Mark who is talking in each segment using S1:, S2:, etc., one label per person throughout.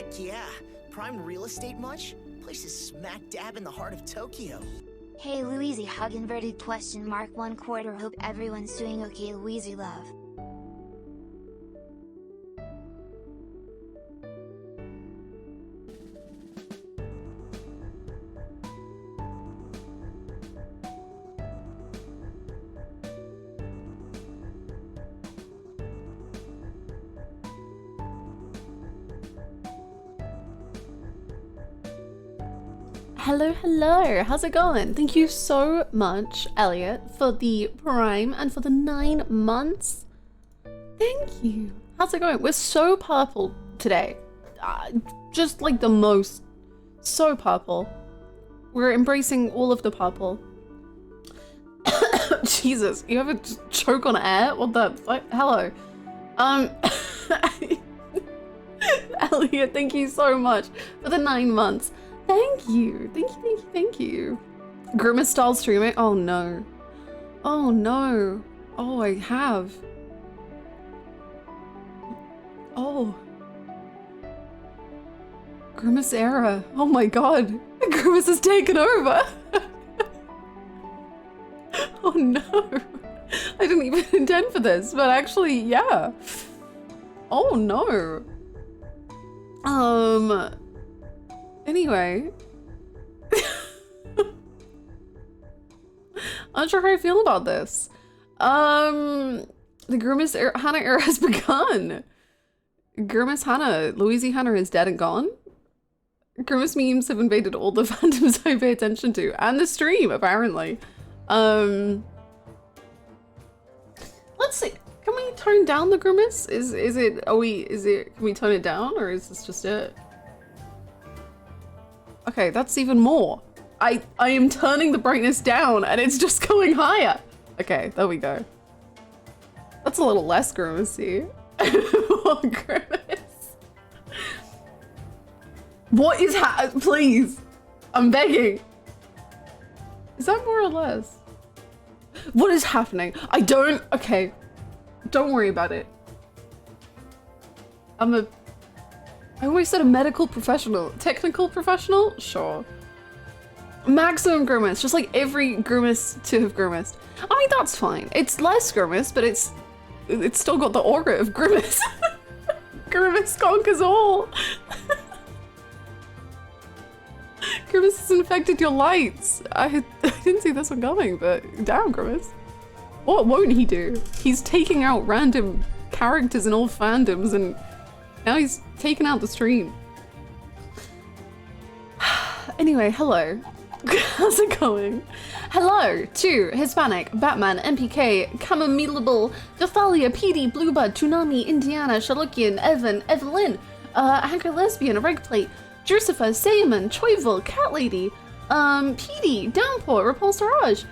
S1: Heck yeah. Prime real estate much? Place is smack dab in the heart of Tokyo.
S2: Hey Louise, hug inverted question mark 1/4. Hope everyone's doing okay, Louise love.
S3: Hello, hello, how's it going? Thank you so much, Elliot, for the Prime and for the 9 months. Thank you. How's it going? We're so purple today. Just like the most. So purple. We're embracing all of the purple. Jesus, you ever just choke on air? What the fuck? Hello. Elliot, thank you so much for the 9 months. Thank you. Thank you, thank you, thank you. Grimace style streaming? Oh no. Oh no. Oh, I have. Oh. Grimace era. Oh my god. Grimace has taken over. Oh no. I didn't even intend for this, but actually, yeah. Oh no. Anyway. I'm not sure how I feel about this. The Grimace Hana era has begun. Grimace Hana, Louise Hana is dead and gone. Grimace memes have invaded all the fandoms I pay attention to, and the stream, apparently. Let's see. Can we tone down the Grimace? Can we tone it down, or is this just it? Okay, that's even more. I am turning the brightness down and it's just going higher. Okay, there we go. That's a little less Grimace-y. Oh, Grimace. What is please. I'm begging. Is that more or less? What is happening? Okay. Don't worry about it. I always said a medical professional. Technical professional? Sure. Maximum Grimace, just like every Grimace to have grimaced. I mean, that's fine. It's less Grimace, but it's still got the aura of Grimace. Grimace conquers all. Grimace has infected your lights. I didn't see this one coming, but damn, Grimace. What won't he do? He's taking out random characters in all fandoms and now he's taken out the stream. Anyway, hello. How's it going? Hello to Hispanic, Batman, MPK, Chamomilable, Dothalia, PD, Bluebird, Tsunami, Indiana, Shalukian, Evan, Evelyn, Anchor Lesbian, Regplate, Drucifer, Sayaman, Choivel, Cat Lady, PD, Downpour, Repulsed Raj,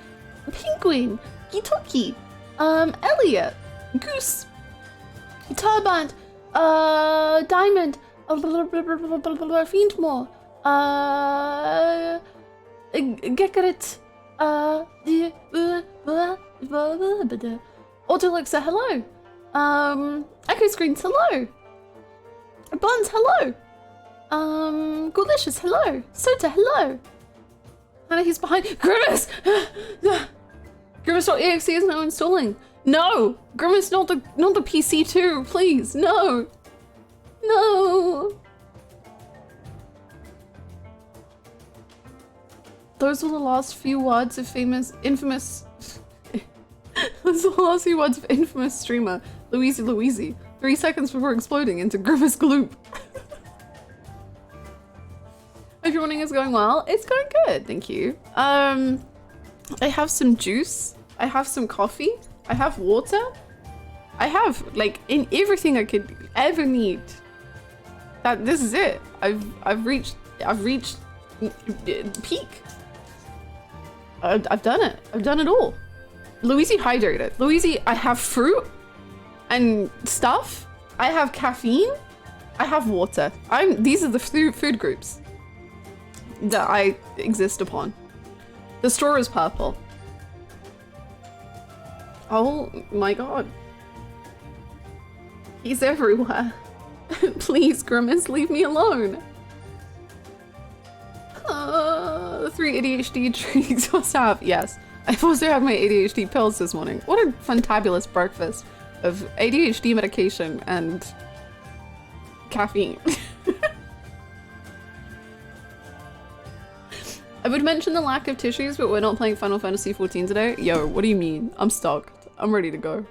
S3: Penguin, Gitoki, Elliot, Goose, Turband, Diamond, Fiendmore, Gekarit, Autolexa, hello, Echo Screens, hello, Buns, hello, Goolicious, hello, Sota, hello, and he's behind, Grimace! Grimace.exe is now installing. No! Grimace, not the PC too, please, no! No! Those were the last few words of infamous those were the last few words of infamous streamer, Louise. 3 seconds before exploding into Grimace gloop. Hope your morning is going well. It's going good, thank you. I have some juice, I have some coffee, I have water, I have like in everything I could ever need. This is it. I've reached peak. I've done it. I've done it all. Louise hydrated. Louise, I have fruit and stuff. I have caffeine. I have water. These are the food groups that I exist upon. The straw is purple. Oh my god. He's everywhere. Please, Grimace, leave me alone. The 3 ADHD drinks must have. Yes, I've also had my ADHD pills this morning. What a fantabulous breakfast of ADHD medication and caffeine. I would mention the lack of tissues, but we're not playing Final Fantasy XIV today. Yo, what do you mean? I'm stoked. I'm ready to go.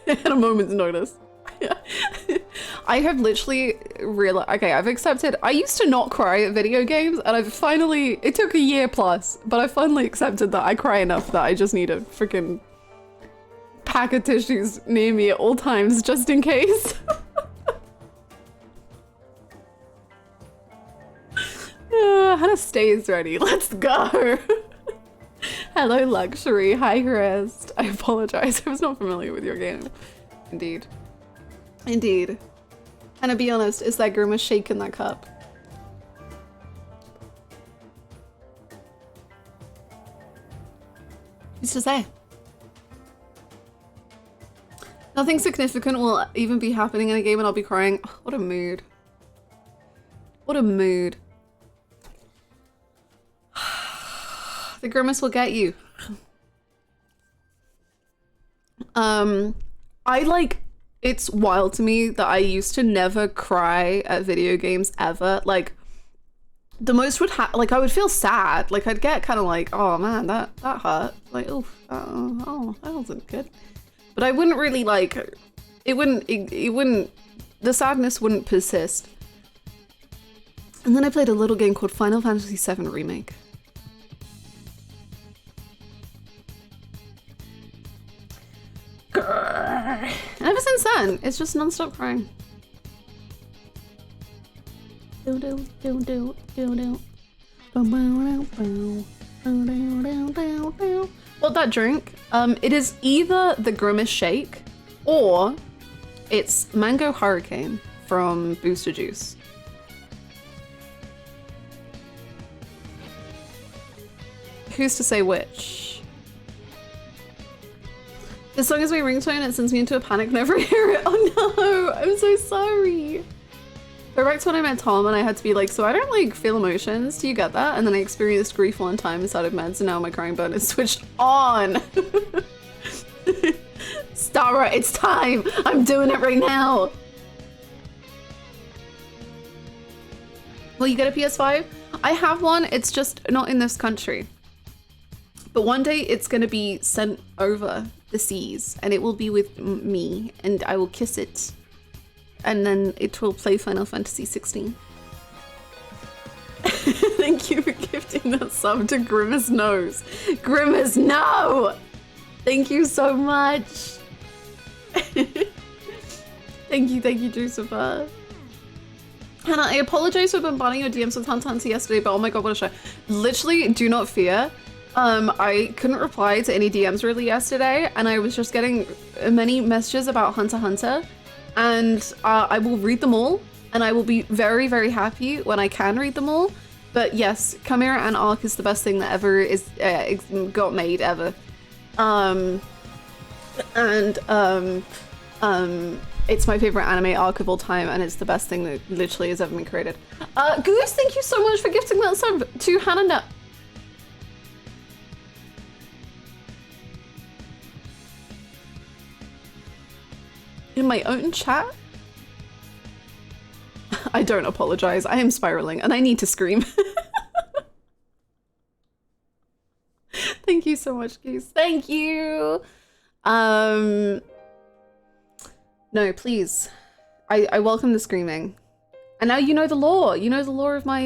S3: At a moment's notice. I have literally realized, okay, I've accepted, I used to not cry at video games, and I've finally, it took a year plus, but I finally accepted that I cry enough that I just need a freaking pack of tissues near me at all times, just in case. Hannah stays ready, let's go. Hello, Luxury. Hi, Crest. I apologize. I was not familiar with your game. Indeed. Indeed. And to be honest, is that Grimace shaking that cup? Who's to say? Nothing significant will even be happening in a game and I'll be crying. Oh, what a mood. What a mood. The Grimace will get you. It's wild to me that I used to never cry at video games ever. Like, the most would I would feel sad. Like, I'd get kind of like, oh man, that hurt. Like, oh, that wasn't good. But I wouldn't really like, it wouldn't, the sadness wouldn't persist. And then I played a little game called Final Fantasy VII Remake. And ever since then, it's just non-stop crying. What that drink? It is either the Grimace Shake or it's Mango Hurricane from Booster Juice. Who's to say which? This song is my ringtone and it sends me into a panic whenever I hear it. Oh no, I'm so sorry. Go back to when I met Tom and I had to be like, so I don't like feel emotions, do you get that? And then I experienced grief one time inside of meds and now my crying button is switched on. Stara, it's time. I'm doing it right now. Will you get a PS5? I have one, it's just not in this country. But one day it's gonna be sent over the seas and it will be with me and I will kiss it and then it will play Final Fantasy 16. Thank you for gifting that sub to Grimace Nose. Grimace, no! Thank you so much. Thank you, Josepha. Hannah, I apologize for bombarding your DMs with Hunter yesterday, but oh my god, what a show. Literally, do not fear. I couldn't reply to any DMs really yesterday, and I was just getting many messages about Hunter x Hunter, and I will read them all, and I will be very, very happy when I can read them all. But yes, Chimera and Arc is the best thing that ever is got made ever. It's my favorite anime arc of all time, and it's the best thing that literally has ever been created. Goose, thank you so much for gifting that sub to Hannah. In my own chat? I don't apologize. I am spiraling and I need to scream. Thank you so much, Goose. Thank you. No, please. I welcome the screaming. And now you know the lore. You know the lore of my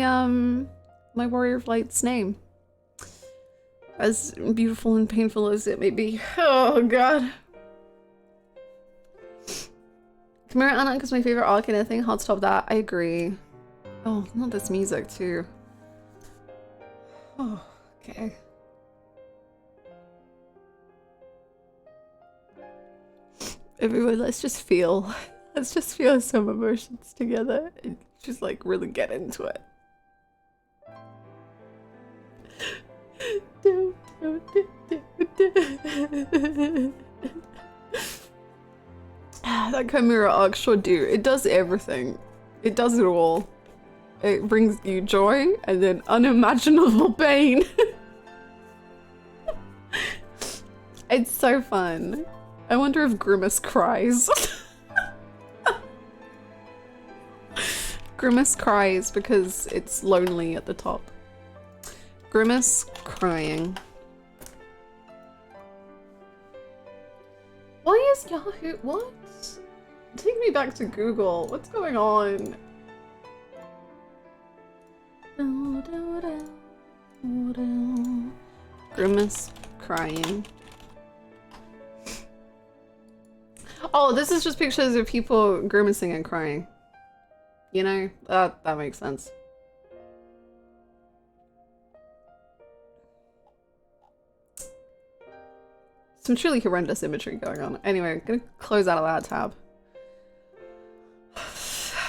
S3: my Warrior of Light's name. As beautiful and painful as it may be. Oh god. Chimera Anak is my favorite arc and anything hard to top that. I agree. Oh, not this music too. Oh, okay. Everyone, let's just feel. Let's just feel some emotions together and just like really get into it. That Chimera arc sure do. It does everything. It does it all. It brings you joy and then unimaginable pain. It's so fun. I wonder if Grimace cries. Grimace cries because it's lonely at the top. Grimace crying. Why is Yahoo? What? Take me back to Google. What's going on? Grimace crying. Oh, this is just pictures of people grimacing and crying. You know, that makes sense. Some truly horrendous imagery going on. Anyway, I'm gonna close out of that tab.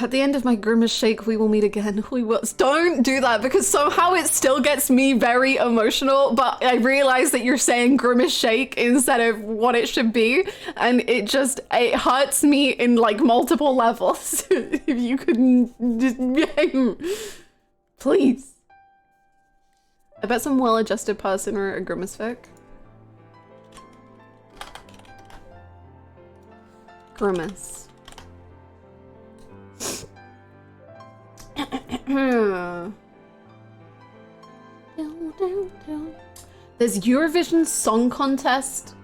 S3: At the end of my Grimace shake, we will meet again. We will. Don't do that because somehow it still gets me very emotional, but I realize that you're saying Grimace shake instead of what it should be. And it hurts me in like multiple levels. If you could just, please. I bet some well-adjusted person wrote a Grimace fic. Grimace. There's Eurovision Song Contest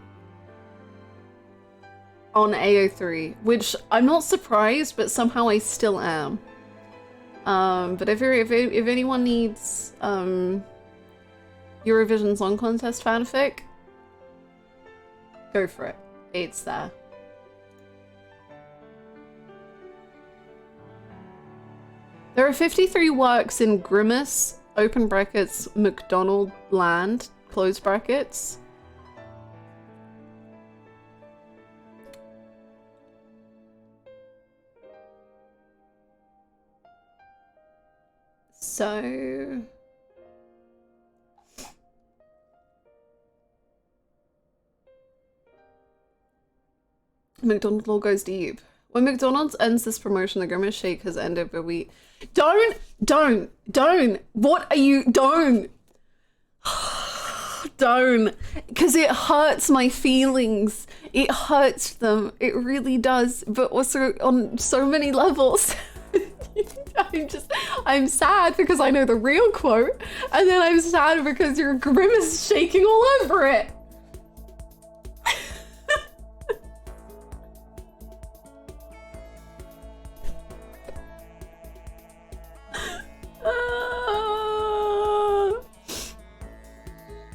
S3: on AO3, which I'm not surprised, but somehow I still am. But if anyone needs Eurovision Song Contest fanfic, go for it. It's there. There are 53 works in Grimace, open brackets, McDonald Land, close brackets. So... McDonald all goes deep. When McDonald's ends this promotion, the Grimace shake has ended, but we... Don't! What are you... Don't! Don't. Because it hurts my feelings. It hurts them. It really does. But also on so many levels. I'm sad because I know the real quote. And then I'm sad because your Grimace shaking all over it.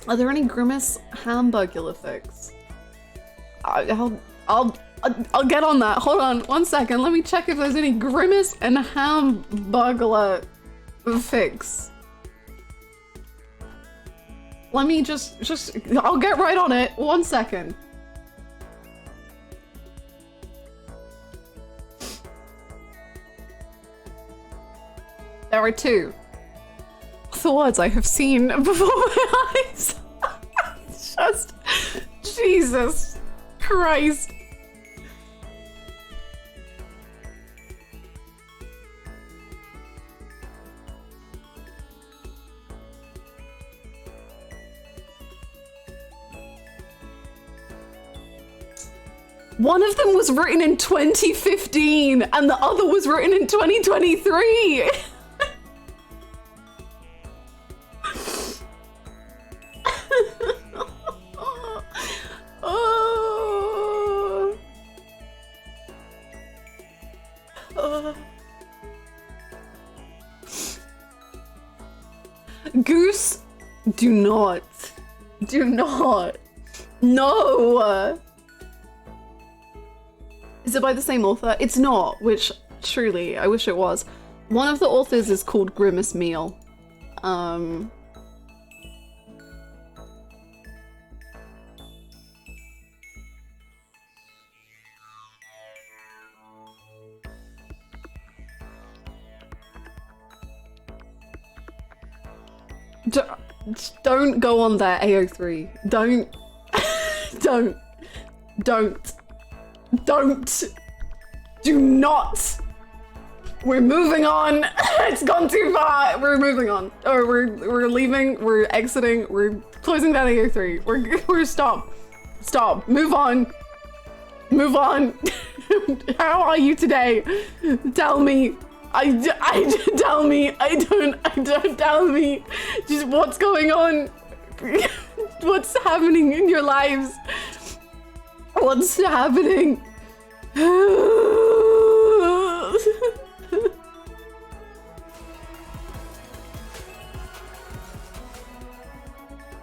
S3: Are there any Grimace hamburger fics? I'll get on that. Hold on 1 second. Let me check if there's any Grimace and hamburger fics. Let me just I'll get right on it. 1 second. There are two. The words I have seen before my eyes. It's just Jesus Christ. One of them was written in 2015 and the other was written in 2023. Goose, do not. No. Is it by the same author? It's not, which truly, I wish it was. One of the authors is called Grimace Meal. Don't go on there, AO3. Don't. Do not. We're moving on. It's gone too far. We're moving on. Or we're leaving. We're exiting. We're closing down AO3. We're stop. Stop. Move on. Move on. How are you today? Tell me. Tell me. I don't tell me. Just what's going on? What's happening in your lives? What's happening?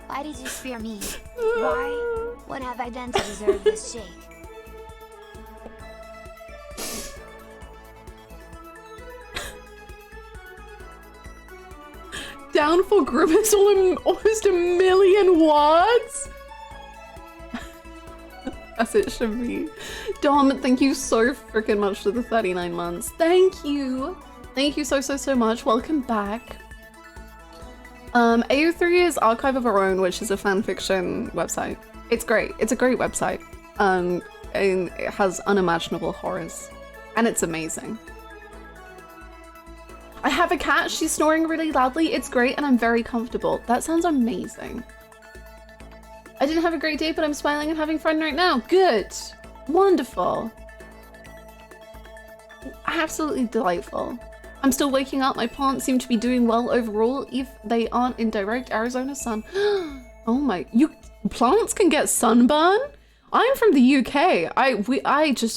S2: Why did you spear me? Why? What have I done to deserve this shake?
S3: Down for Grimace almost 1 million words? As it should be. Dom, thank you so freaking much for the 39 months. Thank you. Thank you so much. Welcome back. AO3 is Archive of Our Own, which is a fanfiction website. It's great. It's a great website. And it has unimaginable horrors. And it's amazing. I have a cat. She's snoring really loudly. It's great and I'm very comfortable. That sounds amazing. I didn't have a great day, but I'm smiling and having fun right now. Good. Wonderful. Absolutely delightful. I'm still waking up. My plants seem to be doing well overall if they aren't in direct Arizona sun. Oh my, plants can get sunburn? I'm from the UK.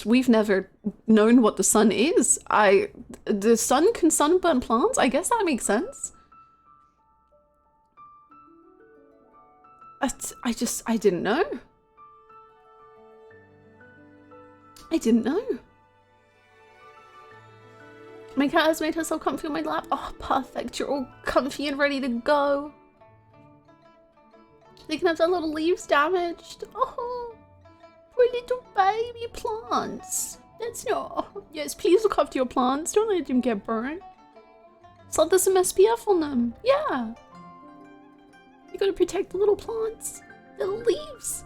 S3: We've never known what the sun is. The sun can sunburn plants? I guess that makes sense. I didn't know. I didn't know. My cat has made herself comfy on my lap. Oh, perfect. You're all comfy and ready to go. They can have their little leaves damaged. Oh, poor little baby plants. That's not... Yes, please look after your plants. Don't let them get burned. So there's some SPF on them. Yeah. You gotta protect the little plants. The little leaves.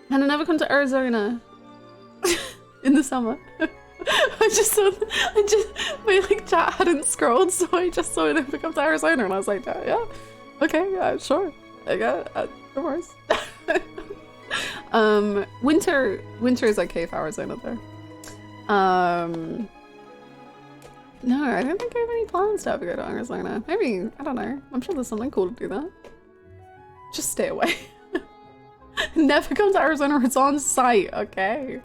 S3: And I never come to Arizona. In the summer. My like chat hadn't scrolled, so I just saw it never come to Arizona, and I was like, yeah, okay, yeah, sure, I got no worries. Winter is okay for Arizona though. No, I don't think I have any plans to ever go to Arizona. Maybe, I don't know. I'm sure there's something cool to do there. Just stay away. Never come to Arizona, it's on site, okay.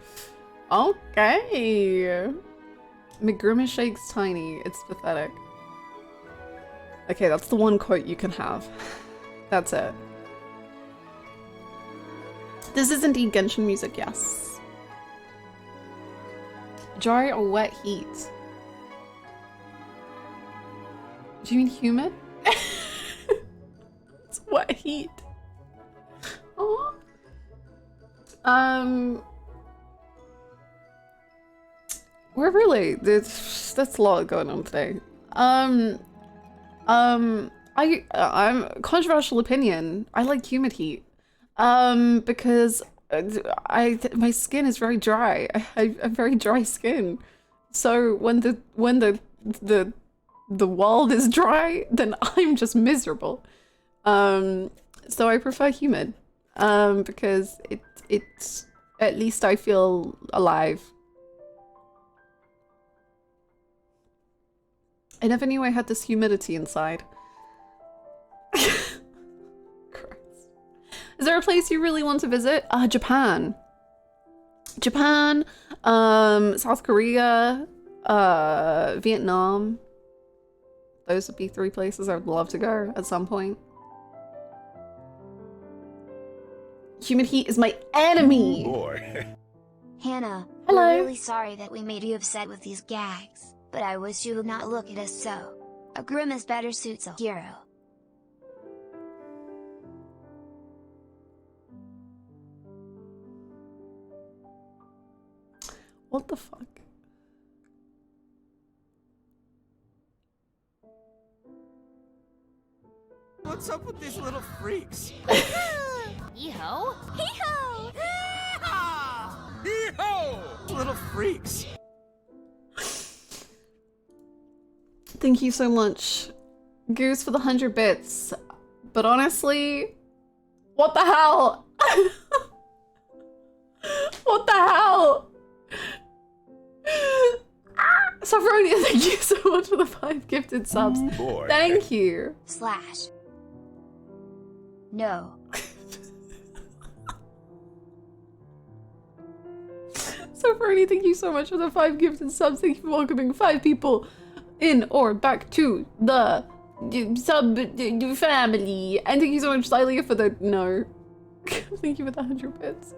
S3: Okay. Grimace shakes tiny. It's pathetic. Okay, that's the one quote you can have. That's it. This is indeed Genshin music, yes. Dry or wet heat? Do you mean humid? It's wet heat. Oh. We're really, that's a lot going on today. I'm controversial opinion. I like humid heat. Because my skin is very dry. I have very dry skin. So when the world is dry, then I'm just miserable. So I prefer humid. Because it's at least I feel alive. I never knew I had this humidity inside. Christ. Is there a place you really want to visit? Japan. Japan, South Korea, Vietnam. Those would be 3 places I would love to go at some point. Humid heat is my enemy!
S4: Boy.
S2: Hannah,
S3: hello.
S2: we're really sorry that we made you upset with these gags, but I wish you would not look at us so. A Grimace better suits a hero.
S3: What the fuck?
S5: What's up with these little freaks?
S6: Hee-ho! Hee-ho!
S4: little freaks.
S3: Thank you so much, Goose, for the 100 bits. But honestly, what the hell? What the hell? Safronia, thank you so much for the 5 gifted subs.
S4: Boy.
S3: Thank you.
S2: Slash. No.
S3: Safronia, thank you so much for the 5 gifted subs. Thank you for welcoming 5 people in or back to the sub family. And thank you so much, Stylia, for the no. Thank you for the 100 bits.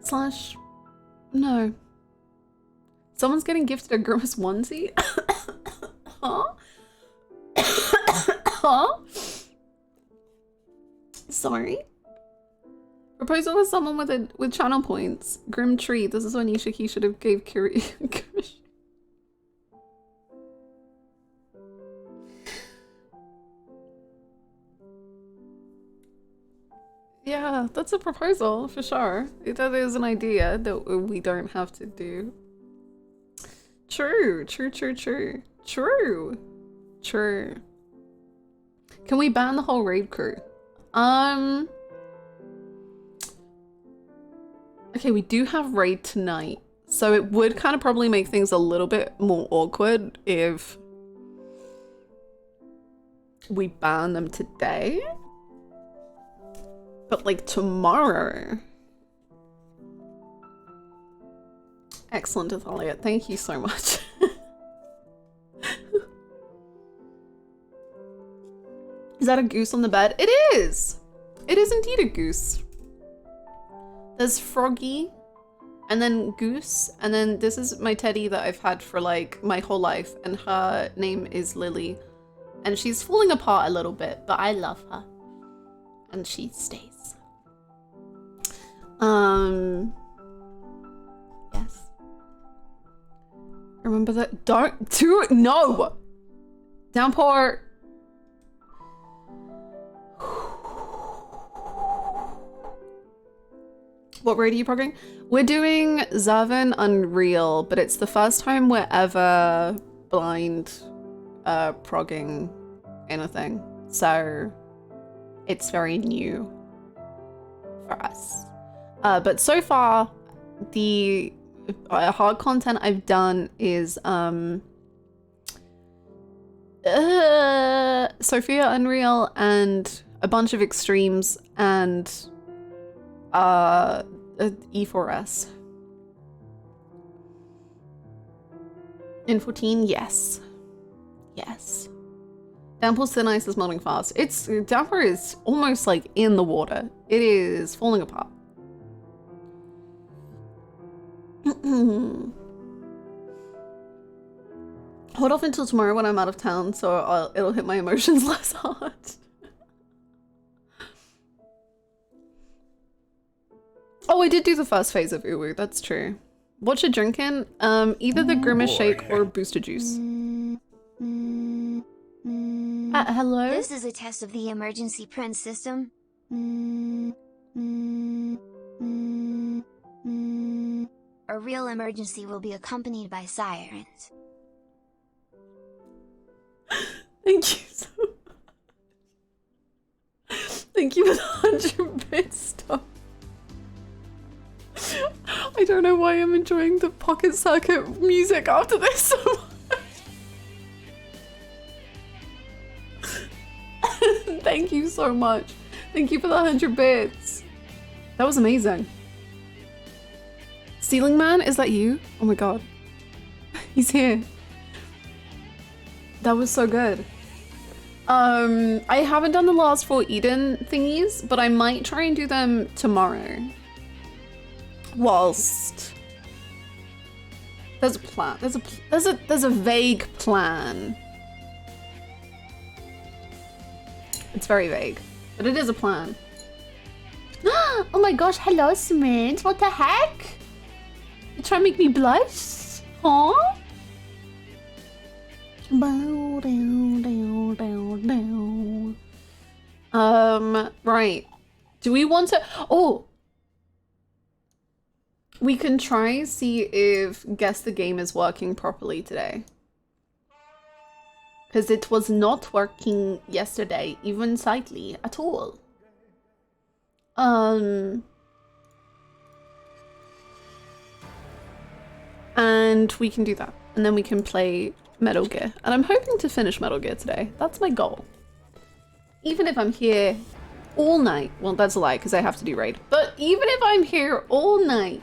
S3: Slash. No. Someone's getting gifted a Grimace onesie? Huh? Huh? Sorry? Proposal with someone with channel points. Grim Tree. This is when Ishiki should have gave Kiri. Yeah, that's a proposal for sure. That is an idea that we don't have to do. True, true, true, true. True. True. Can we ban the whole raid crew? Okay, we do have raid tonight, so it would kind of probably make things a little bit more awkward if we ban them today. But like tomorrow. Excellent, Athalia. Thank you so much. Is that a goose on the bed? It is! It is indeed a goose. There's Froggy, and then Goose, and then this is my teddy that I've had for like my whole life, and her name is Lily. And she's falling apart a little bit, but I love her. And she stays. Yes. Remember that? No! Downpour. What raid are you progging? We're doing Zavin Unreal, but it's the first time we're ever blind progging anything. So it's very new for us. But so far, the hard content I've done is Sophia Unreal and a bunch of extremes and E4S. In 14, yes. Yes. Downpour's thin ice is melting fast. Downpour is almost like in the water. It is falling apart. Hold off until tomorrow when I'm out of town, so it'll hit my emotions less hard. Oh, I did do the first phase of Uwu, that's true. What you drinking? Either the Grimace shake or booster juice. Hello?
S2: This is a test of the emergency print system. A real emergency will be accompanied by sirens.
S3: Thank you so much. Thank you for the 100 bit stuff. I don't know why I'm enjoying the Pocket Circuit music after this so much. Thank you so much. Thank you for the 100 bits. That was amazing. Ceiling Man, is that you? Oh my god. He's here. That was so good. I haven't done the last 4 Eden thingies, but I might try and do them tomorrow. Whilst there's a plan. There's a vague plan. It's very vague, but it is a plan. Oh my gosh, hello Smint. What the heck? You trying to make me blush? Huh? Right. Do we want to... Oh! We can try see if Guess the Game is working properly today. Because it was not working yesterday, even slightly, at all. And we can do that. And then we can play Metal Gear. And I'm hoping to finish Metal Gear today. That's my goal. Even if I'm here all night. Well, that's a lie, because I have to do raid. But even if I'm here all night.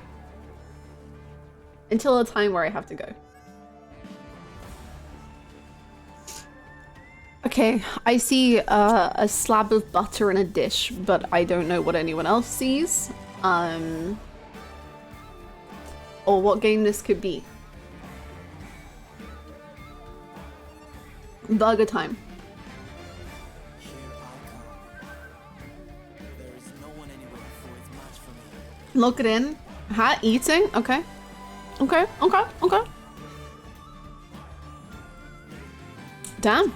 S3: Until a time where I have to go. Okay, I see a slab of butter in a dish, but I don't know what anyone else sees. Or what game this could be. Burger time. Lock it in. Ha, eating? Okay. Okay, okay, okay. Damn.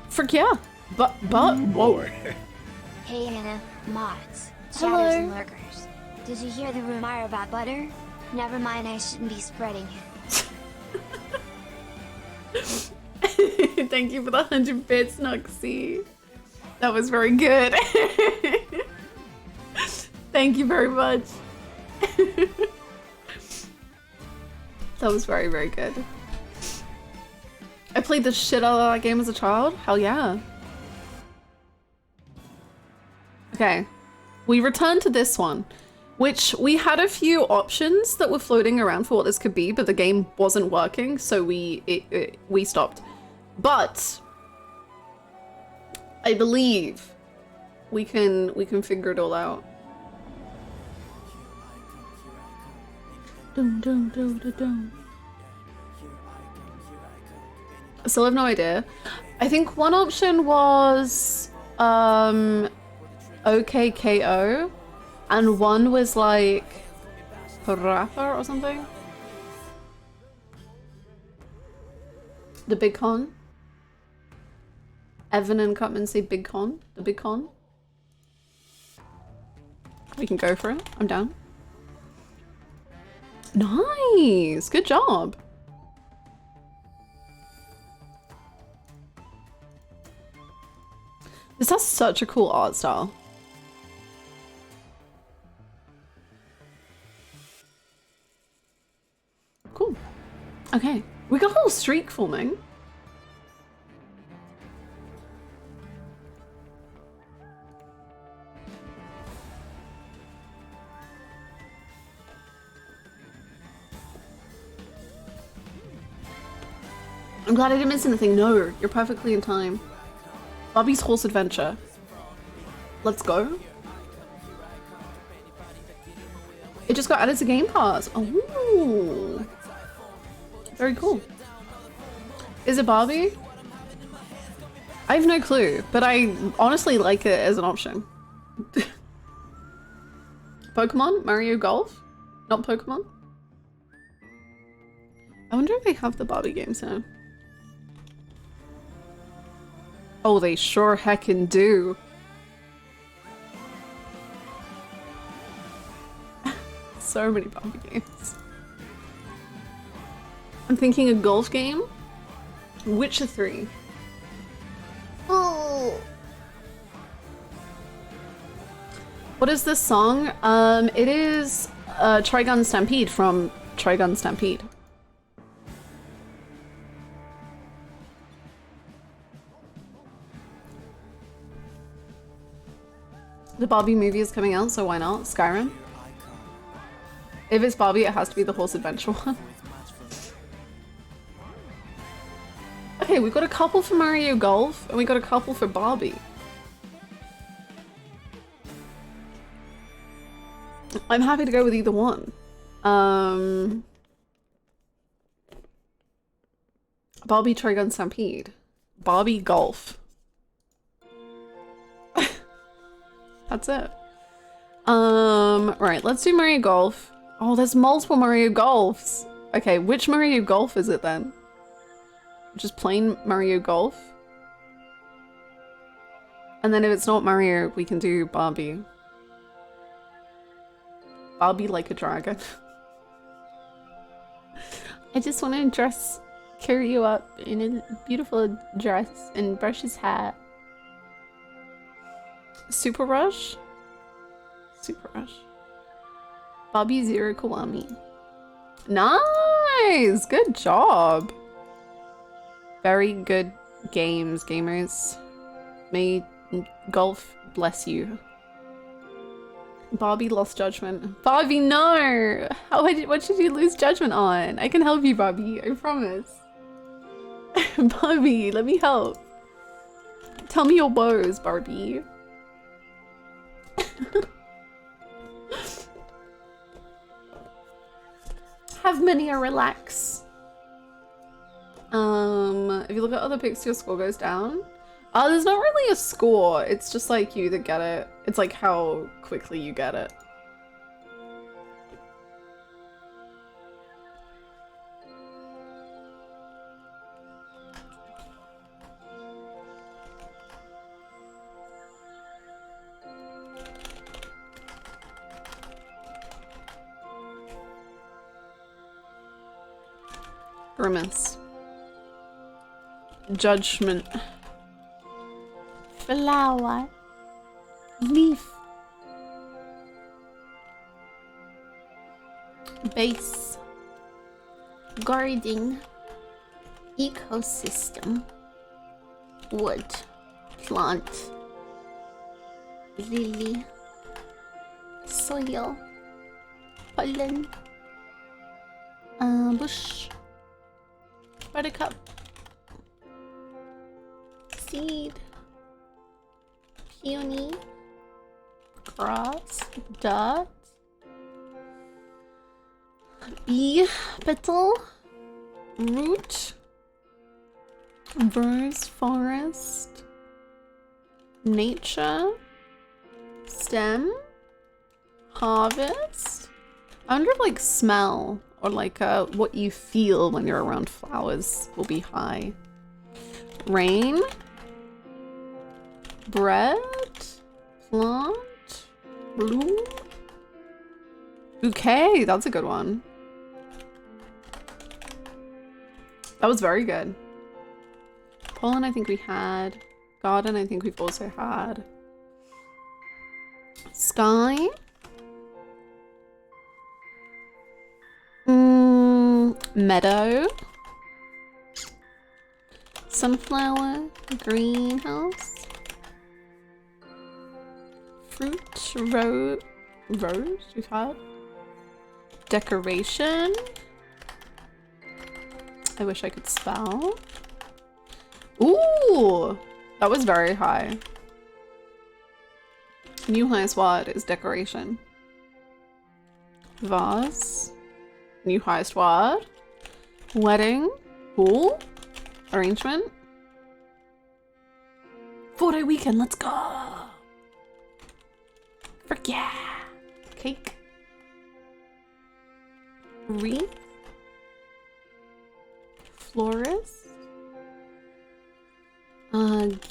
S3: Frick yeah. But, whoa.
S2: Hey Anna, mods,
S3: Hello.
S2: shadows and lurkers. Did you hear the rumor about butter? Never mind, I shouldn't be spreading it.
S3: Thank you for the 100 bits, Noxie. That was very good. Thank you very much. That was very, very good. I played the shit out of that game as a child. Hell yeah. Okay. We returned to this one, which we had a few options that were floating around for what this could be, but the game wasn't working, so we stopped. But I believe we can figure it all out. Dum, dum, dum, dum, dum. I still have no idea. I think one option was OKKO, and one was like Parappa or something. The Big Con. Evan and Cutman say Big Con. The Big Con. We can go for it. I'm down. Nice! Good job! This has such a cool art style. Cool. Okay. We got a whole streak forming. I'm glad I didn't miss anything. No, you're perfectly in time. Bobby's Horse Adventure. Let's go. It just got added to Game Pass. Oh, very cool. Is it Barbie? I have no clue, but I honestly like it as an option. Pokemon? Mario Golf? Not Pokemon? I wonder if they have the Barbie games now. Oh, they sure heckin' do. So many Barbie games. I'm thinking a golf game. Witcher 3. Oh. What is this song? It is Trigun Stampede from Trigun Stampede. The Barbie movie is coming out, so why not? Skyrim? If it's Barbie, it has to be the Horse Adventure one. Okay, we've got a couple for Mario Golf, and we got a couple for Barbie. I'm happy to go with either one. Barbie Trigun Stampede. Barbie Golf. That's it. Right, let's do Mario Golf. Oh, there's multiple Mario Golfs. Okay, which Mario Golf is it then? Just plain Mario Golf? And then if it's not Mario, we can do Barbie. Barbie like a dragon. I just want to carry you up in a beautiful dress and brush his hair. Super Rush? Super Rush. Bobby Zero Kiwami. Nice! Good job. Very good games, gamers. May golf bless you. Bobby lost judgment. Bobby, no! What should you lose judgment on? I can help you, Bobby. I promise. Bobby, let me help. Tell me your woes, Barbie. Have many a relax. If you look at other pics, your score goes down. There's not really a score. It's just like you that get it. It's like how quickly you get it. Grimace. Judgment. Flower. Leaf. Base. Garden. Ecosystem. Wood. Plant. Lily. Soil. Pollen. Bush. Buttercup. Seed. Peony. Grass. Dirt. Bee. Petal. Root. Verse. Forest. Nature. Stem. Harvest. I wonder if like smell or like what you feel when you're around flowers will be high. Rain. Bread. Plant. Bloom. Bouquet. That's a good one. That was very good. Pollen, I think we had. Garden, I think we've also had. Sky. Meadow. Sunflower. Greenhouse. Fruit. Rose, we've had. Decoration. I wish I could spell. Ooh! That was very high. New highest word is decoration. Vase. New highest word. Wedding. Pool. Arrangement. 4-day weekend, let's go! Frick yeah! Cake. Wreath. Florist.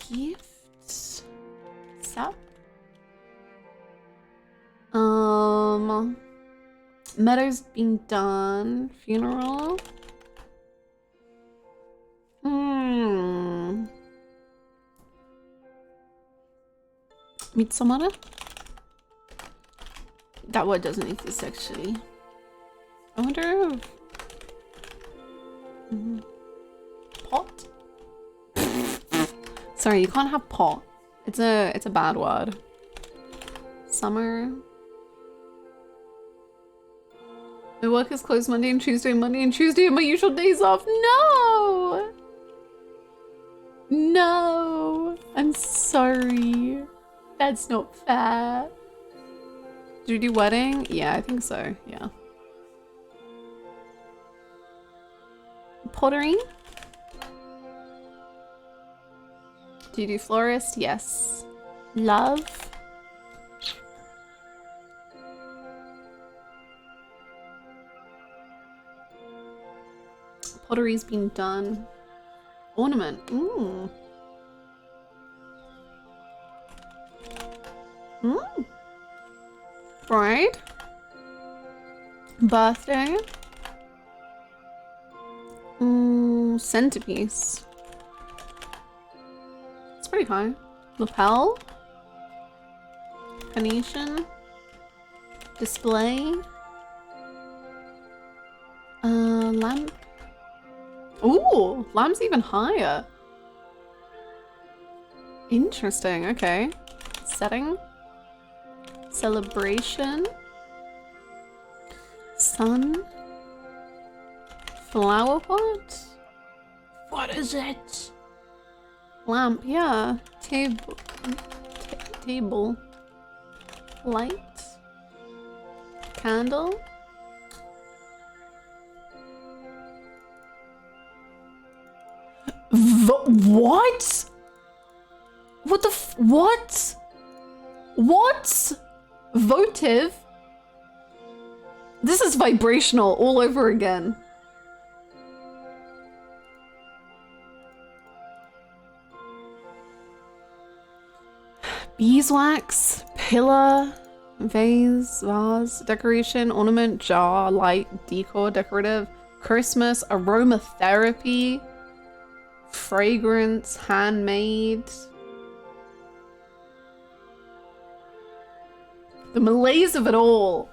S3: Gift. Sap. Meadows being done. Funeral. Midsummer. That word doesn't exist actually. I wonder if... Pot? Sorry, you can't have pot. It's a bad word. Summer. My work is closed Monday and Tuesday are my usual days off. No! No! I'm sorry. That's not fair. Did you do wedding? Yeah, I think so. Yeah. Pottery? Do you do florist? Yes. Love? Pottery's been done. Ornament. Ooh. Bride. Birthday. Centerpiece. It's pretty high. Lapel. Venetian. Display. Lamp. Ooh, lamp's even higher. Interesting, okay. Setting. Celebration. Sun. Flower pot? What is it? Lamp, yeah. Table. Table. Light. Candle. What? What the what? What? Votive? This is vibrational all over again. Beeswax, pillar, vase, decoration, ornament, jar, light, decor, decorative, Christmas, aromatherapy, fragrance, handmade. The malaise of it all.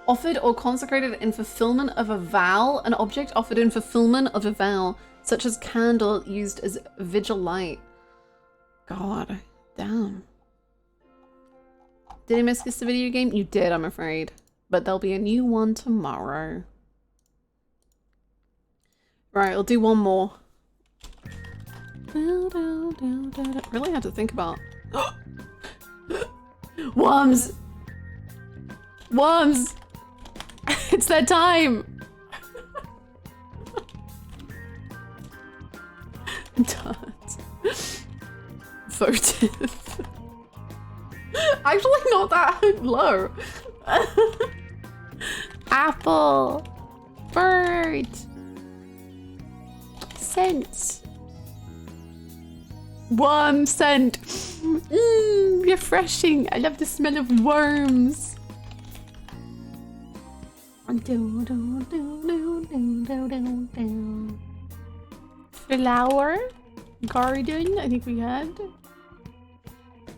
S3: Offered or consecrated in fulfillment of a vow, an object offered in fulfillment of a vow, such as candle used as vigil light. God, damn. Did I miss this video game? You did, I'm afraid. But there'll be a new one tomorrow. Right, I'll do one more. Really had to think about. Worms! Worms! It's that time! Votive. Actually not that low. Apple. Bird. Scent. Worm scent. Refreshing. I love the smell of worms. Flower. Garden, I think we had.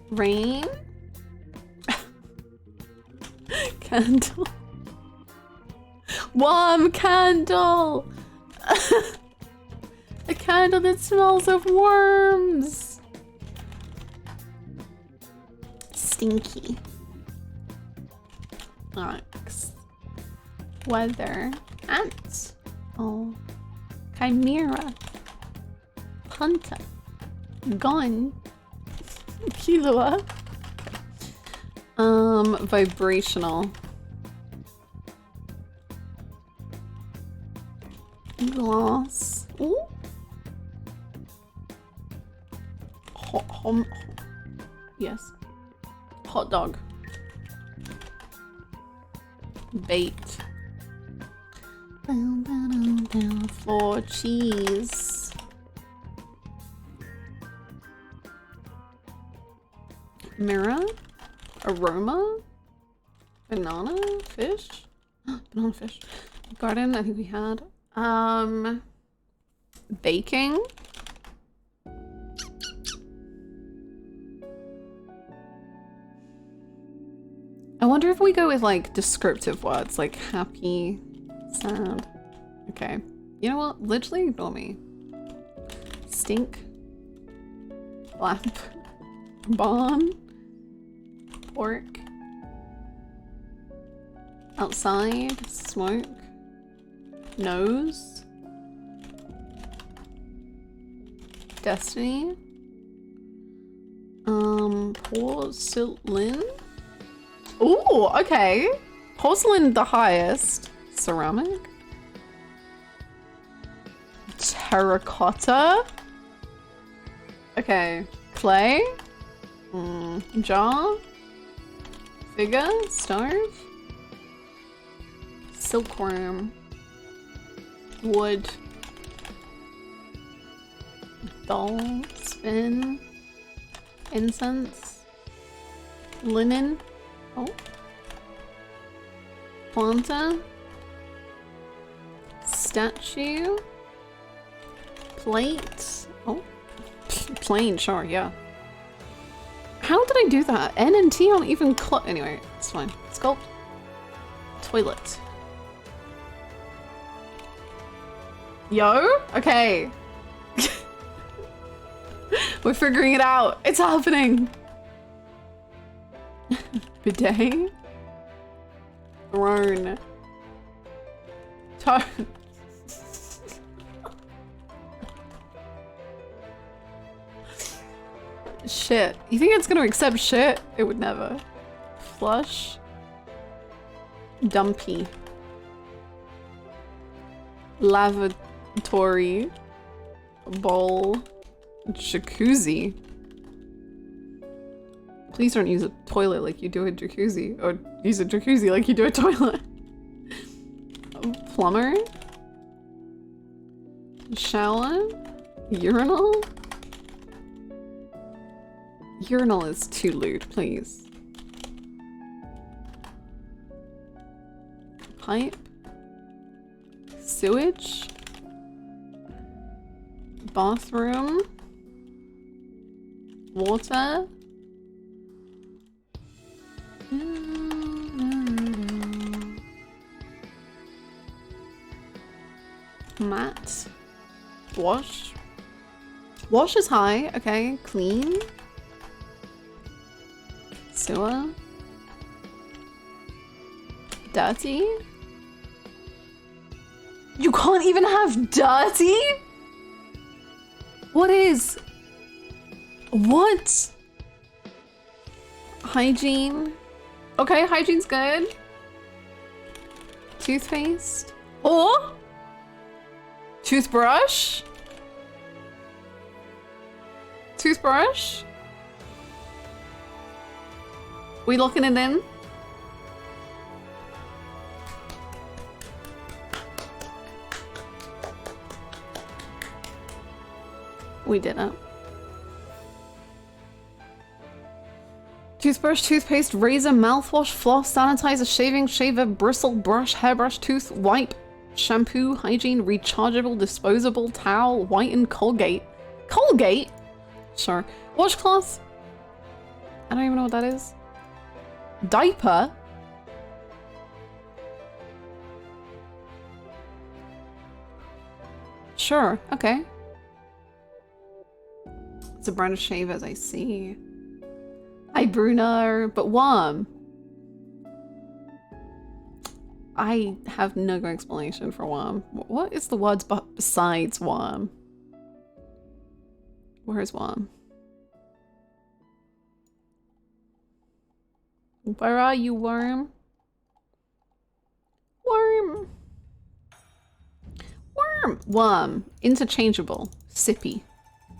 S3: Rain. Candle. Warm candle. A candle that smells of worms. Stinky. Ox. Weather. Ants. Oh. Chimera. Hunter. Gun. Killua. Vibrational. Glass. Ooh. Yes. Hot dog. Bait. For cheese. Mirror. Aroma. Banana. Fish. Banana fish. Garden, I think we had. Baking. I wonder if we go with like descriptive words like happy, sad. Okay. You know what? Literally ignore me. Stink. Lamp. Barn. Pork. Outside. Smoke. Nose. Destiny. Porcelain. Ooh, okay. Porcelain the highest. Ceramic. Terracotta. Okay. Clay. Jar. Figure. Stove. Silkworm. Wood. Doll. Spin. Incense. Linen. Oh. Planter. Statue. Plate. Oh. Plane, sure, yeah. How did I do that? N and T aren't even close. Anyway, it's fine. Sculpt. Toilet. Yo? Okay. We're figuring it out. It's happening. Bidet. Throne. Shit. You think it's gonna accept shit? It would never. Flush. Dumpy. Lavatory. Bowl. Jacuzzi. Please don't use a toilet like you do a jacuzzi. Or use a jacuzzi like you do a toilet. Plumber. Shower. Urinal. Urinal is too lewd, please. Pipe. Sewage. Bathroom. Water. Mat. Wash. Wash is high, okay. Clean. Sewer. Dirty. You can't even have dirty? What is? What? Hygiene. Okay, hygiene's good. Toothpaste. Or toothbrush. Toothbrush. We locking it in? We didn't. Toothbrush, toothpaste, razor, mouthwash, floss, sanitizer, shaving, shaver, bristle, brush, hairbrush, tooth, wipe, shampoo, hygiene, rechargeable, disposable, towel, whiten, Colgate. Colgate? Sure. Washcloth? I don't even know what that is. Diaper? Sure, okay. It's a brand of shavers, I see. Hi, Bruno, but worm. I have no explanation for worm. What is the words besides worm? Where is worm? Where are you, worm? Worm. Worm. Worm. Interchangeable. Sippy.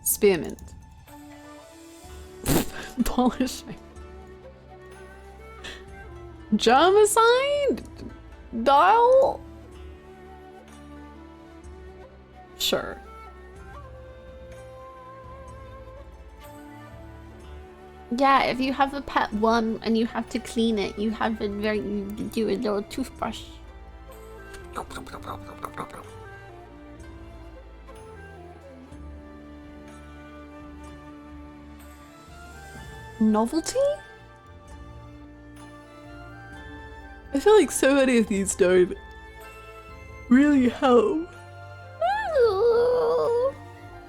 S3: Spearmint. Polishing. Germicide? Dial? Sure. Yeah, if you have a pet worm and you have to clean it, you have a you do a little toothbrush. Novelty? I feel like so many of these don't really help. Ooh,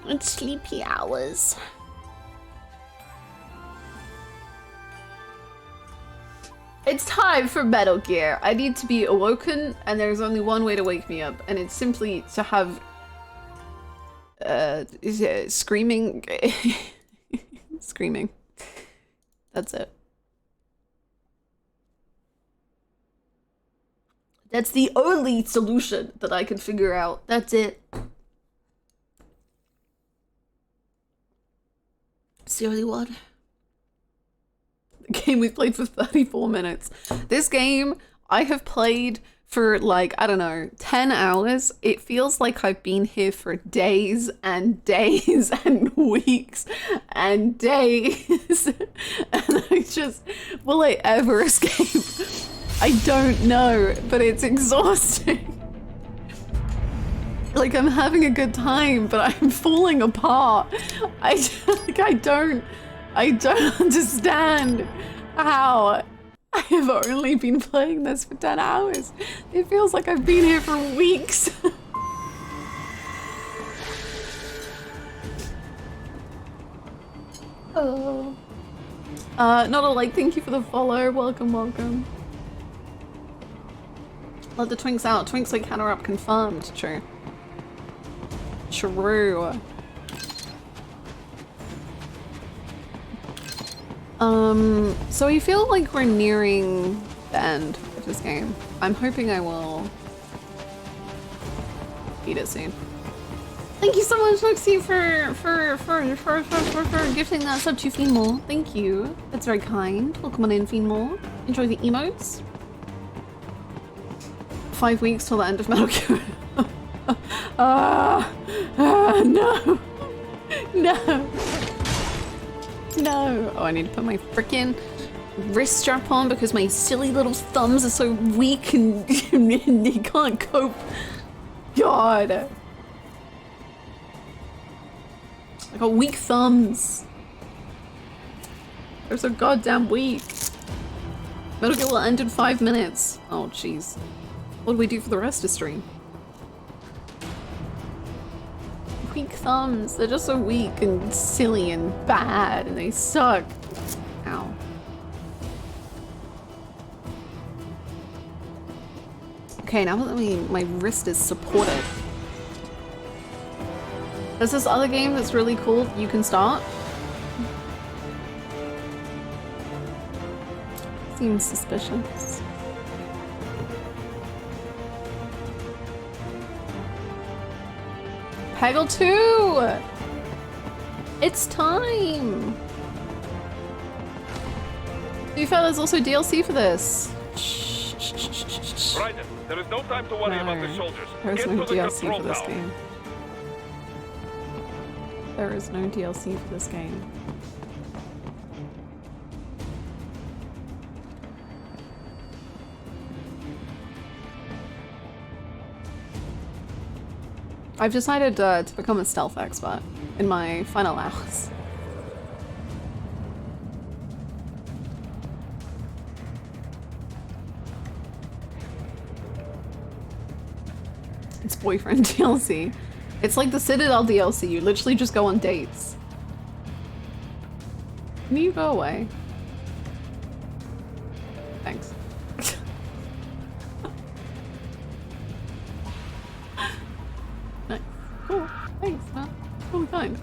S3: it's sleepy hours. It's time for Metal Gear. I need to be awoken, and there's only one way to wake me up, and it's simply to have screaming screaming. That's it. That's the only solution that I can figure out. That's it. It's the only one. The game we've played for 34 minutes. This game I have played for like, I don't know, 10 hours. It feels like I've been here for days and days and weeks and days. And I just, will I ever escape? I don't know, but it's exhausting. Like, I'm having a good time, but I'm falling apart. I don't understand how I have only been playing this for 10 hours. It feels like I've been here for weeks. Oh. Not a like, thank you for the follow. Welcome, welcome. Let the twinks out. Twinks like counter up confirmed. True. True. So I feel like we're nearing the end of this game. I'm hoping I will beat it soon. Thank you so much, Luxie, for gifting that sub to Fiendmore. Thank you. That's very kind. Welcome on in, Fiendmore. Enjoy the emotes. 5 weeks till the end of Metal Gear. No. No. No. Oh, I need to put my freaking wrist strap on because my silly little thumbs are so weak and they can't cope. God. I got weak thumbs. They're so goddamn weak. Metal Gear will end in 5 minutes. Oh, jeez. What do we do for the rest of the stream? Weak thumbs. They're just so weak and silly and bad and they suck. Ow. Okay, now that my wrist is supported. There's this other game that's really cool that you can start. Seems suspicious. Peggle 2! It's time! To be fair, there's also DLC for this.
S4: Right, there is no time to worry about the soldiers.
S3: There's no DLC for this game. There is no DLC for this game. I've decided to become a stealth expert in my final hours. It's boyfriend DLC. It's like the Citadel DLC, you literally just go on dates. Can you go away? Thanks. Nice. Cool. Thanks, man. Really kind.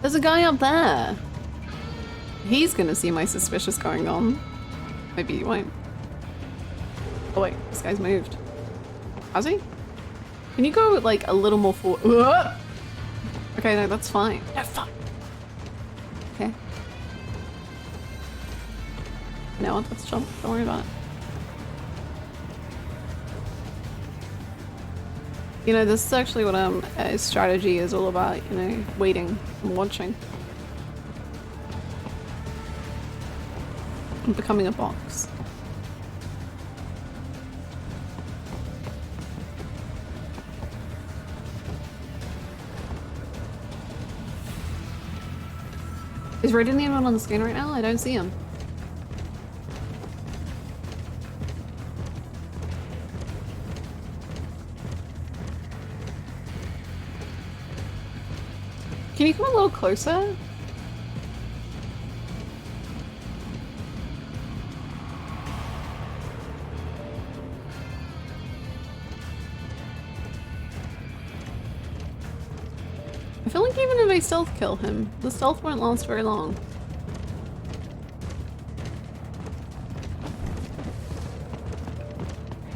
S3: There's a guy up there. He's gonna see my suspicious going on. Maybe he won't. Oh wait, this guy's moved. Has he? Can you go like a little more forward? Okay, no, that's fine. No, fuck. Okay. Now let's jump. Don't worry about it. You know, this is actually what strategy is all about, you know, waiting and watching. And becoming a box. Is Raiden the only one on the screen right now? I don't see him. Can you come a little closer? I feel like even if I stealth kill him, the stealth won't last very long.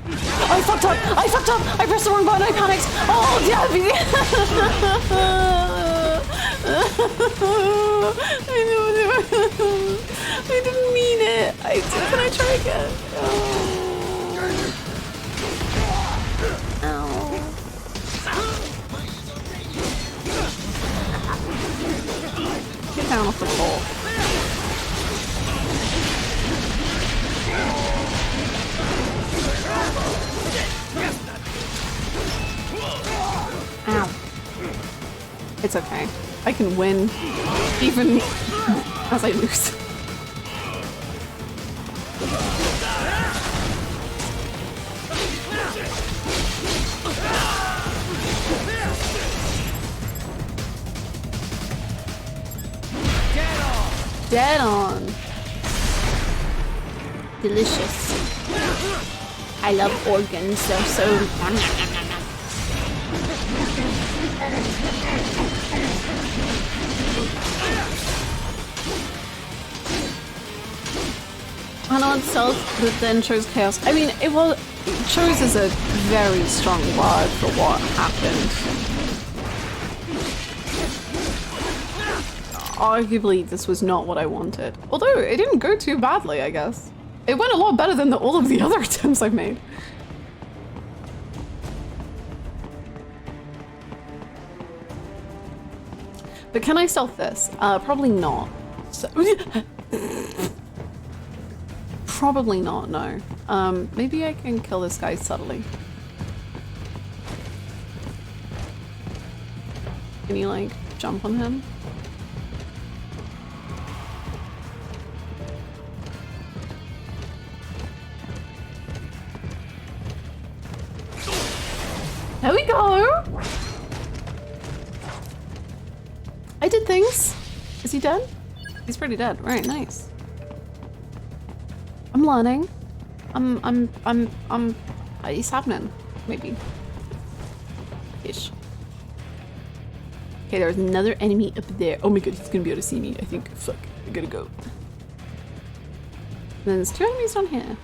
S3: I fucked up! I fucked up! I pressed the wrong button, I panicked! Oh, yeah! I didn't mean it! Can I try again? Oh. down off the floor. Ow. It's okay. I can win, even as I lose. Dead on. Delicious. I love organs. They're so. I know it sells, but then chose chaos. I mean, chose is a very strong word for what happened. Arguably, this was not what I wanted. Although, it didn't go too badly, I guess. It went a lot better than all of the other attempts I've made. But can I stealth this? Probably not. So probably not, no. Maybe I can kill this guy subtly. Can you, like, jump on him? There we go! I did things! Is he dead? He's pretty dead. Right, nice. I'm learning. It's happening. Maybe. Ish. Okay, there's another enemy up there. Oh my god, he's gonna be able to see me, I think. Fuck, I gotta go. And then there's 2 enemies down here.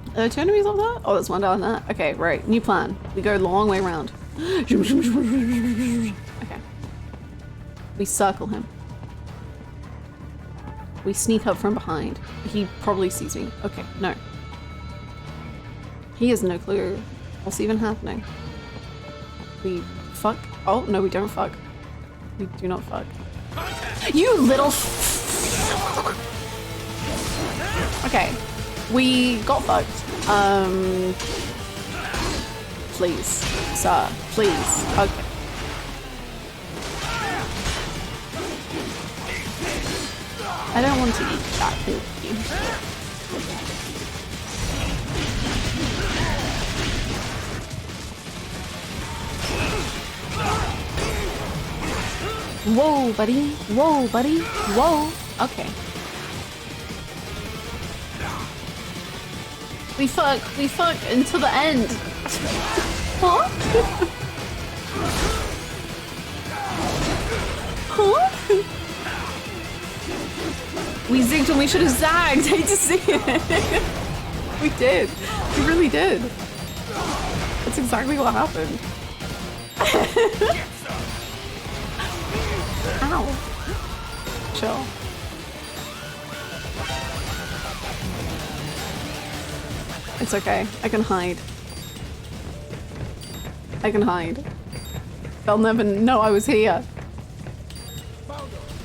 S3: Are there 2 enemies up there? Oh, there's one down there. Okay, right. New plan. We go the long way around. Okay. We circle him. We sneak up from behind. He probably sees me. Okay, no. He has no clue what's even happening. We fuck. Oh, no, we don't fuck. We do not fuck. You little Okay. We got fucked. Please, sir, please. Okay. I don't want to eat that, thank you. Whoa, buddy. Whoa, buddy. Whoa. Okay. We fuck until the end. Huh? Huh? We zigged when we should have zagged. I hate to see it. We did. We really did. That's exactly what happened. Ow. Chill. It's okay. I can hide. I can hide. They'll never know I was here.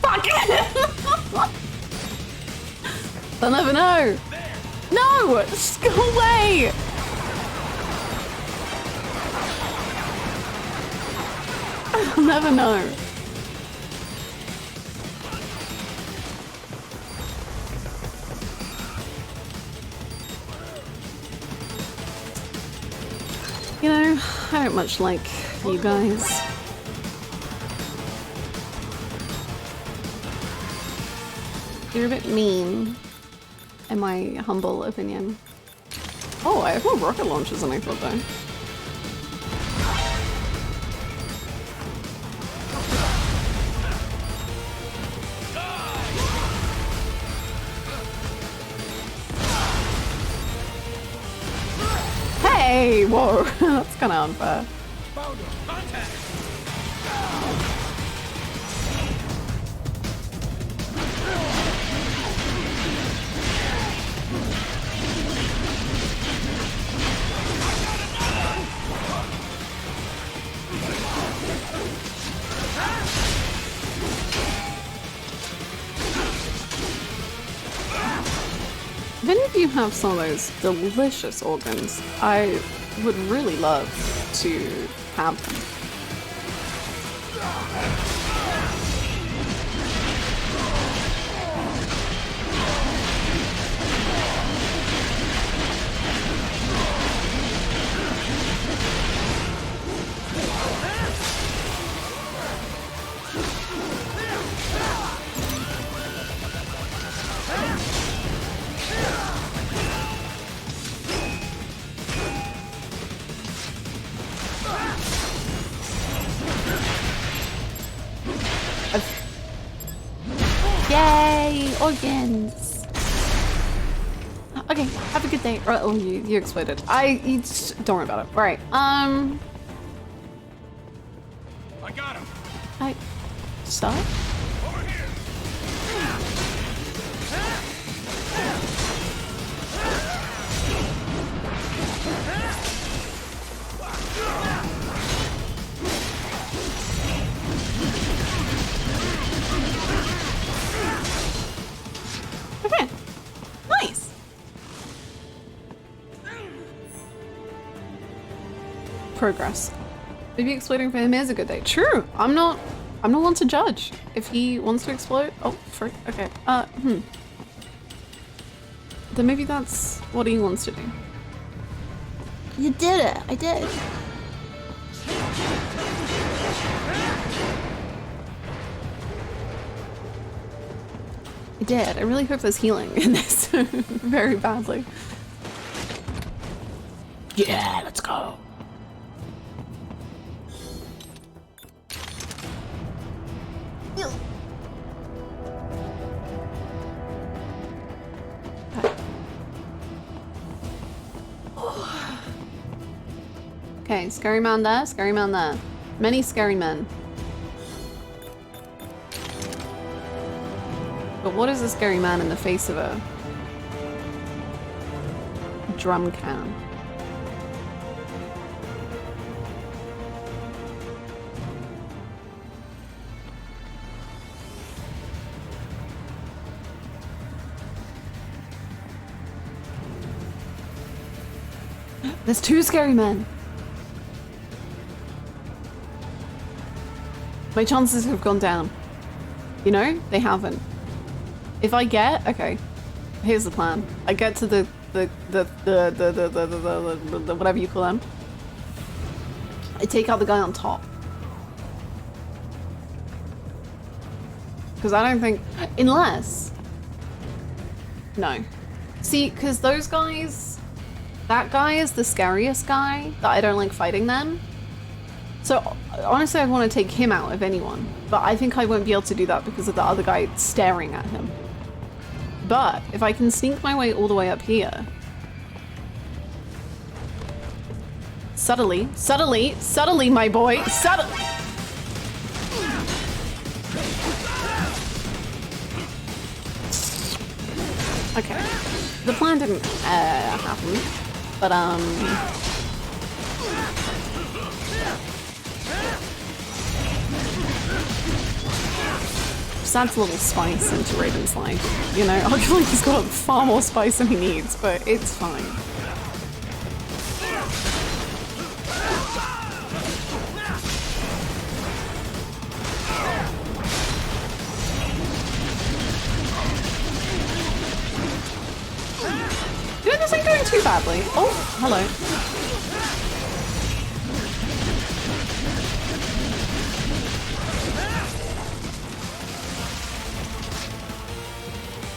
S3: Fuck! They'll never know. No! Just go away! They'll never know. You know, I don't much like you guys. You're a bit mean, in my humble opinion. Oh, I have more rocket launchers than I thought though. Hey, whoa, that's kind of unfair. you have some of those delicious organs. I would really love to have them. Yay! Organs! Okay, have a good day. Oh, you exploded. You just, don't worry about it. Right,
S4: I got him.
S3: Stop?
S4: Over here.
S3: Okay, nice. Progress. Maybe exploding for him is a good day. True. I'm not one to judge. If he wants to explode, oh, frick. Okay. Then maybe that's what he wants to do.
S5: You did it. I did.
S3: I did. I really hope there's healing in this very badly. Yeah, let's go. Okay, scary man there, scary man there. Many scary men. But what is a scary man in the face of a drum can? There's two scary men. My chances have gone down. You know, they haven't. If I get, okay, here's the plan. I get to the whatever you call them. I take out the guy on top. Because I don't think, unless, no. See, because those guys, that guy is the scariest guy that I don't like fighting them. So honestly, I want to take him out of anyone, but I think I won't be able to do that because of the other guy staring at him. But if I can sneak my way all the way up here, subtly, my boy, subtly. Okay, the plan didn't happen, but just adds a little spice into Raven's life, you know? I feel like he's got far more spice than he needs, but it's fine. You know, this ain't going too badly. Oh, hello.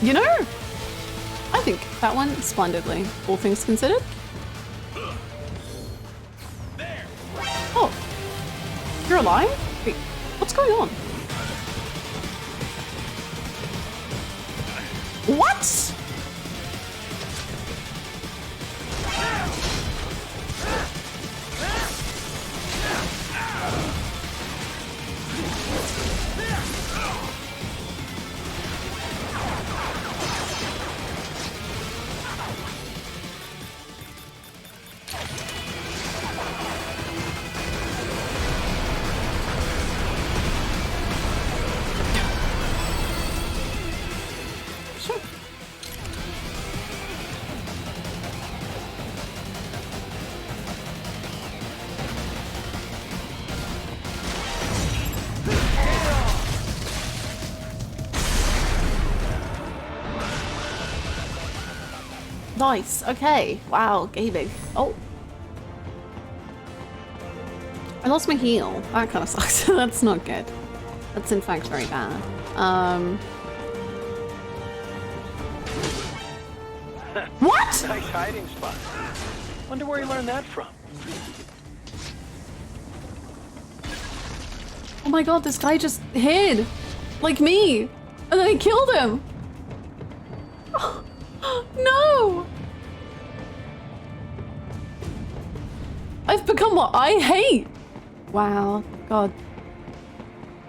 S3: You know, I think that went splendidly, all things considered. Oh, you're alive? Wait, what's going on? What? Nice. Okay. Wow. Gaming. Oh. I lost my heel. That kind of sucks. That's not good. That's in fact very bad. What?
S6: Nice hiding spot. Wonder where he learned that from.
S3: Oh my god, this guy just hid. Like me. And then I killed him. No! I've become what I hate. Wow. God.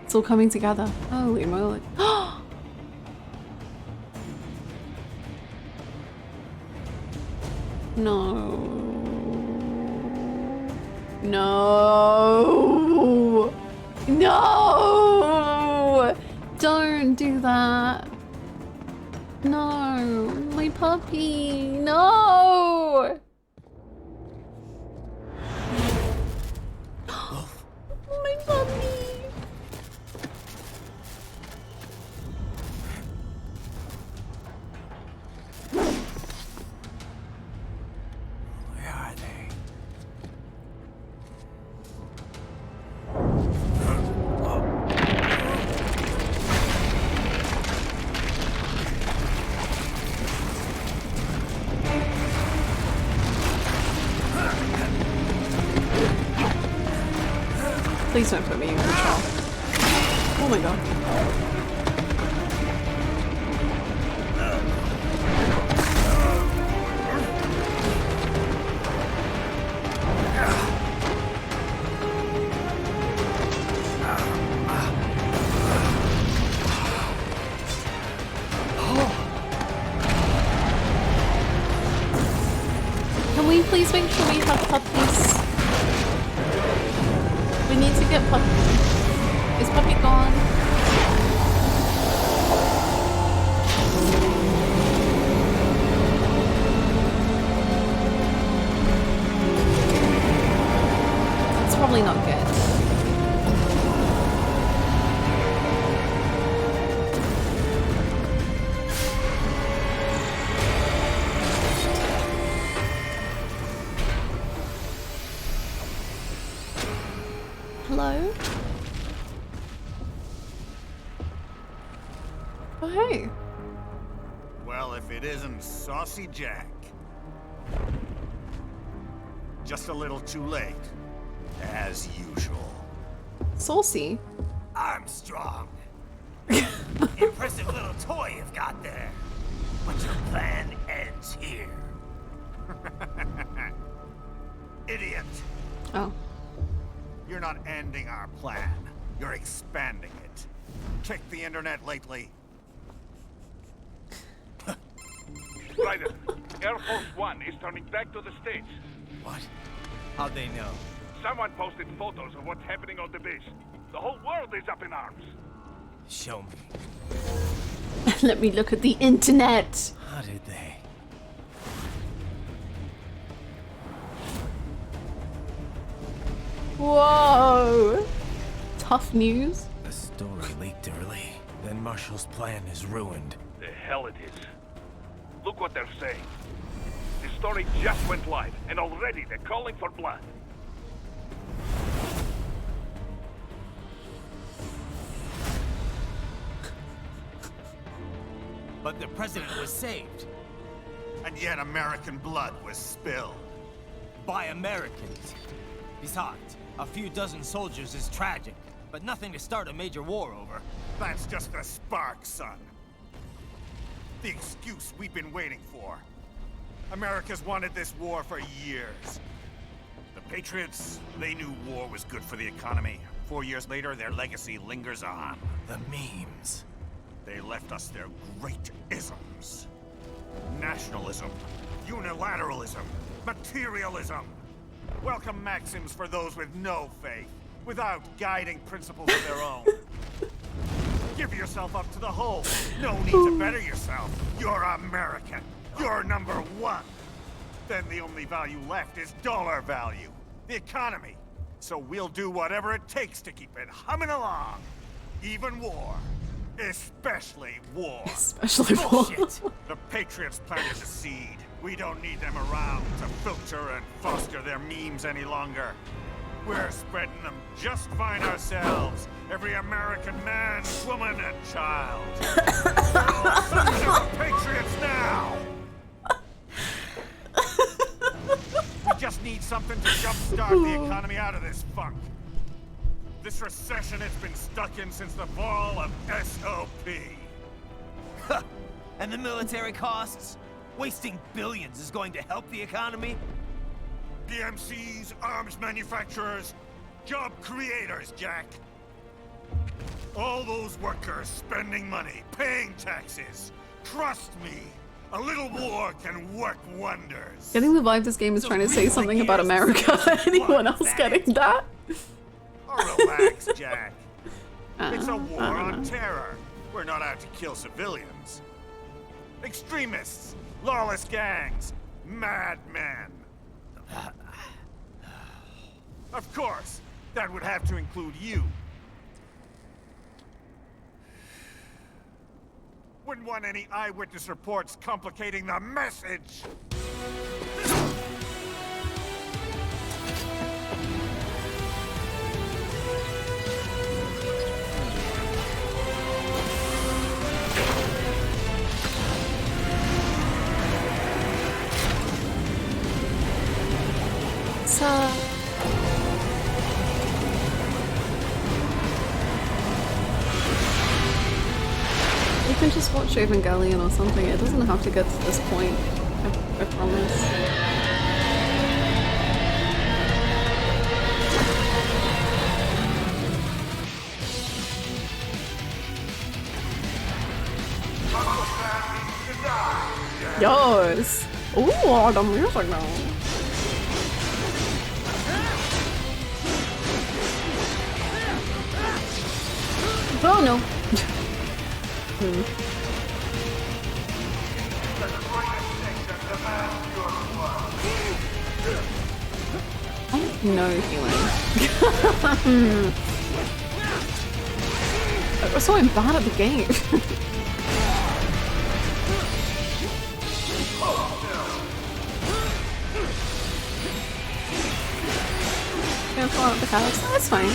S3: It's all coming together. Holy moly. No. No. No. Don't do that. No. My puppy. No. My puppy.
S4: Where are they?
S3: Please don't put me in control. Oh my god. Can we please make sure we have puppies? We need to get Puppy. Is Puppy gone? It's probably not good. Hello? Oh, hey.
S4: Well, if it isn't Saucy Jack. Just a little too late, as usual.
S3: Saucy.
S7: Armstrong. Impressive little toy you've got there. But your plan ends here. Idiot.
S3: Oh.
S4: You're not ending our plan. You're expanding it. Checked the internet lately?
S8: Ryder, Air Force One is turning back to the States.
S7: What? How'd they know?
S8: Someone posted photos of what's happening on the base. The whole world is up in arms.
S7: Show me.
S3: Let me look at the internet.
S7: How did they?
S3: Whoa. Tough news.
S7: The story leaked early. Then Marshall's plan is ruined.
S8: The hell it is. Look what they're saying. The story just went live, and already they're calling for blood.
S7: But the president was saved.
S4: And yet American blood was spilled.
S7: By Americans. Besides, a few dozen soldiers is tragic, but nothing to start a major war over.
S4: That's just a spark, son. The excuse we've been waiting for. America's wanted this war for years. The Patriots, they knew war was good for the economy. 4 years later, their legacy lingers on.
S7: The memes.
S4: They left us their great isms. Nationalism, unilateralism, materialism. Welcome maxims for those with no faith, without guiding principles of their own. Give yourself up to the whole. No need to better yourself. You're American. You're number one. Then the only value left is dollar value, the economy. So we'll do whatever it takes to keep it humming along. Even war. Especially war.
S3: Especially war.
S7: Bullshit.
S4: The Patriots planted the seed. We don't need them around to filter and foster their memes any longer. We're spreading them just fine ourselves. Every American man, woman, and child. We're all sons of patriots now! We just need something to jumpstart the economy out of this funk. This recession it's been stuck in since the fall of SOP.
S7: And the military costs? Wasting billions is going to help the economy?
S4: DMCs, arms manufacturers, job creators, Jack. All those workers spending money, paying taxes. Trust me, a little war can work wonders.
S3: Getting the vibe this game is trying to say something about America. Anyone else getting that?
S4: Oh, relax, Jack. It's a war on terror. We're not out to kill civilians. Extremists, lawless gangs, madmen. Of course, that would have to include you. Wouldn't want any eyewitness reports complicating the message.
S3: You can just watch Evangelion or something. It doesn't have to get to this point. I promise. Yes! Ooh, the music now. Oh no. I have no healing. I was so bad at the game. Gonna fall out the couch. That's fine.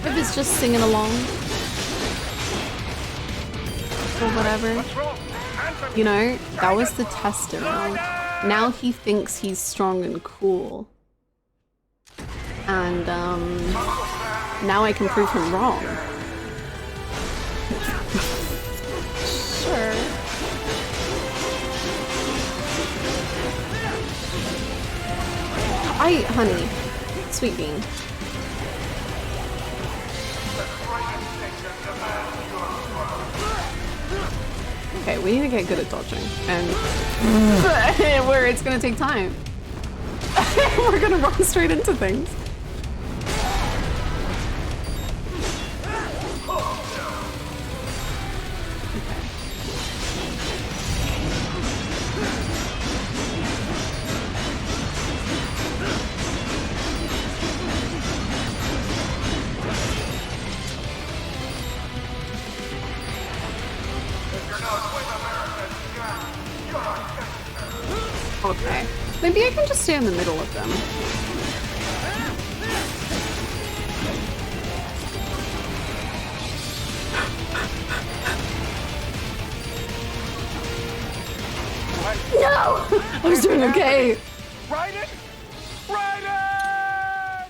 S3: If it's just singing along or whatever, you know, that was the tester. Now he thinks he's strong and cool, and now I can prove him wrong. Sure. Honey, sweet bean. Okay, we need to get good at dodging, and where it's gonna take time. We're gonna run straight into things. Okay. Maybe I can just stay in the middle of them. No! I was doing okay.
S8: Raiden! Raiden!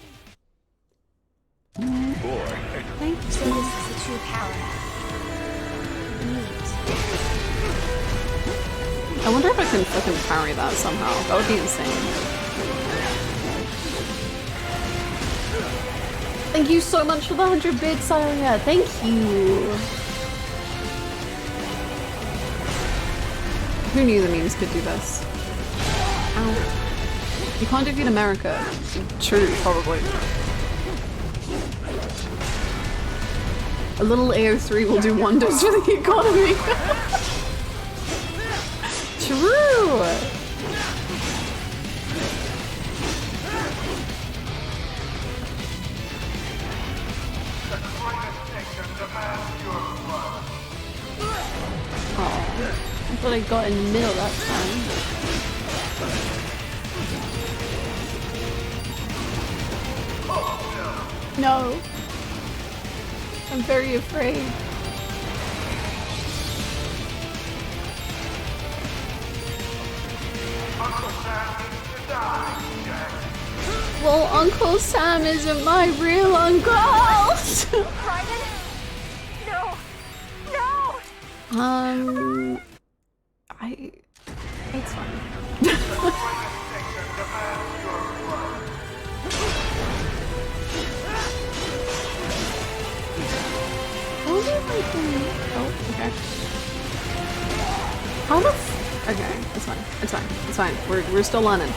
S8: Boy.
S2: Thank you. So this is a true power. Neat.
S3: I wonder if I can fucking parry that somehow. That would be insane. Thank you so much for the 100 bits, Aria. Thank you. Who knew the memes could do this? Ow. You can't defeat America. True, probably. A little AO3 will do wonders for the economy. True! Oh, I thought I got in the middle that time. No. I'm very afraid. Well, Uncle Sam isn't my real uncle!
S9: Ryden? No! No!
S3: It's fine. I wonder if I can... Oh, okay. How the okay, it's fine. It's fine. It's fine. We're still learning.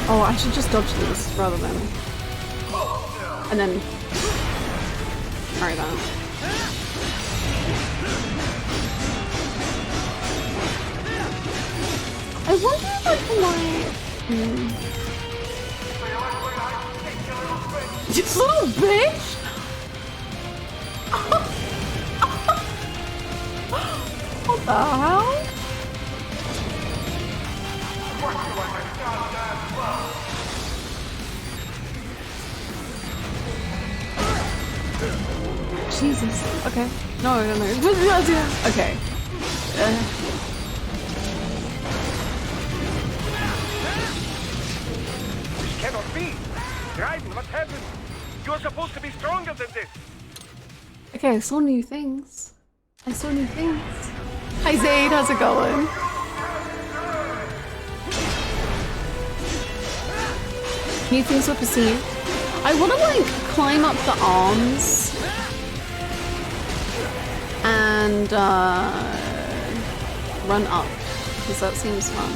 S3: Oh, I should just dodge these rather than... And then... Marry that. I wonder if I can like... You little bitch! What the hell? Jesus. Okay. No. Okay.
S8: This cannot be. Raiden, what happened? You're supposed to be stronger than this.
S3: Okay, I saw new things. Hi Zaid, how's it going? New things were perceived. I want to like climb up the arms and run up because that seems fun.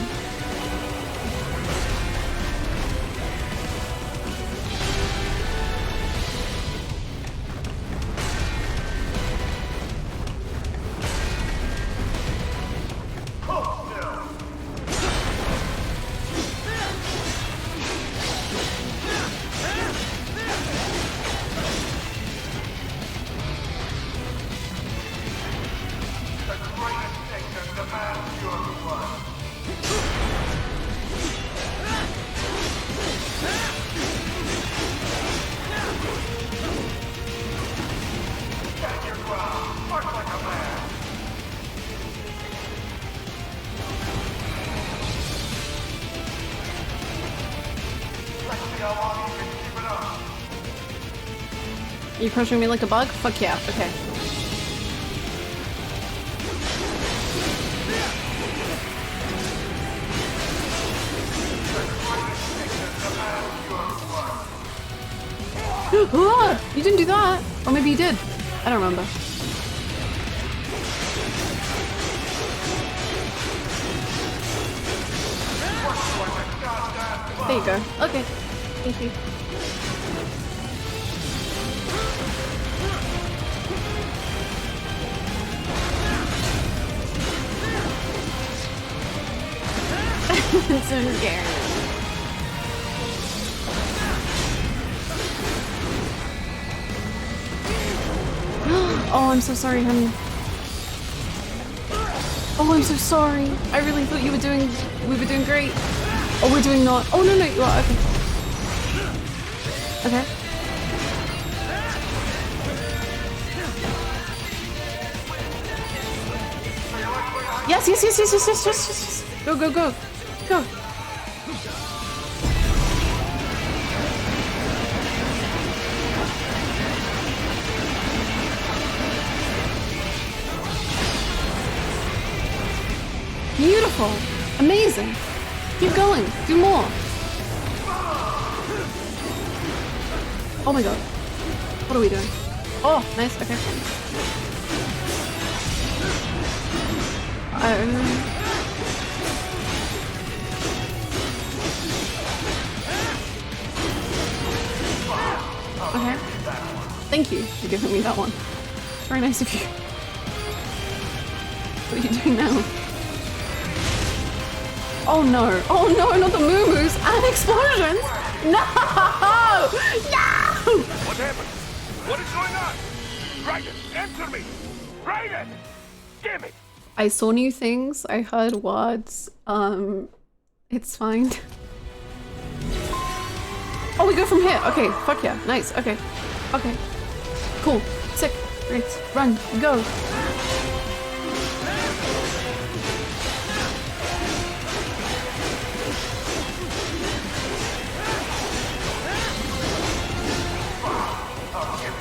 S3: You crushing me like a bug? Fuck yeah, okay. You didn't do that! Or maybe you did. I don't remember. There you go. Okay. Thank you. It's so scary. Oh, I'm so sorry, honey. Oh, I'm so sorry. I really thought we were doing great. Oh, we're doing not. Oh, no, you are, okay. Okay. Yes, yes, yes, yes, yes, yes, yes, yes. Go, go, go. Go. Beautiful. Amazing. Keep going. Do more. Oh my god. What are we doing? Oh, nice. Okay. Okay. Thank you for giving me that one. Very nice of you. What are you doing now? Oh no! Oh no! Not the moo-moos and explosions! No! No!
S8: What happened? What is going on? Raiden, answer me! Raiden! Damn it!
S3: I saw new things. I heard words. It's fine. Oh, we go from here. Okay, fuck yeah. Nice. Okay. Okay. Cool. Sick. Great. Run. Go.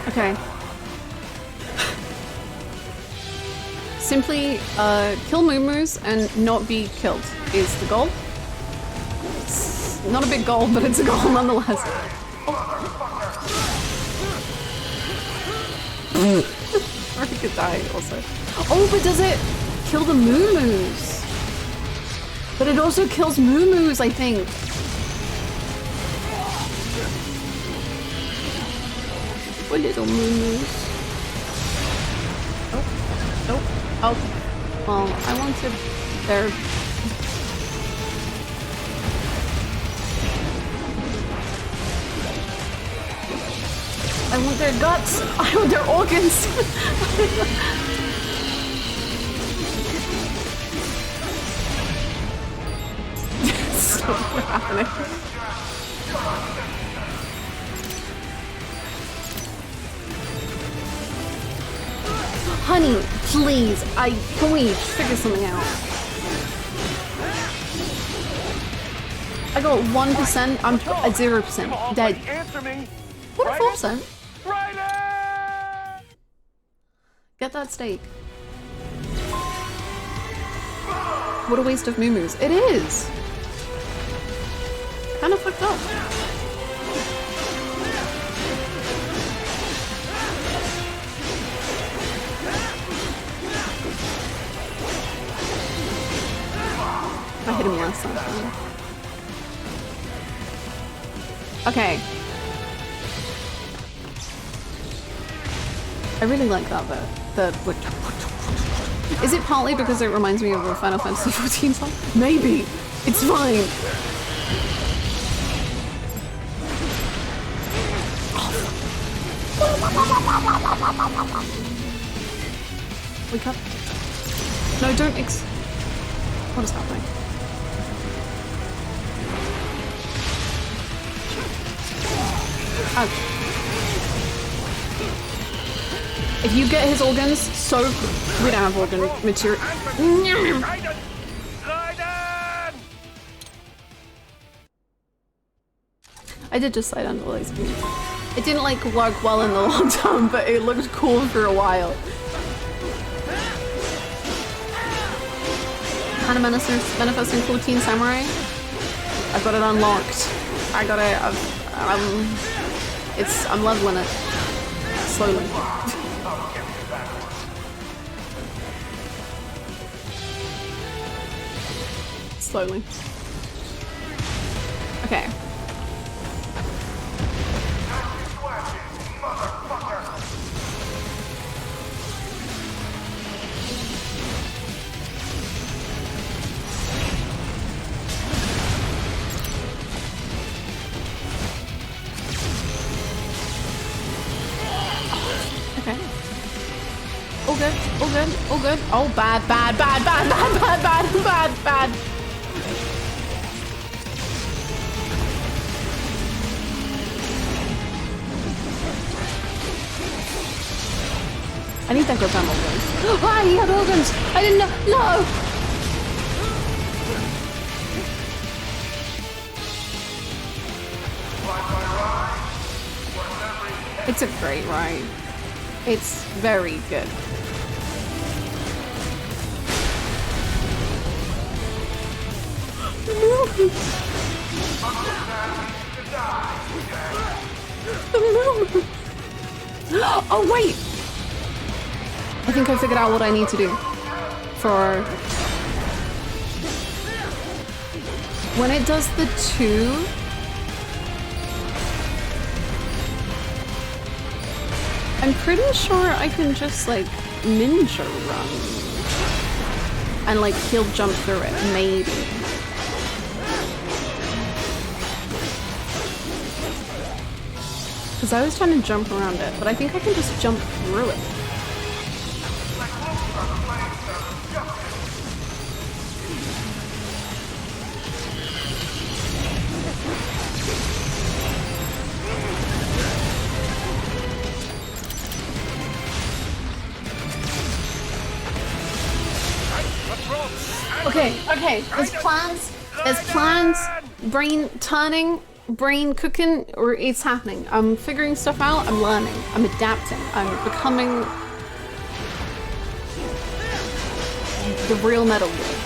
S3: Okay. Simply kill moo-moos and not be killed is the goal. It's not a big goal, but it's a goal nonetheless. Or he could die also. Oh, but does it kill the moo-moos? But it also kills moo-moos, I think. Poor little moo-moos. Oh, nope. Oh, well, I wanted their... I want their guts! I want their organs! Stop happening. Honey, please, can we figure something out? I got 1%, I'm at 0%, dead.
S8: Answer me!
S3: What a 4%? Get that steak. What a waste of moo-moos. It is! Kind of fucked up. I hit him last time. Okay. I really like that bit. Is it partly because it reminds me of a Final Fantasy XIV song? Maybe. It's fine. Wake up. No, don't what is happening? Oh. If you get his organs, so we don't have organ material. I did just slide under the laser beam. It didn't like work well in the long term, but it looked cool for a while. Hana Manifesting 14 Samurai. I've got it unlocked. I got it. I'm leveling it slowly. Slowly. Okay. Okay. All good, all good, all good. Oh, bad, bad, bad, bad, bad, bad, bad, bad, bad. I need that goddamn organs. Ah, he had organs! I didn't know. No! It's a great ride. It's very good. Oh wait! I think I figured out what I need to do for when it does the 2. I'm pretty sure I can just like ninja run and like he'll jump through it, maybe. Because I was trying to jump around it, but I think I can just jump through it. Okay, there's plans, brain turning, brain cooking, or it's happening. I'm figuring stuff out, I'm learning, I'm adapting, I'm becoming the real Metal Gear.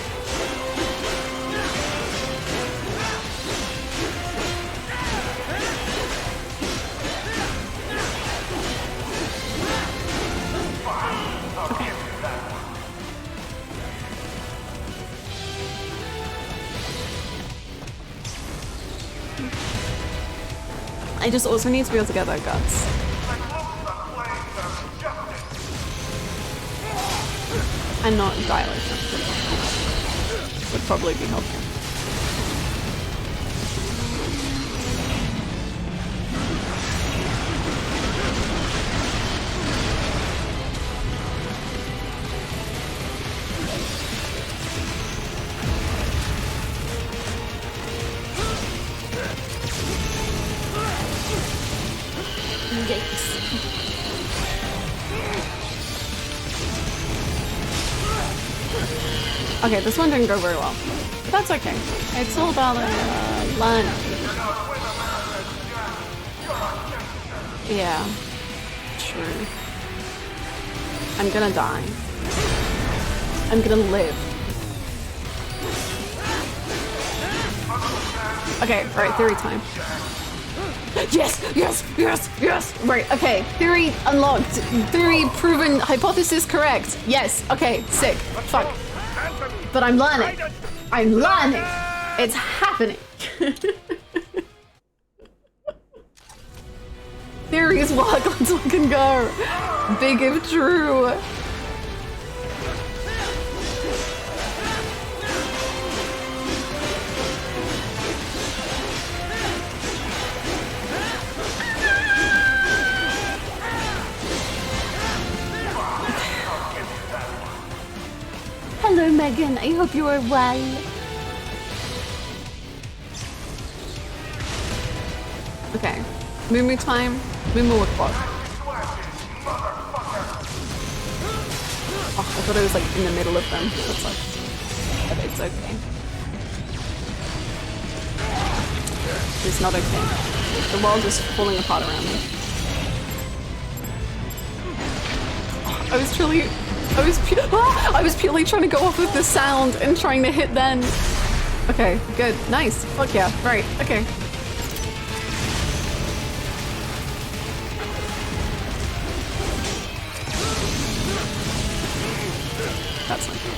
S3: I just also need to be able to get that guts. And not die like that. Would probably be helpful. Okay, this one didn't go very well. But that's okay. It's all about learning. Yeah. True. I'm gonna die. I'm gonna live. Okay, alright, theory time. Yes! Yes! Yes! Yes! Right, okay. Theory unlocked. Theory proven. Hypothesis correct. Yes. Okay, sick. Fuck. But I'm learning. I'm learning. It's happening. Theories work. Let's fucking go. Big if true. Hello, Megan. I hope you are well. Okay. Moo time. Moo o'clock. Oh, I thought it was like in the middle of them. That sucks. But it's okay. It's not okay. The world is falling apart around me. Oh, I was purely trying to go off with the sound and trying to hit then. Okay, good, nice. Fuck yeah, right, okay. That's not good.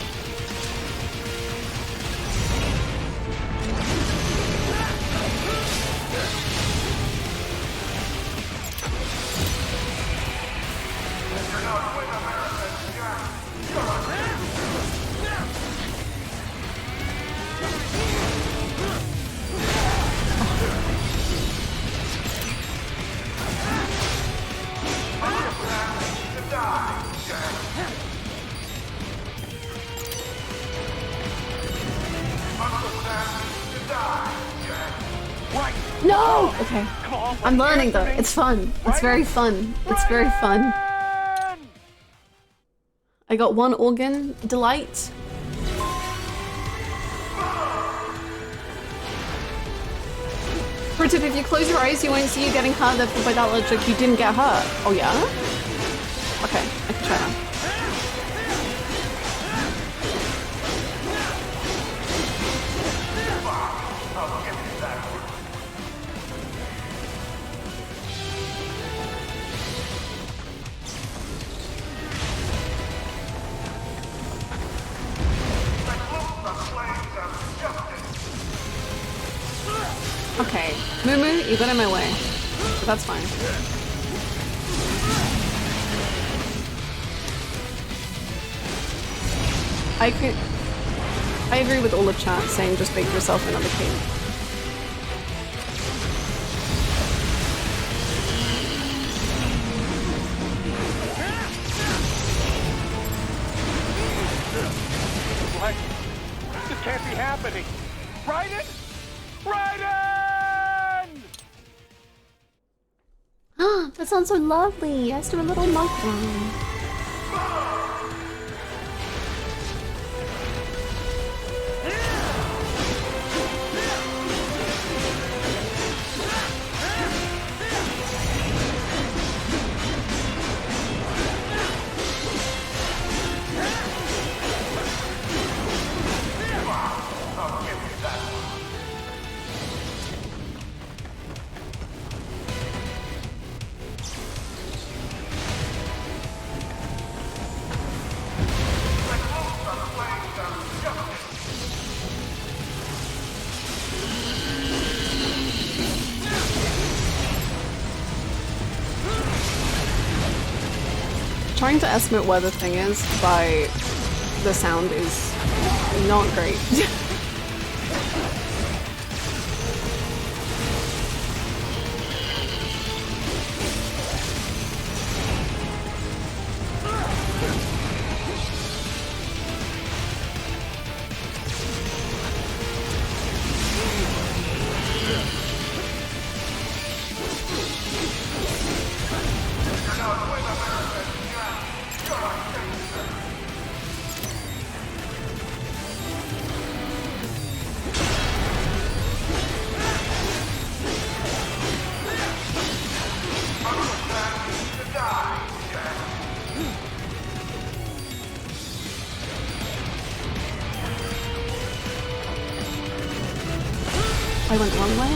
S3: No! Okay. I'm learning though. It's fun. It's very fun. It's very fun. I got 1 organ. Delight. For tip, if you close your eyes, you won't see you getting hurt. Therefore, by that logic, you didn't get hurt. Oh yeah? Okay, I can try that. Okay, Moo, you got in my way, but that's fine. I agree with all of chat saying just make yourself another king.
S8: What? This can't be happening. Raiden? Raiden!
S3: That sounds so lovely. Let's do a little monk run. Trying to estimate where the thing is by the sound is not great. I went the wrong way.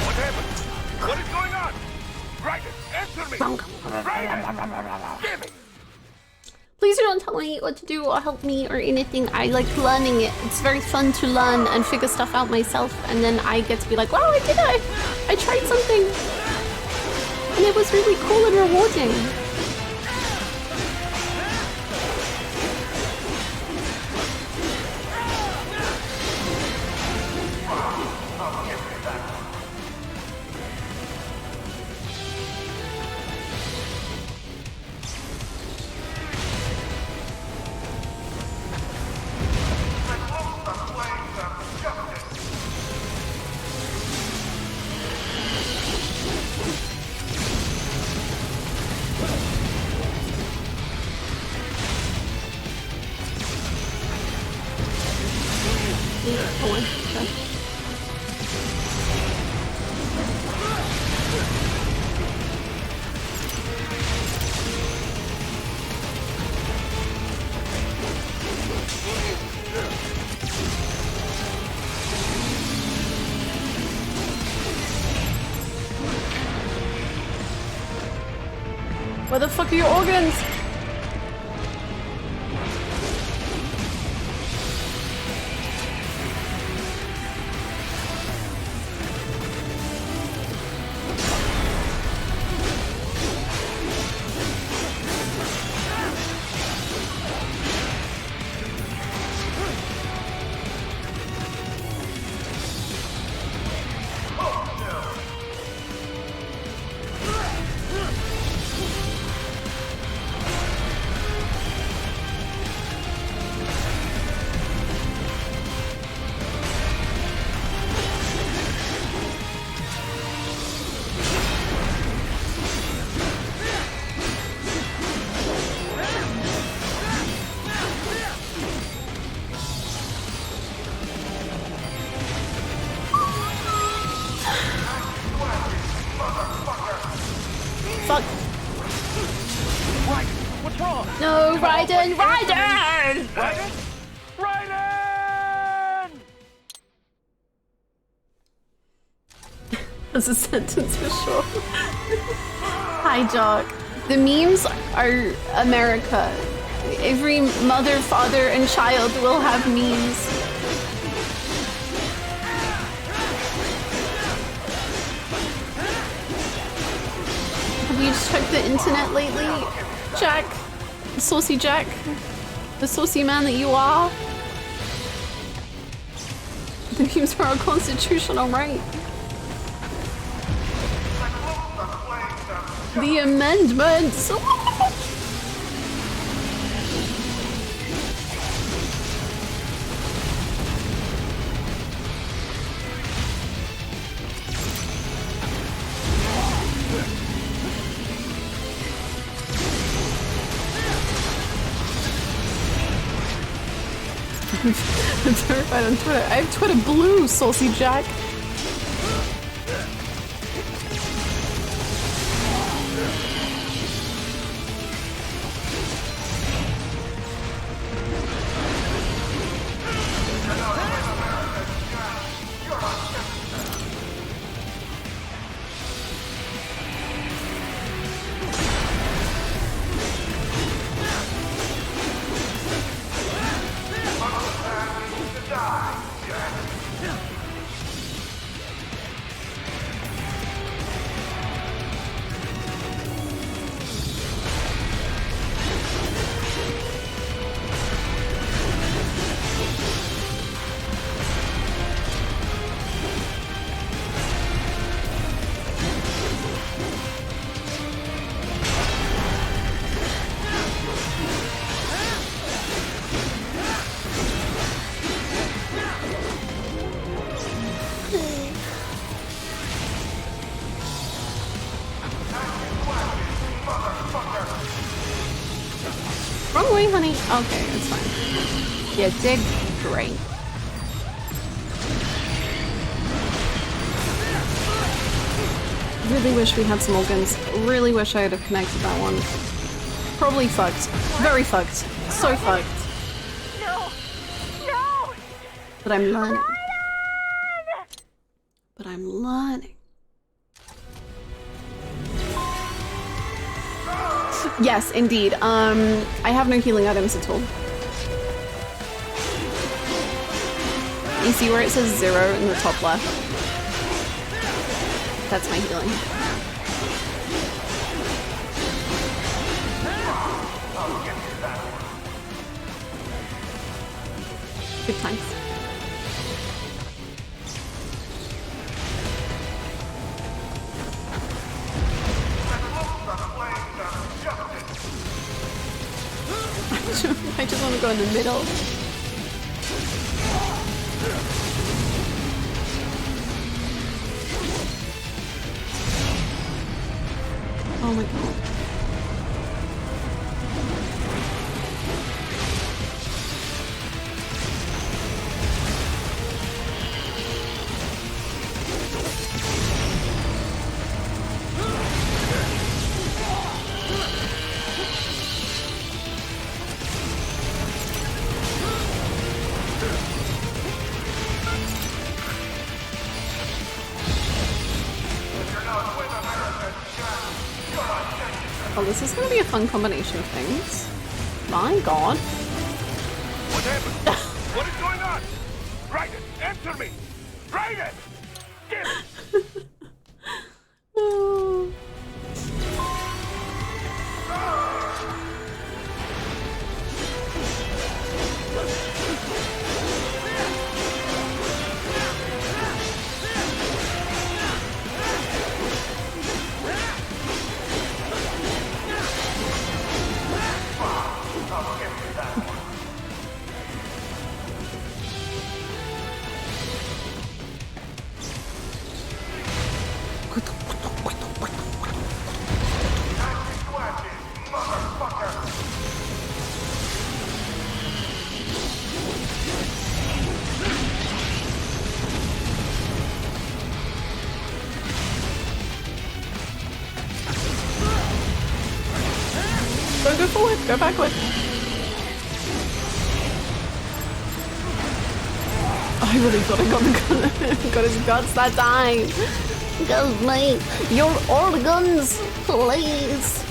S8: What happened? What is going on? Raiden, answer me! Raiden! Damn it!
S3: Please don't tell me what to do or help me or anything. I like learning it. It's very fun to learn and figure stuff out myself, and then I get to be like, wow, I did it! I tried something! And it was really cool and rewarding. Where the fuck are your organs? fuck?
S6: Right. What's wrong?
S3: No, Raiden! Raiden!
S6: Raiden? Raiden!
S3: That's a sentence for sure. Hi, Jock. The memes are America. Every mother, father, and child will have memes. Have you checked the internet lately, Jack? Saucy Jack? The saucy man that you are? The memes are our constitutional right. The amendments! I'm terrified on Twitter. I have Twitter blue, Saucy Jack. Wrong way, honey. Okay, it's fine. You did great. Really wish we had some organs. Really wish I would have connected that one. Probably fucked. Very fucked. So fucked.
S9: No! No!
S3: But I'm learning. But I'm learning. Yes, indeed. I have no healing items at all. You see where it says 0 in the top left? That's my healing. Good times. I just want to go in the middle. Oh my god. Oh, this is gonna be a fun combination of things. My god.
S8: What happened? What is going on? Raiden, answer me! Raiden! Damn it!
S3: Oh. forward, go backward. I really thought I got his guts that time.
S5: Go, mate. Your organs, please.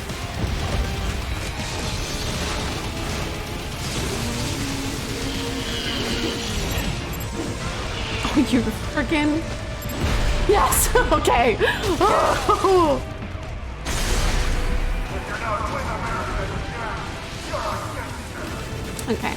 S3: Oh, you freaking... Yes! Okay! Okay.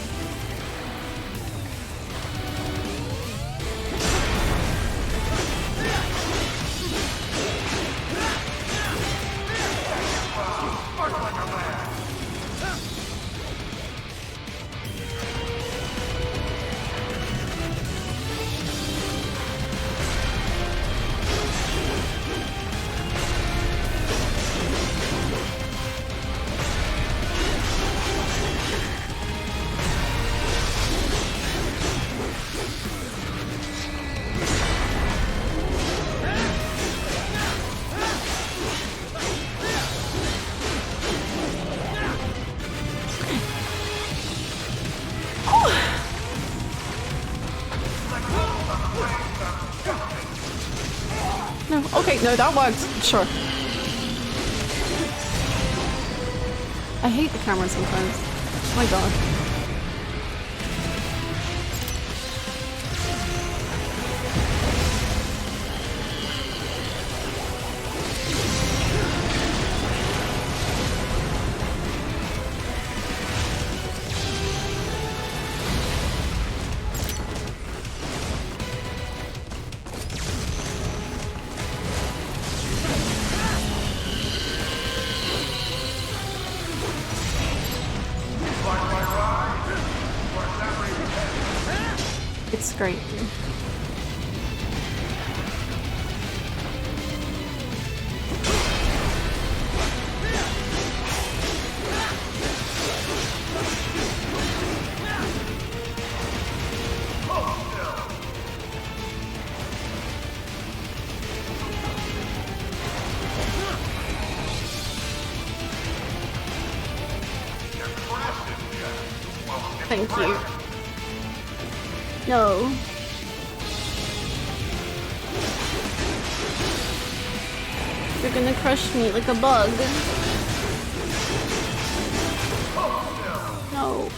S3: No, okay, no, that worked. Sure. I hate the camera sometimes. Oh my god. It's great. Thank you.
S5: No. You're gonna crush me like a bug. No.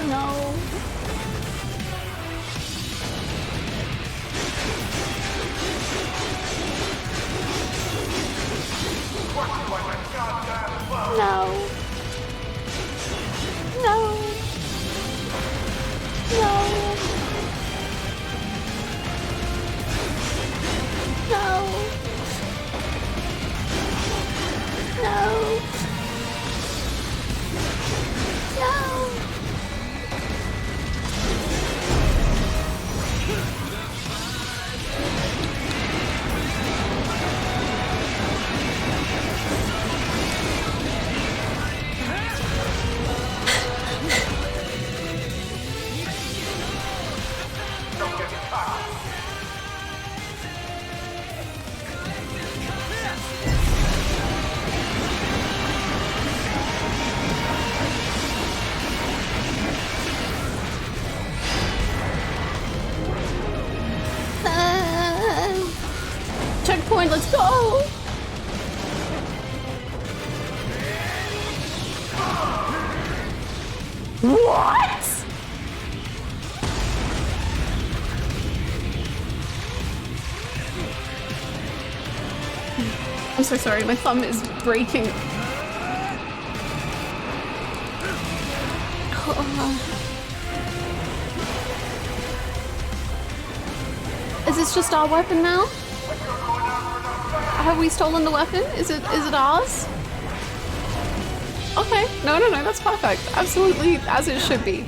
S5: No. No. No. No. No. No. No. Checkpoint, let's go! What? I'm so sorry, my thumb is breaking. Is this just our weapon now? Have we stolen the weapon? Is it ours? Okay, no, that's perfect. Absolutely as it should be.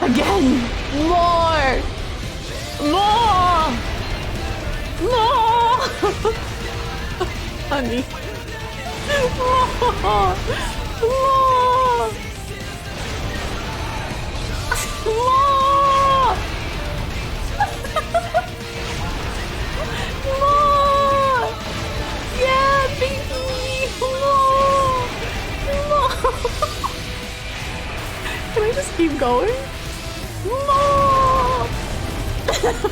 S5: Again! More! More!
S3: Honey. More. More. More. Yeah, baby. More. More. Can I just keep going? More.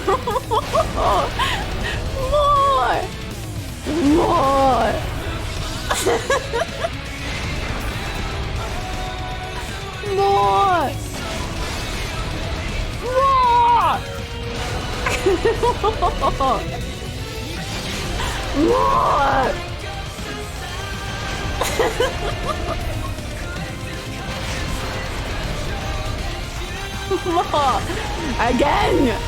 S3: More. More. More. More. More. Again.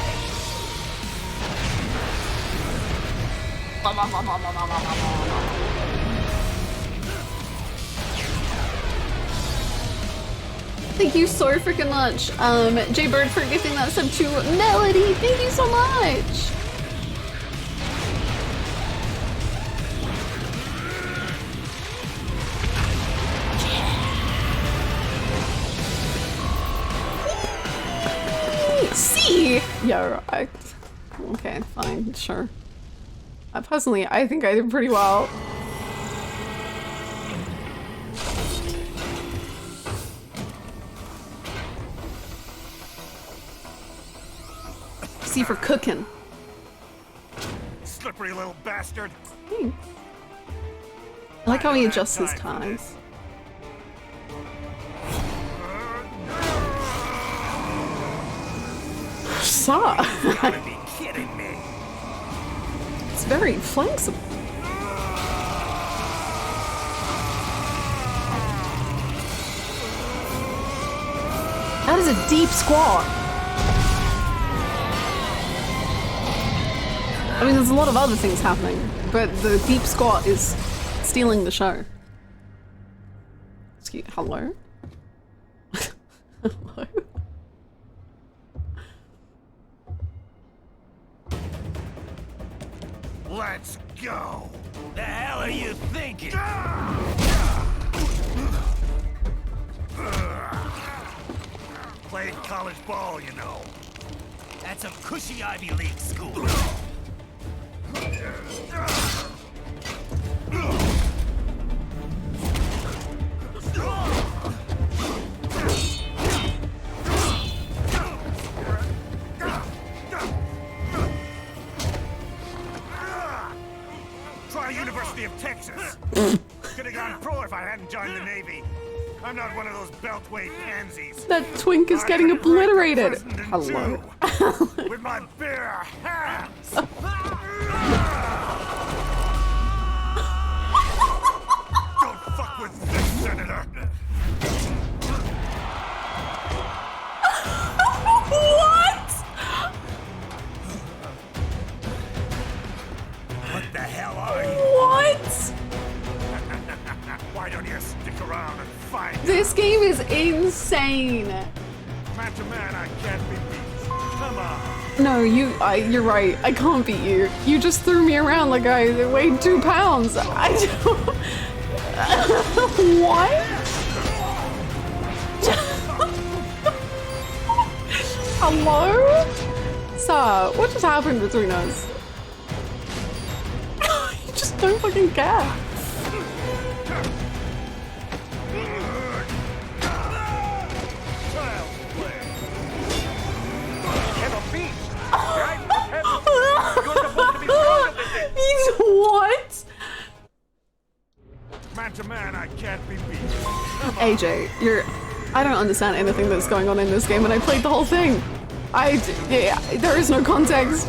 S3: Thank you so freaking much, Jay Bird, for gifting that sub to Melody. Thank you so much. See? Yeah, right. Okay, fine, sure. Personally, I think I did pretty well. C for cooking.
S4: Slippery little bastard.
S3: Thanks. I like how he adjusts his ties. Saw.
S7: You gotta be kidding me.
S3: It's very flexible. That is a deep squat. I mean, there's a lot of other things happening, but the deep squat is stealing the show. Excuse, hello? Hello?
S4: Let's go.
S7: The hell are you thinking?
S4: Played college ball, you know.
S7: That's a cushy Ivy League school.
S4: Try University of Texas. Could have gone pro if I hadn't joined the Navy. I'm not one of those beltway pansies.
S3: That twink is getting obliterated.
S4: Hello.
S3: Hello.
S4: With my bare hands. Don't fuck with this, Senator.
S3: What?
S4: What the hell are you?
S3: What?
S4: Why don't you stick around and fight?
S3: This game is insane.
S4: Man to man, I can't be beat. Come on.
S3: No, you're right. I can't beat you. You just threw me around like I weighed 2 pounds. I don't... What? Hello? Sir, what just happened between us? You just don't fucking care. What?
S4: Man to man, I can't be beat.
S3: AJ, I don't understand anything that's going on in this game, and I played the whole thing. Yeah, there is no context.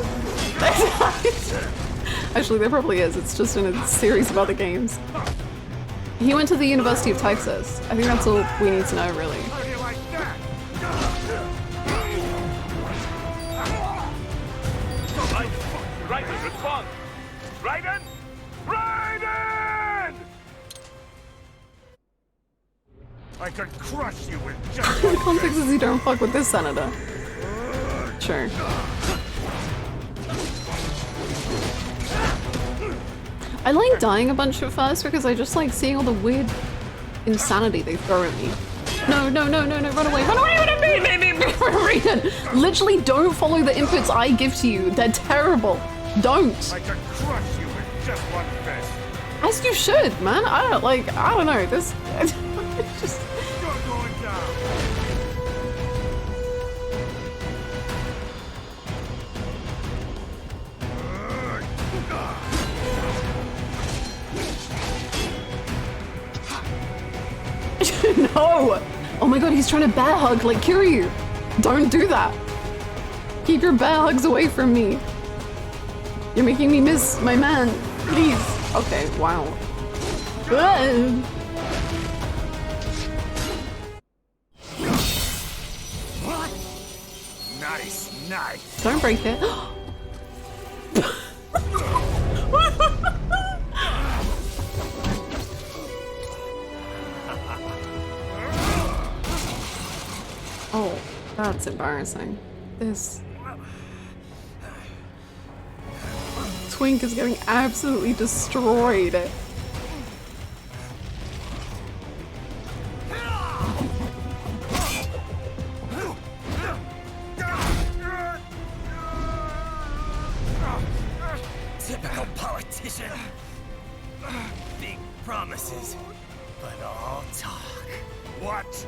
S3: Actually, there probably is. It's just in a series of other games. He went to the University of Texas. I think that's all we need to know, really.
S4: How do you like that?
S8: Raiden, respond! Raiden! Raiden!
S4: I could crush you with just
S3: The context is you don't fuck with this senator. Sure. I like dying a bunch at first because I just like seeing all the weird insanity they throw at me. No, no, no, no, no, run away, run away, run away, Raiden! Literally don't follow the inputs I give to you. They're terrible. Don't.
S4: I can crush you with just one fist.
S3: As you should, man. I don't know, this... it's just...
S4: You're going down.
S3: No! Oh my god, he's trying to bear hug like Kiryu. Don't do that. Keep your bear hugs away from me. You're making me miss my man. Please. Okay, wow.
S4: What? Nice, nice.
S3: Don't break it. Oh, that's embarrassing. This Twink is getting absolutely destroyed.
S7: Typical politician. Big promises, but all talk.
S4: What?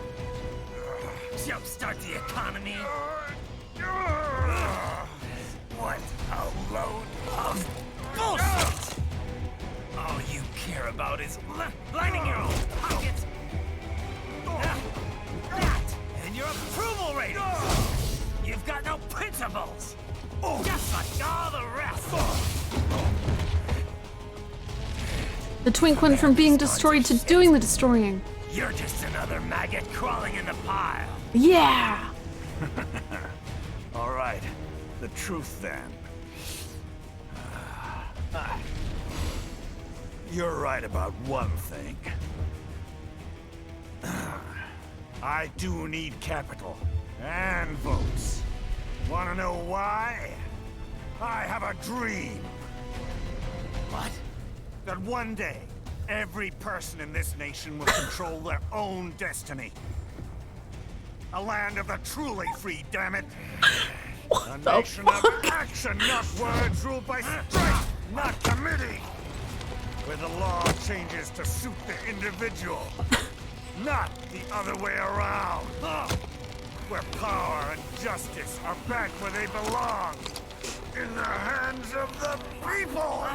S7: Jumpstart the economy. What a load of bullshit! All you care about is lining your own pockets. That and your approval ratings. You've got no principles. Just like all the rest.
S3: The Twink went from being destroyed to doing the destroying.
S7: You're just another maggot crawling in the pile.
S3: Yeah!
S4: All right, the truth then. You're right about one thing. I do need capital and votes. Wanna know why? I have a dream.
S7: What?
S4: That one day, every person in this nation will control their own destiny. A land of the truly free, damn it! A nation of action, not words, ruled by strength, not committee! Where the law changes to suit the individual, not the other way around. Where power and justice are back where they belong. In the hands of the people!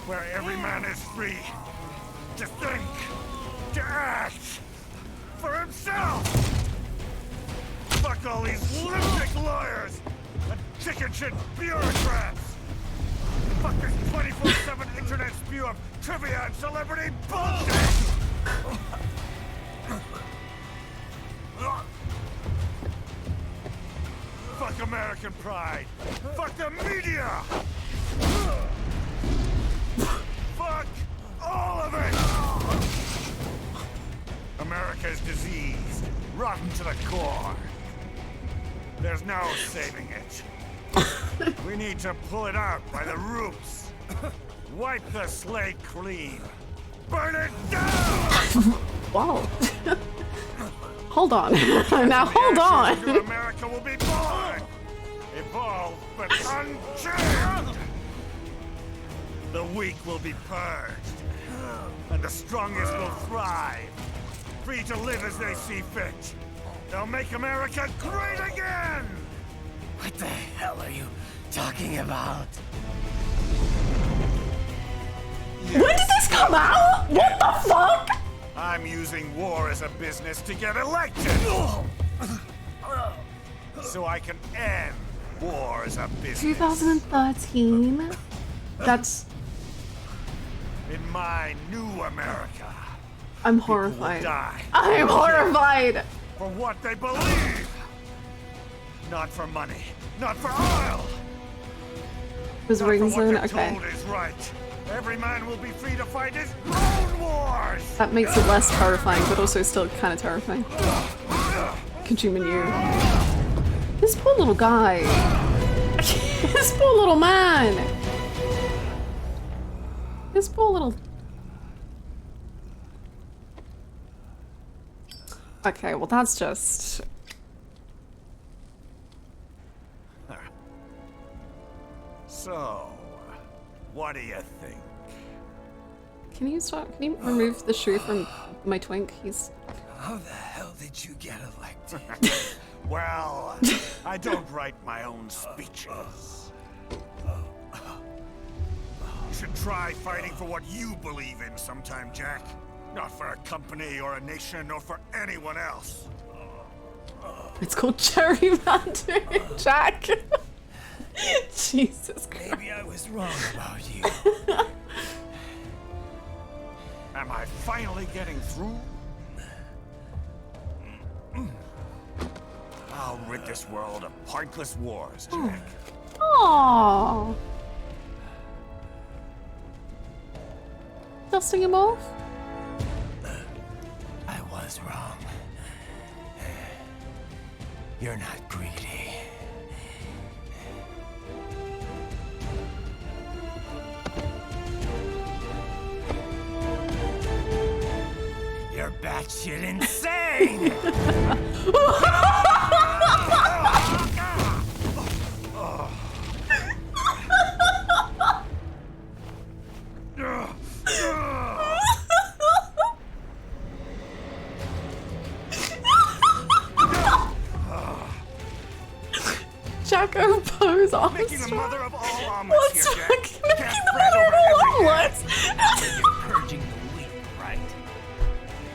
S4: Where every man is free to think, to act for himself. Fuck all these lipstick lawyers and chicken shit bureaucrats. Fuck this 24/7 internet spew of trivia and celebrity bullshit. Fuck American pride. Fuck the media. Fuck all of it! America is diseased, rotten to the core. There's no saving it. We need to pull it out by the roots. Wipe the slate clean. Burn it down!
S3: Wow. Hold on. Now hold on.
S4: America will be born. Evolved, but unchained. The weak will be purged, and the strongest will thrive, free to live as they see fit. They'll make America great again!
S7: What the hell are you talking about?
S3: When did this come out? What the fuck?
S4: I'm using war as a business to get elected! So I can end war as a business.
S3: 2013? That's...
S4: In my new America,
S3: I'm
S4: people will
S3: horrified.
S4: die.
S3: I'm horrified!
S4: For what they believe! Not for money, not for oil!
S3: Was
S4: Not for
S3: Ring
S4: what
S3: Zone?
S4: they're
S3: Okay.
S4: told is right. Every man will be free to fight his own wars!
S3: That makes it less terrifying, but also still kind of terrifying. Kojima knew. This poor little guy. This poor little man. This poor little... Okay, well that's just...
S4: So, what do you think?
S3: Can you stop? Can you remove the shoe from my twink? He's...
S7: How the hell did you get elected?
S4: Well, I don't write my own speeches. You should try fighting for what you believe in sometime, Jack. Not for a company or a nation or for anyone else.
S3: It's called gerrymandering, Jack. Jesus Christ.
S7: Maybe I was wrong about you.
S4: Am I finally getting through? I'll rid this world of pointless wars, Jack.
S3: Aww. Dusting him off?
S7: I was wrong. You're not greedy. You're batshit insane!
S3: Jacko pose Armstrong.
S4: Making the mother of all omelets
S3: What's
S4: here, Jack.
S3: making the mother of all omelets?
S7: You're purging the weak, right?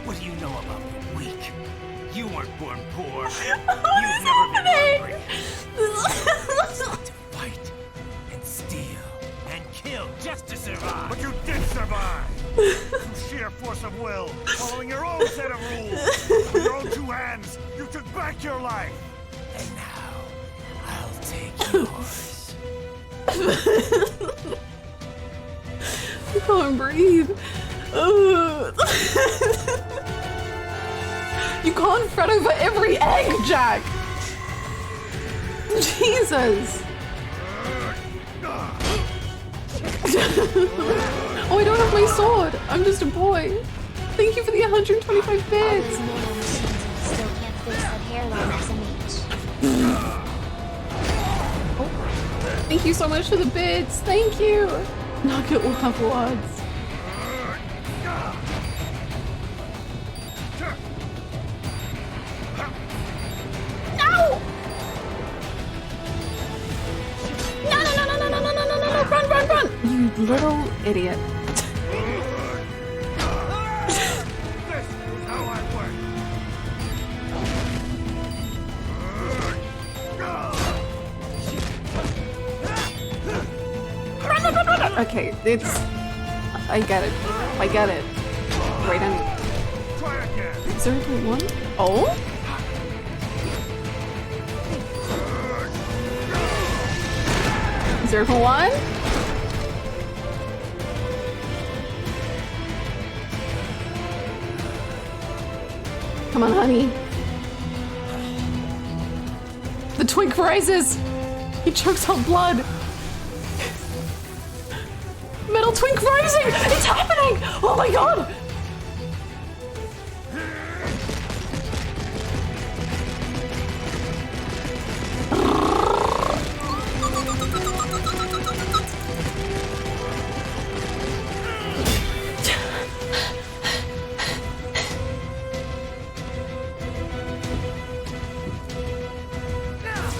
S7: What do you know about the weak? You weren't born poor. You've never been hungry. To fight and steal and kill just to survive.
S4: But you did survive! Through sheer force of will, following your own set of rules. With your own two hands, you took back your life.
S7: And now, I'll take yours.
S3: I can't breathe. Ugh. You can't fret over every egg, Jack. Jesus. Oh, I don't have my sword. I'm just a boy. Thank you for the 125 bits.
S2: Still can't fix that hairline as an H.
S3: Oh, thank you so much for the bits. Thank you. Nugget will have words. No! No, no, no, no, no, no, no, no, no, no, run, run, run! You little idiot.
S4: This is how I work.
S3: Run, run, run, run, run. Okay, it's... I get it. I get it. Wait,
S4: Try again.
S3: 0.1? Oh? Zero for one? Come on, honey. The twink rises. He chokes on blood. Metal twink rising! It's happening! Oh my god!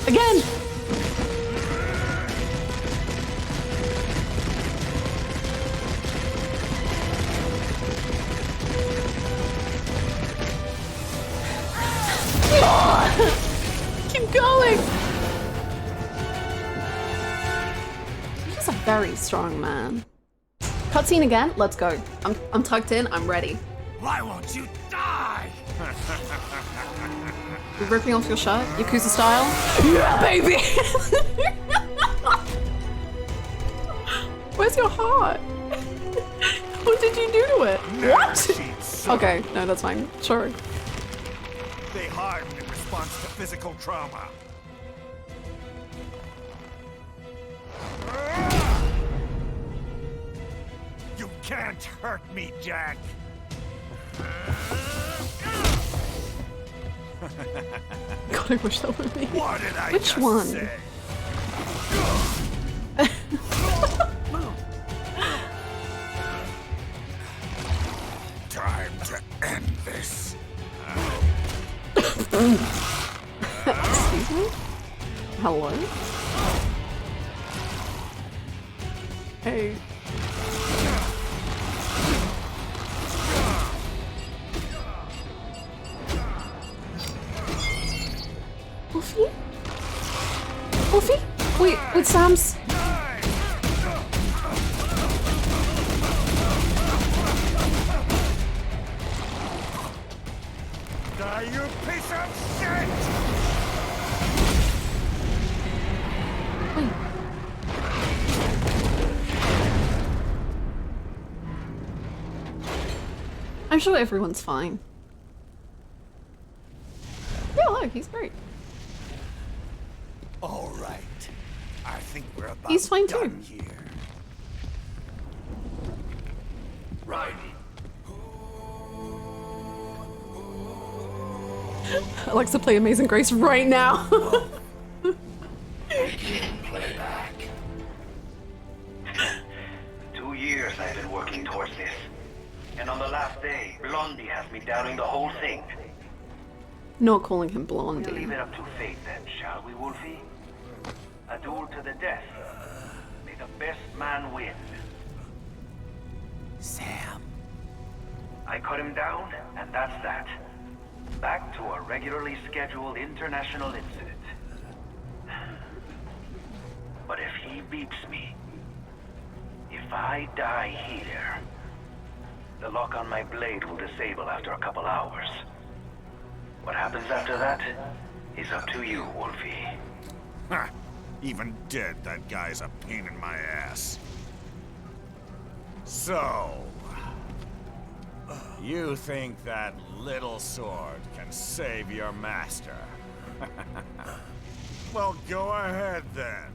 S3: Again! Keep going! He's a very strong man. Cutscene again? Let's go. I'm tucked in, I'm ready.
S7: Why won't you die?
S3: You're ripping off your shirt? Yakuza style? Yeah, baby! Where's your heart? What did you do to it? What?
S4: Sheets.
S3: Okay, no, that's fine. Sure.
S4: They harden in response to physical trauma. You can't hurt me, Jack.
S3: God, I wish that were me.
S4: What did I
S3: Which
S4: just
S3: one?
S4: say? Time to end this.
S3: Excuse me? Hello? Hey. Wolfie? Wolfie? Wait, with Sam's...
S4: Die, you piece of shit!
S3: I'm sure everyone's fine. Yeah, look, he's great.
S4: All right. I think we're about
S3: He's fine too.
S4: done here.
S8: Right.
S3: I like to play Amazing Grace right now.
S8: Begin playback.
S10: 2 years I've been working towards this. And on the last day, Blondie has me downing the whole thing.
S3: Not calling him
S10: We'll
S3: Blondie.
S10: leave it up to fate then, shall we, Wolfie? A duel to the death. May the best man win.
S7: Sam.
S10: I cut him down, and that's that. Back to a regularly scheduled international incident. But if he beeps me, if I die here, the lock on my blade will disable after a couple hours. What happens after that is up to you, Wolfie.
S4: Ha! Even dead, that guy's a pain in my ass. So... you think that little sword can save your master? Well, go ahead then.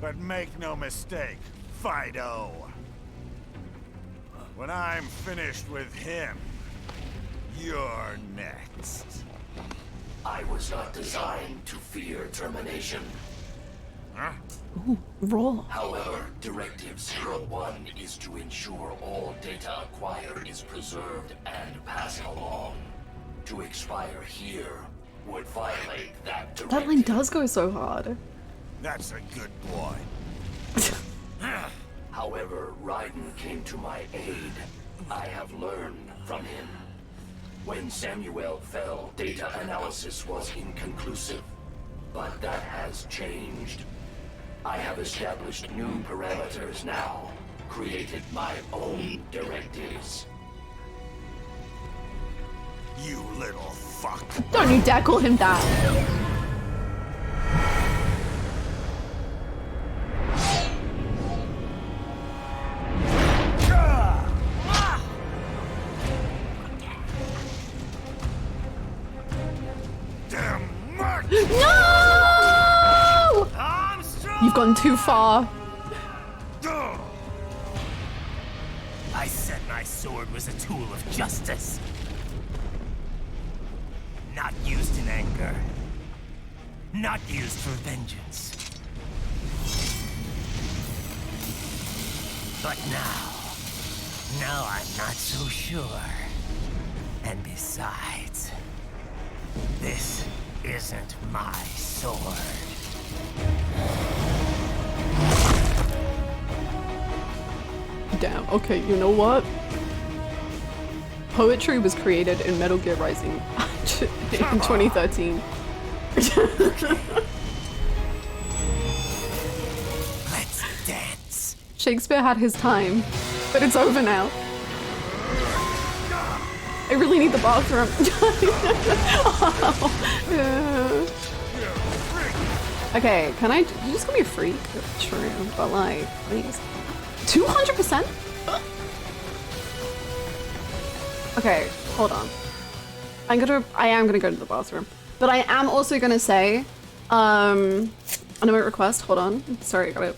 S4: But make no mistake, Fido. When I'm finished with him, you're next.
S8: I was not designed to fear termination.
S4: Huh?
S3: Ooh, raw.
S8: However, Directive 01 is to ensure all data acquired is preserved and passed along. To expire here would violate that directive.
S3: That line does go so hard.
S4: That's a good boy.
S8: However, Raiden came to my aid. I have learned from him. When Samuel fell, data analysis was inconclusive. But that has changed. I have established new parameters now. Created my own directives.
S4: You little fuck.
S3: Don't you dare call him that.
S4: Damn much!
S3: No!
S4: Armstrong!
S3: You've gone too far.
S7: I said my sword was a tool of justice. Not used in anger. Not used for vengeance. But now I'm not so sure. And besides, this isn't my sword.
S3: Damn, okay, you know what? Poetry was created in Metal Gear Rising in 2013.
S7: Let's dance.
S3: Shakespeare had his time, but it's over now. I really need the bathroom. Okay, can I? You just call me a freak? True, but like, please. 200%? Okay, hold on. I am gonna go to the bathroom. But I am also gonna say, an emote request, hold on. Sorry, I gotta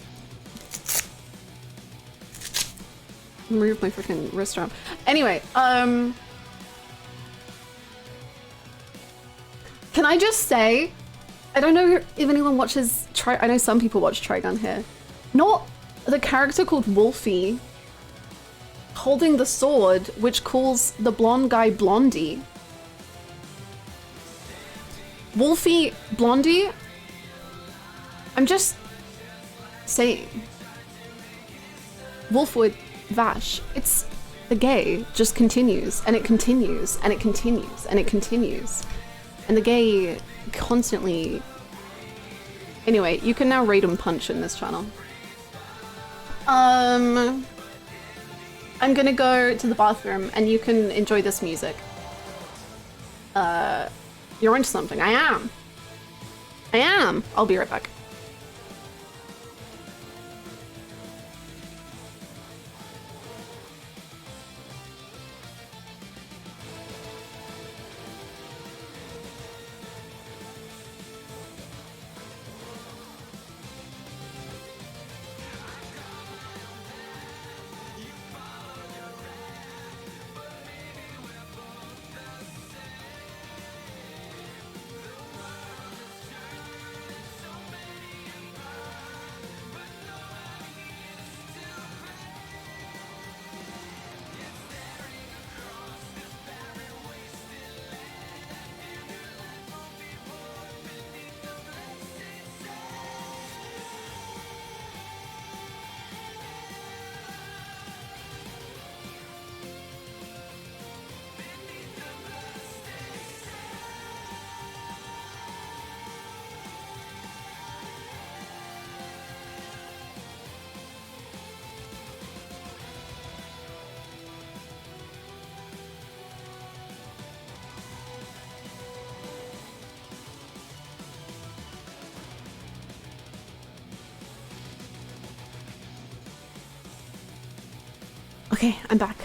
S3: move my freaking wrist around. Anyway, can I just say, I don't know if anyone watches, I know some people watch Trigun here. Not the character called Wolfie holding the sword, which calls the blonde guy Blondie. Wolfie Blondie? I'm just saying. Wolfwood Vash. It's the gay just continues and it continues and it continues and it continues. And the gay constantly... Anyway, you can now raid and punch in this channel. I'm gonna go to the bathroom and you can enjoy this music. You're into something. I am. I'll be right back. Okay, I'm back.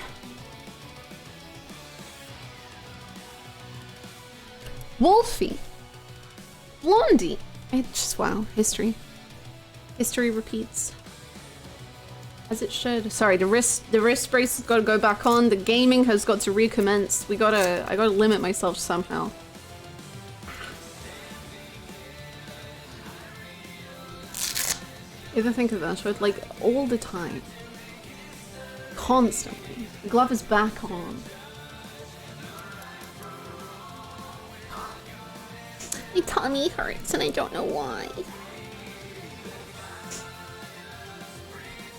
S3: Wolfie. Blondie. It's just, wow, history. History repeats. As it should. Sorry, the wrist brace has got to go back on. The gaming has got to recommence. I gotta limit myself somehow. You ever think of that? But like all the time. Constantly. The glove is back on. My tummy hurts and I don't know why.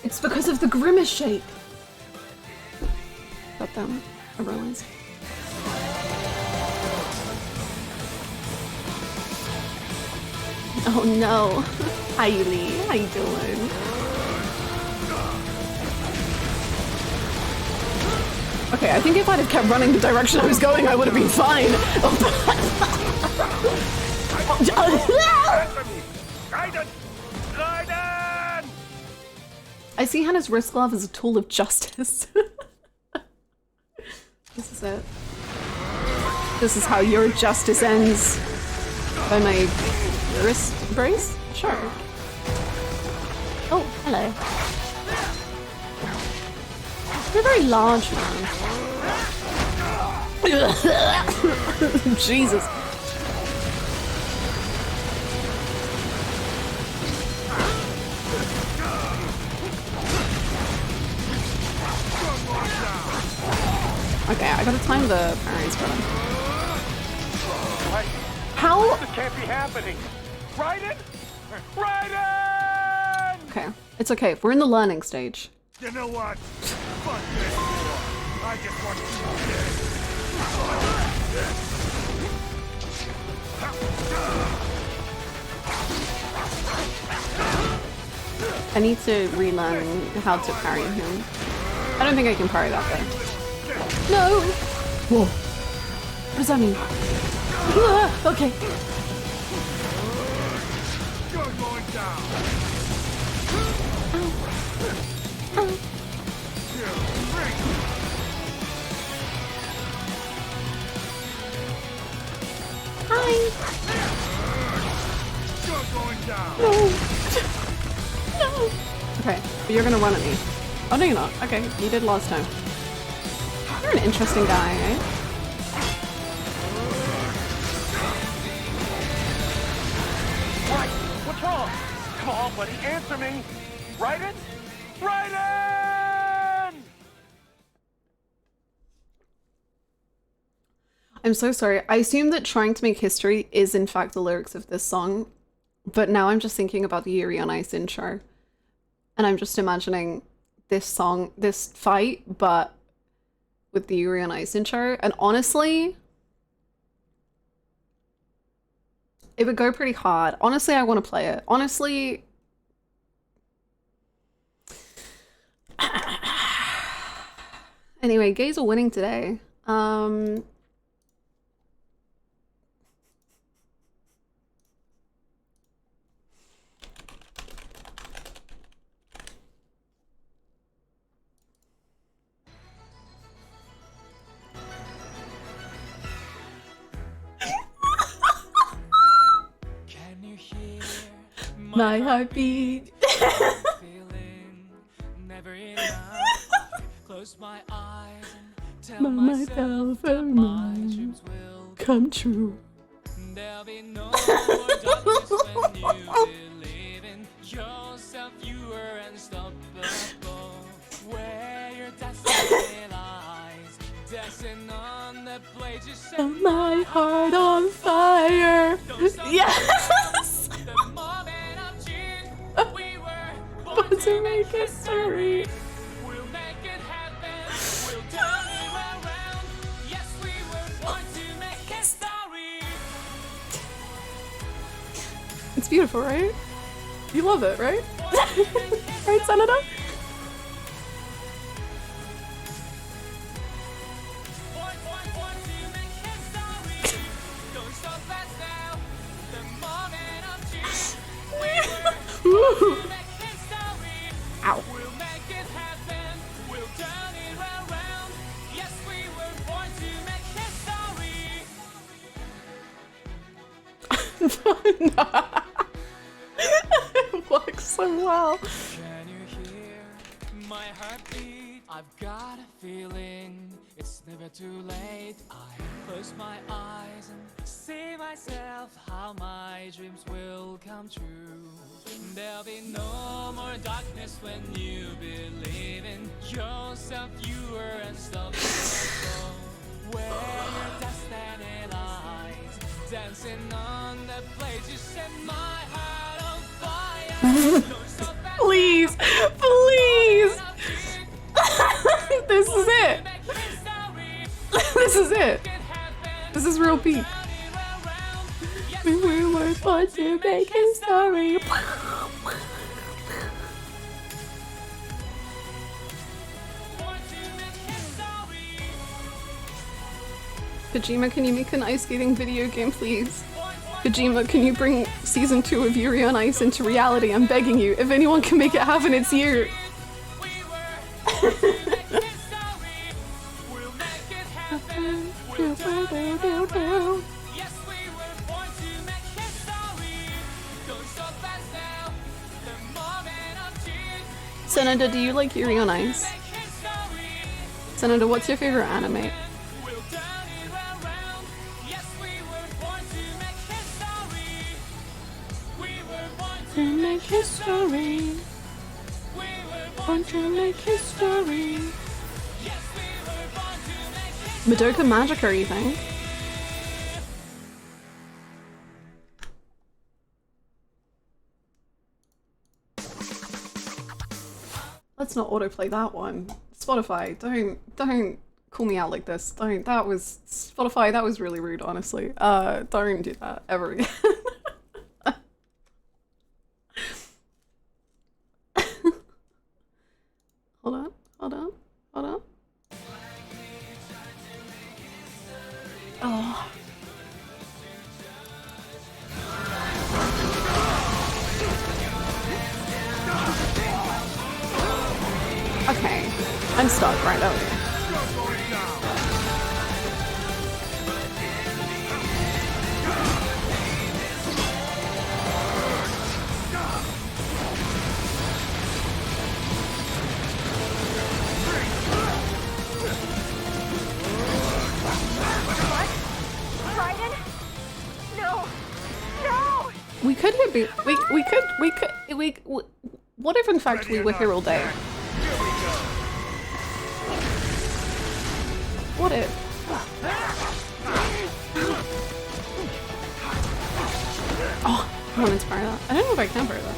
S3: It's because of the Grimace shape. Got them. I realized. Oh no. Hi Lee, how you doing? Okay, I think if I'd have kept running the direction I was going, I would have been fine. I see Hannah's wrist glove as a tool of justice. This is it. This is how your justice ends. By my wrist brace? Sure. Oh, hello. You're very large, man. Jesus. Okay, I gotta time the parries for them. How?
S6: This can't be happening. Raiden! Raiden!
S3: Okay, it's okay. We're in the learning stage.
S4: You know what? Fuck this war. I just want
S3: I need to relearn how to parry him. I don't think I can parry that though. No! Whoa. What does that mean? Okay.
S4: You're going down.
S3: Hi.
S4: You're going down.
S3: No. No. Okay, but you're gonna run at me. Oh no, you're not. Okay, you did last time. You're an interesting guy, eh?
S6: What? What's wrong? Come on, buddy, answer me. Raiden? Raiden!
S3: I'm so sorry. I assume that Trying to Make History is in fact the lyrics of this song, but now I'm just thinking about the Yuri on Ice intro. And I'm just imagining this song, this fight, but with the Yuri on Ice intro. And honestly, it would go pretty hard. Honestly, I want to play it. Honestly... Anyway, gays are winning today.
S11: Can you hear
S3: My heartbeat.
S11: never enough? Close my eyes and tell
S3: myself and
S11: my dreams will
S3: come true.
S11: There'll be no more darkness when you believe in yourself. You are unstoppable. Where your destiny lies, dancing on the blade, you set
S3: My heart on fire. Yes.
S11: the moment of truth. We were
S3: Born to make history.
S11: We'll make it happen. We'll turn it around. Yes, we were born to make history.
S3: It's beautiful, right? You love it, right? Right, Senator?
S11: Born to make history. Don't stop us now. The moment of truth. We were born to make history.
S3: Ow.
S11: We'll make it happen. We'll turn it around. Yes, we were born to make history.
S3: No. It works so well.
S11: Can you hear my heartbeat? I've got a feeling it's never too late. I close my eyes and see myself how my dreams will come true. There'll be no more darkness when you believe in yourself. You are unstoppable. Where your destiny lies, dancing on the blade, you set my heart on fire. Don't stop us
S3: Please, please. This is it. This is it. This is real peak. We were born to make history. Kojima, can you make an ice skating video game, please? Kojima, can you bring season 2 of Yuri on Ice into reality? I'm begging you. If anyone can make it happen, it's you. Senator, do you like Yuri on Ice? Senator, what's your favorite anime? To make history. Born to make history. Madoka Magica, you think? Let's not autoplay that one. Spotify, don't call me out like this. Don't. That was Spotify. That was really rude, honestly. Don't do that ever again. Hold on, hold on, hold on. Oh. Okay, I'm stuck right over here. could be. What if in fact we were here all day? What if? Oh, I wanted to parry that. I don't know if I can parry that.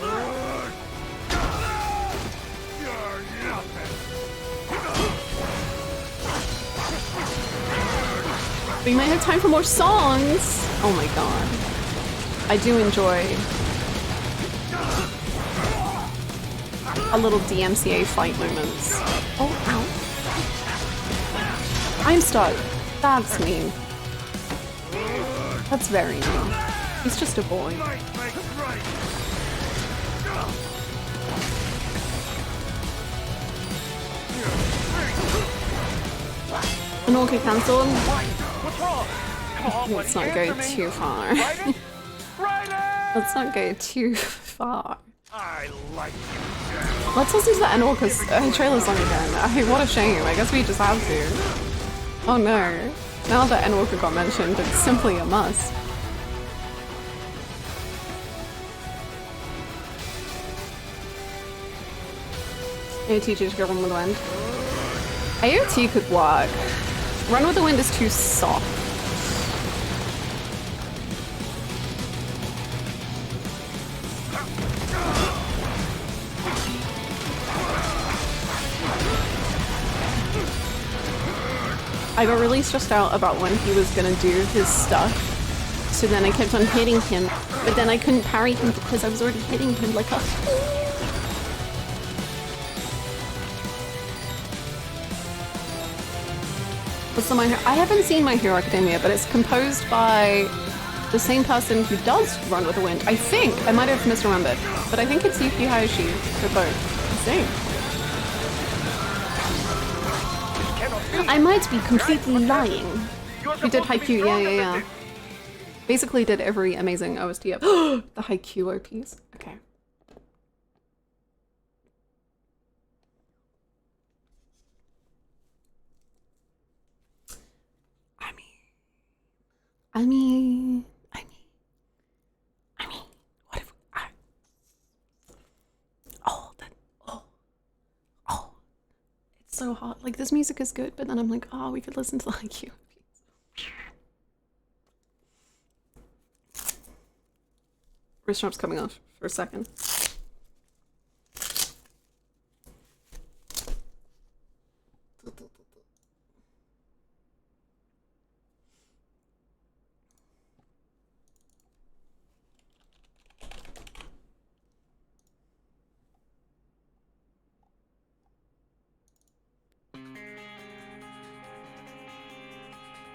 S3: We might have time for more songs. Oh my god. I do enjoy a little DMCA fight moments. Oh, ow. I'm stuck. That's mean. That's very mean. He's just a boy. An orca cancelled.
S6: What's wrong? Come on,
S3: Let's not go too far. Let's not go too far.
S4: I like you.
S3: Let's listen to the End Orca's trailer song again. What a shame. I guess we just have to. Oh no. Now that End Orca got mentioned, it's simply a must. AOT just go Run with the Wind. AOT could work. Run with the Wind is too soft. I got really stressed out about when he was gonna do his stuff, so then I kept on hitting him, but then I couldn't parry him because I was already hitting him like a What's the My Hero? I haven't seen My Hero Academia, but it's composed by the same person who does Run with the Wind. I think. I might have misremembered, but I think it's Yuki Hayashi for both. Same. I might be completely lying. Who did Haikyuu? Yeah. Basically did every amazing OST of the Haikyuu OPs. Okay. I mean, what if it's so hard. Like, this music is good, but then I'm like, oh, we could listen to like you. Wrist strap's coming off for a second.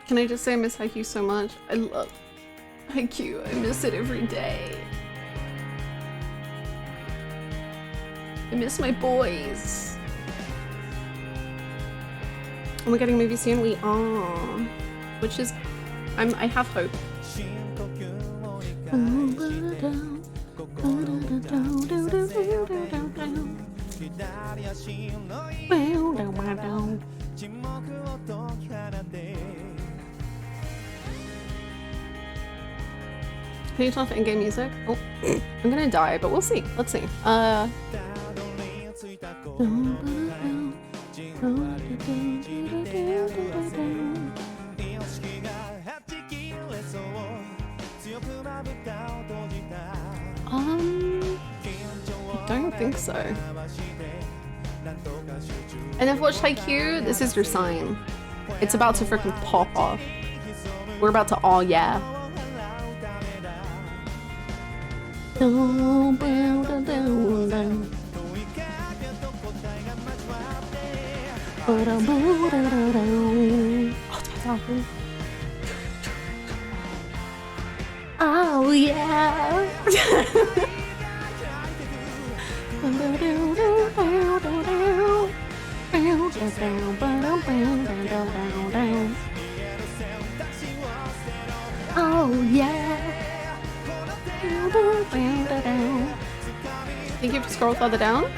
S3: Can I just say I miss Haikyuu so much? I love Haikyuu. I miss it every day. I miss my boys. And we're getting a movie soon? We are. Which is... I have hope. Can you turn off in-game music? Oh, I'm gonna die, but we'll see. Let's see. I don't think so. And I've watched Haikyuu. This is your sign. It's about to freaking pop off. We're about to all yeah. Oh, yeah. Oh yeah. Think you have to scroll further down?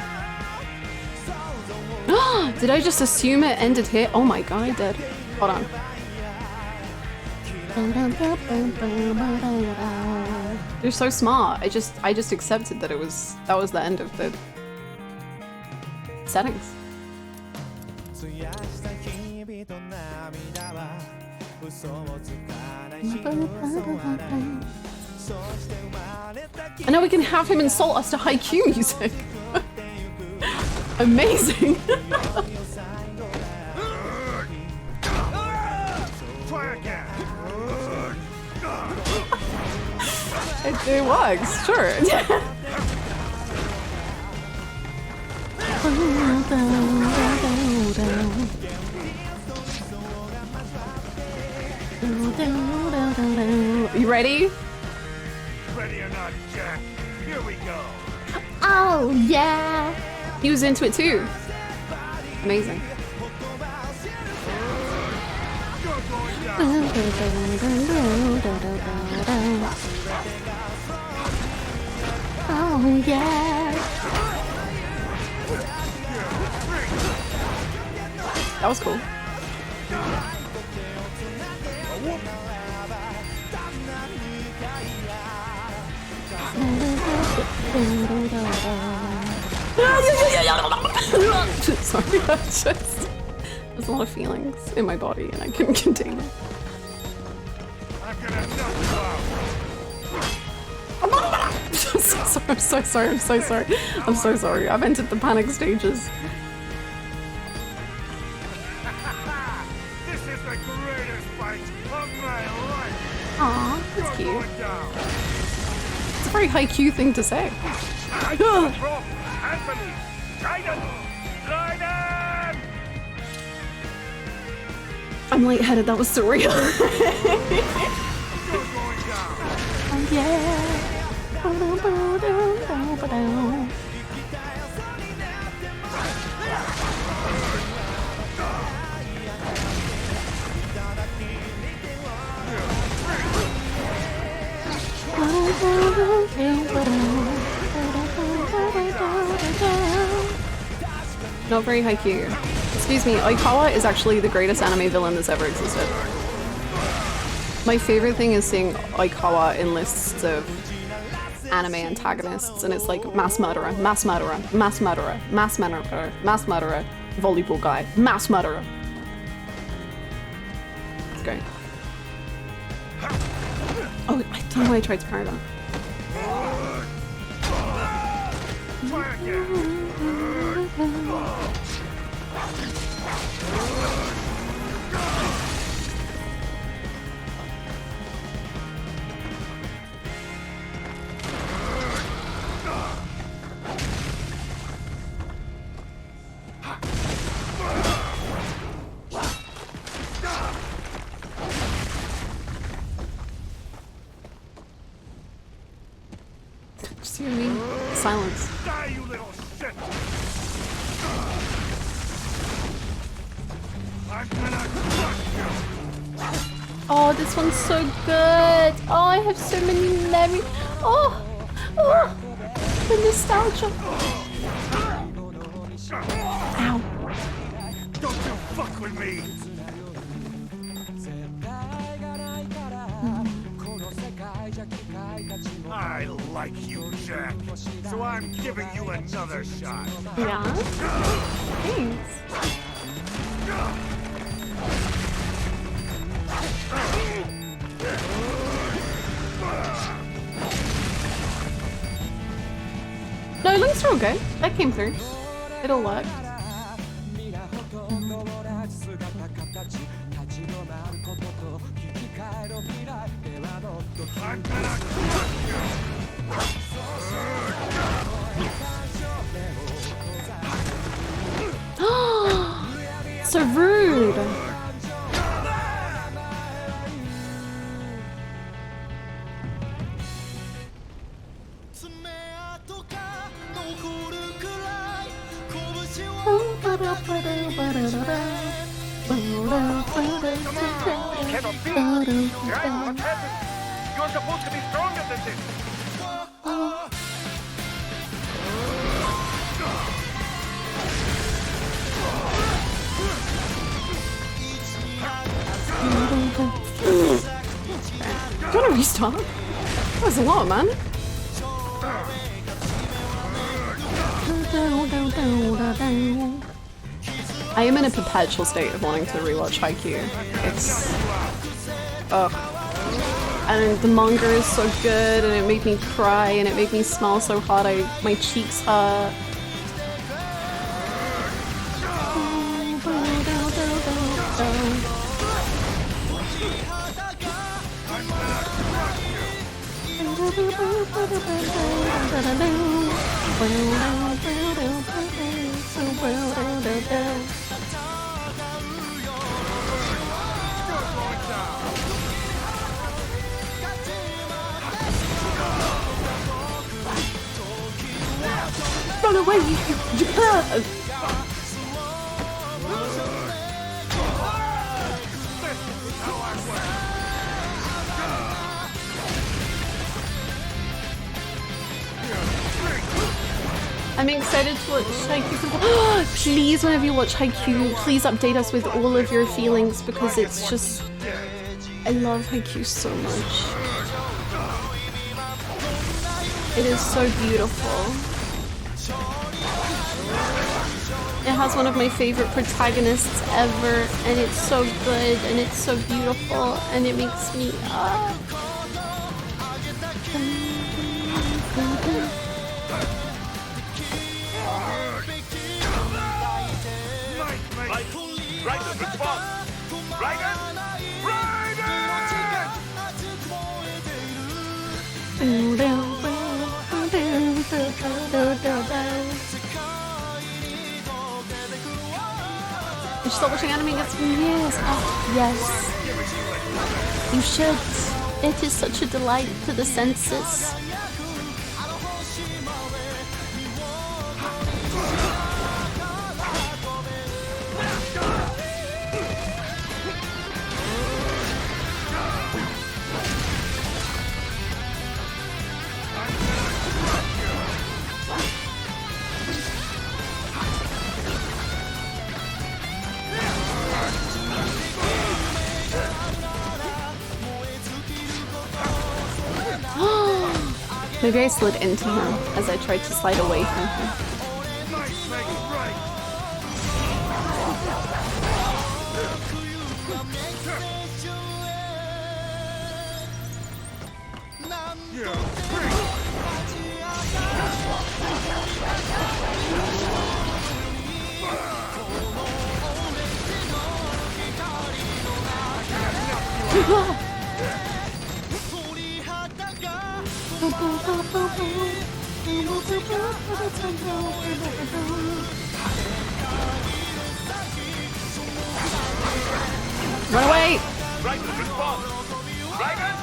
S3: Did I just assume it ended here? Oh my god, I did. Hold on. You're so smart. I just accepted that that was the end of the settings. And now we can have him insult us to haiku music. Amazing. It works, sure. You ready?
S4: Ready or not, Jack. Here we go.
S3: Oh yeah. He was into it too. Amazing. Oh yeah. That was cool. Sorry, there's a lot of feelings in my body and I couldn't contain them. I'm so sorry. I've entered the panic stages.
S4: This is the greatest fight of my life.
S3: Aw, that's cute. It's a very haiku thing to say.
S4: Anthony, Trident!
S3: I'm lightheaded, that was surreal. Oh yeah. Not very haiku. Excuse me, Oikawa is actually the greatest anime villain that's ever existed. My favorite thing is seeing Oikawa in lists of anime antagonists, and it's like mass murderer, mass murderer, mass murderer, mass murderer, mass murderer, volleyball guy, mass murderer. It's great. Oh, I don't know why I tried to parry that. Just hear me? Silence.
S4: Die, you little shit! I'm gonna crush you!
S3: Oh, this one's so good. Oh, I have so many memories. Oh, the nostalgia. Ow.
S4: Don't you fuck with me! I like you, Jack. So I'm giving you another shot.
S3: Yeah? Thanks. No, links are all good. That came through. It all worked.
S4: I'm gonna
S3: So rude.
S6: Cannot be. Jack, what happened? You're supposed to be stronger than this.
S3: Do you want to restart?
S5: That's a lot, man. I am in a perpetual state of wanting to rewatch Haikyuu. It's... ugh. And the manga is so good, and it made me cry, and it made me smile so hard my cheeks hurt. Run away! Japan! I'm excited to watch Haikyuu. Please, whenever you watch Haikyuu, please update us with all of your feelings, because it's just... I love Haikyuu so much. It is so beautiful. It has one of my favorite protagonists ever, and it's so good, and it's so beautiful, and it makes me...
S6: Raiden, respond! Raiden!
S5: You stop watching anime gets me years. Oh, yes. You should. It is such a delight to the senses. Maybe I slid into him as I tried to slide away from him. Run away!
S6: Raiden, respond! Raiden!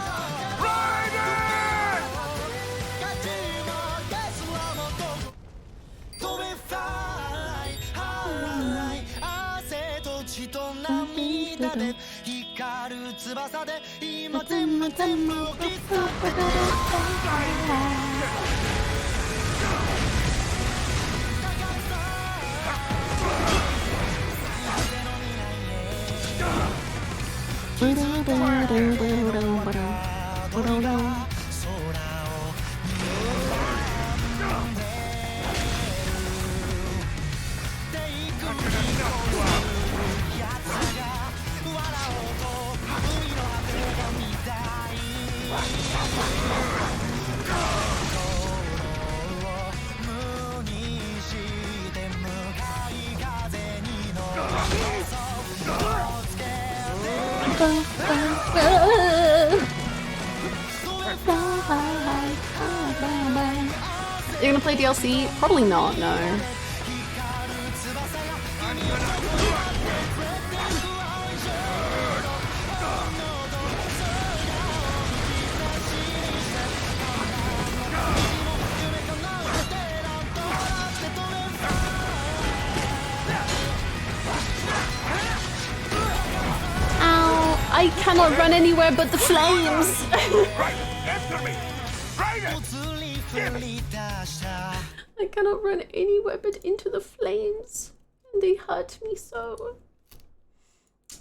S5: You're gonna play DLC? Probably not, no. Ow! I cannot run anywhere but the flames! I cannot run anywhere but into the flames. And they hurt me so.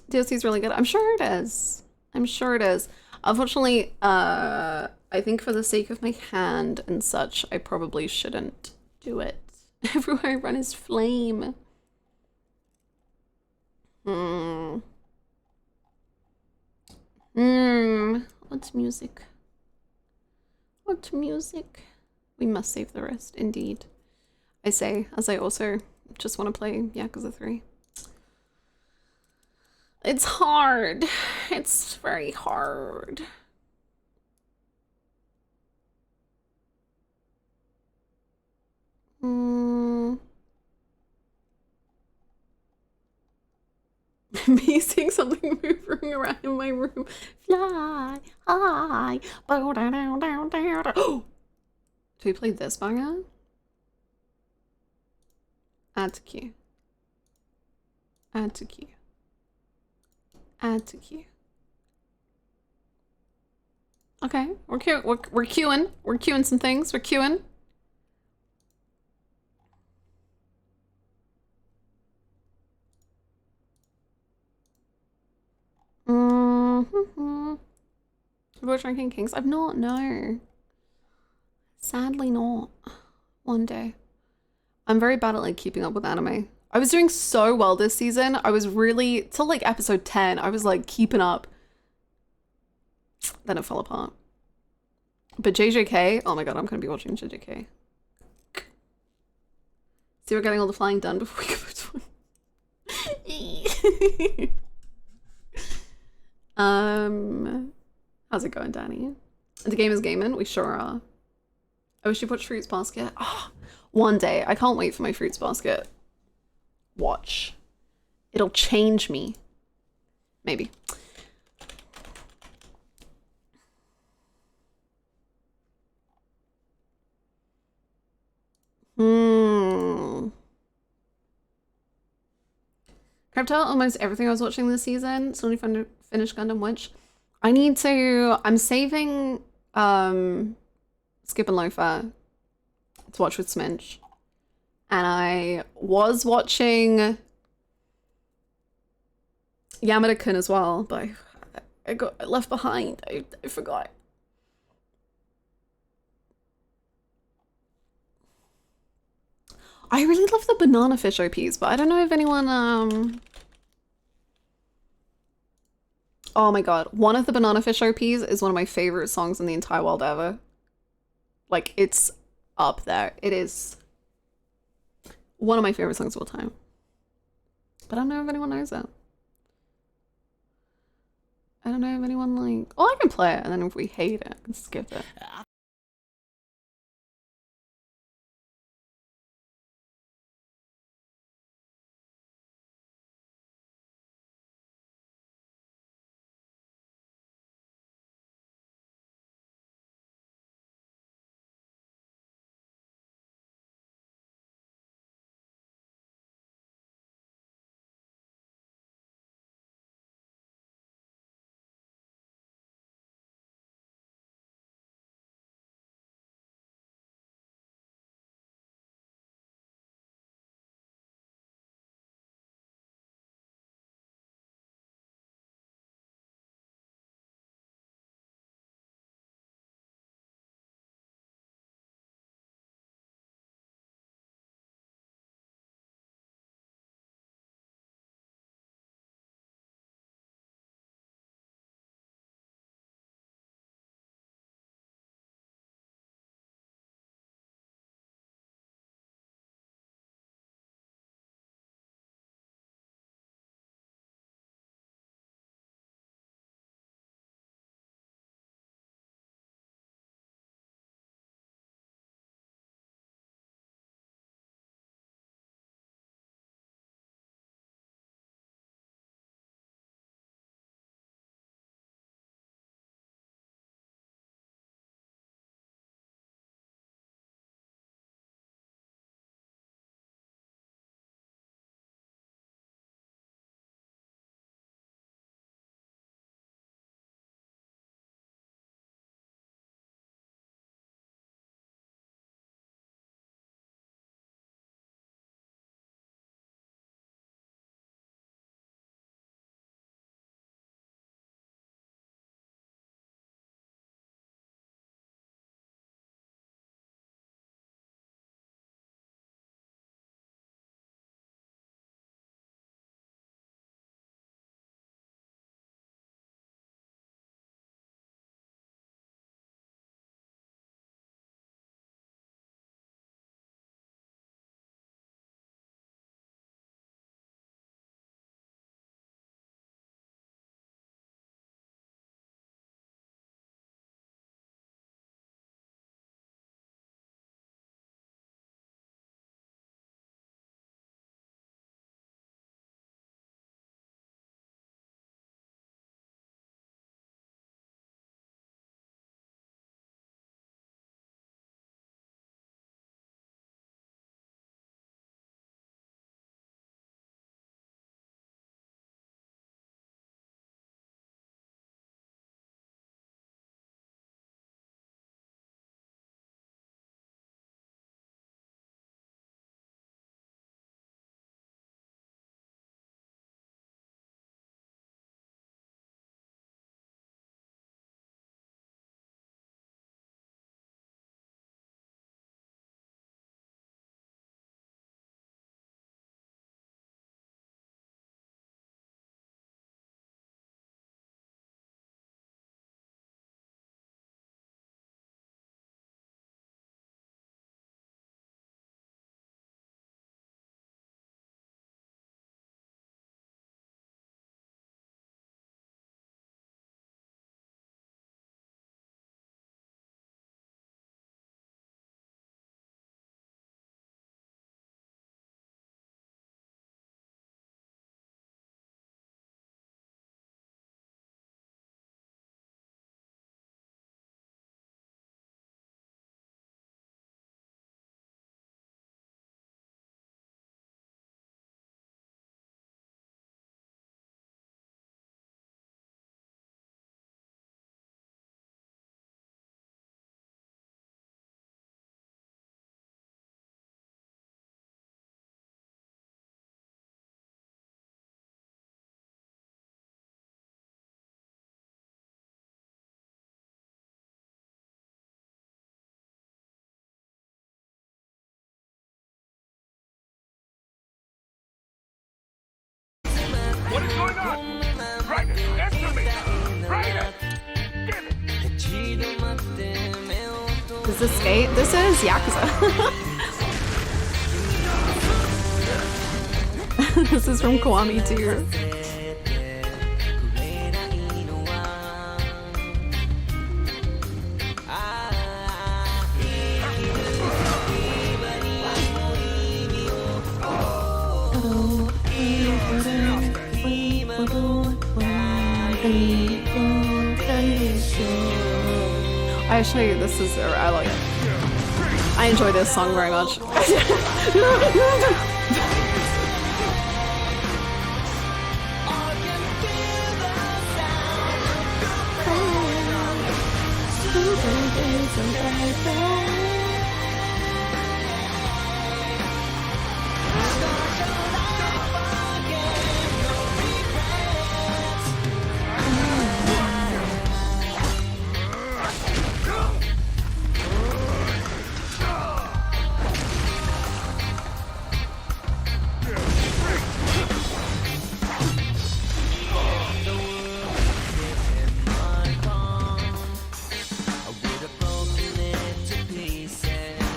S5: DLC is really good. I'm sure it is. I'm sure it is. Unfortunately, I think for the sake of my hand and such, I probably shouldn't do it. Everywhere I run is flame. What's music? What music? We must save the rest, indeed. I say, as I also just want to play Yakuza 3. It's hard. It's very hard. Me seeing something moving around in my room. Fly high. Bow down down down down. Do we play this banger? Add to queue. Add to queue. Add to queue. Okay, we're queuing. We're queuing some things. We're queuing. About Drinking Kings? I've not, no. Sadly not. One day. I'm very bad at like keeping up with anime. I was doing so well this season. I was really, till like episode 10, I was like keeping up. Then it fell apart. But JJK, oh my god, I'm gonna be watching JJK. See, we're getting all the flying done before we go to one. How's it going, Danny? The game is gaming. We sure are. I wish you watched Fruits Basket. Oh, one day. I can't wait for my Fruits Basket. Watch. It'll change me. Maybe. Crypto, almost everything I was watching this season. Suddenly finished Gundam Witch. I need to, I'm saving Skip and Loafer to watch with Sminch. And I was watching Yamada-kun as well, but I got left behind. I forgot. I really love the Banana Fish OPs, but I don't know if anyone, oh my god, one of the Banana Fish OPs is one of my favorite songs in the entire world ever. Like, it's up there. It is one of my favorite songs of all time. But I don't know if anyone knows it. I don't know if anyone like, oh, I can play it, and then if we hate it, I can skip it. Okay, this is Yakuza. This is from Kiwami too. Actually, this is, I like it. I enjoy this song very much.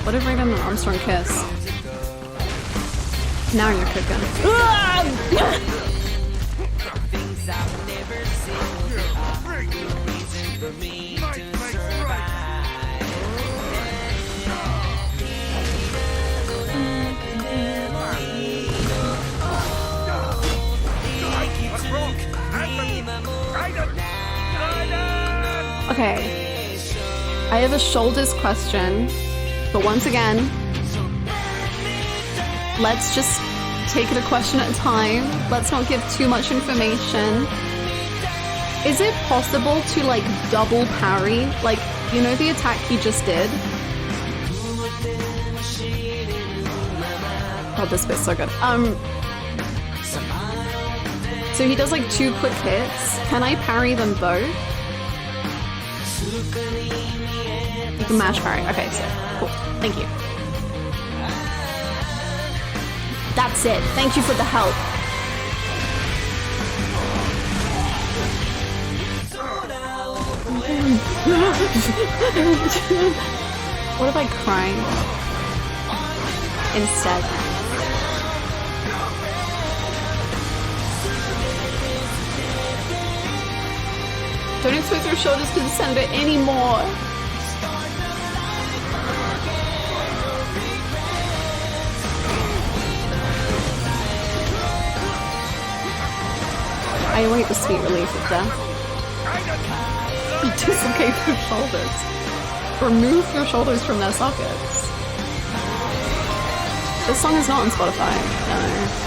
S5: What if Raiden and Armstrong kiss? Now you're cooking. Okay. I have a shoulders question. But once again, let's just take it a question at a time. Let's not give too much information. Is it possible to like double parry? Like, you know the attack he just did? Oh, this bit's so good. So he does like 2 quick hits. Can I parry them both? You can mash parry. Okay, so cool. Thank you. That's it. Thank you for the help. What if I cry instead? Don't expect your shoulders to descend anymore. I await the sweet relief of death. Dislocate your shoulders. Remove your shoulders from their sockets. This song is not on Spotify. No.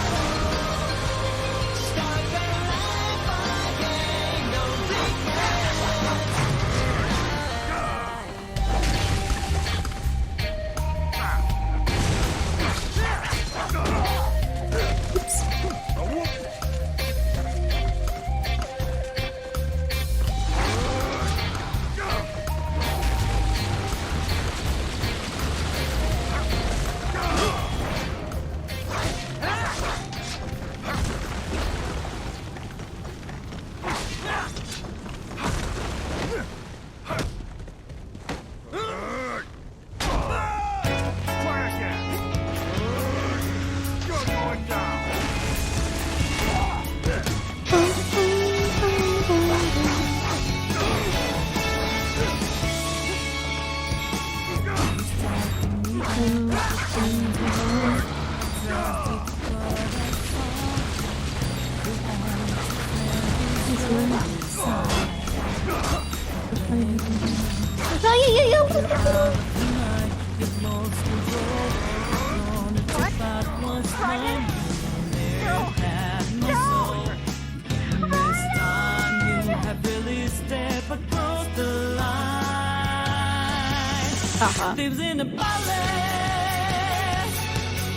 S11: Lives in a palace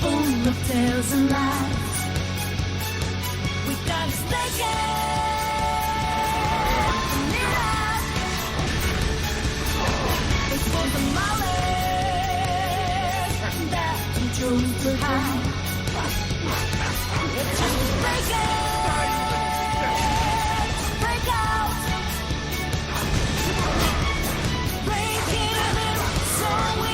S11: full of tales and lies. We gotta stake it. It's for the malice that you chose to hide. It's just break it. Break out. Break it so we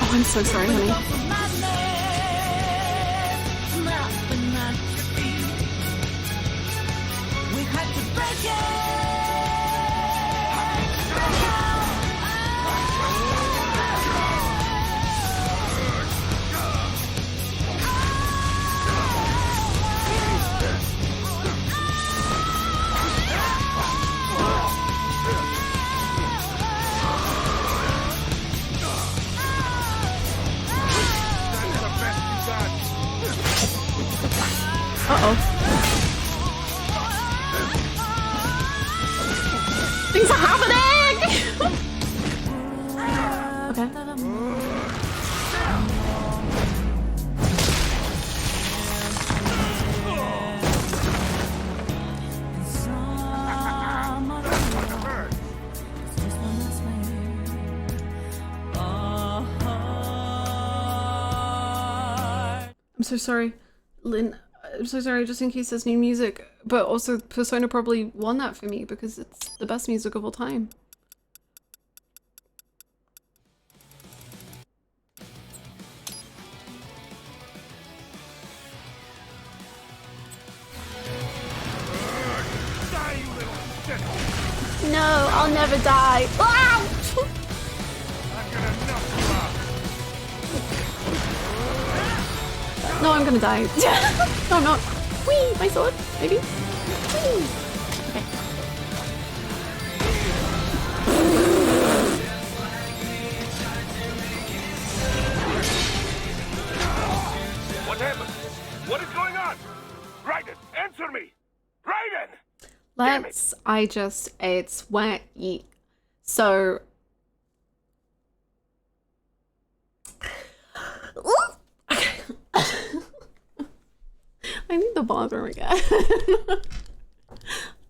S5: Oh, I'm so sorry, honey. Uh-oh. Things are happening! Okay. I'm so sorry, Lynn. I'm so sorry, just in case there's new music, but also Persona probably won that for me because it's the best music of all time. No, I'll never die. Ah! No, I'm gonna die. No, I'm not. Whee! My sword, maybe? Whee! Okay.
S6: What happened? What is going on? Raiden, answer me! Raiden!
S5: Let's, it's where you, so. I need the bathroom again.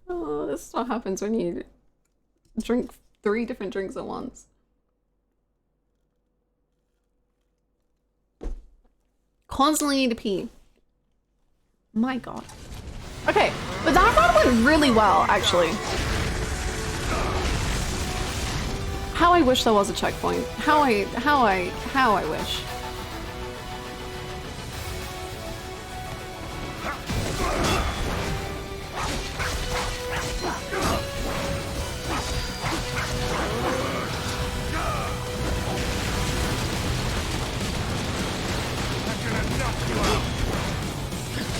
S5: Oh, this is what happens when you drink 3 different drinks at once. Constantly need to pee. My god. Okay, but that run went really well, actually. How I wish there was a checkpoint. How I wish.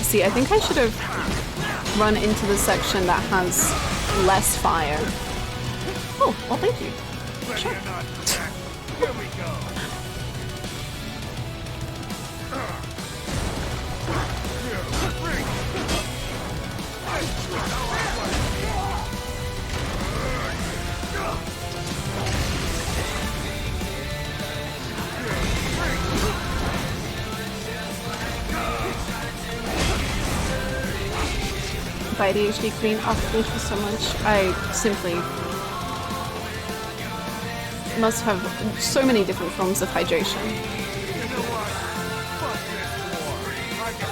S5: See, I think I should have run into the section that has less fire. Oh, well, thank you. Sure.
S4: Here we go.
S5: By ADHD Queen, oh, thank you so much. I simply must have so many different forms of hydration.
S4: You know what? Fuck this war. I get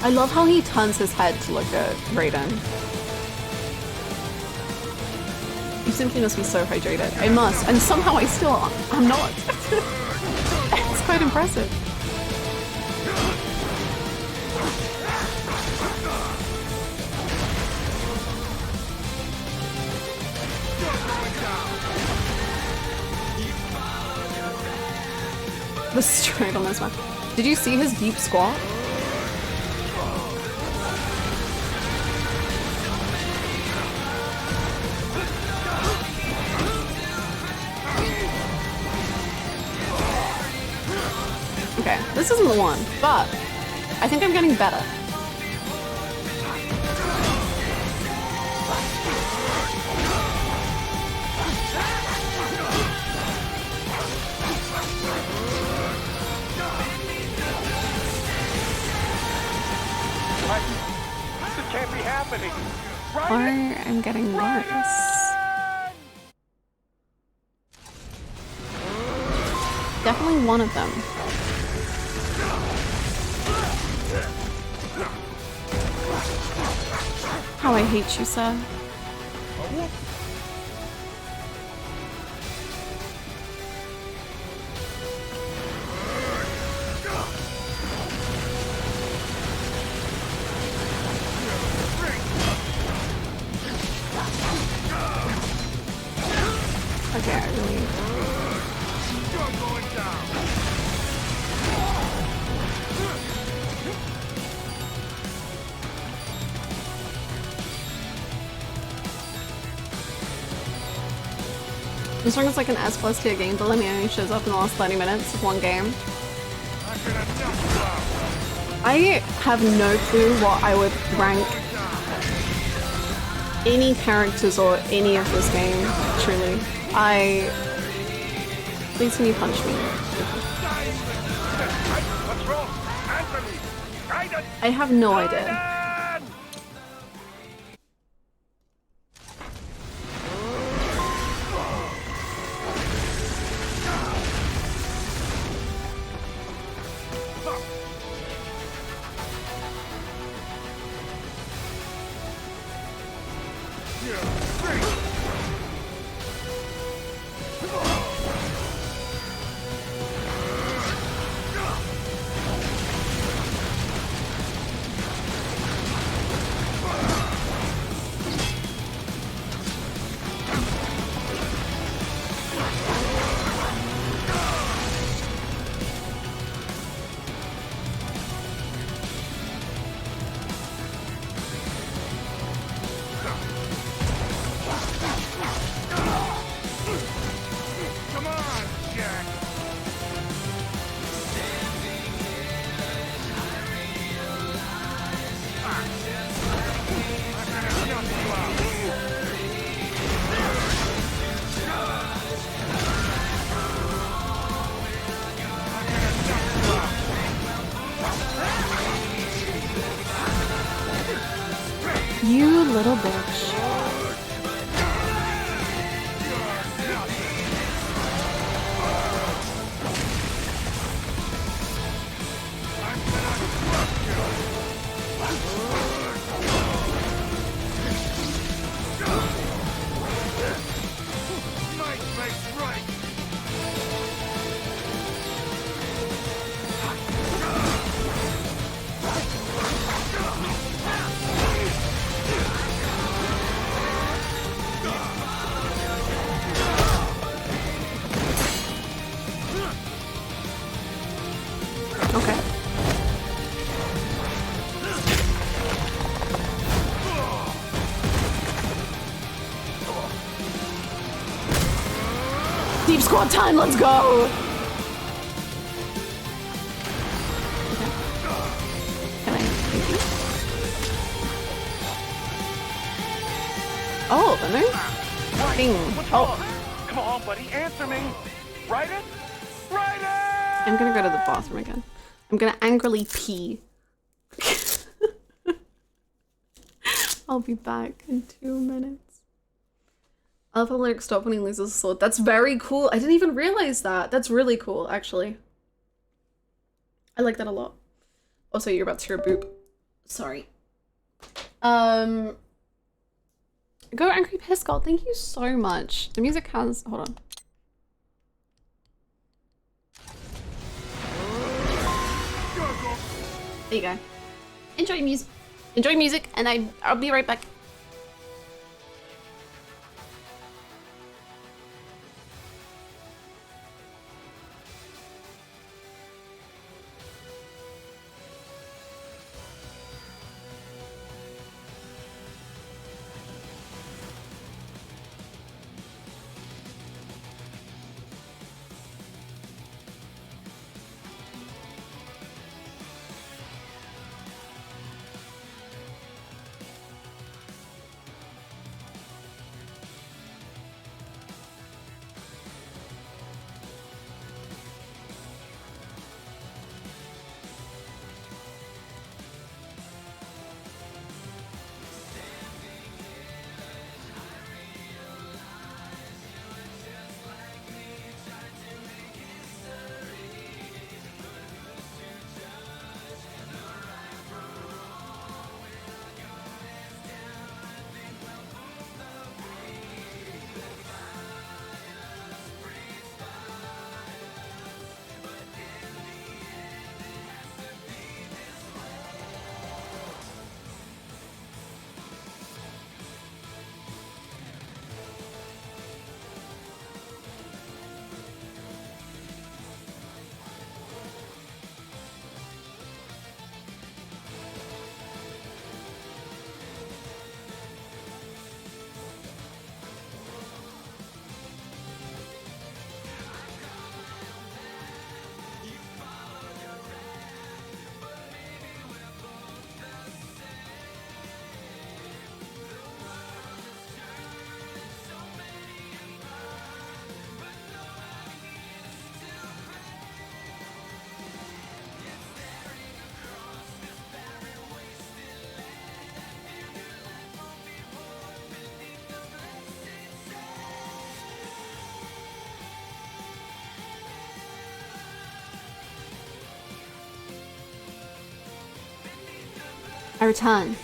S5: I love how he turns his head to look at Raiden. You simply must be so hydrated. I must, and somehow I still am not. It's quite impressive. The straight on this one. Did you see his deep squat? Okay, this isn't the one, but I think I'm getting better.
S6: This can't be happening.
S5: Or I'm getting worse. Definitely one of them. How I hate you, sir. Okay, I really... Armstrong is like an S plus tier game, but let me only shows up in the last 30 minutes of one game. I have no clue what I would rank any characters or any of this game, truly. Please can you punch me? I have no idea. You little bitch. Deep squad time, let's go! Can I? Thank you. Oh, the move? Bing. Oh.
S6: Come on, buddy, answer me. Write it? Write it!
S5: I'm gonna go to the bathroom again. I'm gonna angrily pee. I'll be back in 2 minutes. Alpha lyric stop when he loses a sword. That's very cool. I didn't even realize that. That's really cool, actually. I like that a lot. Also, you're about to hear a boop. Sorry. Go Angry Piss God. Thank you so much. The music has... Hold on. There you go. Enjoy music. Enjoy music, and I'll be right back. I return.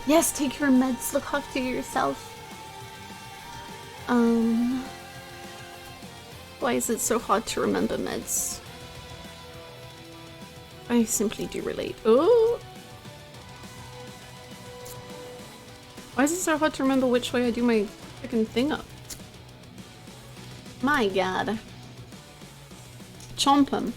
S5: Yes, take your meds. Look after yourself. Why is it so hard to remember meds? I simply do relate. Oh! Why is it so hard to remember which way I do my freaking thing up? My god. Chomp him.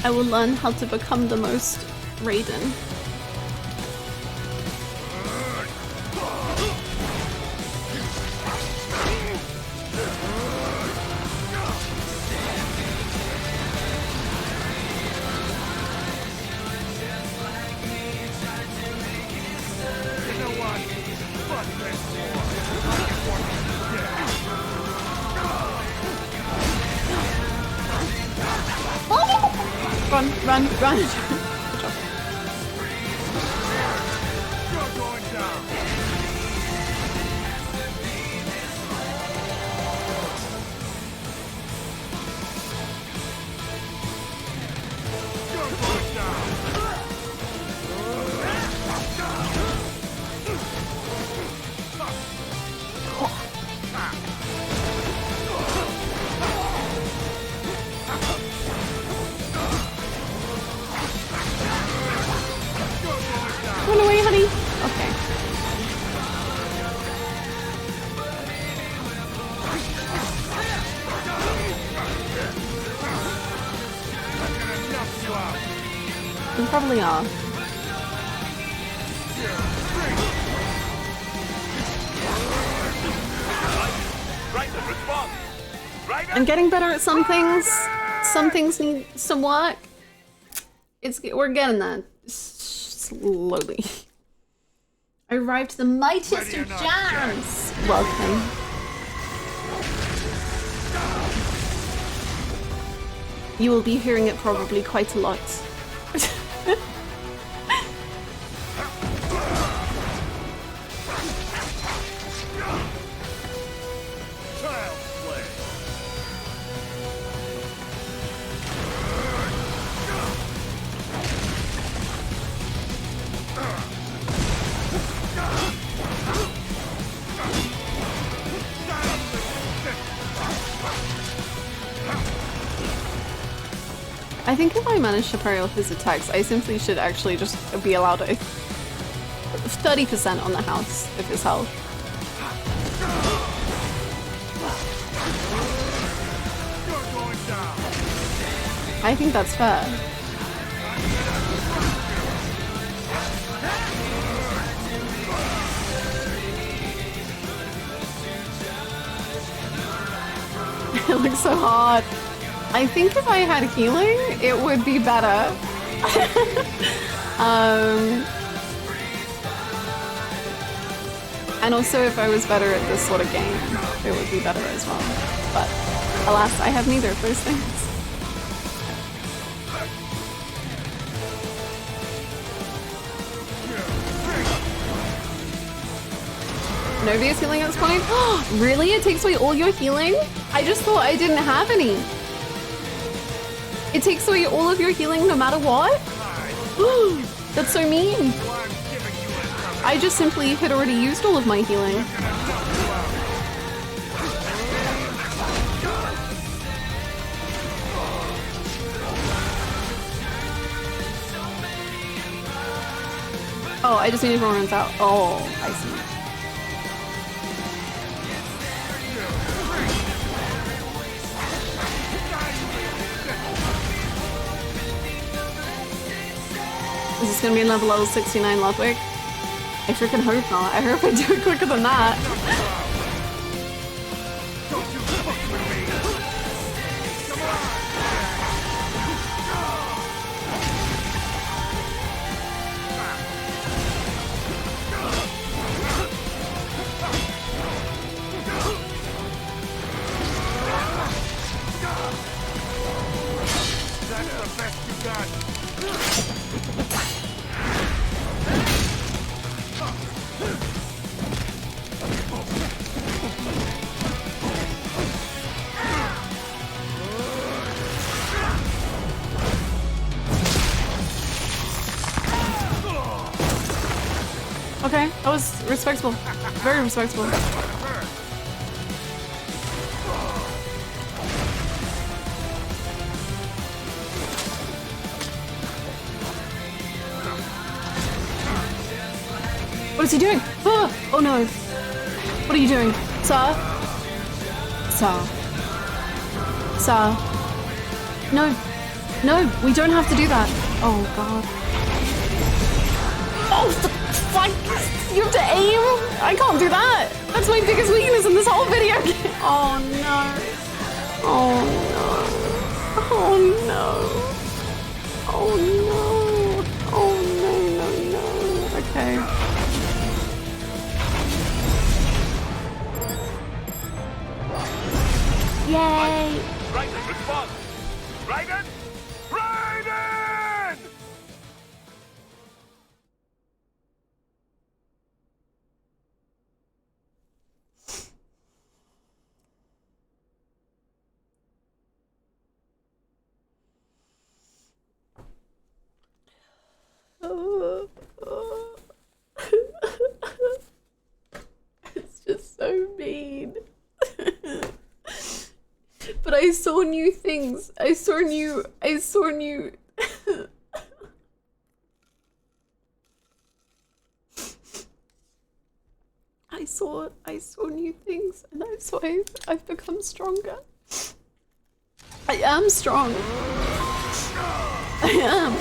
S5: I will learn how to become the most Raiden. Run, run, run! Good job.
S4: You're going down. You're going down.
S5: Run away, honey! Okay. You probably are. I'm getting better at some things. Some things need some work. We're getting there. Slowly. I arrived to the mightiest of jams! Welcome. You will be hearing it probably quite a lot. I think if I manage to parry off his attacks, I simply should actually just be allowed a 30% on the house of his health. I think that's fair. It looks so hard. I think if I had healing, it would be better. And also if I was better at this sort of game, it would be better as well. But alas, I have neither of those things. Novia's healing at this point? Really? It takes away all your healing? I just thought I didn't have any. It takes away all of your healing no matter what? That's so mean. I just simply had already used all of my healing. Oh, I just need everyone runs out. Oh, I see. Is this gonna be another level 69 Ludwig? I freaking hope not. I hope I do it quicker than that.
S4: That's the best you got.
S5: Okay, that was respectable. Very respectable. What is he doing? Oh no. What are you doing? Sir? Sir. Sir. No. No, we don't have to do that. Oh god. Oh, fuck! You have to aim? I can't do that! That's my biggest weakness in this whole video game. Oh no. Oh no. Oh no. Oh no. Oh no, no, no. Okay.
S2: Yay!
S6: Raiden, respond! Raiden! Raiden!
S3: It's just so mean. But I saw new things. I saw new I saw new new things, and that's why I've become stronger. I am strong. I am.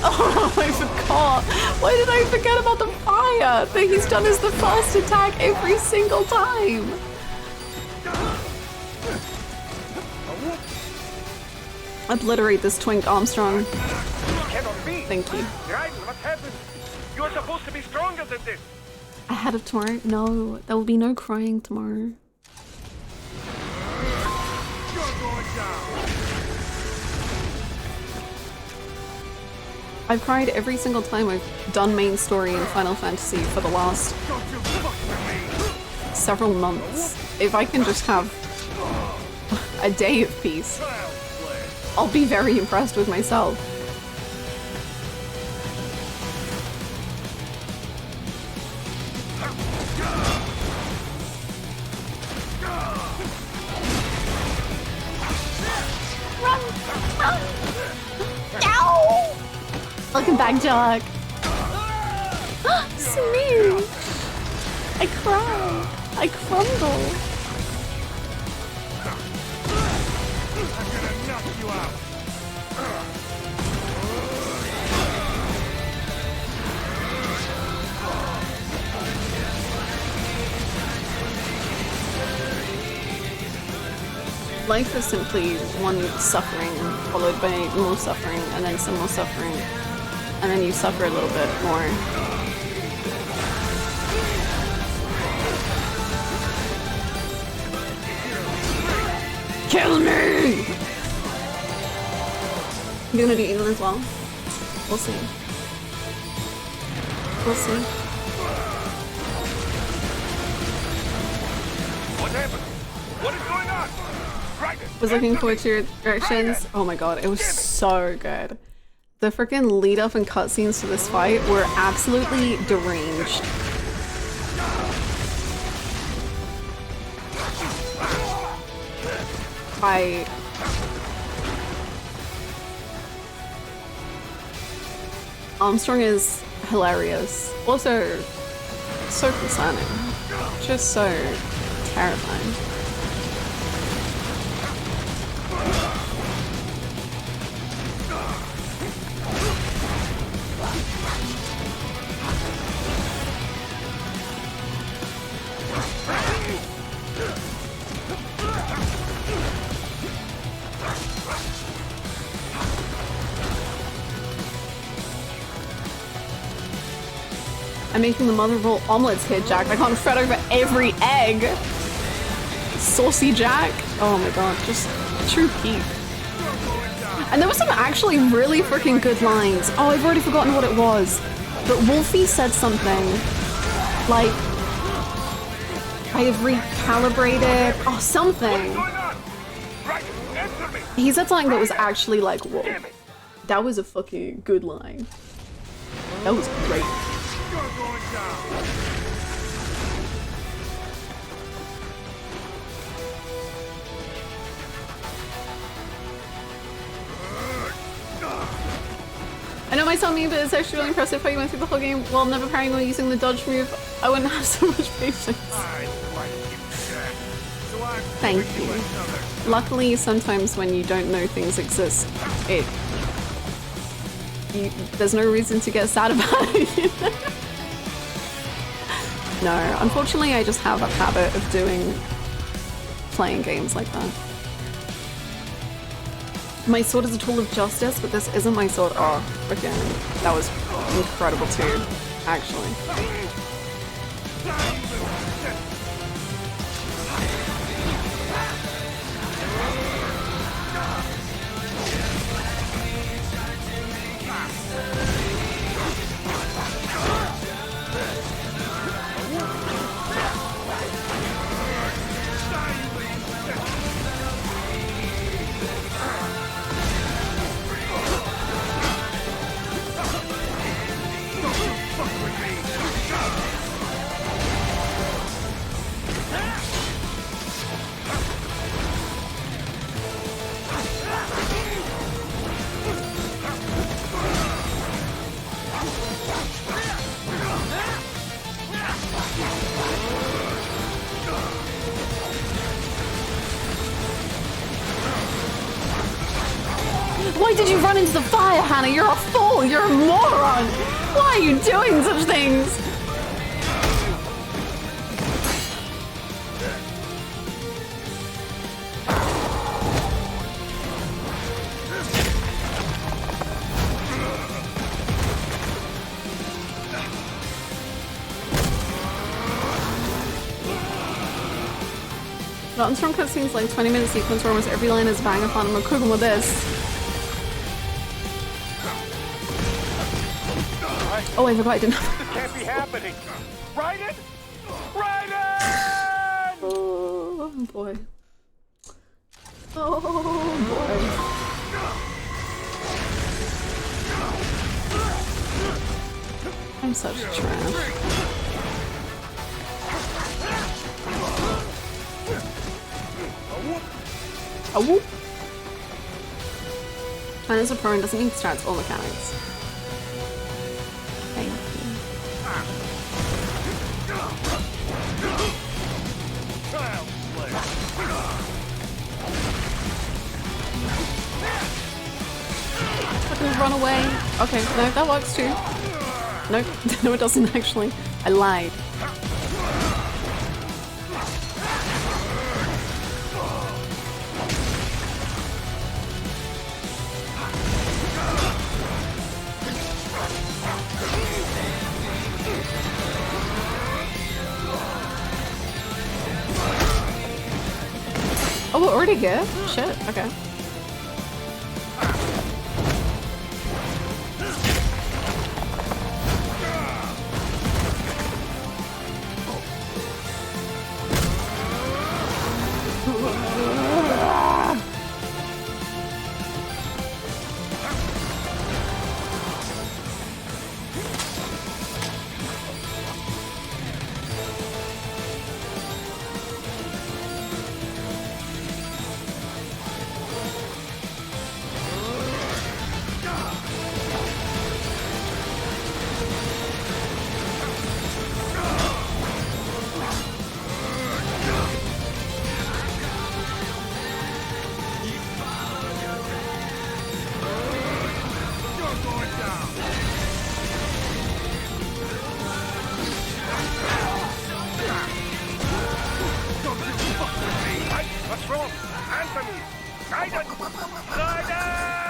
S3: Oh, I forgot. Why did I forget about the fire that he's done as the first attack every single time?
S5: Obliterate this twink, Armstrong.
S6: Cannot be.
S5: Thank you.
S6: Raiden, what happened? You are supposed to be stronger than this.
S5: Ahead of tomorrow? No, there will be no crying tomorrow.
S6: You're going down.
S5: I've cried every single time I've done main story in Final Fantasy for the last several months. If I can just have a day of peace, I'll be very impressed with myself.
S3: Ow! Welcome back, Jock. Smooth. I cry. I crumble.
S6: I'm gonna knock you out.
S5: Life is simply one suffering followed by more suffering and then some more suffering and then you suffer a little bit more. Kill me! You gonna do evil as well? We'll see. We'll see.
S6: What happened? What is going on?
S5: Was looking forward to your reactions. Oh my god, it was so good. The freaking lead up and cutscenes to this fight were absolutely deranged. Armstrong is hilarious. Also, so concerning. Just so terrifying. I'm making the mother of all omelets here, Jack. I can't fret over every egg. Saucy Jack. Oh my god, just true peak. And there were some actually really freaking good lines. Oh, I've already forgotten what it was. But Wolfie said something like, I have recalibrated, oh, something. He said something that was actually like, whoa. That was a fucking good line. That was great.
S6: You're going down.
S5: might sound mean, but it's actually really impressive how you went through the whole game while never parrying or using the dodge move. I wouldn't have so much patience. Thank you. Luckily, sometimes when you don't know things exist, there's no reason to get sad about it. No, unfortunately I just have a habit of playing games like that. My sword is a tool of justice, but this isn't my sword. Oh, freaking, that was incredible too, actually. Why did you run into the fire, Hannah? You're a fool! You're a moron! Why are you doing such things? The Armstrong cutscene's like 20-minute sequence where almost every line is bang upon. I'm cooking with this. Oh, I forgot I didn't have.
S6: This can't be happening. Raiden! Raiden!
S5: Oh boy. Oh boy. I'm such trash. A whoop. And as a pro doesn't need stats or mechanics. Thank you. Fucking run away. Okay, no, that works too. Nope, no it doesn't actually. I lied. Oh, we're already here? Shit, okay.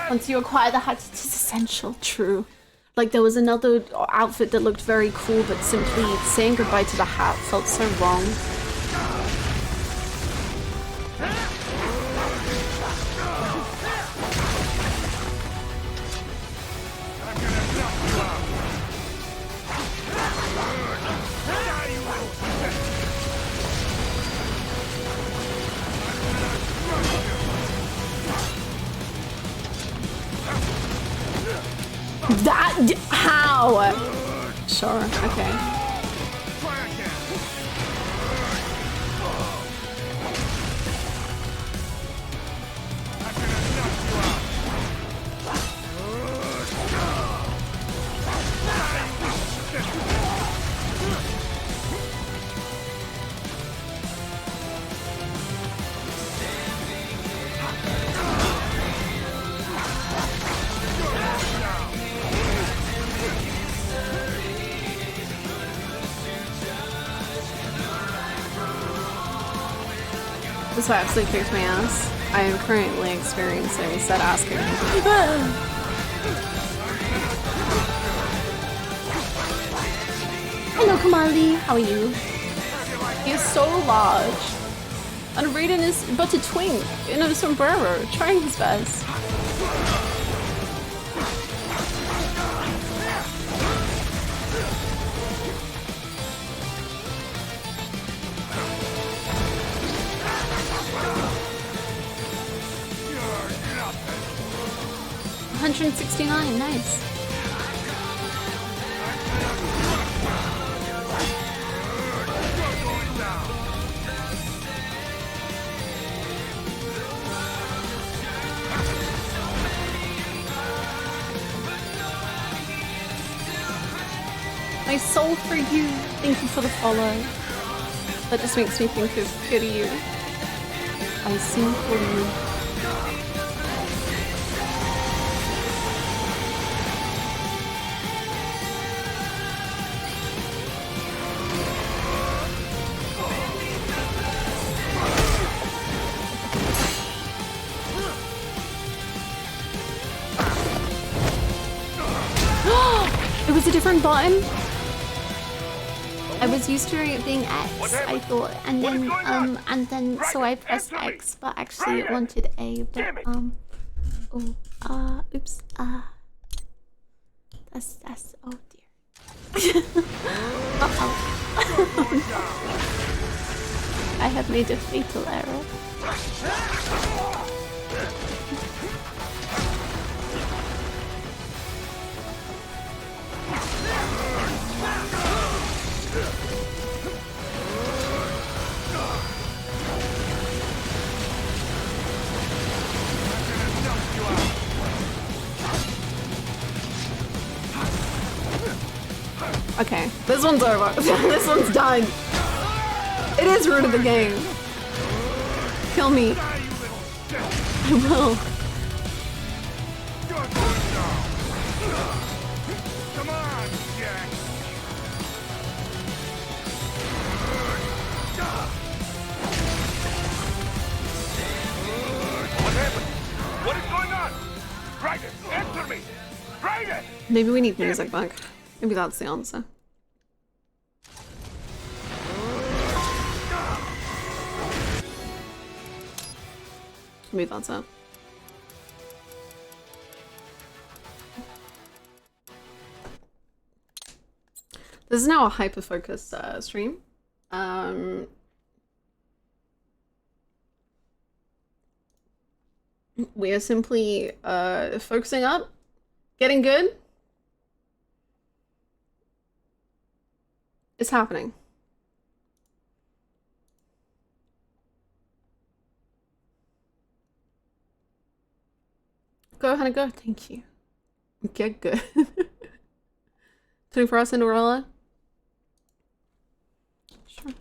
S5: Once you acquire the hat, it is essential. True. Like, there was another outfit that looked very cool, but simply saying goodbye to the hat felt so wrong. How? Sure, okay. This absolutely kicked my ass. I am currently experiencing said ass kicking. Hello, Kamali. How are you? He is so large. And Raiden is but a twink in a sombrero, trying his best. $169, nice. My soul for you. Thank you for the follow. That just makes me think of Kiryu. I sing for you. It was a different button. I was used to it being X, I thought, and then so I pressed X, but actually it wanted A, but oops, that's oh dear. Uh-oh. I have made a fatal error. Okay, this one's over. This one's done. It is root of the game. Kill me. I will.
S4: Come on, Jack.
S6: What happened? What is going on? Raiden, answer me! Raiden!
S5: Maybe we need music back. Maybe that's the answer. Maybe that's it. This is now a hyper-focused stream. We are simply focusing up, getting good. It's happening. Go ahead and go. Thank you. Get good. 24 hours Cinderella. Sure.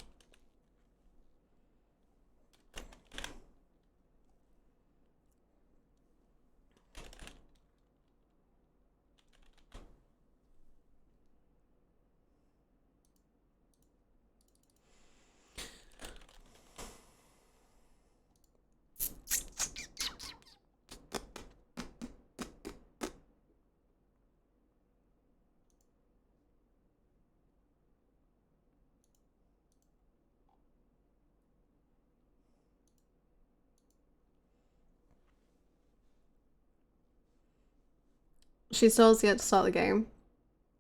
S5: She still has yet to start the game.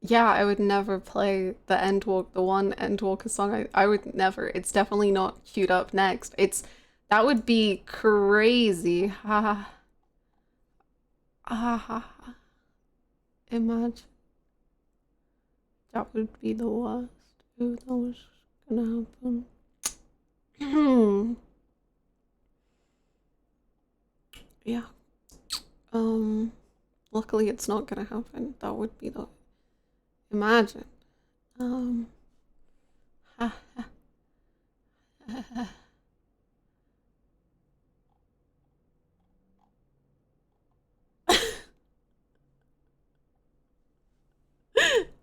S5: Yeah, I would never play the Endwalk, the one Endwalker song. I would never. It's definitely not queued up next. That would be crazy. Ha ha ha. Imagine. That would be the worst. If that was gonna happen. Yeah. Luckily it's not gonna happen. That would be the... Imagine.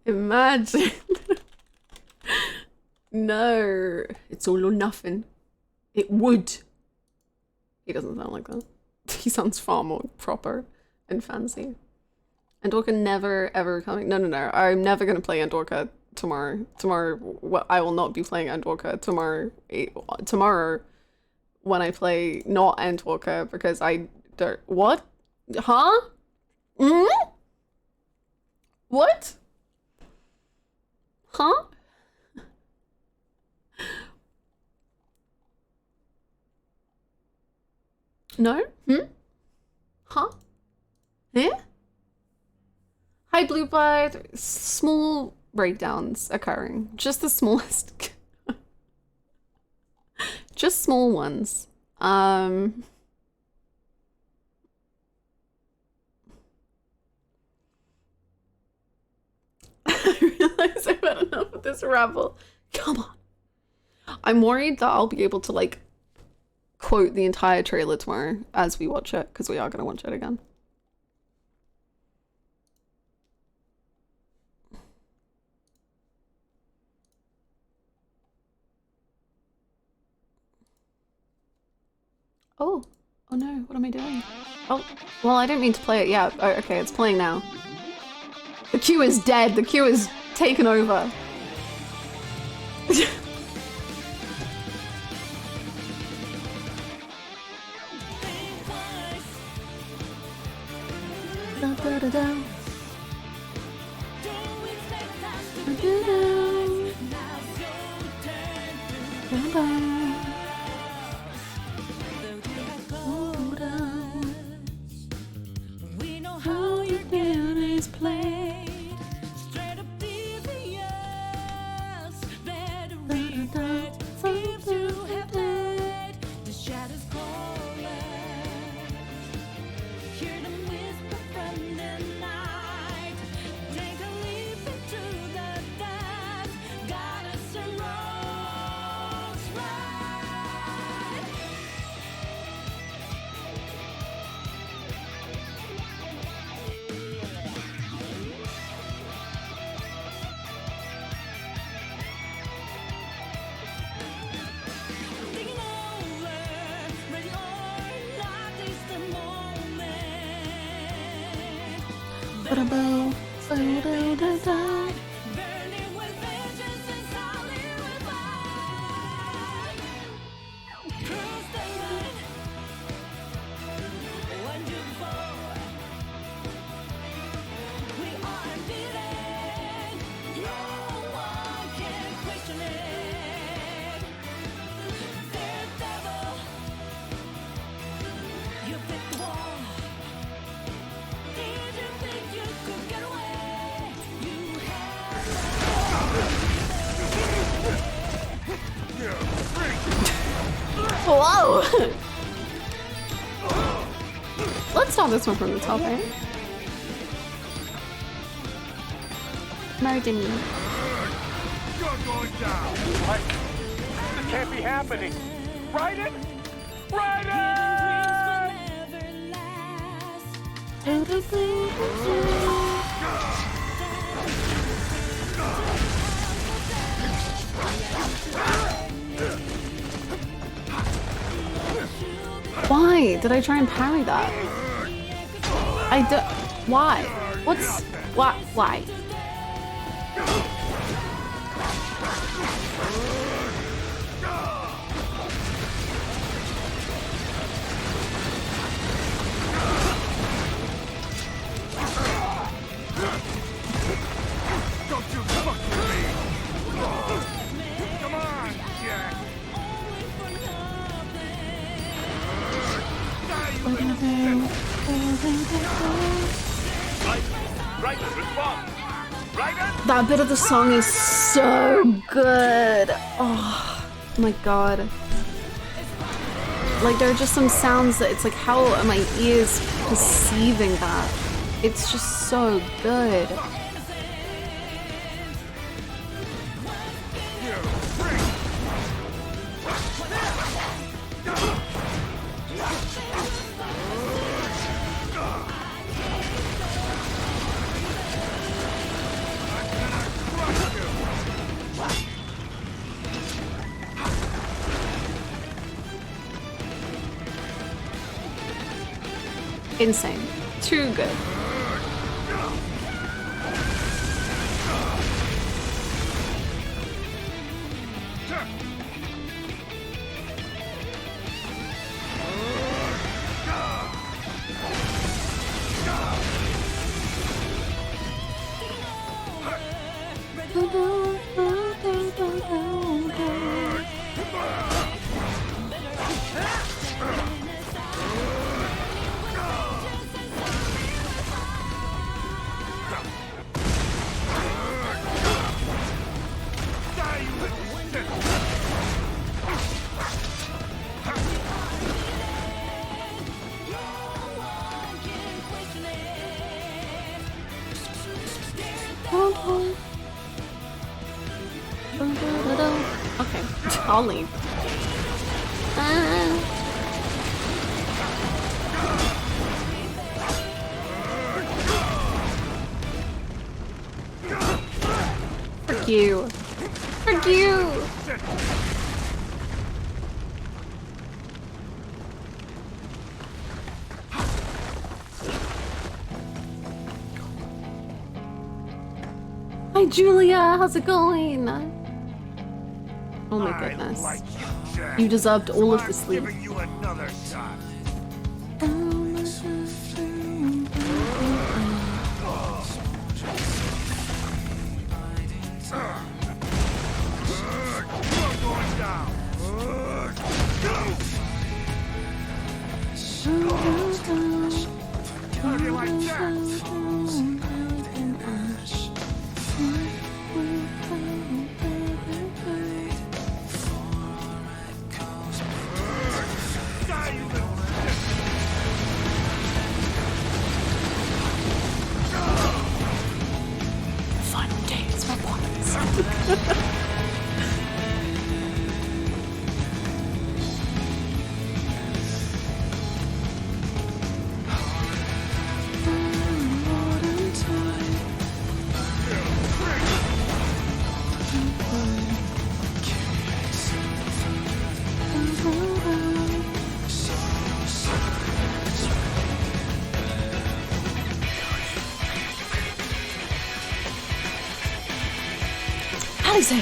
S5: Imagine. No. It's all or nothing. It would. He doesn't sound like that. He sounds far more proper and fancy. Andorka never ever coming. No. I'm never gonna play Andorka tomorrow. I will not be playing Andorka tomorrow. Tomorrow, when I play not Andorka, because I don't. What? Huh? What? Huh? No? Huh? Eh? Hi, Bluebird. Small breakdowns occurring. Just the smallest. Just small ones. I realize I've had enough of this rabble. Come on. I'm worried that I'll be able to, like, quote the entire trailer tomorrow as we watch it, because we are going to watch it again. Oh no, what am I doing? Oh, well, I didn't mean to play it yet. Oh, okay, it's playing now. The queue is dead. The queue is taken over.
S11: We know how your game is played. Straight up devious. Better regret if you have played. The shadows calling. Hear them whisper from the night. Take a leap into the dark. Got us a rose right. Thinking over, ready or not, is the moment. Burning with vengeance and solid with fire. Cross the line. One, two, four. We are unbeaten. No one can question it. Daredevil, you picked the wall. Did you think you could get away? You have
S5: Whoa! Let's start this one from the top, right? Murder me.
S4: You're going down.
S6: What? This can't be happening. Raiden? Raiden!
S5: Why did I try and parry that? Why? Why?
S4: Don't you fuck with me! Come on, Jack!
S6: Raiden, respond! Raiden!
S5: That bit of the song is so good. Oh my god. Like, there are just some sounds that it's like, how are my ears perceiving that? It's just so good. Insane. Too good. Okay, I'll leave. Frick you. Frick you! Hi Julia, how's it going? Oh my goodness. You deserved all of the sleep. Allison!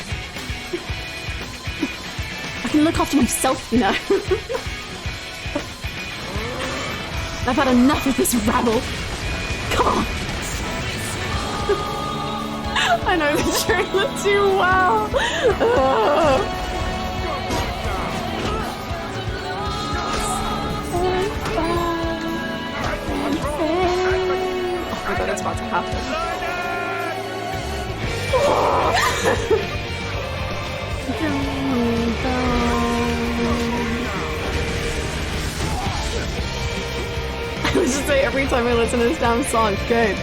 S5: I can look after myself, you know. I've had enough of this rabble. Come on! I know the trailer too well! Oh my god, it's about to happen. I was just say every time I listen to this damn song, good.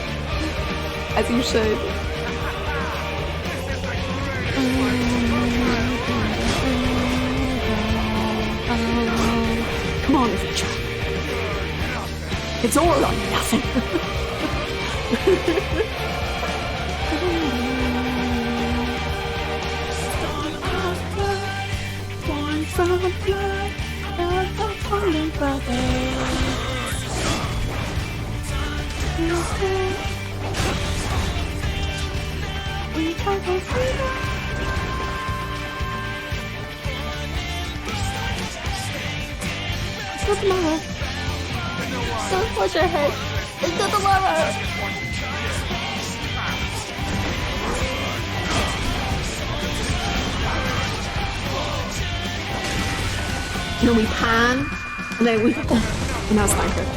S5: As you should. Come on, future. It's all or nothing. From blood, not the fallen brothers. We fight for freedom. It's good tomorrow. Don't push your head. It's good tomorrow. You know, we pan, and then we, oh, and that's not good.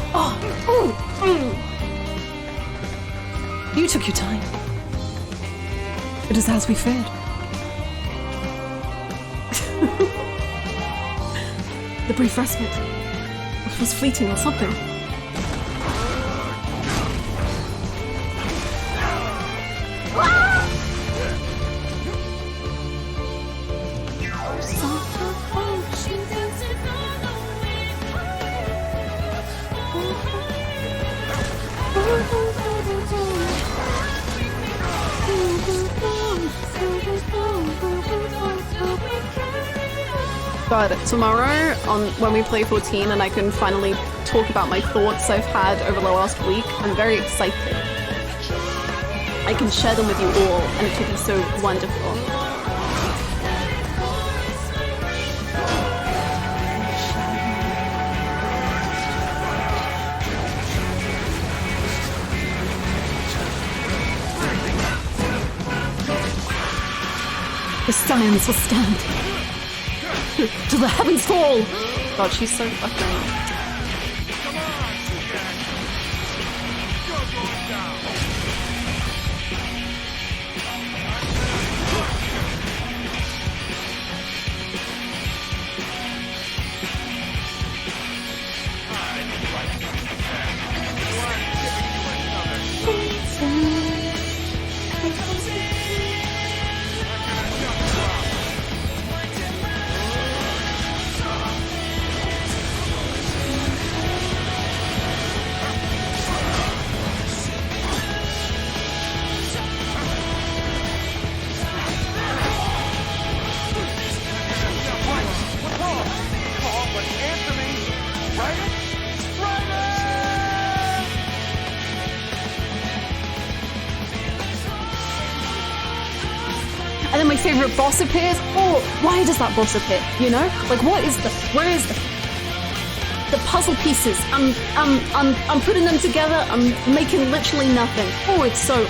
S5: You took your time. It is as we feared. The brief respite. It was fleeting or something. But tomorrow, when we play 14 and I can finally talk about my thoughts I've had over the last week. I'm very excited. I can share them with you all, and it will be so wonderful. The science will stand. Till the heavens fall! God, she's so fucking... And then my favorite boss appears. Oh, why does that boss appear? You know, like where is the puzzle pieces? I'm putting them together. I'm making literally nothing. Oh, it's so.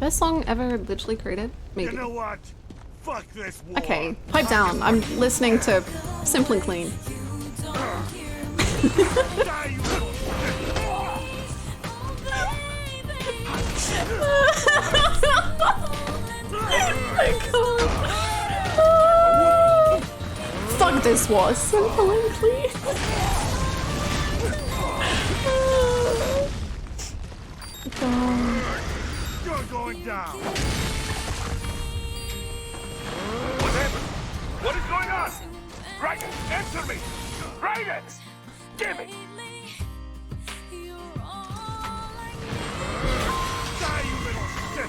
S5: Best song ever literally created? Maybe.
S4: You know what? Fuck this war.
S5: Okay, pipe down. I'm listening to Simple and Clean. Fuck this war. Simple and Clean. God.
S4: You're going down.
S6: What happened? What is going on? Raiden, answer me! Raiden! Give me!
S4: Die, you little shit!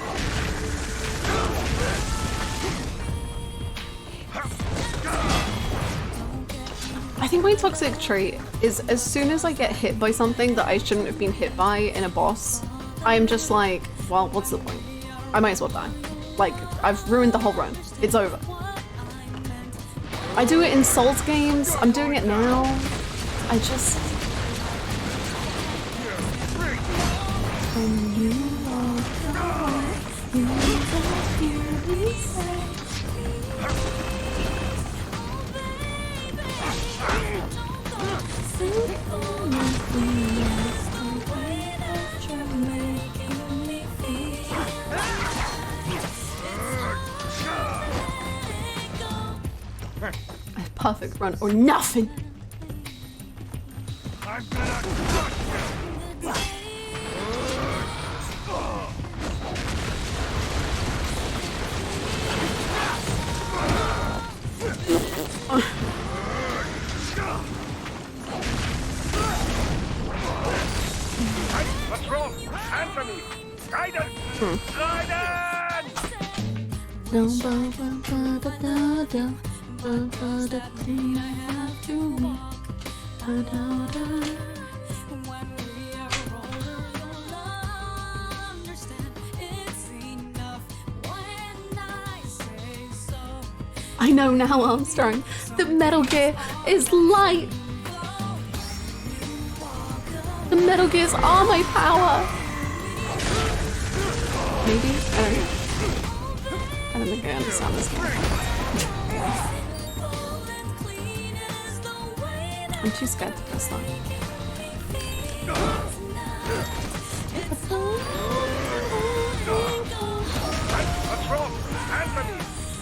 S5: I think my toxic trait is as soon as I get hit by something that I shouldn't have been hit by in a boss, I'm just like, well, what's the point? I might as well die. Like, I've ruined the whole run. It's over. I do it in Souls games. I'm doing it now. I just... Perfect run or nothing.
S4: I'm gonna crush you.
S6: What's wrong? Answer me! Raiden! Raiden!
S5: I know now, Armstrong, that Metal Gear is light. The Metal Gears are my power. Maybe? I don't think I understand this game. I'm too scared to press that.
S6: What's wrong? Answer me!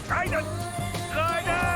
S6: Raiden! Raiden!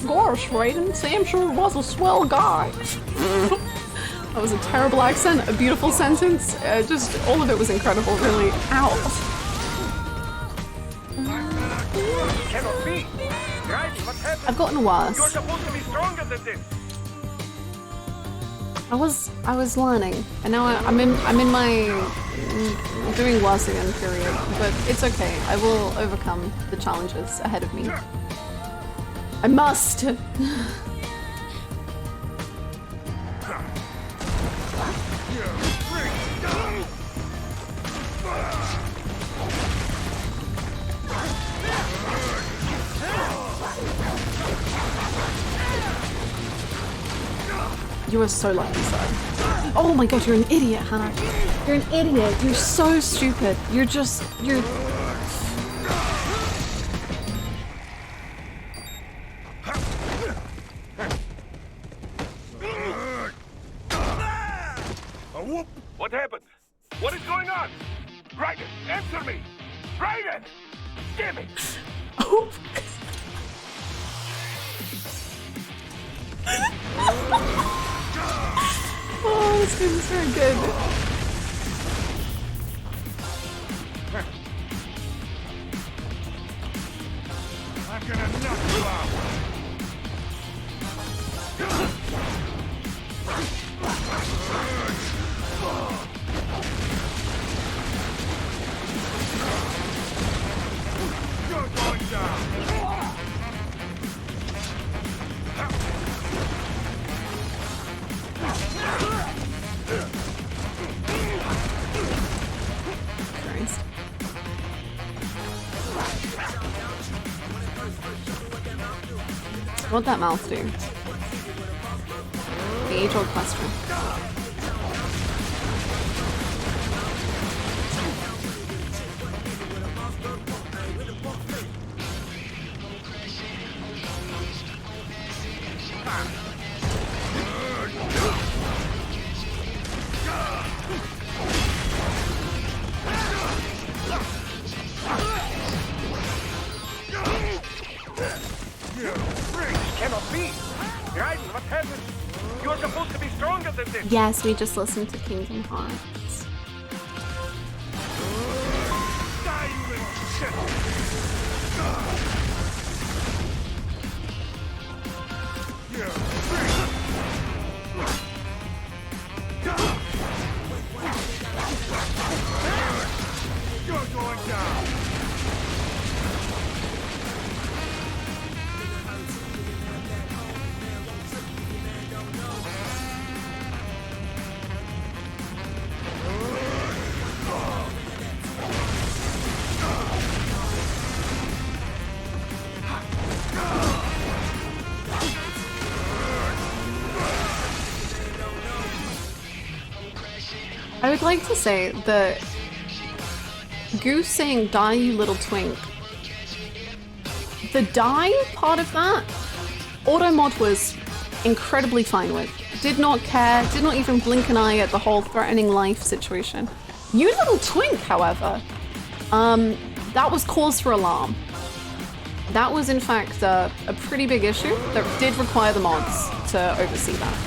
S5: Gosh, Raiden, Sam sure was a swell guy. That was a terrible accent, a beautiful sentence. Just all of it was incredible, really. Ow.
S6: Cannot be. Raiden, what happened?
S5: I've gotten worse.
S6: You're supposed to be stronger than this.
S5: I was learning, and now I'm in my doing worse again period. But it's okay. I will overcome the challenges ahead of me. I must. You are so lucky, sir. Oh my god, you're an idiot, Hannah. You're an idiot. You're so stupid. You're.
S6: What happened? What is going on? Raiden, answer me! Raiden! Damn it!
S5: Oh. Oh, this game is very good.
S4: I'm gonna knock you out. You're going down.
S5: What'd that mouth do? The age-old question.
S6: Cannot be! Raiden, what happened? You're supposed to be stronger than this!
S5: Yes, we just listened to Kingdom Hearts.
S4: Die, you little shit! You're going down!
S5: I would like to say that Goose saying "die, you little twink," the die part of that, Automod was incredibly fine with. Did not care, did not even blink an eye at the whole threatening life situation. You little twink, however, that was cause for alarm. That was in fact a pretty big issue that did require the mods to oversee that.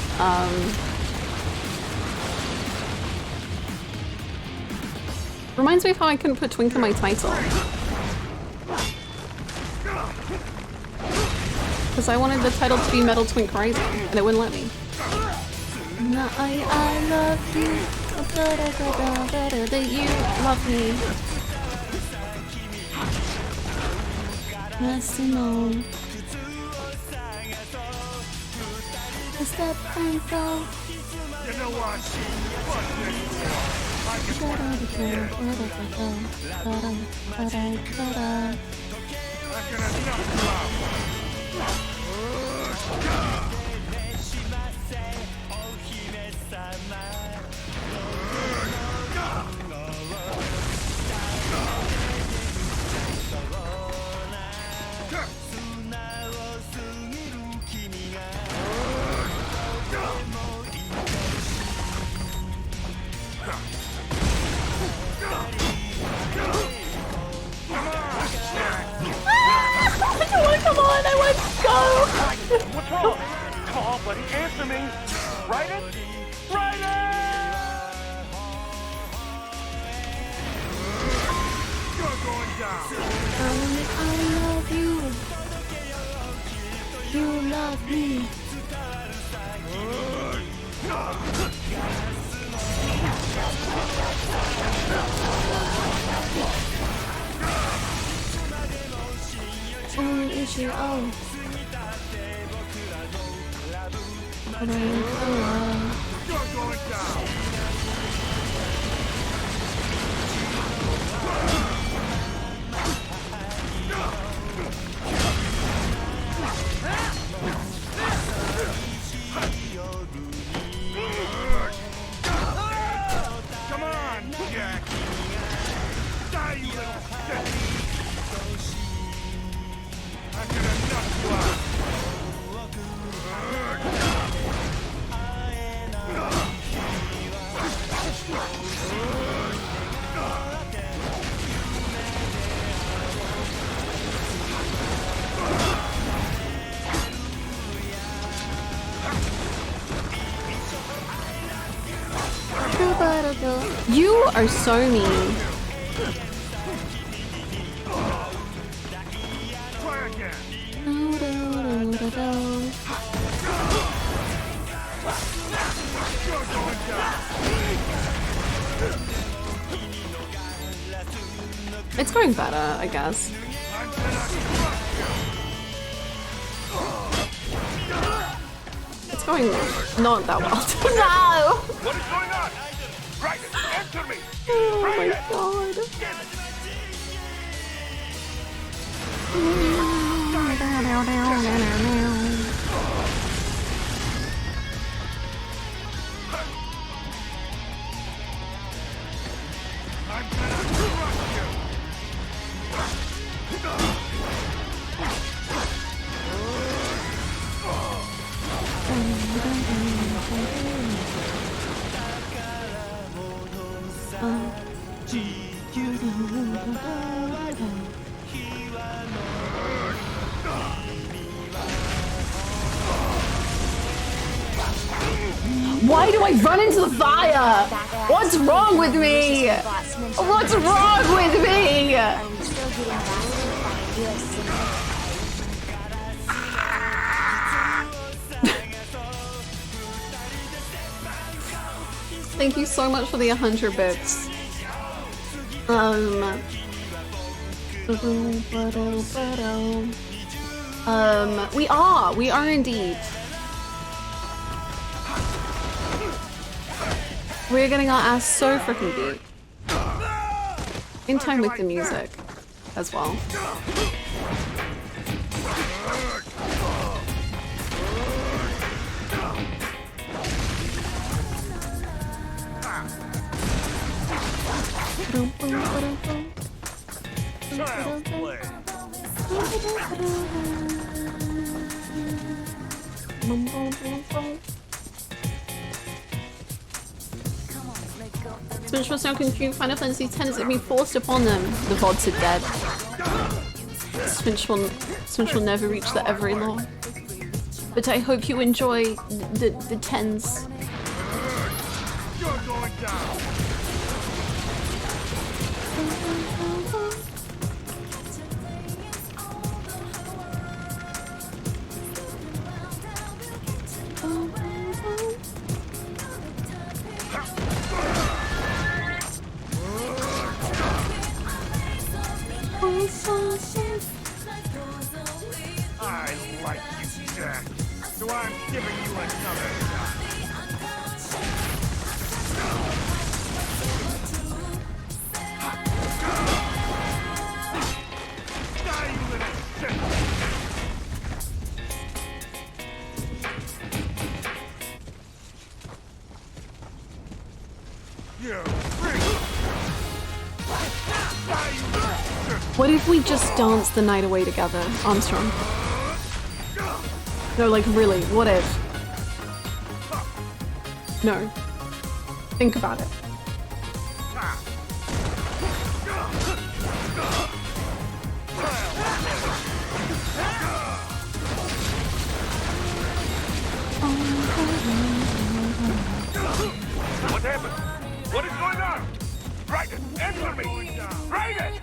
S5: Reminds me of how I couldn't put twink in my title. Because I wanted the title to be Metal Twink Rising, and it wouldn't let me. I love you, better that you love me. Nice to know. Is that painful?
S4: You know what? Fuck this war. I can I'm
S5: Come on, I want to go!
S6: What's wrong? Come on, buddy, answer me. Write it? Write it!
S4: You're going down.
S3: I love you. You love me. Is your own.
S4: You're going down. Come on, Jack. Die, you little shit. I'm gonna knock you out.
S5: You are so mean.
S4: Try again. You're going down.
S5: It's going better, I guess.
S4: I'm gonna crush you.
S5: It's going not that well.
S3: No!
S6: What is going on? Write it! Answer me!
S5: Oh my
S6: Write it!
S5: god.
S6: Damn it!
S4: I'm gonna crush you.
S5: Why do I run into the fire? What's wrong with me? What's wrong with me?
S2: I'm still getting back to find you a single.
S5: Thank you so much for the 100 bits. We are indeed. We're getting our ass so freaking beat. In time with the music as well.
S4: Child's play.
S5: Switch was now consume Final Fantasy X as it being forced upon them. The VODs are dead. Switch will never reach the every law. But I hope you enjoy the tens.
S4: You're going down. I like you, Jack. So I'm giving you another shot. Die, you little shit!
S5: What if we just dance the night away together, Armstrong? No, like really, what if? No. Think about it.
S6: What happened? What is going on? Write it! Answer me! Write it!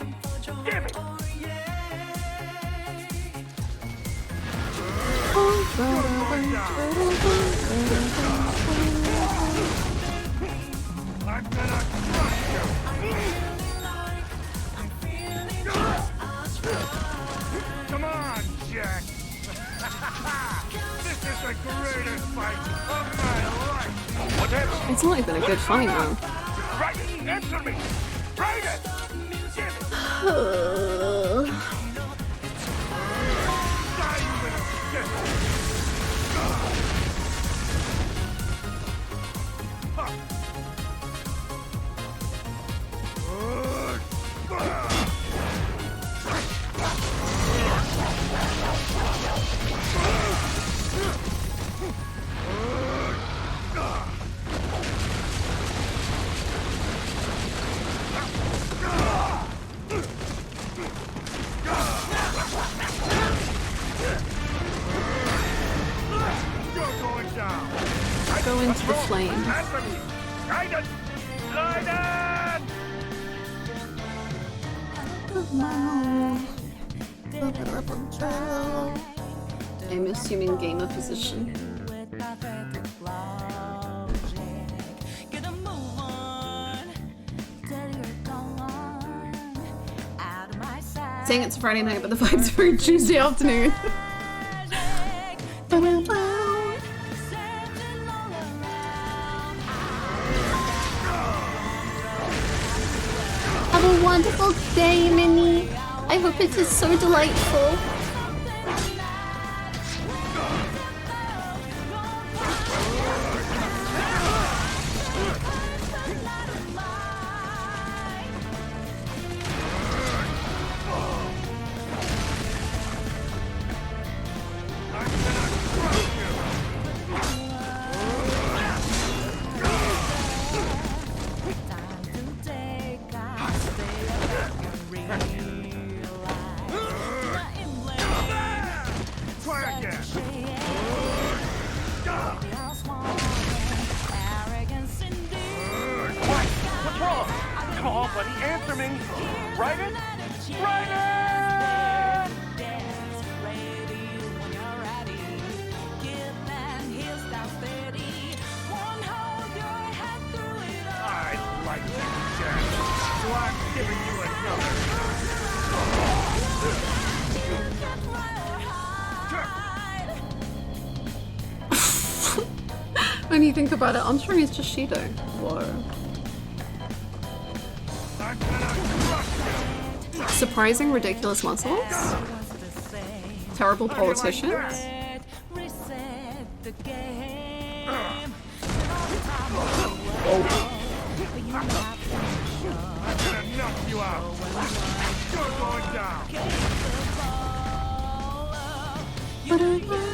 S6: Give it!
S4: I'm gonna crush you! Come on, Jack! This is the greatest fight of my life!
S6: What happened?
S5: It's not even a good fight now.
S6: Write it! Answer me! Write it! Give it!
S5: Go into the flame.
S6: Guidance! Guidance!
S5: I'm assuming gamer position. Saying it's Friday night, but the vibe's very Tuesday afternoon. Have a wonderful day, Minnie. I hope it is so delightful. When you think about it, Armstrong is just Shido. Whoa. Surprising, ridiculous muscles. Terrible politicians. Oh.
S4: I'm gonna knock you out! You're going down!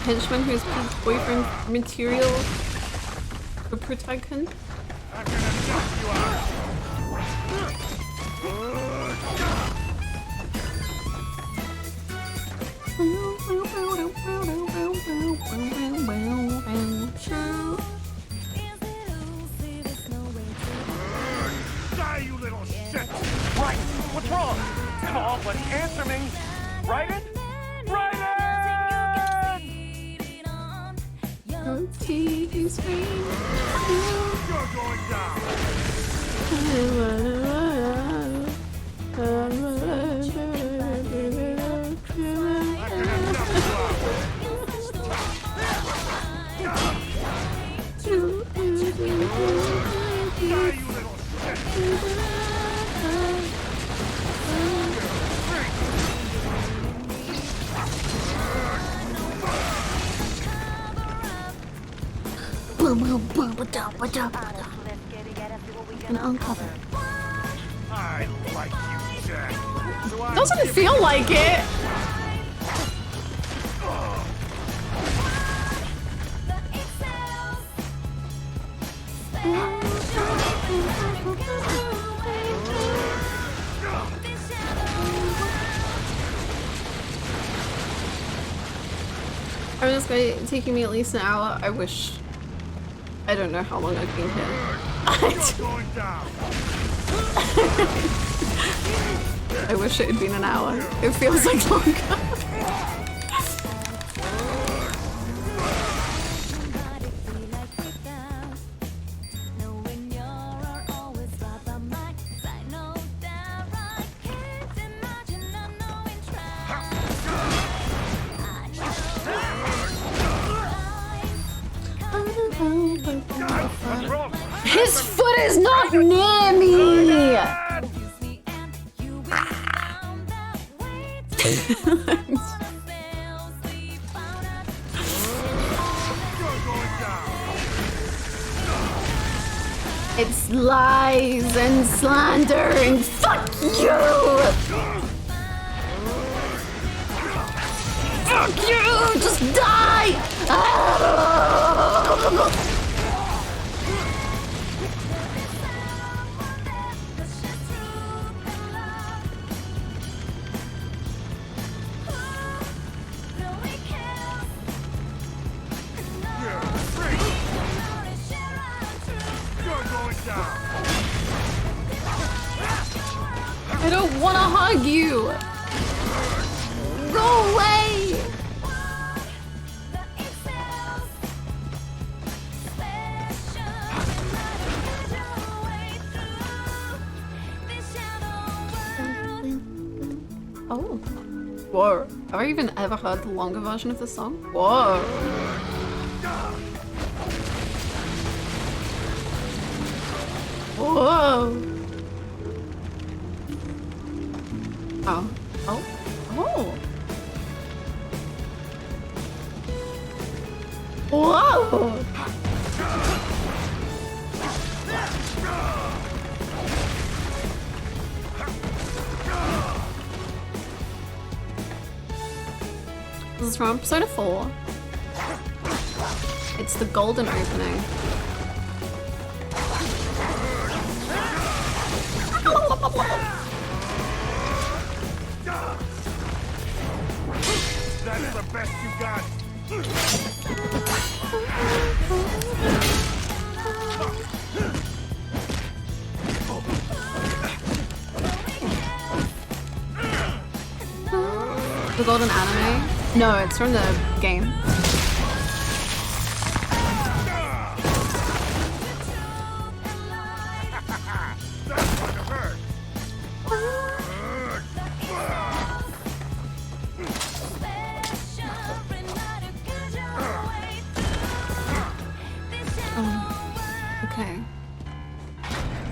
S5: Henchman who's boyfriend material for protection.
S4: I'm gonna knock you out!
S6: What's wrong? Come on, buddy, answer me. Raiden? Raiden!
S5: He's
S4: You're going down.
S5: And uncover.
S4: I like you, Jack. So I
S5: Doesn't feel like it. I mean, it's been taking me at least an hour. I wish. I don't know how long I've been here. I wish it had been an hour. It feels like longer. His foot is not near me! It's lies and slander and fuck you! Fuck you! Just die! I don't want to hug you! Go away! Oh. Whoa. Have I even ever heard the longer version of this song? Whoa. Whoa. Oh. Oh. Oh. Whoa. This is from episode 4. It's the golden opening.
S4: That's the best you got.
S5: The golden anime? No, it's from the game. Okay.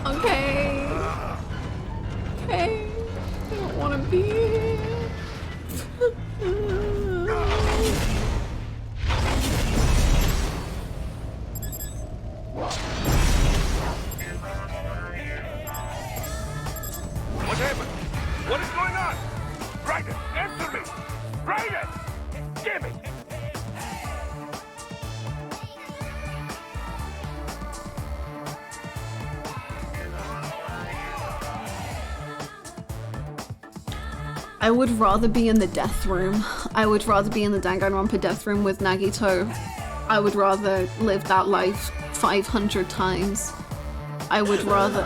S5: Okay. Okay. I don't want to be here.
S6: What happened? What is going on? Raiden, answer me! Raiden! Damn it!
S5: I would rather be in the death room. I would rather be in the Danganronpa death room with Nagito. I would rather live that life 500 times. I would rather...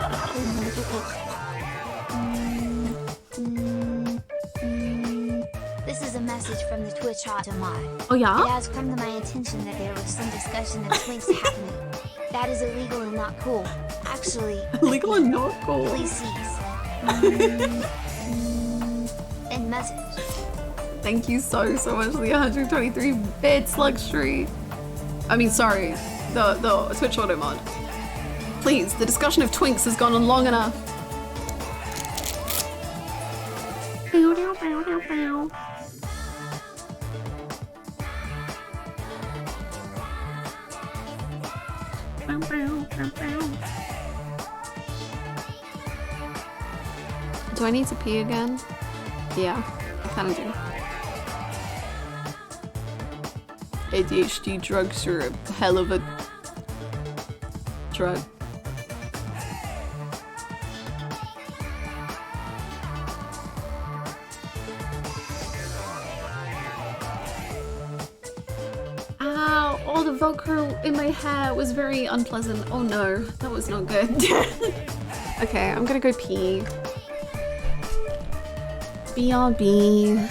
S2: This is a message from the Twitch Automod.
S3: Oh yeah?
S2: It has come to my attention that there was some discussion of twinks happening. That is illegal and not cool. Actually,
S3: illegal and not cool.
S2: Please cease. End message.
S3: Thank you so much for the 123 bits, Luxury. I mean, sorry, the Twitch auto mod. Please, the discussion of twinks has gone on long enough. Do I need to pee again? Yeah, I kind of do. ADHD drugs are a hell of a drug. Ow, all the Velcro in my hair was very unpleasant. Oh no, that was not good. Okay, I'm gonna go pee. BRB.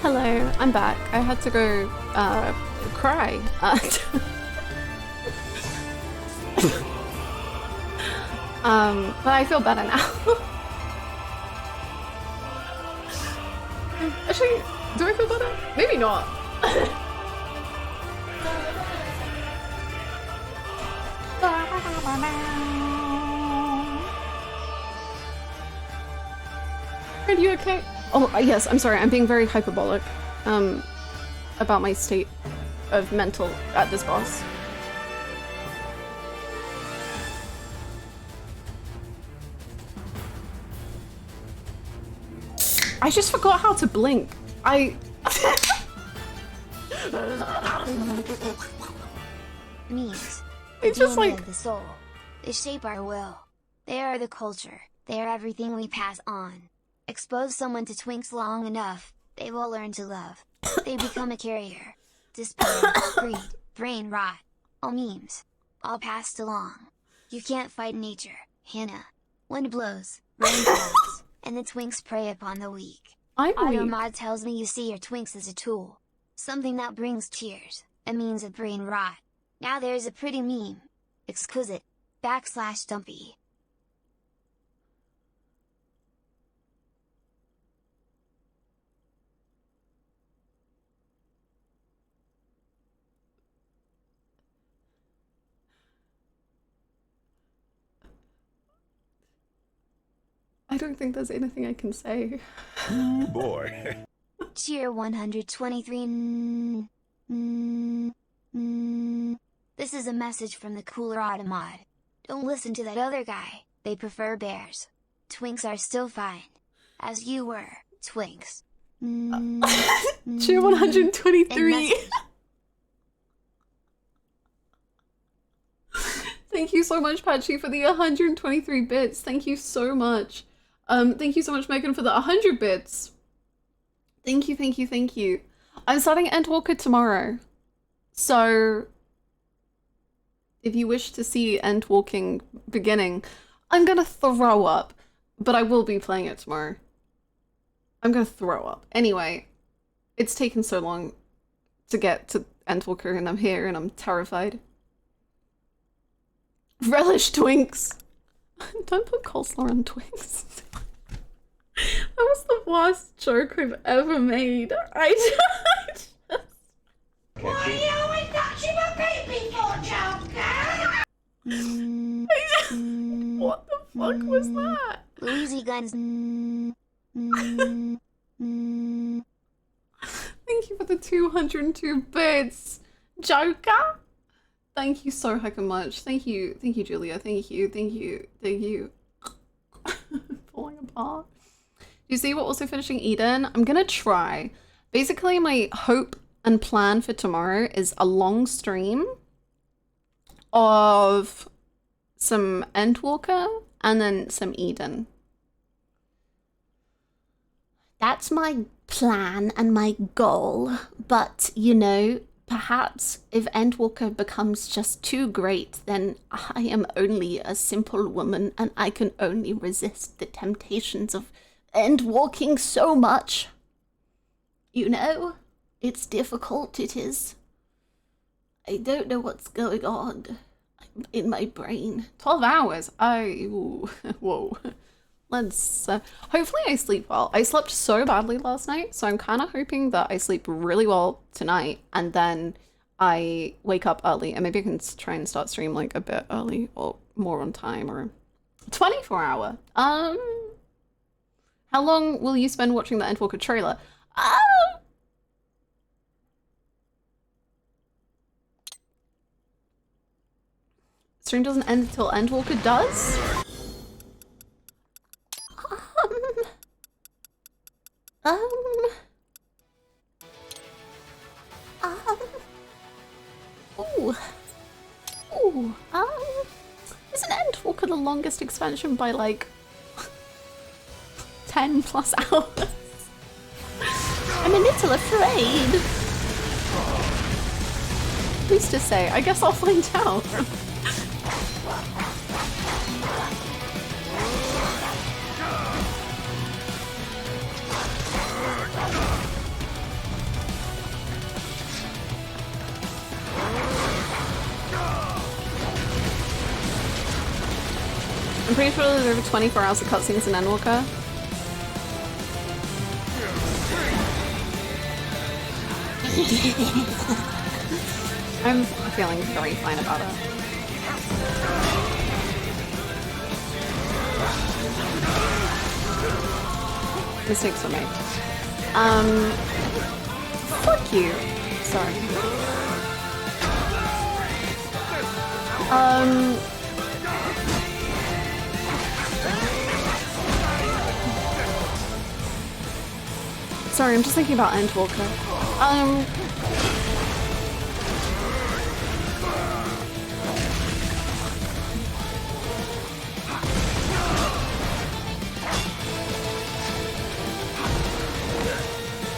S5: Hello, I'm back. I had to go cry. But I feel better now. Actually, do I feel better? Maybe not. Are you okay? Oh, yes, I'm sorry. I'm being very hyperbolic about my state of mental at this boss. I just forgot how to blink.
S2: Memes.
S5: It's just like
S2: of the soul. They shape our will. They are the culture. They are everything we pass on. Expose someone to twinks long enough, they will learn to love. They become a carrier. Despair, greed, brain rot. All memes. All passed along. You can't fight nature, Hannah. Wind blows, rain falls, and the twinks prey upon the weak. Automod tells me you see your twinks as a tool. Something that brings tears, a means of brain rot. Now there's a pretty meme. Exquisite. / Dumpy.
S5: I don't think there's anything I can say.
S6: Ooh, boy.
S2: Cheer 123. This is a message from the cooler Automod. Don't listen to that other guy, they prefer bears. Twinks are still fine. As you were, twinks.
S5: Cheer 123. Thank you so much, Patchy, for the 123 bits. Thank you so much. Thank you so much, Megan, for the 100 bits. Thank you, thank you, thank you. I'm starting Endwalker tomorrow. So, if you wish to see Endwalking beginning, I'm gonna throw up, but I will be playing it tomorrow. I'm gonna throw up. Anyway, it's taken so long to get to Endwalker, and I'm here, and I'm terrified. Relish twinks! Don't put coleslaw on twinks. That was the worst joke I've ever made. I just...
S9: What are you always touching my baby for, Joker?
S5: What the fuck was that?
S2: Louisy guns.
S5: Thank you for the 202 bits, Joker. Thank you so heckin' much. Thank you, Julia. Thank you. Falling apart. Do you see what also finishing Eden? I'm gonna try. Basically, my hope and plan for tomorrow is a long stream of some Endwalker and then some Eden.
S12: That's my plan and my goal, but you know, perhaps if Endwalker becomes just too great, then I am only a simple woman and I can only resist the temptations of Endwalking so much. You know, it's difficult, it is. I don't know what's going on in my brain.
S5: 12 hours? Ooh, whoa. Let's, hopefully I sleep well. I slept so badly last night, so I'm kind of hoping that I sleep really well tonight, and then I wake up early, and maybe I can try and start stream like a bit early, or more on time, or 24 hour. How long will you spend watching the Endwalker trailer? Stream doesn't end until Endwalker does? Isn't Endwalker the longest expansion by like 10 plus hours?
S12: I'm a little afraid.
S5: Who's to say? I guess I'll find out. I'm pretty sure there's over 24 hours of cutscenes in Endwalker. I'm feeling very fine about it. Mistakes were made. Fuck you. Sorry.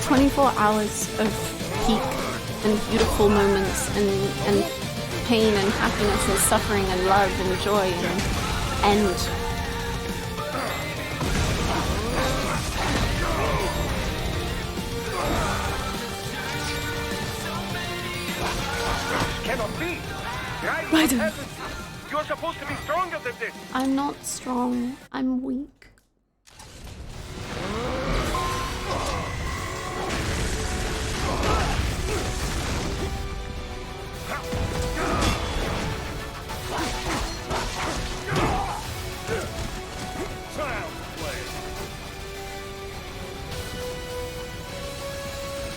S5: 24 hours of peak and beautiful moments and pain and happiness and suffering and love and joy and end.
S6: Cannot be. Right?
S5: Why do-
S6: You're supposed to be stronger than this.
S5: I'm not strong. I'm weak.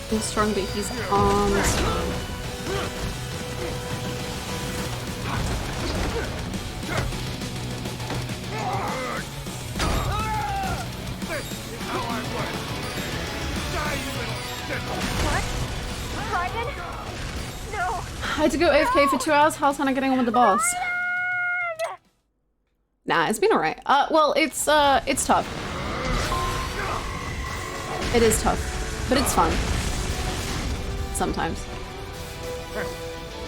S5: He's strong, but he's Armstrong. I had to go AFK for 2 hours. How's Hannah getting on with the boss? Nah, it's been alright. Well, it's tough. It is tough, but it's fun. Sometimes.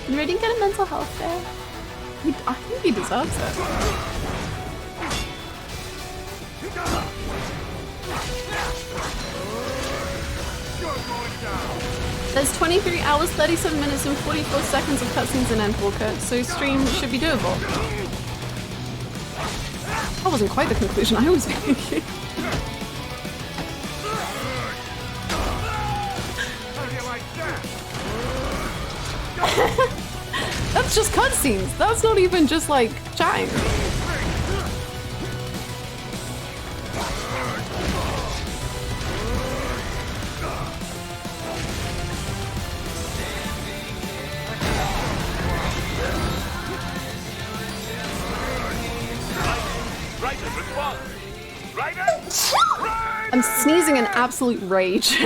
S5: You ready to get a mental health day? I think he deserves it. There's 23 hours, 37 minutes, and 44 seconds of cutscenes in Endwalker, so stream should be doable. That wasn't quite the conclusion I was making. That's just cutscenes. That's not even just like chatting. I'm sneezing in absolute rage.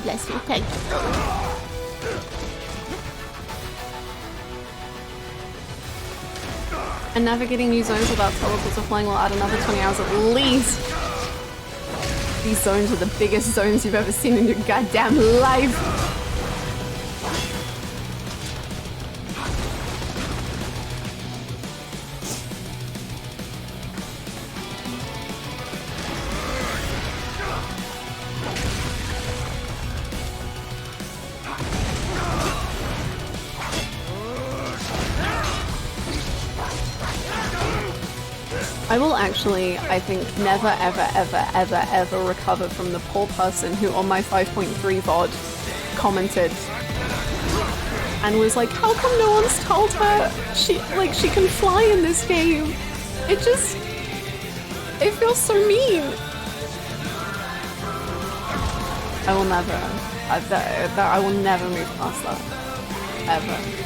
S5: Bless you, Peg. And navigating new zones without teleports or flying will add another 20 hours at least. These zones are the biggest zones you've ever seen in your goddamn life. I will actually, I think, never, ever, ever, ever, ever recover from the poor person who on my 5.3 VOD commented and was like, how come no one's told her she can fly in this game? It feels so mean. I will never, I will never move past that. Ever.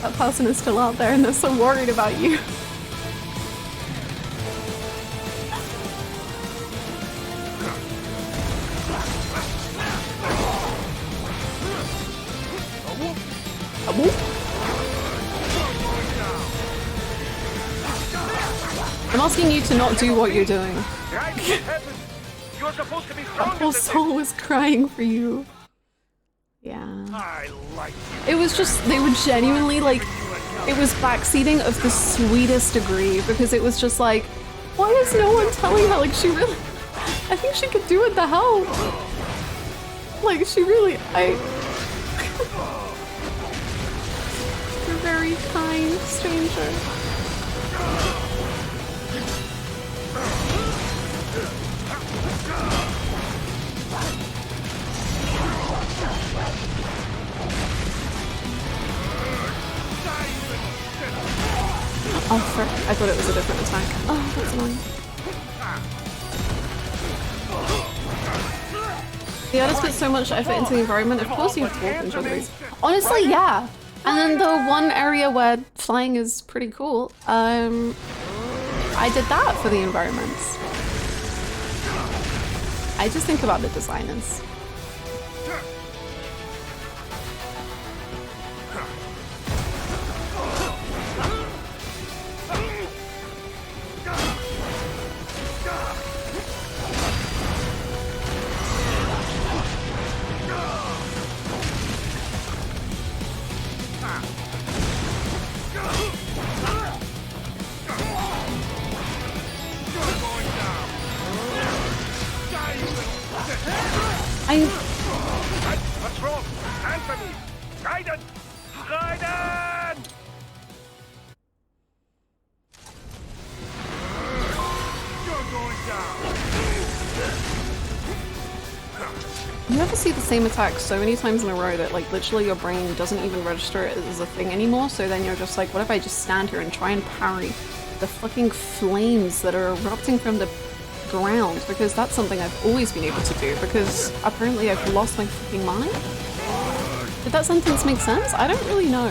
S5: That person is still out there and they're so worried about you. I'm asking you to not do what you're doing.
S6: You're supposed to be
S5: That poor soul was crying for you. Yeah.
S6: I like
S5: It was just, they were genuinely like, It was backseating of the sweetest degree because it was just like, why is no one telling her? Like, she really, I think she could do it the hell. Like, she really, You're a very kind stranger. Oh, frick. I thought it was a different attack. Oh, that's annoying. The artist put so much effort into the environment, of course you have to walk into these. Honestly, yeah. And then the one area where flying is pretty cool, I did that for the environments. I just think about the designers.
S6: What's wrong? Answer me! Raiden! Raiden! You're going down!
S5: You ever see the same attack so many times in a row that like literally your brain doesn't even register it as a thing anymore, so then you're just like, what if I just stand here and try and parry the fucking flames that are erupting from the ground, because that's something I've always been able to do, because apparently I've lost my fucking mind? Did that sentence make sense? I don't really know.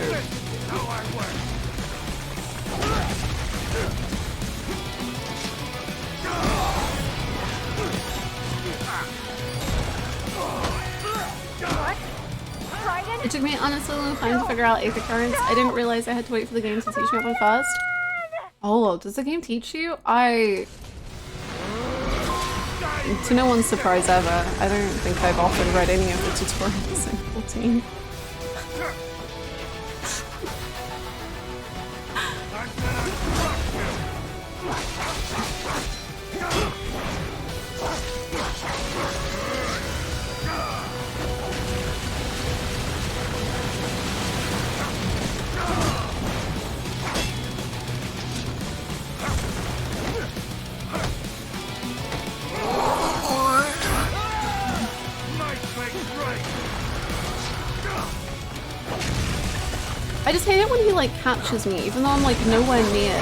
S5: It took me honestly a long time to figure out Aether Currents. I didn't realize I had to wait for the game to teach me about them first. Oh, does the game teach you? To no one's surprise ever, I don't think I've often read any of the tutorials in 14. I just hate it when he like catches me, even though I'm like nowhere near.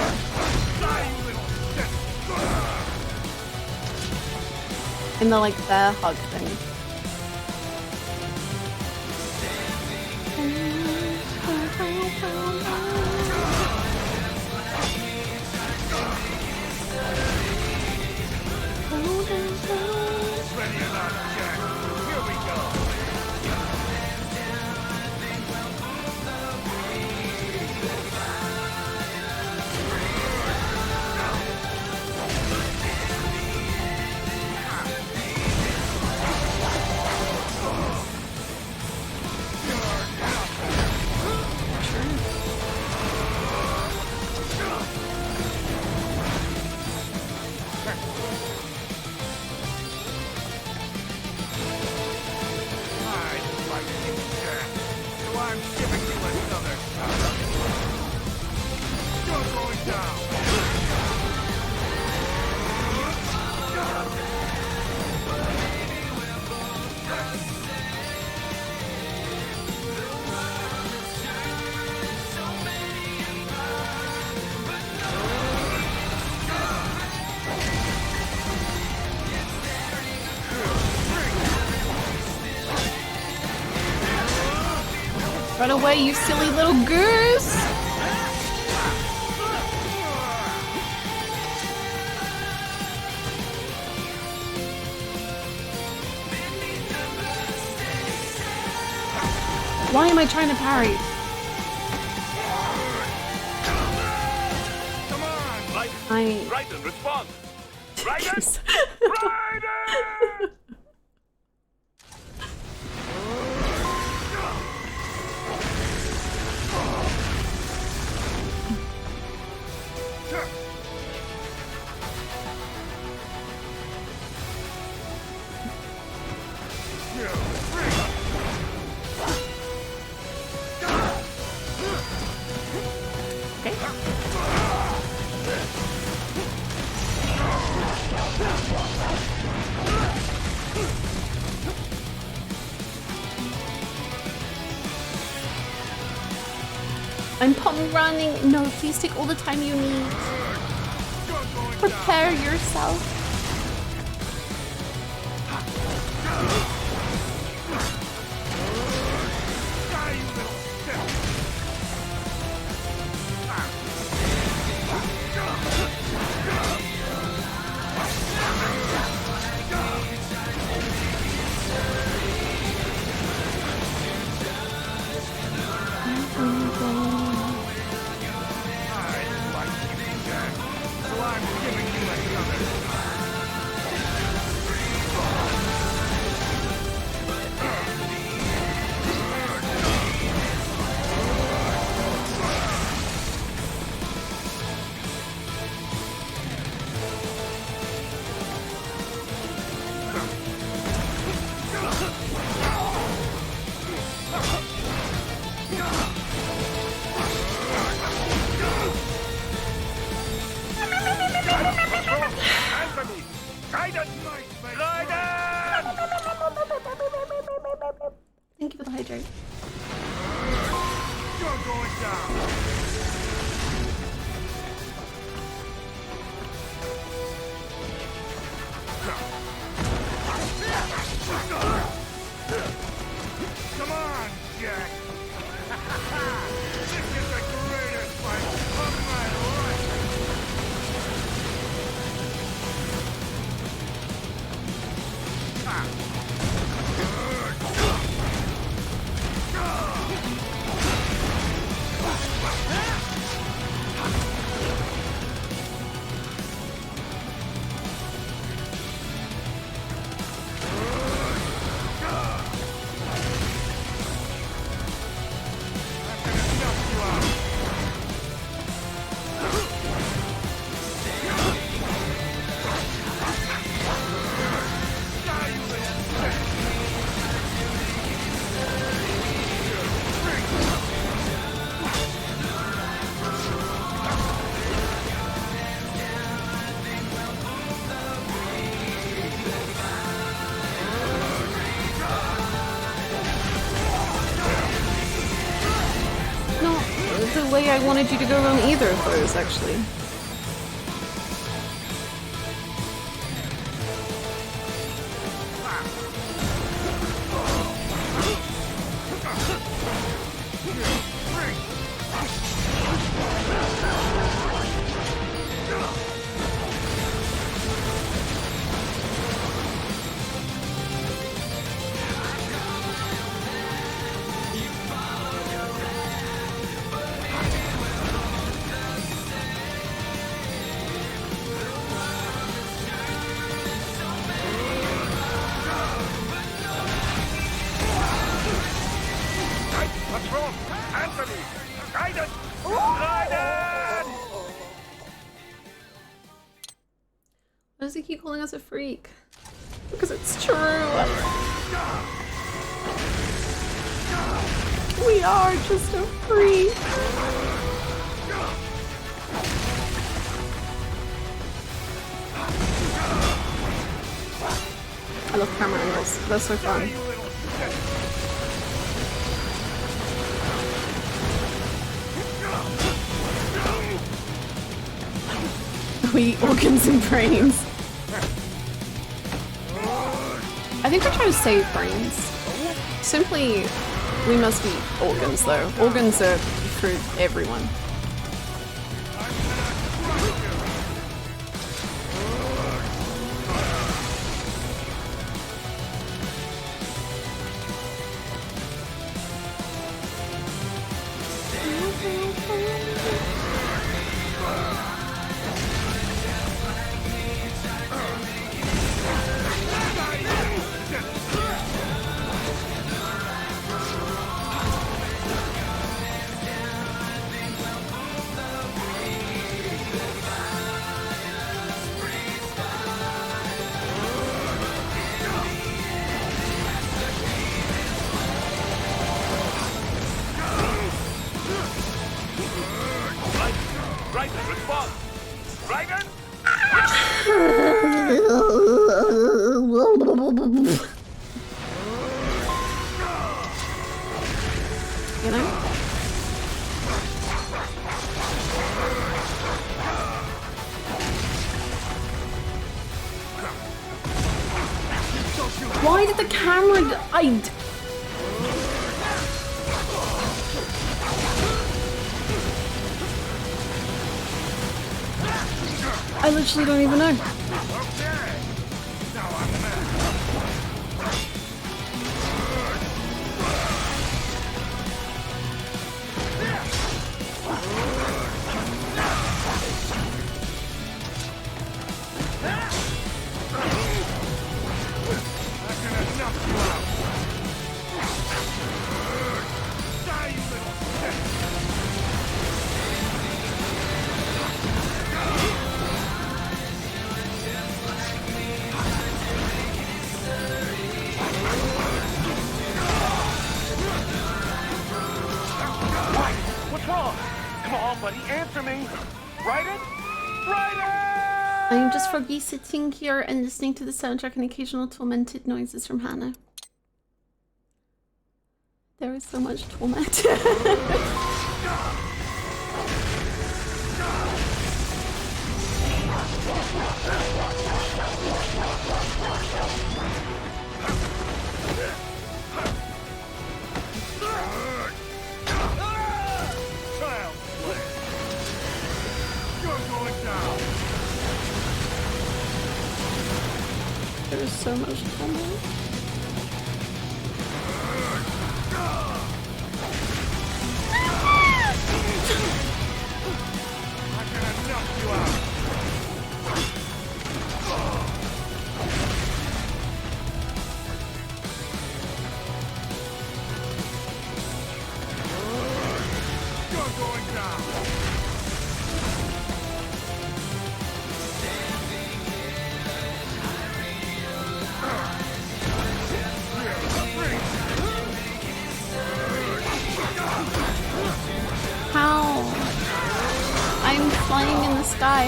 S5: In the like bear hug thing. Run away, you silly little goose! Why am I trying to parry?
S6: Come on! Raiden, respond! Raiden! Raiden!
S5: I'm pump running. No, please take all the time you need. Prepare yourself. Thank you for the hydrate.
S4: You're going down. Come on, Jack. This is the greatest fight of my life.
S5: The way I wanted you to go on either of those, actually.
S4: What's wrong? Answer me! Raiden! Raiden!
S5: Why does he keep calling us a freak? Because it's true. We are just a freak. I love camera angles. They're so fun. We eat organs and brains. I think we're trying to save brains. Simply, we must eat organs though. Organs are for everyone.
S6: Raiden, respond! Raiden!
S5: You know? Why did the camera... I literally don't even know. I'm just Froggy sitting here and listening to the soundtrack and occasional tormented noises from Hannah. There is so much torment. There's so much torment.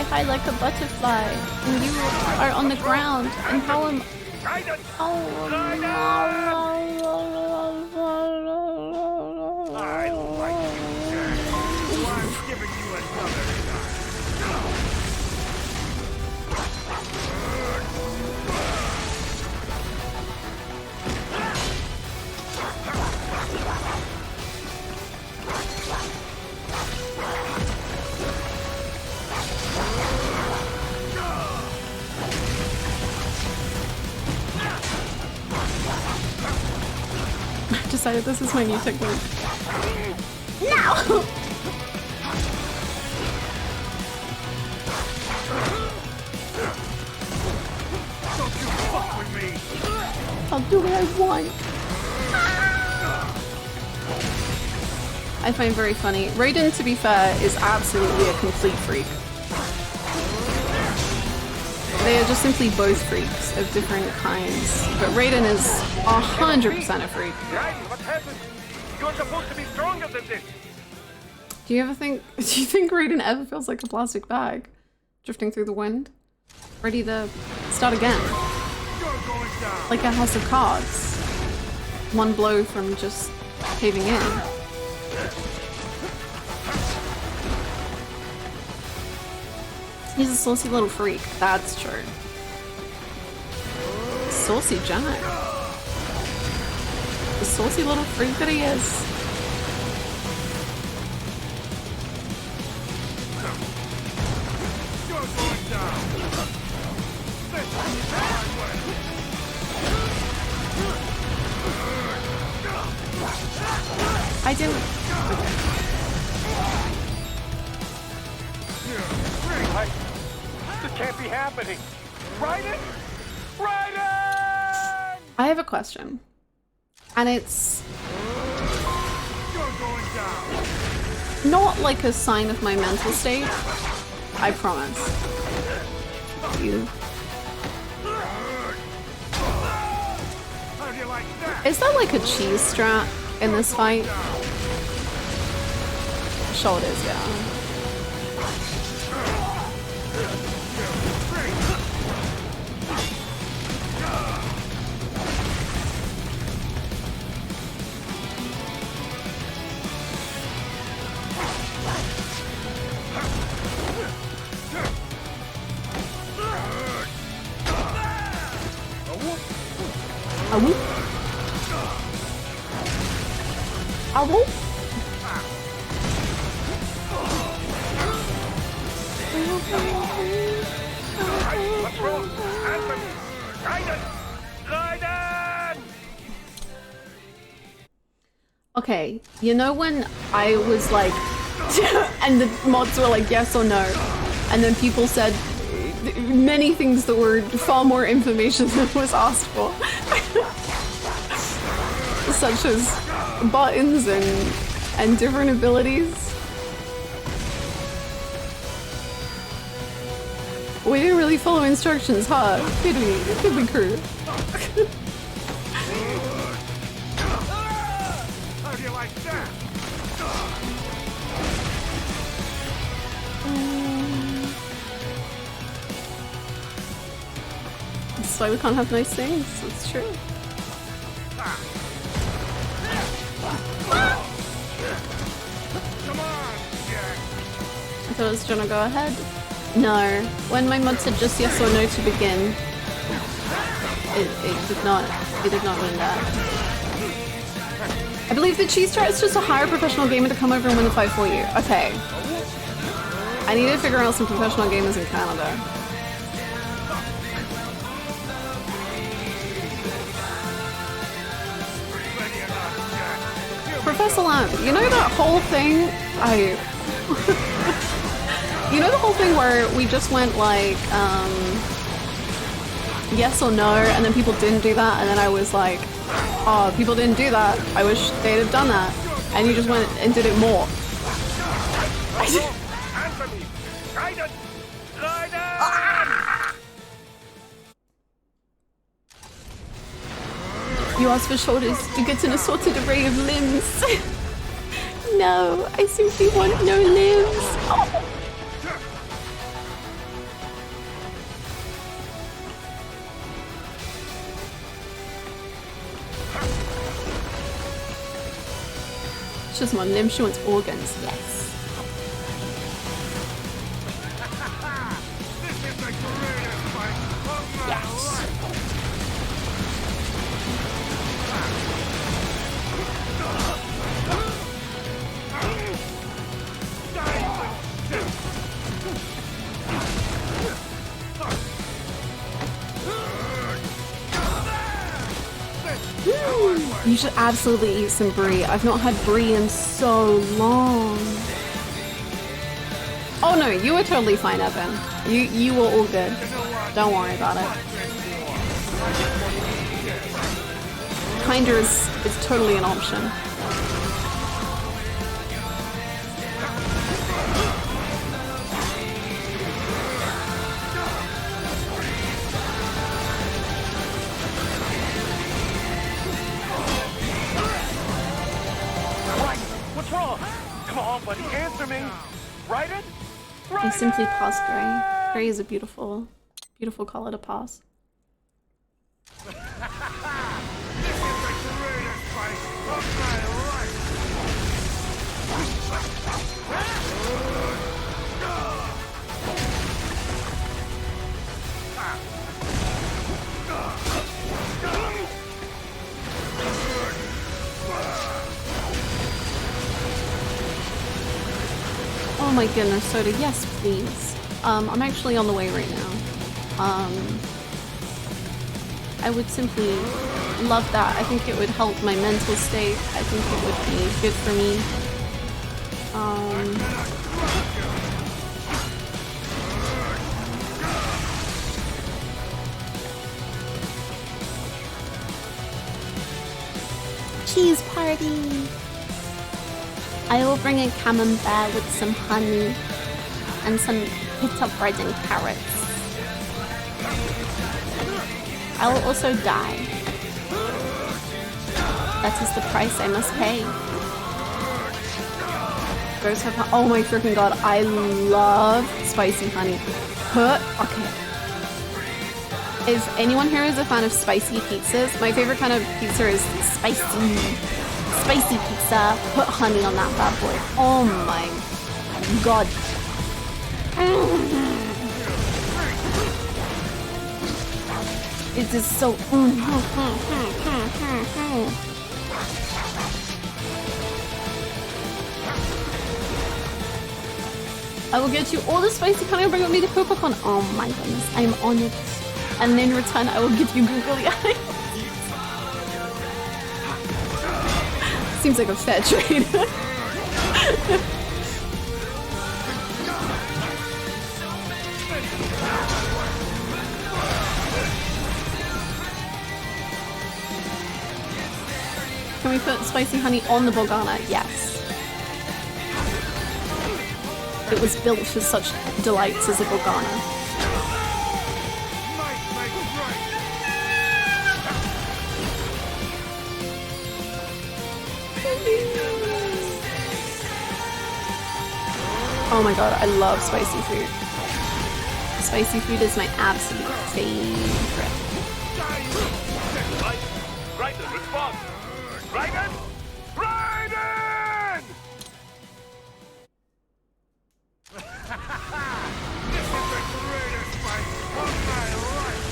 S5: High like a butterfly, and you are on the ground, and how am
S4: I'm giving you another
S5: Decided this is my new technique.
S12: No!
S5: I'll do what I want. I find very funny. Raiden, to be fair, is absolutely a complete freak. They are just simply both freaks of different kinds. But Raiden is 100% a freak.
S6: What happened? You're supposed to be stronger than this.
S5: Do you think Raiden ever feels like a plastic bag? Drifting through the wind? Ready to start again? Like a house of cards. One blow from just caving in. He's a saucy little freak, that's true. Saucy Jack. The saucy little freak that he is. I didn't...
S6: This can't be happening. Raiden? Raiden!
S5: I have a question. And it's... not like a sign of my mental state. I promise. You. Is that like a cheese strat in this fight? Sure it is, yeah. Ow. Ow.
S6: What's wrong? Answer me! Raiden! Raiden!
S5: Okay, you know when I was like, and the mods were like yes or no, and then people said many things that were far more information than was asked for, such as buttons and different abilities. We didn't really follow instructions, huh? Did we, crew?
S4: How do you like that?
S5: That's why we can't have nice things. It's true.
S4: Come on, Jack.
S5: I thought it was gonna go ahead. No. When my mod said just yes or no to begin, it did not mean that. I believe the cheese tart is just a hire professional gamer to come over and win the fight for you. Okay. I need to figure out some professional gamers in Canada. Professor Lamb, you know that whole thing? You know the whole thing where we just went like, yes or no, and then people didn't do that, and then I was like, oh, people didn't do that. I wish they'd have done that. And you just went and did it more.
S6: Answer me! Raiden! Raiden!
S5: You ask for shoulders, you get an assorted array of limbs. No, I simply want no limbs. Oh. She doesn't want limbs, she wants organs, yes.
S4: This is the greatest fight of my life.
S5: You should absolutely eat some brie. I've not had brie in so long. Oh no, you were totally fine, Evan. You were all good. Don't worry about it. Kinder is totally an option.
S6: What's wrong? Come on, buddy, answer me! Raiden?
S5: I simply pass Grey. Grey is a beautiful, beautiful color to pass.
S4: This is the greatest fight of my life.
S5: Oh my goodness, soda, yes please. I'm actually on the way right now. I would simply love that. I think it would help my mental state. I think it would be good for me. Cheese party! I will bring a camembert with some honey and some pita bread and carrots. I will also die. That is the price I must pay. Gross have oh my freaking god, I love spicy honey. Okay. If anyone here is a fan of spicy pizzas, my favorite kind of pizza is spicy pizza. Put honey on that bad boy. Oh my god. It is so. I will get you all the spicy honey and bring with me to Popocon. Oh my goodness, I'm on it. And in return, I will give you googly eyes. Seems like a fair trade. Can we put spicy honey on the Borgana? Yes. It was built for such delights as a Borgana. Oh my god, I love spicy food. Spicy food is my absolute favorite.
S6: Raiden, respond! Raiden! Raiden! This is the greatest fight of my life!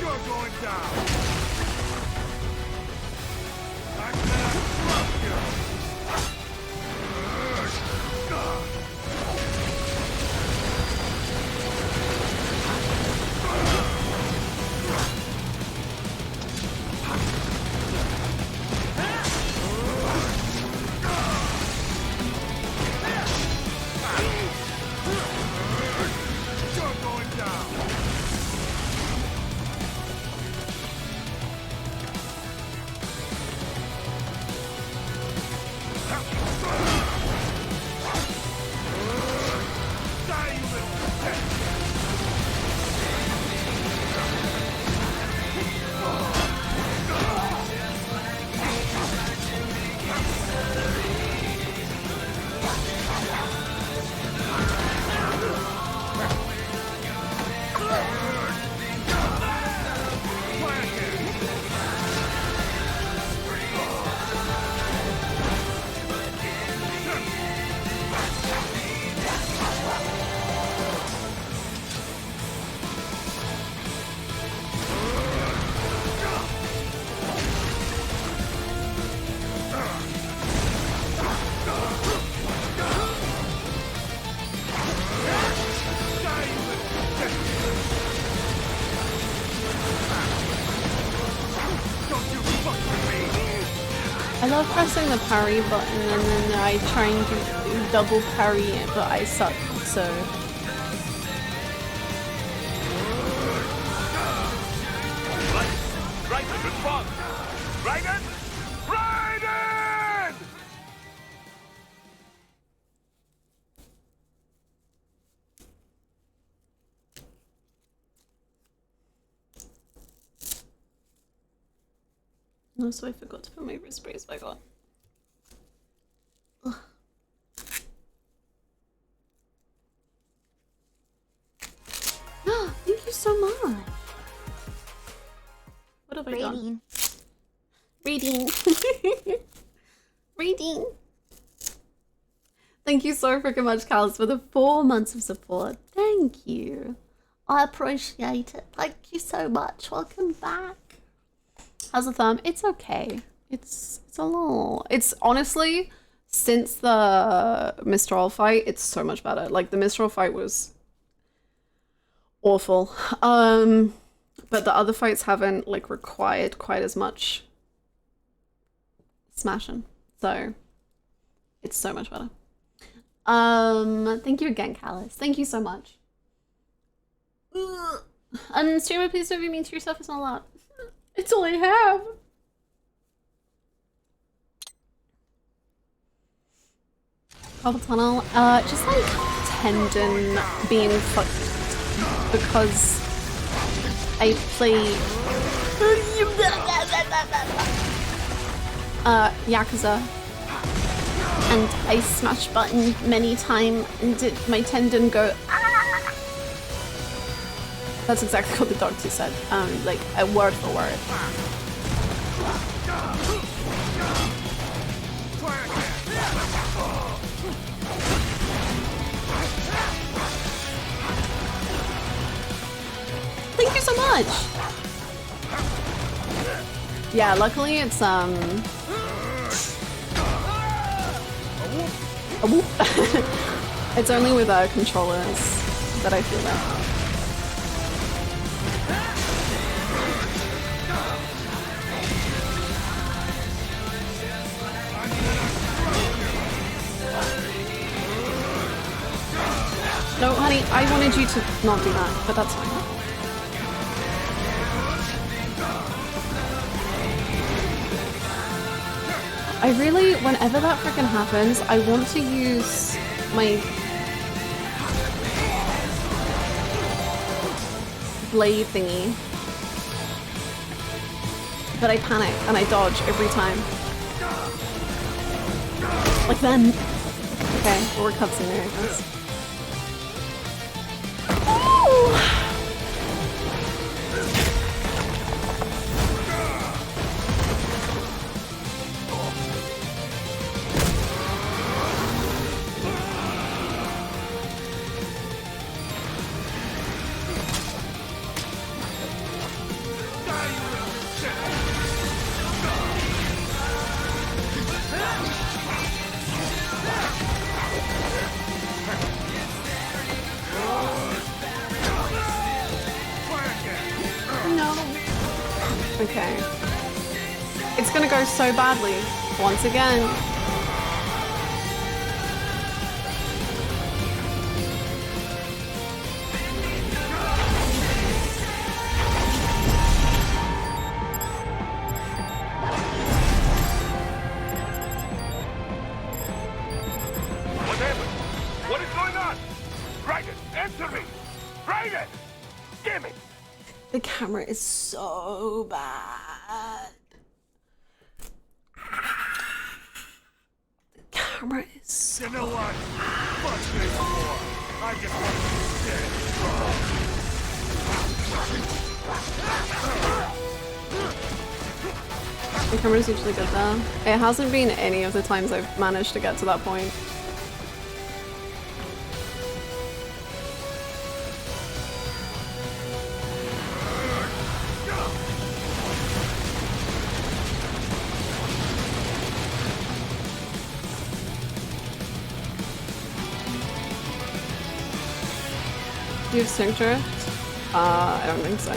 S6: You're going down! I'm gonna drop you!
S5: I love pressing the parry button and then I try and do double parry it, but I suck, so...
S6: Raiden, respond! Raiden! Raiden!
S5: Also, I forgot to put my wrist brace back on. Ugh. Thank you so much. What have I done? Reading. Reading. Thank you so freaking much, Callus, for the 4 months of support. Thank you. I appreciate it. Thank you so much. Welcome back. How's the thumb? It's okay. It's a little... It's honestly, since the Mistral fight, it's so much better. Like, the Mistral fight was awful. But the other fights haven't, like, required quite as much smashing. So, it's so much better. Thank you again, Callus. Thank you so much. And streamer, please don't be mean to yourself. It's not a lot. It's all I have. Carpal tunnel. Just like tendon being fucked because I play Yakuza and I smash button many times and did my tendon go ah! That's exactly what the doctor said, like a word for word. much! Yeah, luckily it's it's only with controllers that I feel that. No, honey, I wanted you to not do that, but that's fine. I really, whenever that freaking happens, I want to use my blade thingy. But I panic and I dodge every time. Like then. Okay, well, we're cutscene there, I guess. Okay. It's gonna go so badly, once again.
S6: What happened? What is going on? Raiden, answer me! Raiden! Damn it!
S5: The camera is so bad. The camera is so...
S4: You know what? Fuck this war. I just want to be dead.
S5: The camera's usually good though. It hasn't been any of the times I've managed to get to that point. Do you have sync drift? I don't think so.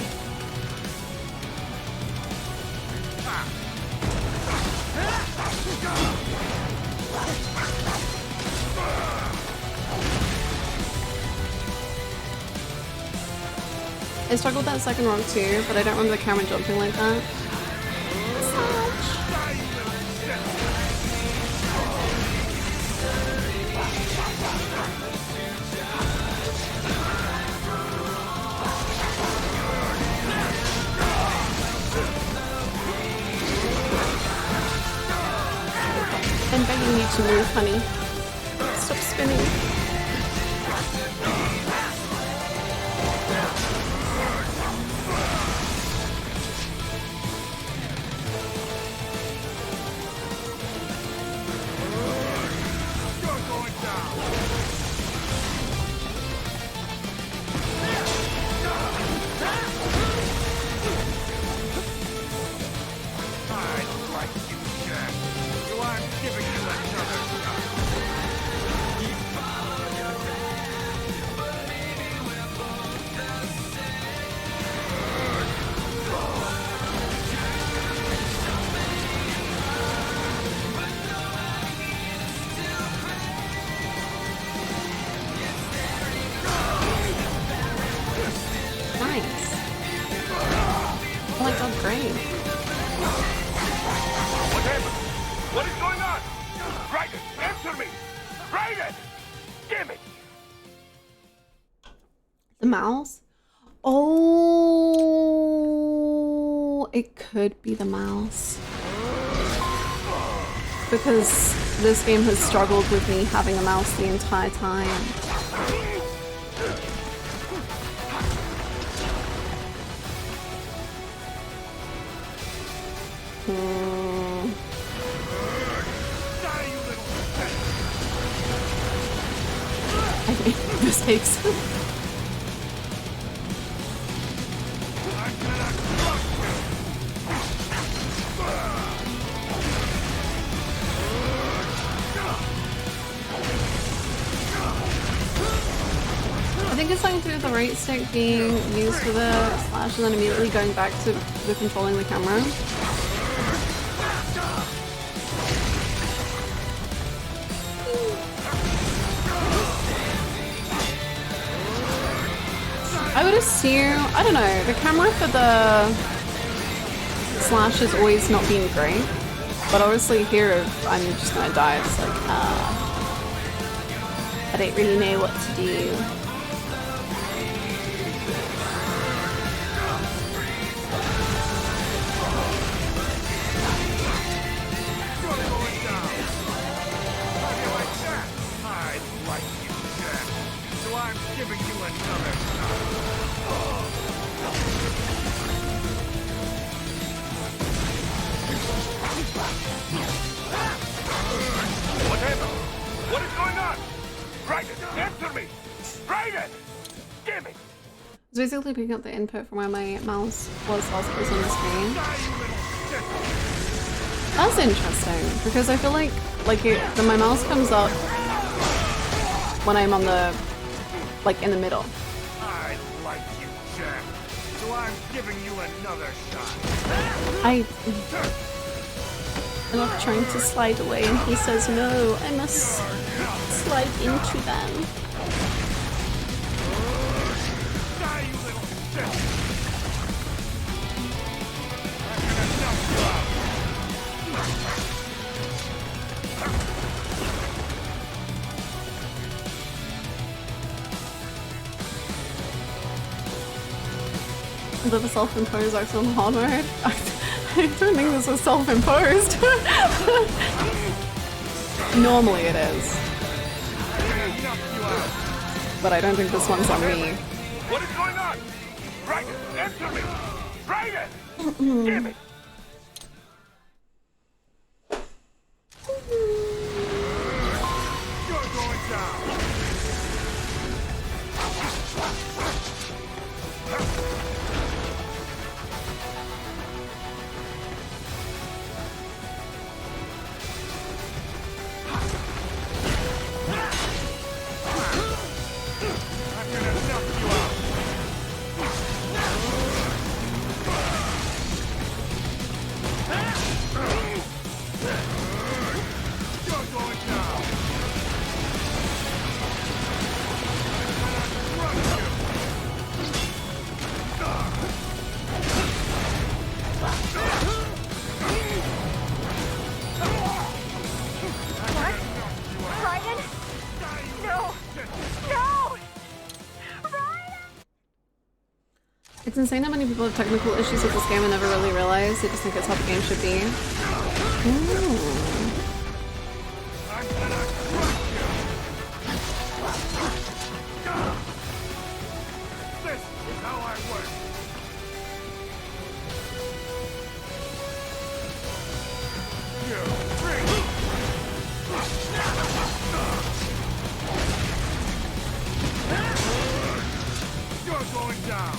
S5: I struggled with that second rock too, but I don't remember the camera jumping like that. I'm begging you to move, honey. Stop spinning. Mouse? Oh, it could be the mouse. Because this game has struggled with me having a mouse the entire time. I made mistakes. I think it's something to do with the right stick being used for the slash and then immediately going back to the controlling the camera. I would assume, I don't know, the camera for the slash has always not been great, but obviously here if I'm just gonna die, it's like, I don't really know what to do.
S6: What happened? What is going on? Raiden, answer me! Raiden! Give me!
S5: It's basically picking up the input from where my mouse was last place on the screen. That's interesting, because I feel like my mouse comes up when I'm on the, like, in the middle.
S4: I like you, Jack. So I'm giving you another shot.
S5: I love trying to slide away and he says no, I must slide into them. The self-imposed maximum hard mode. I don't think this was self-imposed. Normally it is. But I don't think this one's on me.
S6: What is going on? Raiden, answer me! Raiden! Give me!
S4: You're going down.
S5: It's insane how many people have technical issues with this game and never really realize. They just think it's how the game should be. Ooh.
S4: This is how I work. You're going down.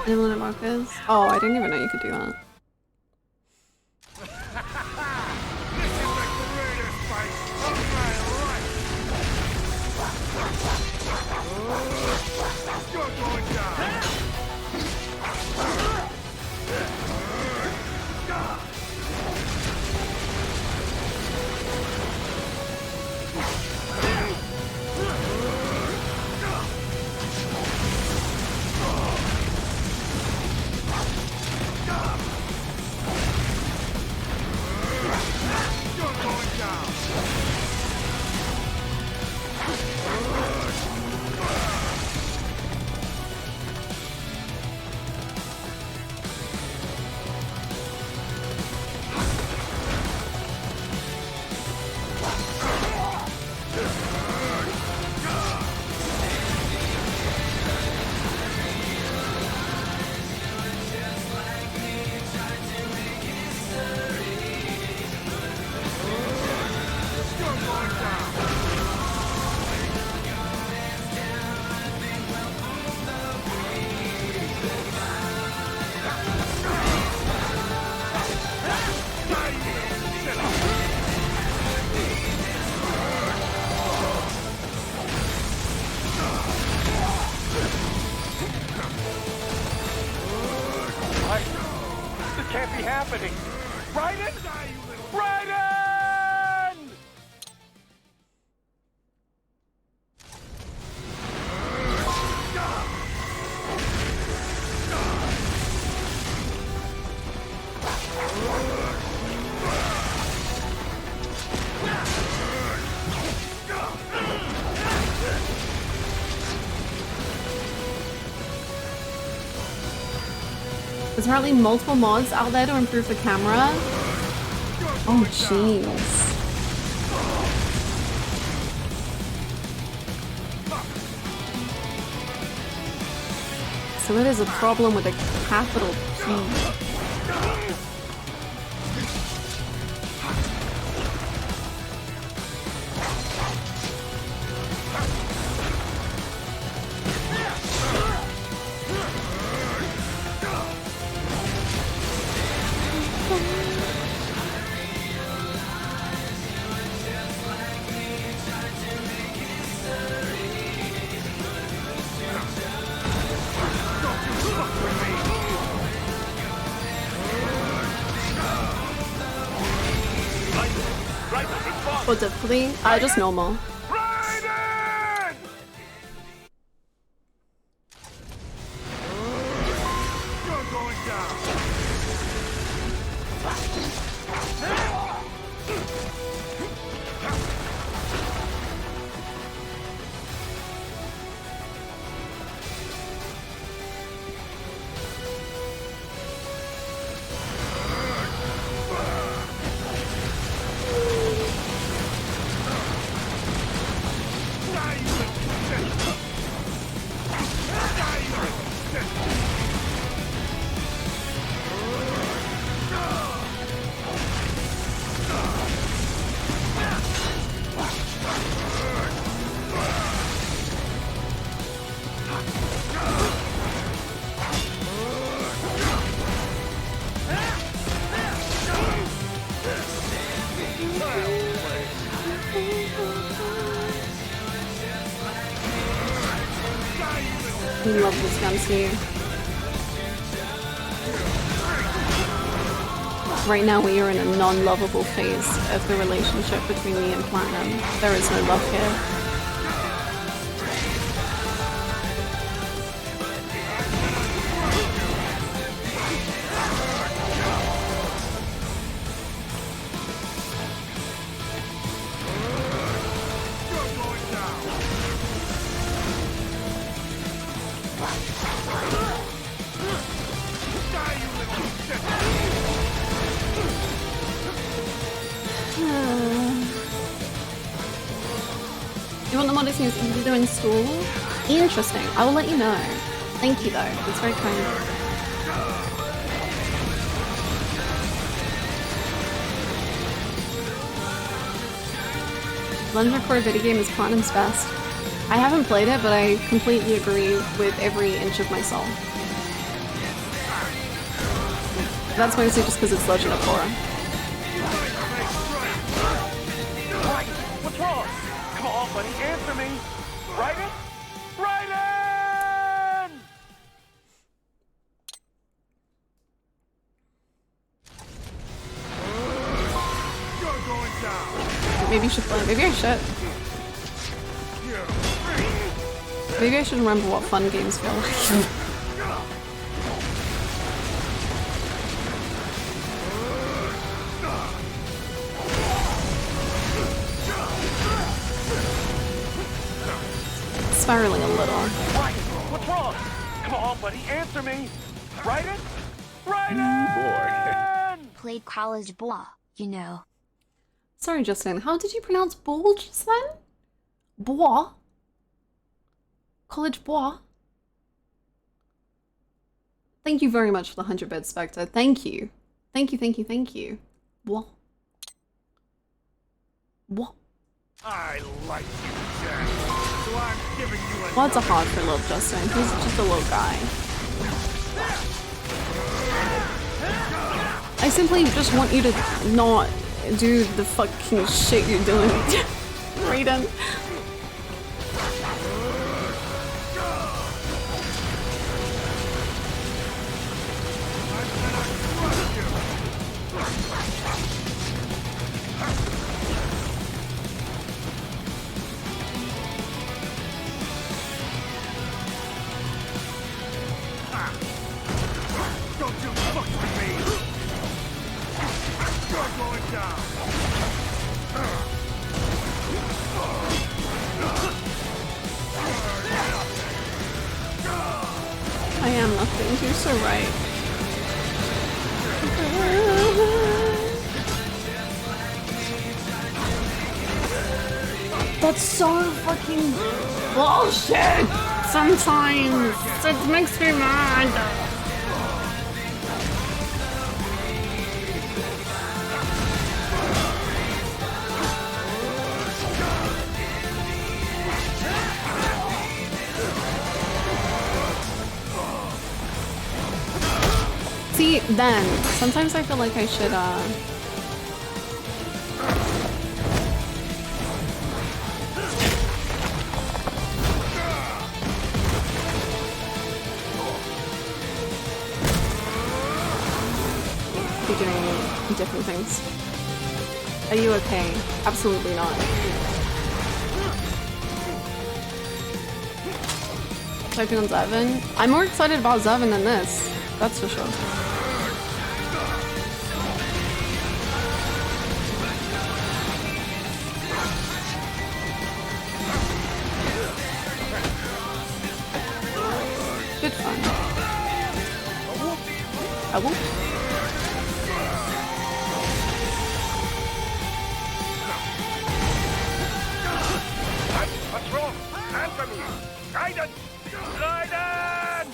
S5: Inland markers? Oh, I didn't even know you could do that.
S6: This can't be happening. Raiden? Raiden!
S5: There's apparently multiple mods out there to improve the camera. Oh, jeez. So it is a problem with a capital P. Or difficulty? Just normal. I love this gun scene. Right now we are in a non-lovable phase of the relationship between me and Platinum. There is no love here. You want the mod is easy to install? Interesting. I will let you know. Thank you though. It's very kind. Learn to record a video game is Platinum's best. I haven't played it, but I completely agree with every inch of my soul. That's mostly just because it's Legend of Korra.
S6: What's wrong? Come on, buddy, answer me! Raiden? Raiden!
S4: You're going down.
S5: Maybe you should play. Maybe I should. Maybe I should remember what fun games feel like. Spiraling a little.
S6: What's wrong? Come on, buddy, answer me! Raiden? Raiden!
S2: Played college ball, you know.
S5: Sorry, Justin. How did you pronounce ball just then? Bois? College bois? Thank you very much for the 100 bits, Spectre. Thank you. Thank you, thank you, thank you. Bois. Bois.
S4: I like you, Jack. So I'm giving you a
S5: Lots of hard for little Justin. He's just a little guy. I simply just want you to not do the fucking shit you're doing. Raiden.
S4: Don't you fuck with me! You're going down!
S5: I am nothing. You're so right. That's so fucking bullshit! Sometimes it makes me mad. See, then, sometimes I feel like I should, be doing different things. Are you okay? Absolutely not. Typing on Zevin? I'm more excited about Zevin than this. That's for sure. Good fun. I will.
S6: What's wrong? Answer me! Raiden! Raiden!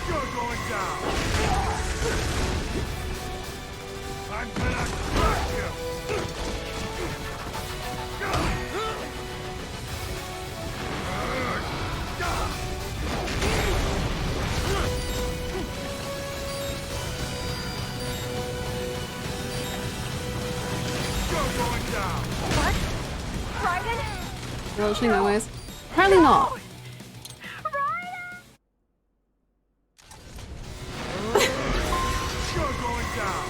S4: You're going down! I'm gonna crush you! You're going down!
S9: What? Raiden?
S5: Relishing my ways? Apparently not.
S4: You're going down!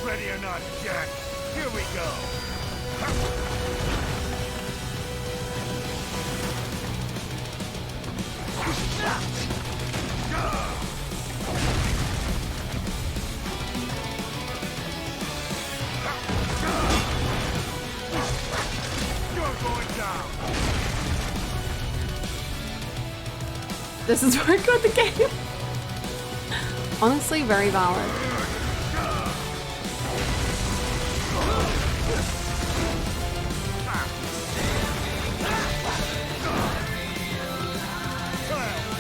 S4: Ready or not, Jack, here we go! You're going down!
S5: This is where I got the game. Honestly, very valid.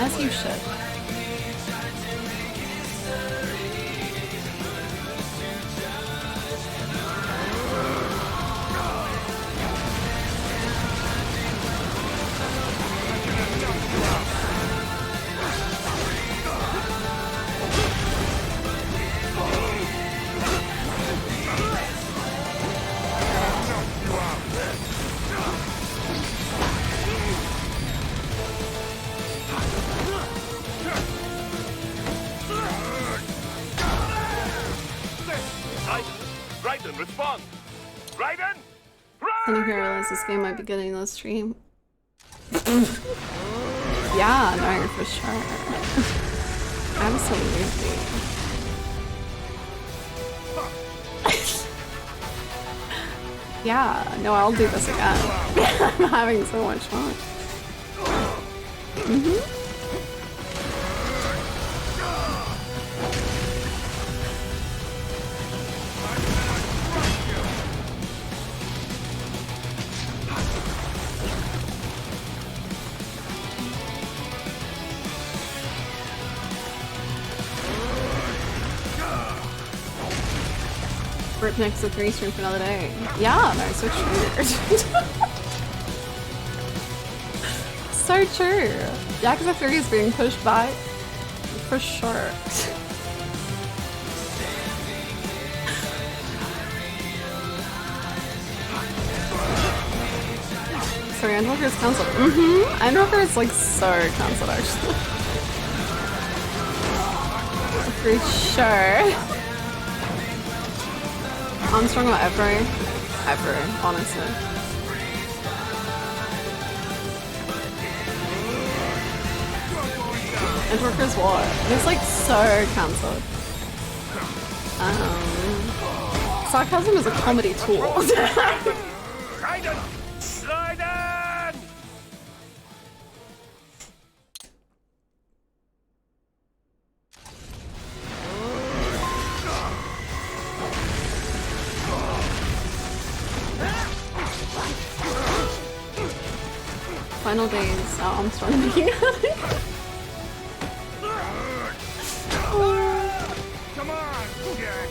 S5: As you should.
S6: Respond! Raiden!
S5: I didn't realize this game might be getting the stream. Yeah, no, for sure. Absolutely. Yeah, no, I'll do this again. I'm having so much fun. Rip next to 3 stream for another day. Yeah, no, so true. So true. Yakuza 3 is being pushed back for sure. Sorry, Endwalker is cancelled. Endwalker is like so cancelled actually. For sure. Armstrong or ever, honestly. Endwalker's what? It's like so cancelled. Sarcasm is a comedy tool.
S6: Raiden! Raiden!
S5: Final days, Armstrong making
S6: Come on, Jack!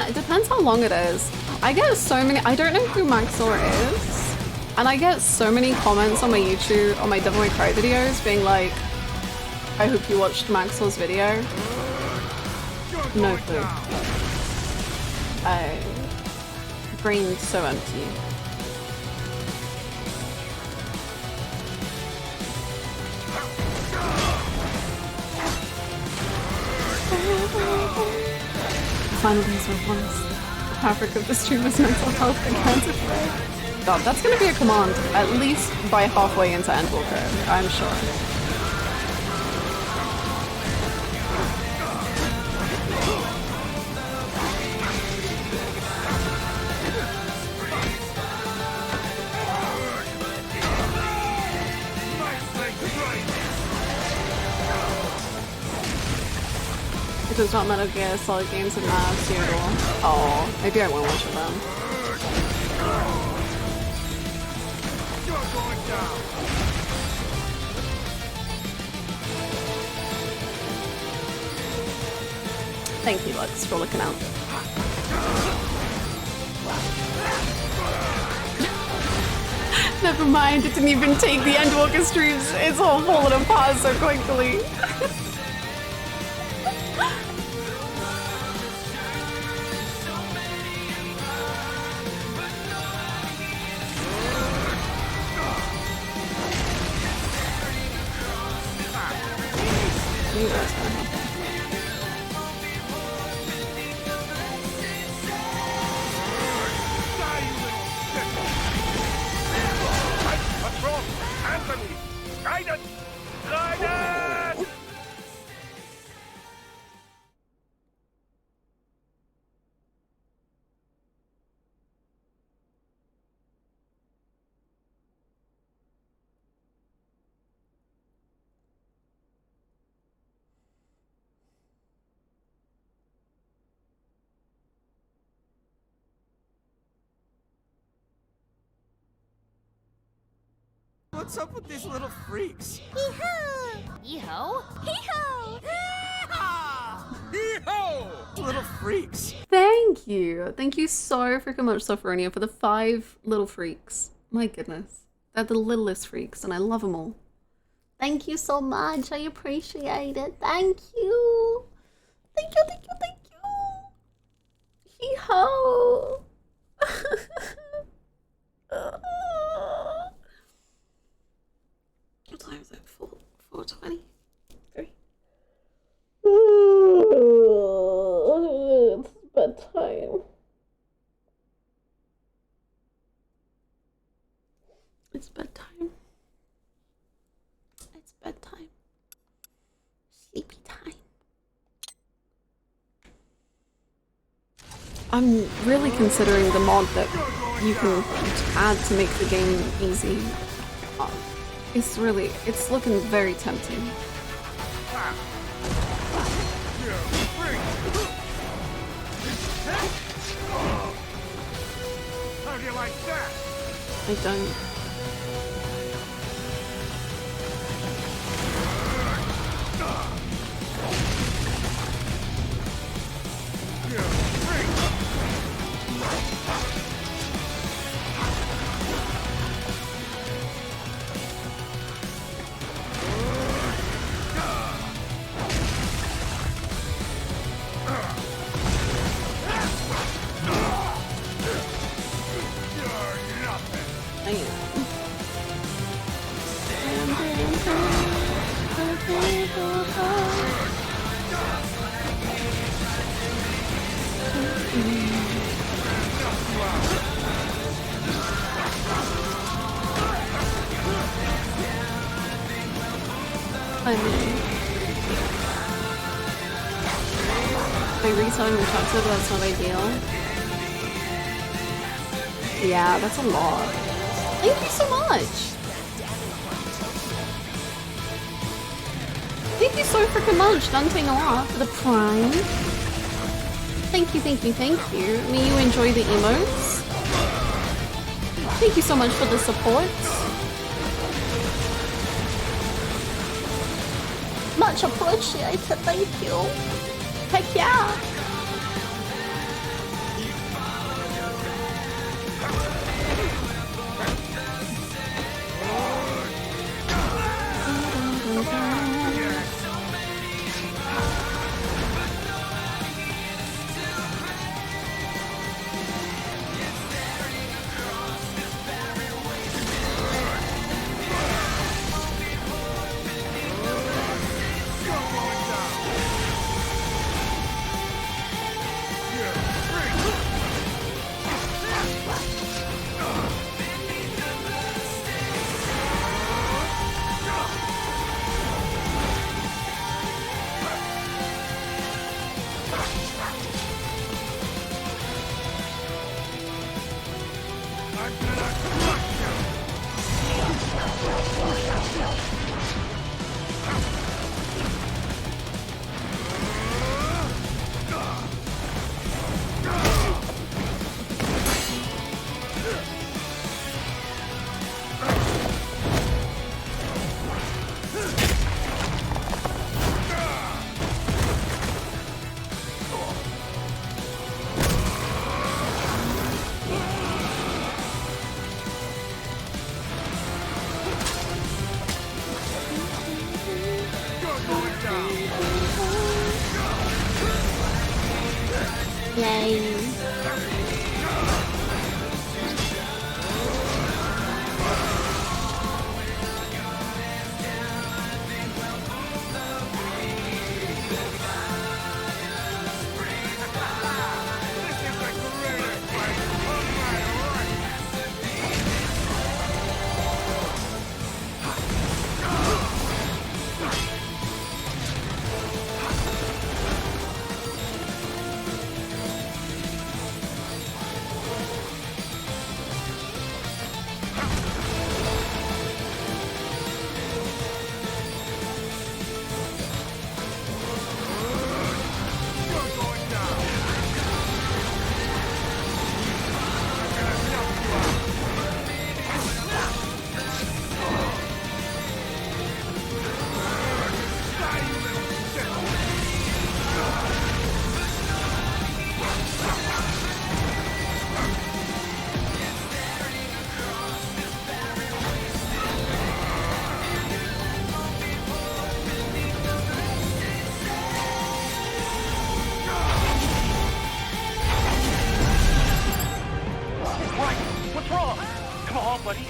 S5: It depends how long it is. I get so many, I don't know who Maxor is, and I get so many comments on my YouTube, on my Devil May Cry videos being like, I hope you watched Maxor's video. No clue. Brain so empty. Final days were once. The fabric of the stream was mental health and cancer free. God, that's gonna be a command, at least by halfway into Endwalker, I'm sure. It does not Metal Gear Solid games and maps here at all. Oh, maybe I won't watch it then. Thank you, Lux, for looking out. Never mind, it didn't even take the Endwalker streams. It's all falling apart so quickly.
S6: What's wrong? Anthony! Raiden! Raiden!
S7: What's up with these little freaks?
S9: Hee-hoo! Hee-ho! Hee-ho!
S7: Hee-ho! Little freaks.
S5: Thank you. Thank you so freaking much, Sophronia, for the 5 little freaks. My goodness. They're the littlest freaks, and I love them all. Thank you so much. I appreciate it. Thank you. Thank you, thank you, thank you. Hee-ho. What time is it? 4:20? It's bedtime. It's bedtime. Sleepy time. I'm really considering the mod that you can add to make the game easy. It's looking very tempting.
S4: How do you like that?
S5: I don't. But that's not ideal. Yeah, that's a lot. Thank you so much! Thank you so freaking much, Dante Noir, for the Prime. Thank you, thank you, thank you. May you enjoy the emotes. Thank you so much for the support. Much appreciated, thank you. Heck yeah!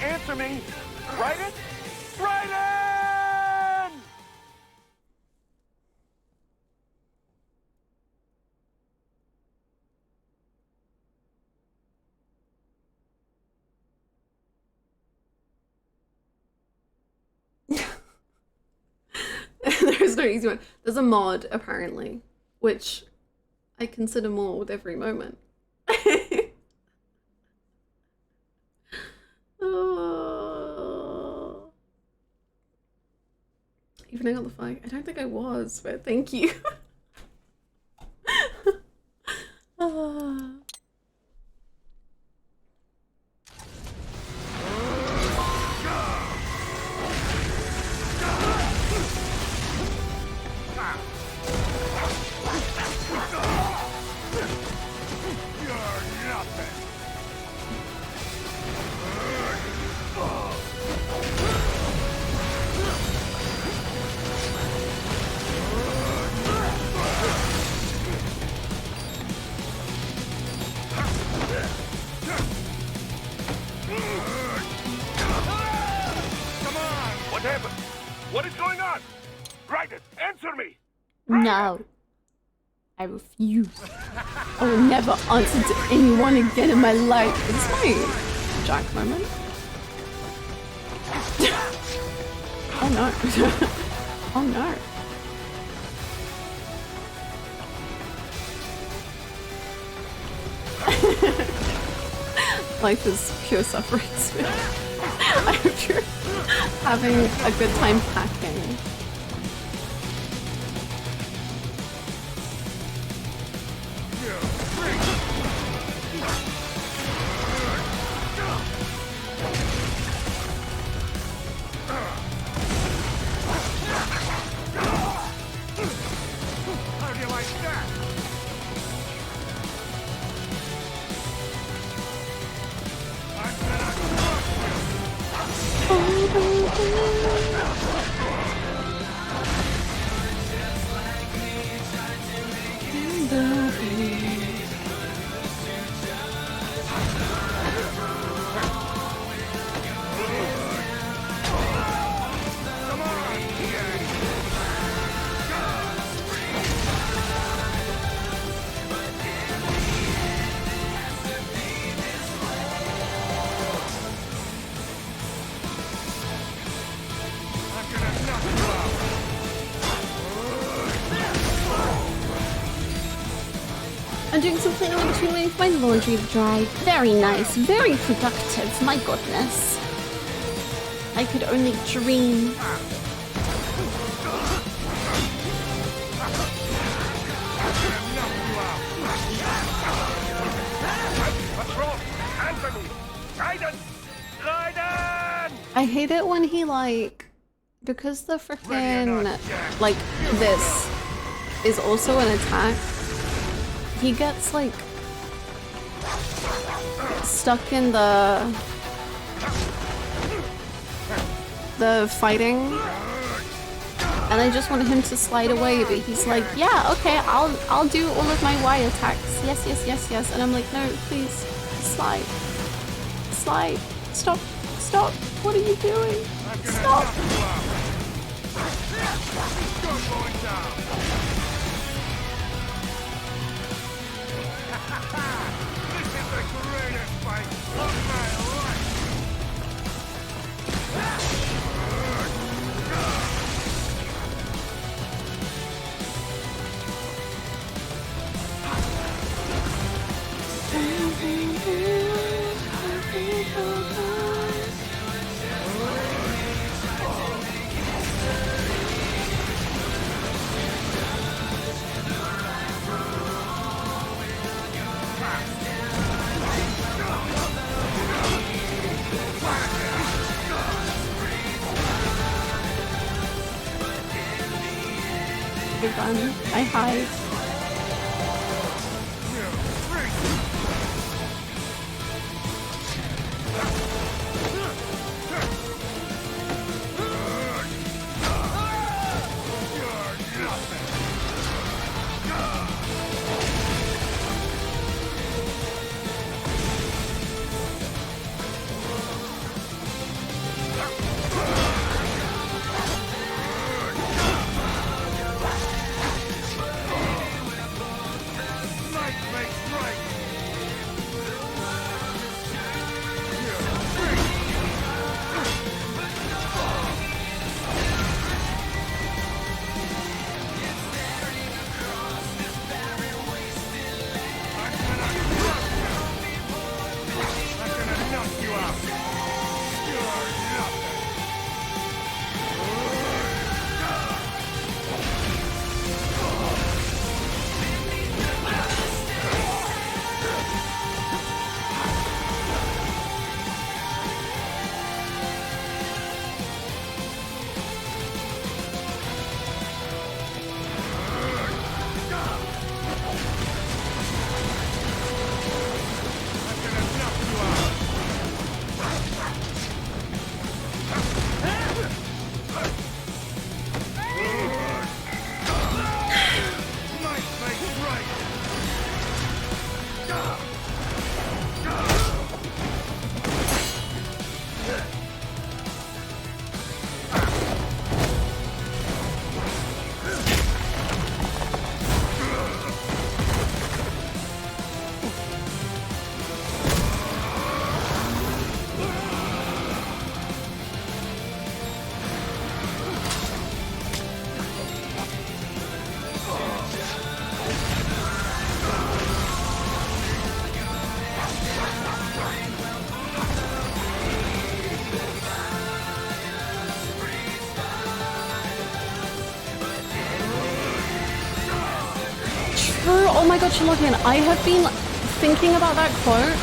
S6: Answer me! Raiden? Raiden!
S5: There's no easy one. There's a mod, apparently, which I consider more with every moment. Oh. Evening on the fight. I don't think I was, but thank you. Oh.
S6: What happened? What is going on? Raiden, answer me!
S12: No. I refuse. I will never answer to anyone again in my life.
S5: It's my Jack moment. Oh no. Oh no. Life is pure suffering. I hope you're having a good time packing.
S4: How do you like that? I'm gonna
S12: I'm doing some cleaning in between waiting for my laundry to dry. Very nice, very productive, my goodness. I could only dream.
S6: What's wrong? Answer me! Raiden! Raiden!
S5: I hate it when he because the frickin' like this is also an attack. He gets stuck in the fighting, and I just want him to slide away, but he's like, yeah, okay, I'll do all of my Y attacks. Yes, yes, yes, yes. And I'm like, no, please, slide. Slide. Stop. Stop. What are you doing? Stop.
S4: This is the greatest fight of my life!
S5: You're done. I hide. Oh my god, Sherlockian, I have been thinking about that quote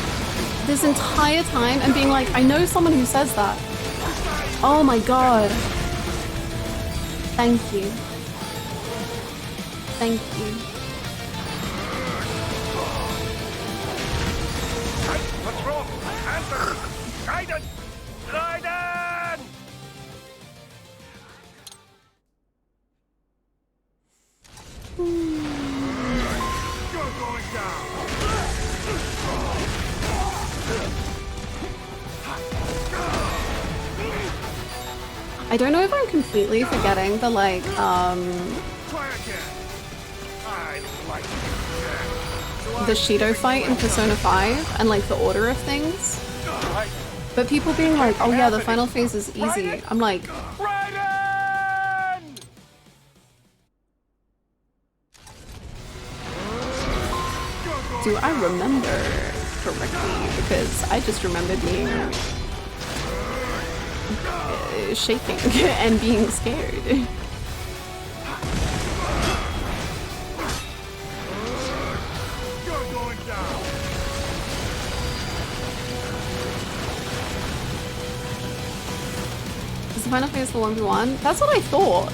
S5: this entire time and being like, I know someone who says that. Oh my god. Thank you. Thank you.
S6: What's wrong? Answer! Raiden! Raiden! You're going down!
S5: I don't know if I'm completely forgetting the like,
S6: Try again! I like
S5: the Shido fight in Persona 5 and like the order of things. But people being like, oh yeah, the final phase is easy. I'm like, do I remember correctly? Because I just remember being shaking and being scared. Is the final phase the 1v1? That's what I thought.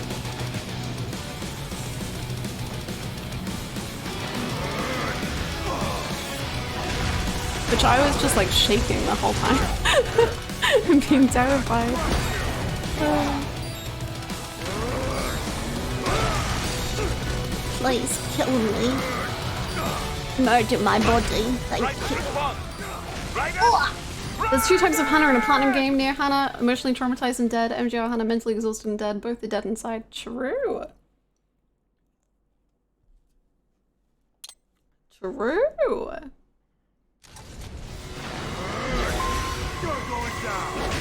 S5: Which I was just like shaking the whole time. And being terrified.
S12: Please kill me. Murder my body. Thank you.
S5: There's 2 types of Hannah in a platinum game. Near Hannah, emotionally traumatized and dead. MGR Hannah, mentally exhausted and dead. Both are dead inside. True. True.
S6: You're going down!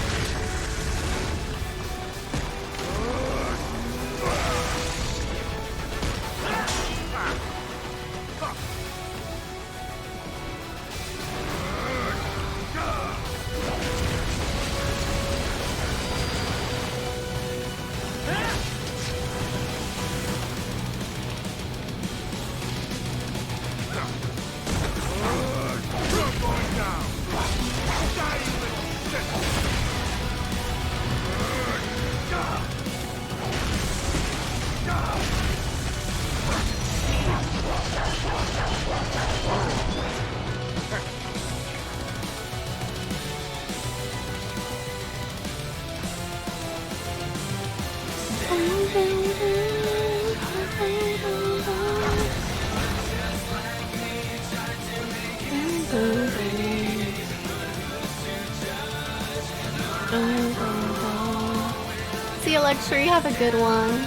S5: See you, Luxury. Have a good one.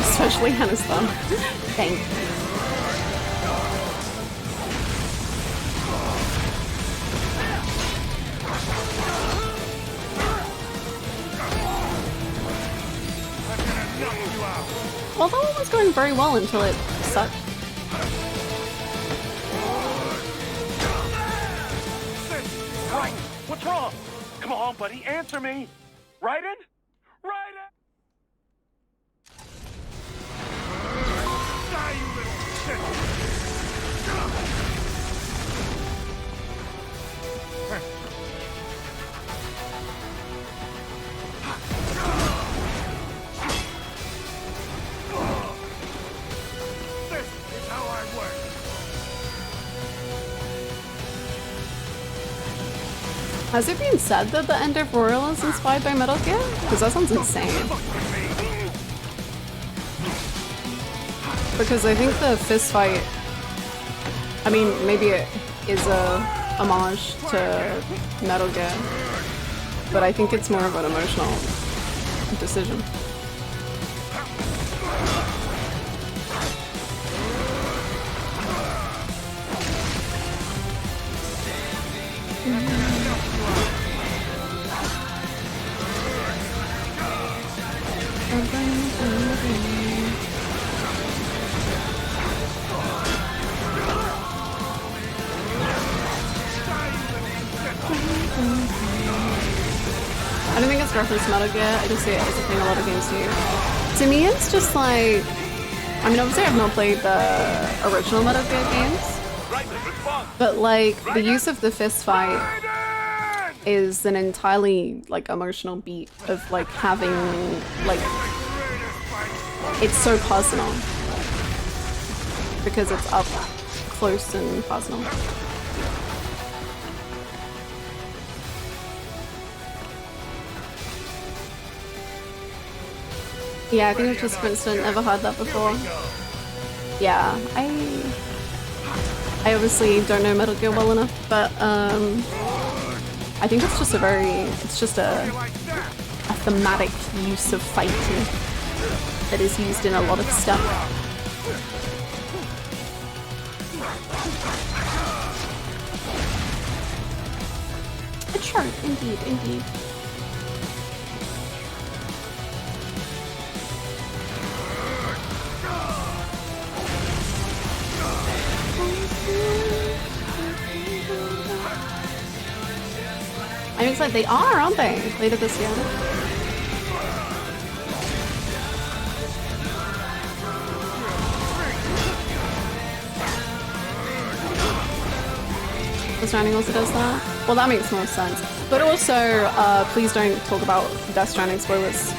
S5: Especially Hannah's thumb. Thank you. Well, that one was going very well until it sucked.
S6: Right! What's wrong? Come on, buddy, answer me! Raiden? Raiden! Die, you little shit! This is how I work!
S5: Has it been said that the end of Royal is inspired by Metal Gear? Because that sounds insane. Because I think the fist fight, I mean, maybe it is a homage to Metal Gear, but I think it's more of an emotional decision. reference Metal Gear, I just see it as a thing a lot of games do. To me, it's just like, I mean, obviously I've not played the original Metal Gear games, but like the use of the fist fight is an entirely like emotional beat of like having like, it's so personal because it's up close and personal. Yeah, I think it's just coincident. Never heard that before. Yeah, I obviously don't know Metal Gear well enough, but I think it's just a thematic use of fighting that is used in a lot of stuff. A chart, indeed, indeed. I'm excited. They are, aren't they? Later this year. Death Stranding also does that? Well, that makes more sense. But also, please don't talk about Death Stranding spoilers.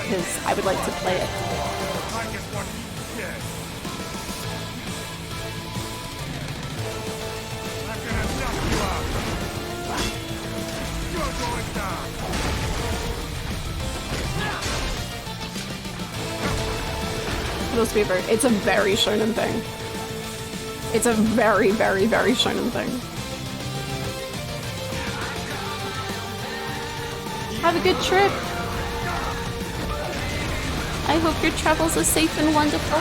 S5: Because I would like to play it. It's a very shonen thing. It's a very, very, very shonen thing. Have a good trip. I hope your travels are safe and wonderful.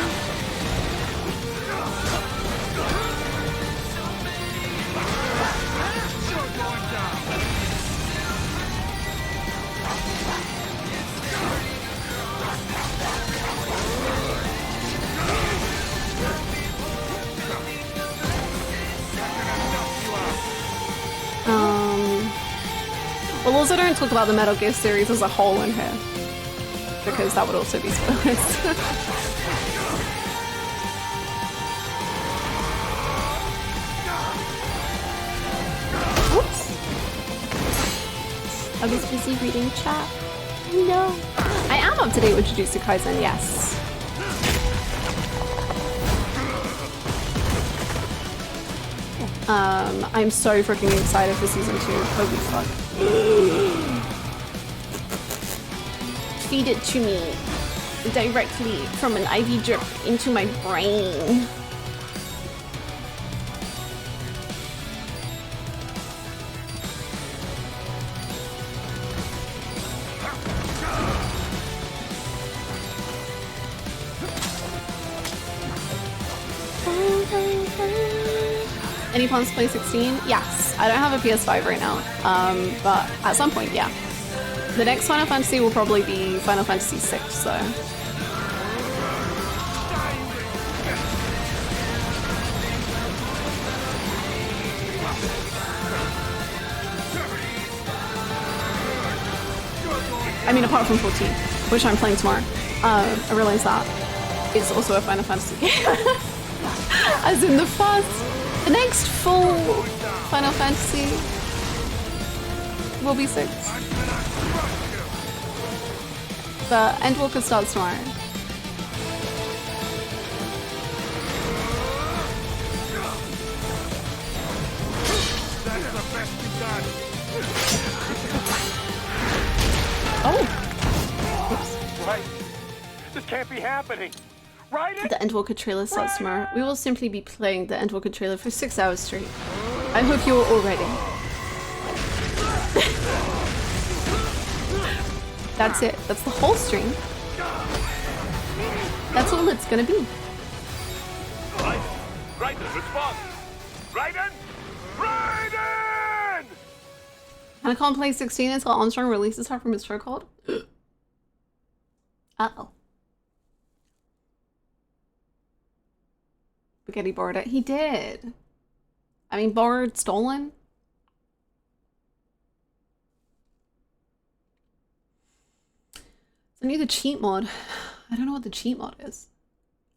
S5: Well, also don't talk about the Metal Gear series as a whole in here, because that would also be spoilers. Oops. I was busy reading chat. No. I am up to date with Jujutsu Kaisen, yes. I'm so freaking excited for season 2. Holy fuck. Feed it to me directly from an IV drip into my brain. Any plans to play 16? Yes. I don't have a PS5 right now, but at some point, yeah. The next Final Fantasy will probably be Final Fantasy 6, so. I mean, apart from 14, which I'm playing tomorrow. I realize that it's also a Final Fantasy game. As in the next full Final Fantasy will be 6. But Endwalker starts tomorrow. Oh! Oops.
S6: Right. This can't be happening. Right?
S5: The Endwalker trailer starts tomorrow. We will simply be playing the Endwalker trailer for 6 hours straight. I hope you're all ready. That's it. That's the whole stream. That's all it's gonna be.
S6: Raiden, respond! Raiden! Raiden!
S5: And I can't play 16 until Armstrong releases her from his chokehold. Uh-oh. Spaghetti borrowed it. He did. I mean, borrowed, stolen. I need the cheat mod. I don't know what the cheat mod is.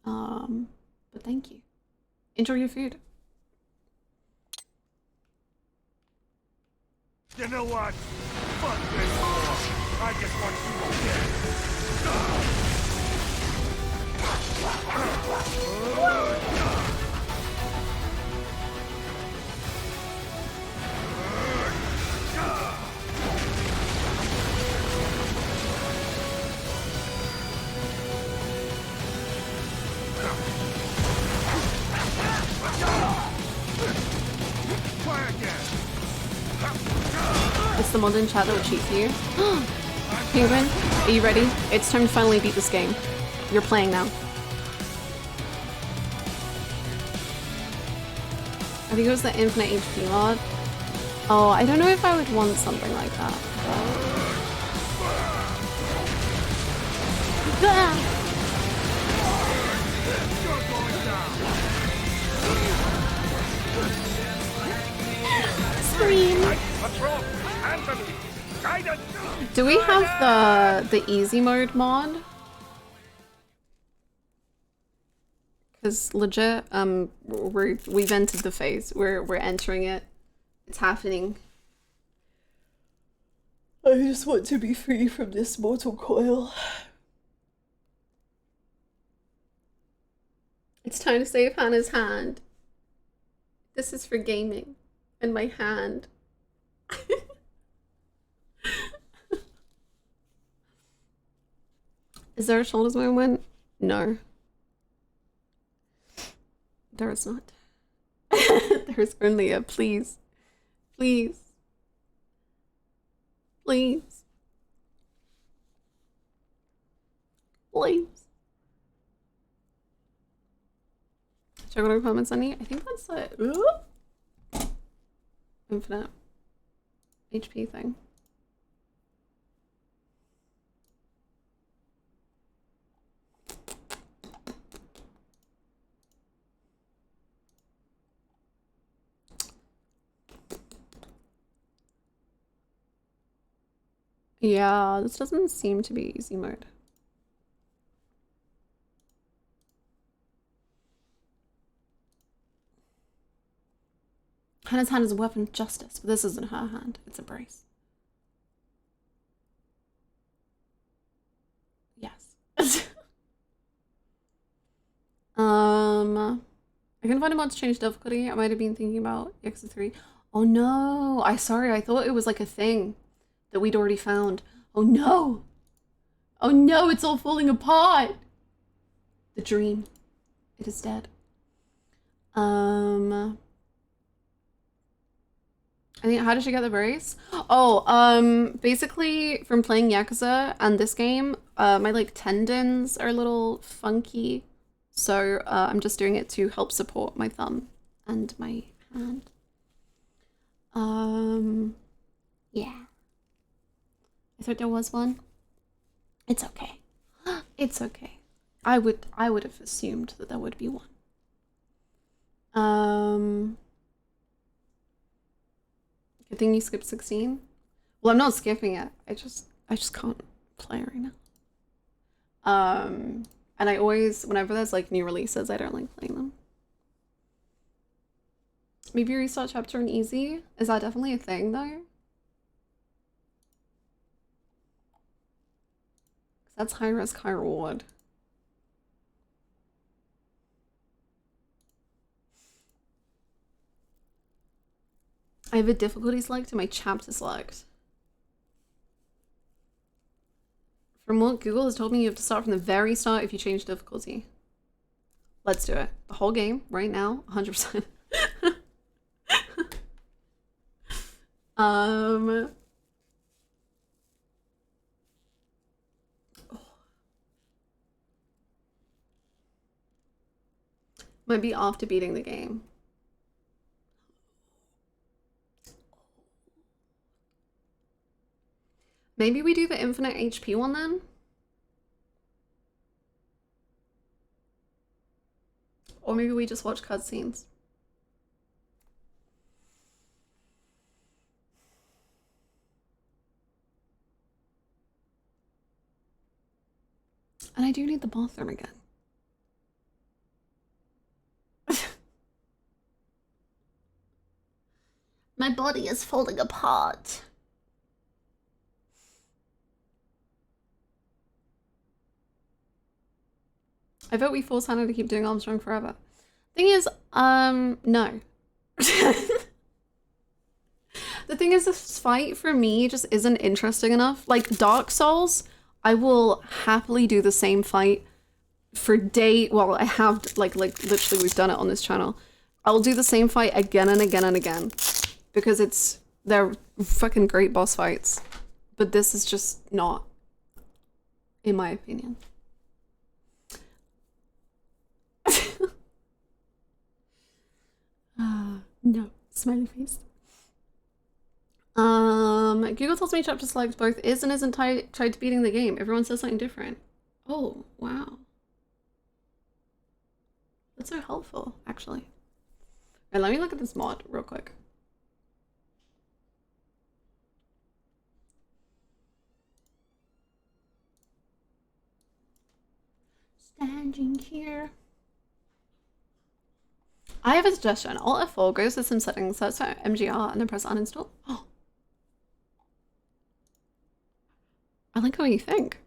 S5: But thank you. Enjoy your food.
S4: You know what? Fuck this war. I just want you dead.
S5: It's the modern chat that will cheat for you. Penguin, are you ready? It's time to finally beat this game. You're playing now. I think it was the infinite HP mod. Oh, I don't know if I would want something like that. Scream!
S6: What's wrong? Answer me! Guidance!
S5: Do we have the easy mode mod? Because legit, we've entered the phase. We're entering it. It's happening. I just want to be free from this mortal coil. It's time to save Hannah's hand. This is for gaming. And my hand. Is there a shoulders moment? No. There is not. There's only a please. Please. Please. Please. Check out our comments, Sunny. I think that's it. Infinite HP thing. Yeah, this doesn't seem to be easy mode. Hannah's hand is a weapon of justice, but this isn't her hand, it's a brace. Yes. I couldn't find a mod to change difficulty. I might have been thinking about Yakuza 3. Oh no! Sorry, I thought it was like a thing that we'd already found. Oh no! Oh no, it's all falling apart! The dream. It is dead. I think, how did she get the brace? Oh, basically from playing Yakuza and this game, my like tendons are a little funky. So I'm just doing it to help support my thumb and my hand. Yeah. I thought there was one. It's okay. It's okay. I would have assumed that there would be one. Good thing you skipped 16. Well, I'm not skipping it. I just can't play right now. And I always, whenever there's like new releases, I don't like playing them. Maybe restart chapter on easy. Is that definitely a thing though? That's high risk, high reward. I have a difficulty select and my chapter select. From what Google has told me, you have to start from the very start if you change difficulty. Let's do it. The whole game, right now, 100%. Might be after beating the game. Maybe we do the infinite HP one then? Or maybe we just watch cutscenes. do need the bathroom again.
S12: My body is falling apart.
S5: I vote we force Hannah to keep doing Armstrong forever. Thing is, no. The thing is, this fight for me just isn't interesting enough. Like Dark Souls, I will happily do the same fight for well, I have like literally we've done it on this channel. I'll do the same fight again and again and again because they're fucking great boss fights. But this is just not, in my opinion. No, smiley face. Google tells me chapter selects both is and isn't tied to beating the game. Everyone says something different. Oh, wow. That's so helpful, actually. And let me look at this mod real quick.
S12: Standing here.
S5: I have a suggestion. Alt F4 goes to some settings, search for MGR, and then press uninstall. Oh. I like what you think.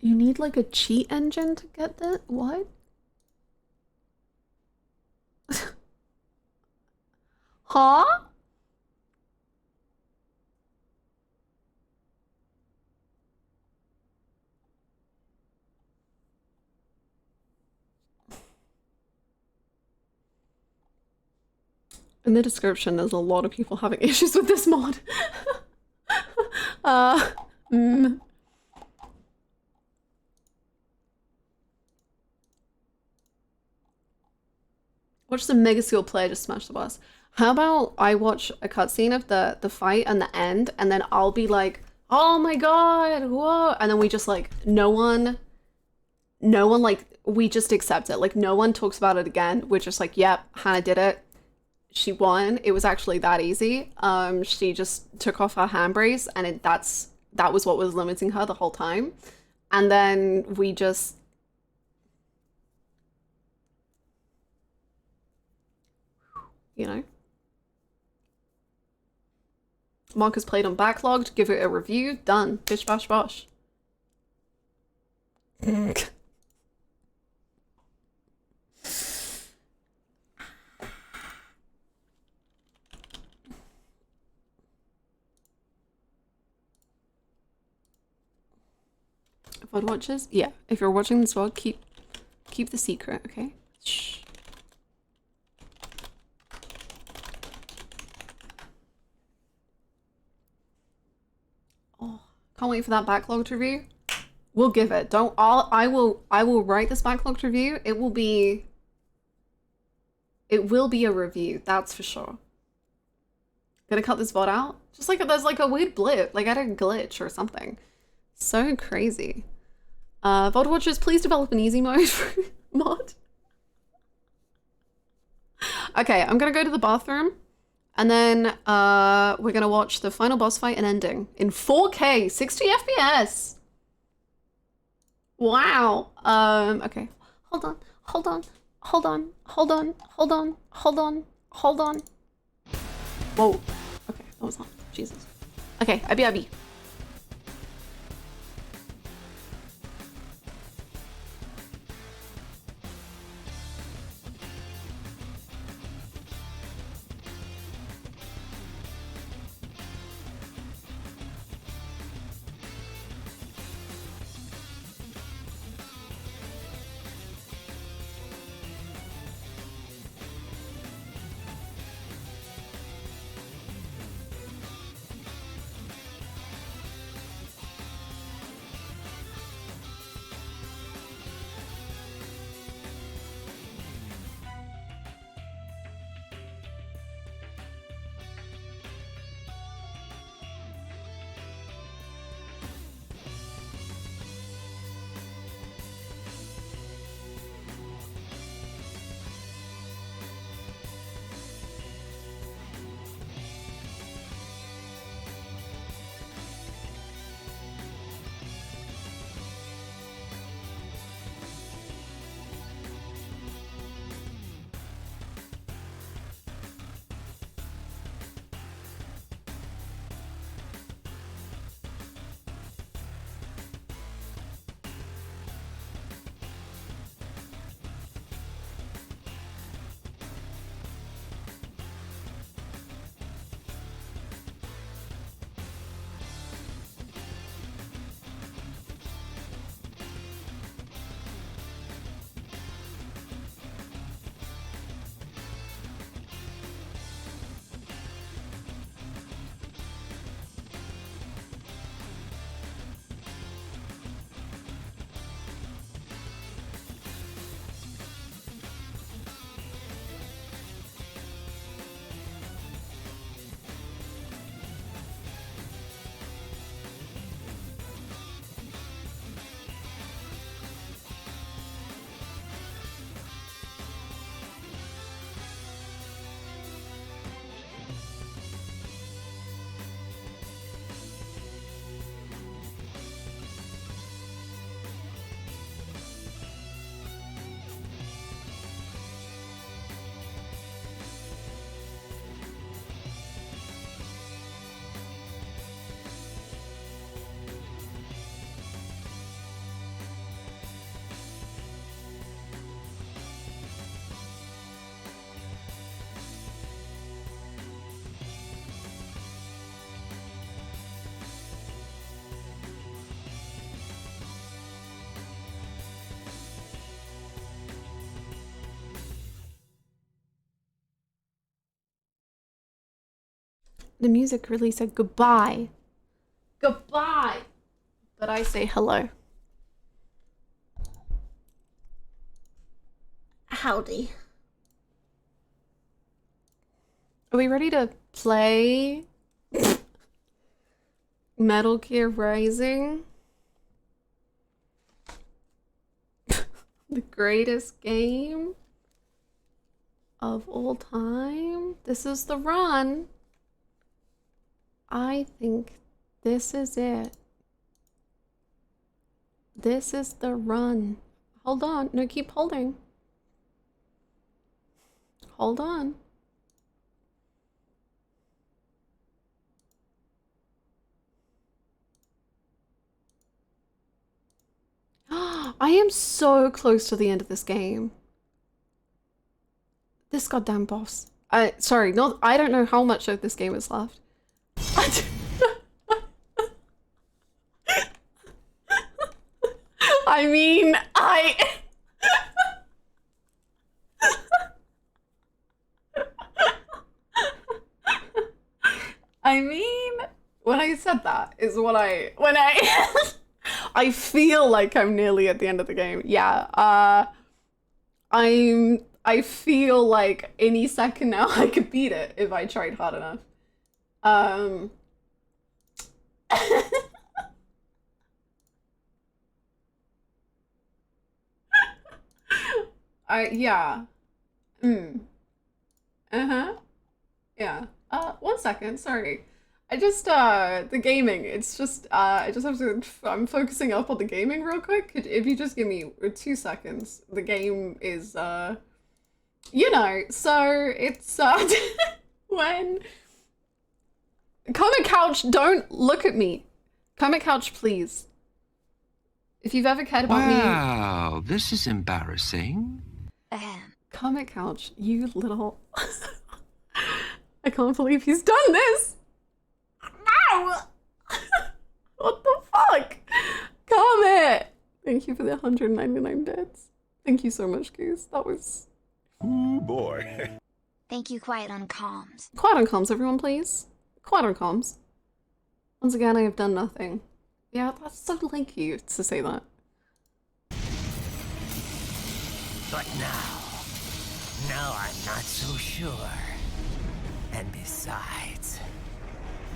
S5: You need like a cheat engine to get that? What? Huh? In the description, there's a lot of people having issues with this mod. Watch the mega skill player just smash the boss. How about I watch a cutscene of the fight and the end, and then I'll be like, oh my god, whoa, and then we just like, no one like, we just accept it. Like, no one talks about it again. We're just like, yep, Hannah did it. She won. It was actually that easy. She just took off her handbrace, and that was what was limiting her the whole time. And then we just, you know. Marcus played on backlogged, give it a review, done. Bish bash bosh. VOD watchers? Yeah, if you're watching this VOD, keep the secret, okay? Shh. Oh, can't wait for that backlogged review. We'll give it. I will write this backlogged review. It will be a review, that's for sure. Gonna cut this VOD out? Just like there's like a weird blip, like I had a glitch or something. So crazy. VOD watchers, please develop an easy mode for mod. Okay, I'm gonna go to the bathroom, and then we're gonna watch the final boss fight and ending in 4K, 60 FPS. Wow. Okay. Hold on. Whoa. Okay, that was on. Jesus. Okay, IB. The music really said goodbye. Goodbye! But I say hello.
S12: Howdy.
S5: Are we ready to play Metal Gear Rising? The greatest game of all time? This is the run. I think this is it. This is the run. Hold on. No, keep holding. Hold on. I am so close to the end of this game. This goddamn boss. Sorry, I don't know how much of this game is left. I mean, I mean, when I said that is when I I feel like I'm nearly at the end of the game. Yeah, I feel like any second now I could beat it if I tried hard enough. Yeah. Yeah. 1 second, sorry. I just, the gaming, it's just, I just have to, I'm focusing up on the gaming real quick. If you just give me 2 seconds, the game is, you know, so it's, when, Comic Couch, don't look at me. Comic Couch, please. If you've ever cared about me.
S13: Wow, this is embarrassing.
S5: Comic Couch, you little, I can't believe he's done this. No! What the fuck? Comment! Thank you for the 199 bits. Thank you so much, Goose. That was...
S6: Ooh, boy.
S2: Thank you, Quiet on Comms.
S5: Quiet on comms, everyone, please. Quiet on comms. Once again, I have done nothing. Yeah, that's so like you to say that.
S7: But now I'm not so sure. And besides...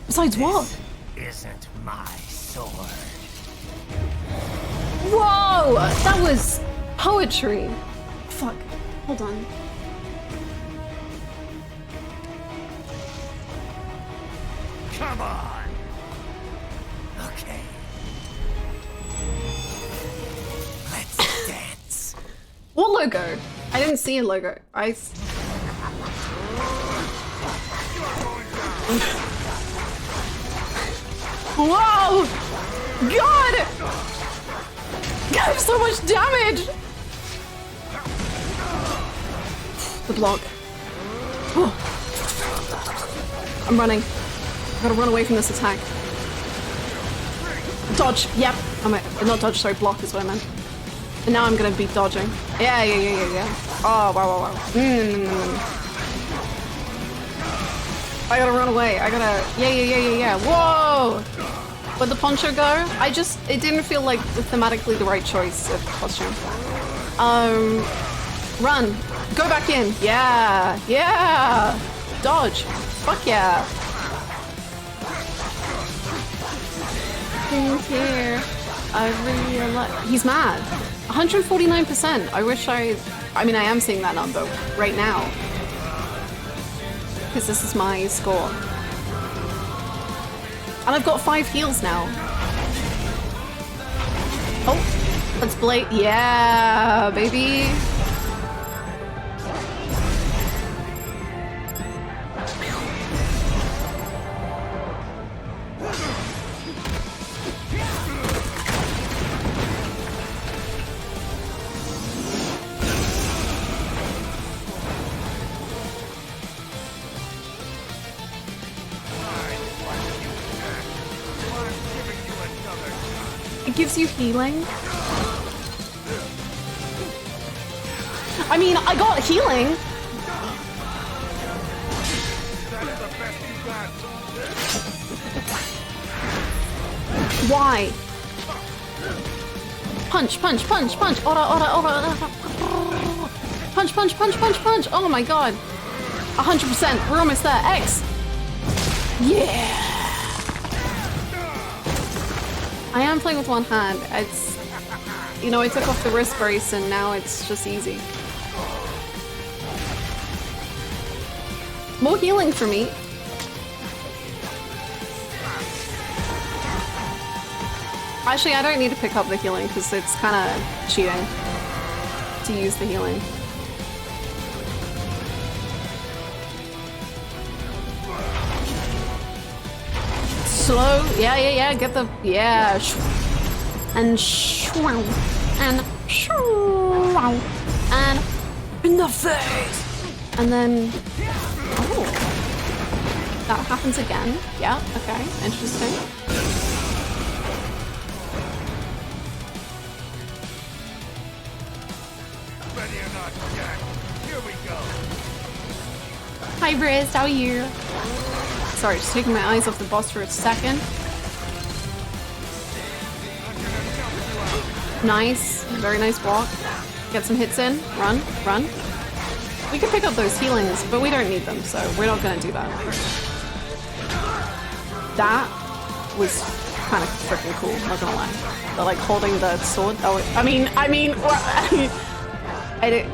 S5: Besides what?
S7: Isn't my sword.
S5: Whoa! That was poetry. Fuck. Hold on.
S7: Come on! Okay. Let's dance.
S5: What logo? I didn't see a logo. Whoa! God! I have so much damage! The block. I'm running. I gotta run away from this attack. Dodge. Yep. Not dodge, sorry, block is what I meant. And now I'm gonna be dodging. Yeah. Oh, wow. I gotta run away. I gotta... Yeah. Whoa! Where'd the poncho go? It didn't feel like thematically the right choice of costume. Run. Go back in. Yeah. Dodge. Fuck yeah. Here. I really like... He's mad. 149%. I mean, I am seeing that number right now. Because this is my score. And I've got 5 heals now. Oh, let's blade. Yeah, baby. It gives you healing. I mean, I got healing. Why? Punch, punch, punch, punch. Ora, ora, ora, ora. Punch, punch, punch, punch, punch. Oh my god. 100%. We're almost there. X. Yeah. I am playing with one hand. It's, you know, I took off the wrist brace and now it's just easy. More healing for me. Actually, I don't need to pick up the healing because it's kind of cheating to use the healing. Slow, yeah, get the, yeah, and shwow, and shwow, and in the face, and then, oh, that happens again, yeah, okay, interesting.
S4: Ready or not, Jack, here we go.
S5: Hi Riz, how are you? Sorry, just taking my eyes off the boss for a second. Nice, very nice block. Get some hits in, run, run. We can pick up those healings, but we don't need them, so we're not gonna do that. That was kind of freaking cool, not gonna lie. But like holding the sword, that was, I mean, I did.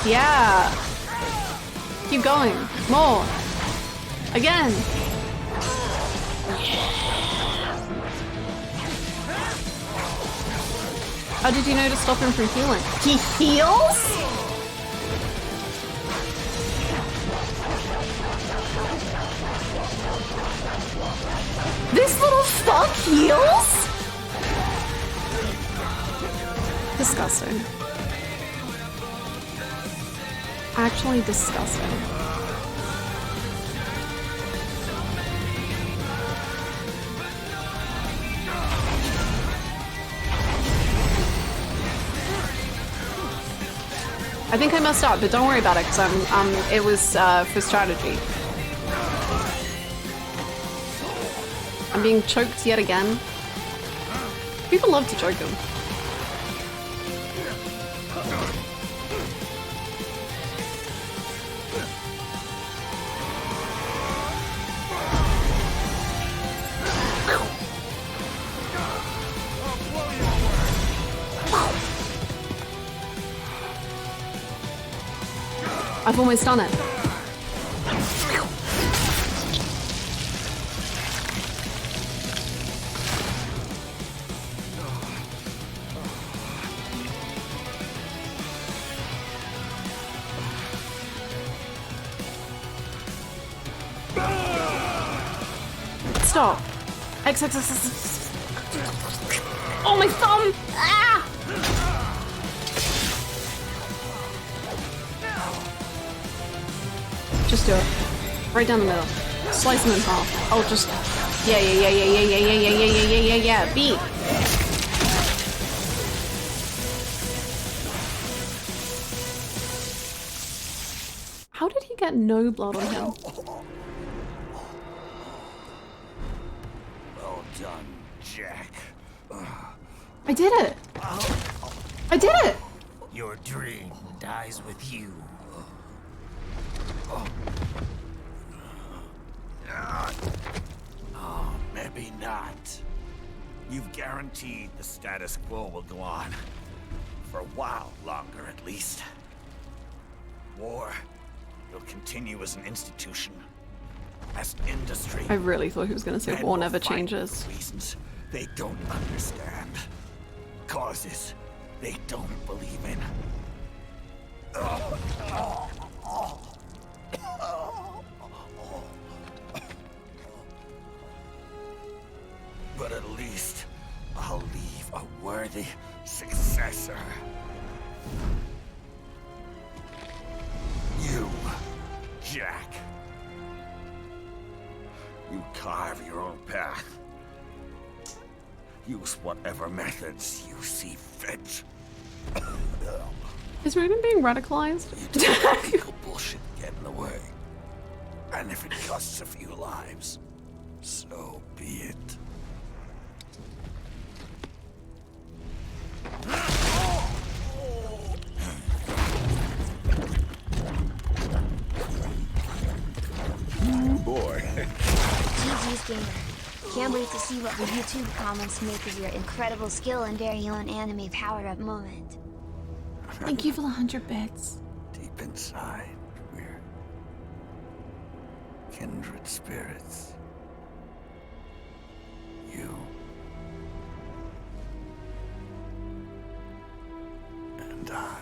S5: Yeah. Keep going. More. Again. How did you know to stop him from healing? He heals? This little fuck heals? Disgusting. Actually disgusting. I think I messed up, but don't worry about it, because it was for strategy. I'm being choked yet again. People love to choke him. I've almost done it. Stop. X. Oh, my thumb! Ah! Just do it. Right down the middle. Slice them in half. Oh, just... Yeah. Beat. How did he get no blood on him?
S4: Well done, Jack.
S5: I did it! I did it!
S7: Your dream dies with you.
S4: Oh, maybe not. You've guaranteed the status quo will go on. For a while longer, at least. War will continue as an institution. As industry.
S5: I really thought he was going to say
S4: Men
S5: war
S4: will
S5: never
S4: fight
S5: changes.
S4: Reasons they don't understand. Causes they don't believe in. But at least I'll leave a worthy successor. You, Jack. You carve your own path. Use whatever methods you see fit.
S5: Is Raiden being radicalized?
S4: Bullshit And if it costs a few lives, so be it.
S1: Boy.
S2: GG's gamer. Can't wait to see what the YouTube comments make of your incredible skill and very own anime power-up moment.
S3: Thank you for the 100 bits.
S4: Deep inside, we're kindred spirits. You and I.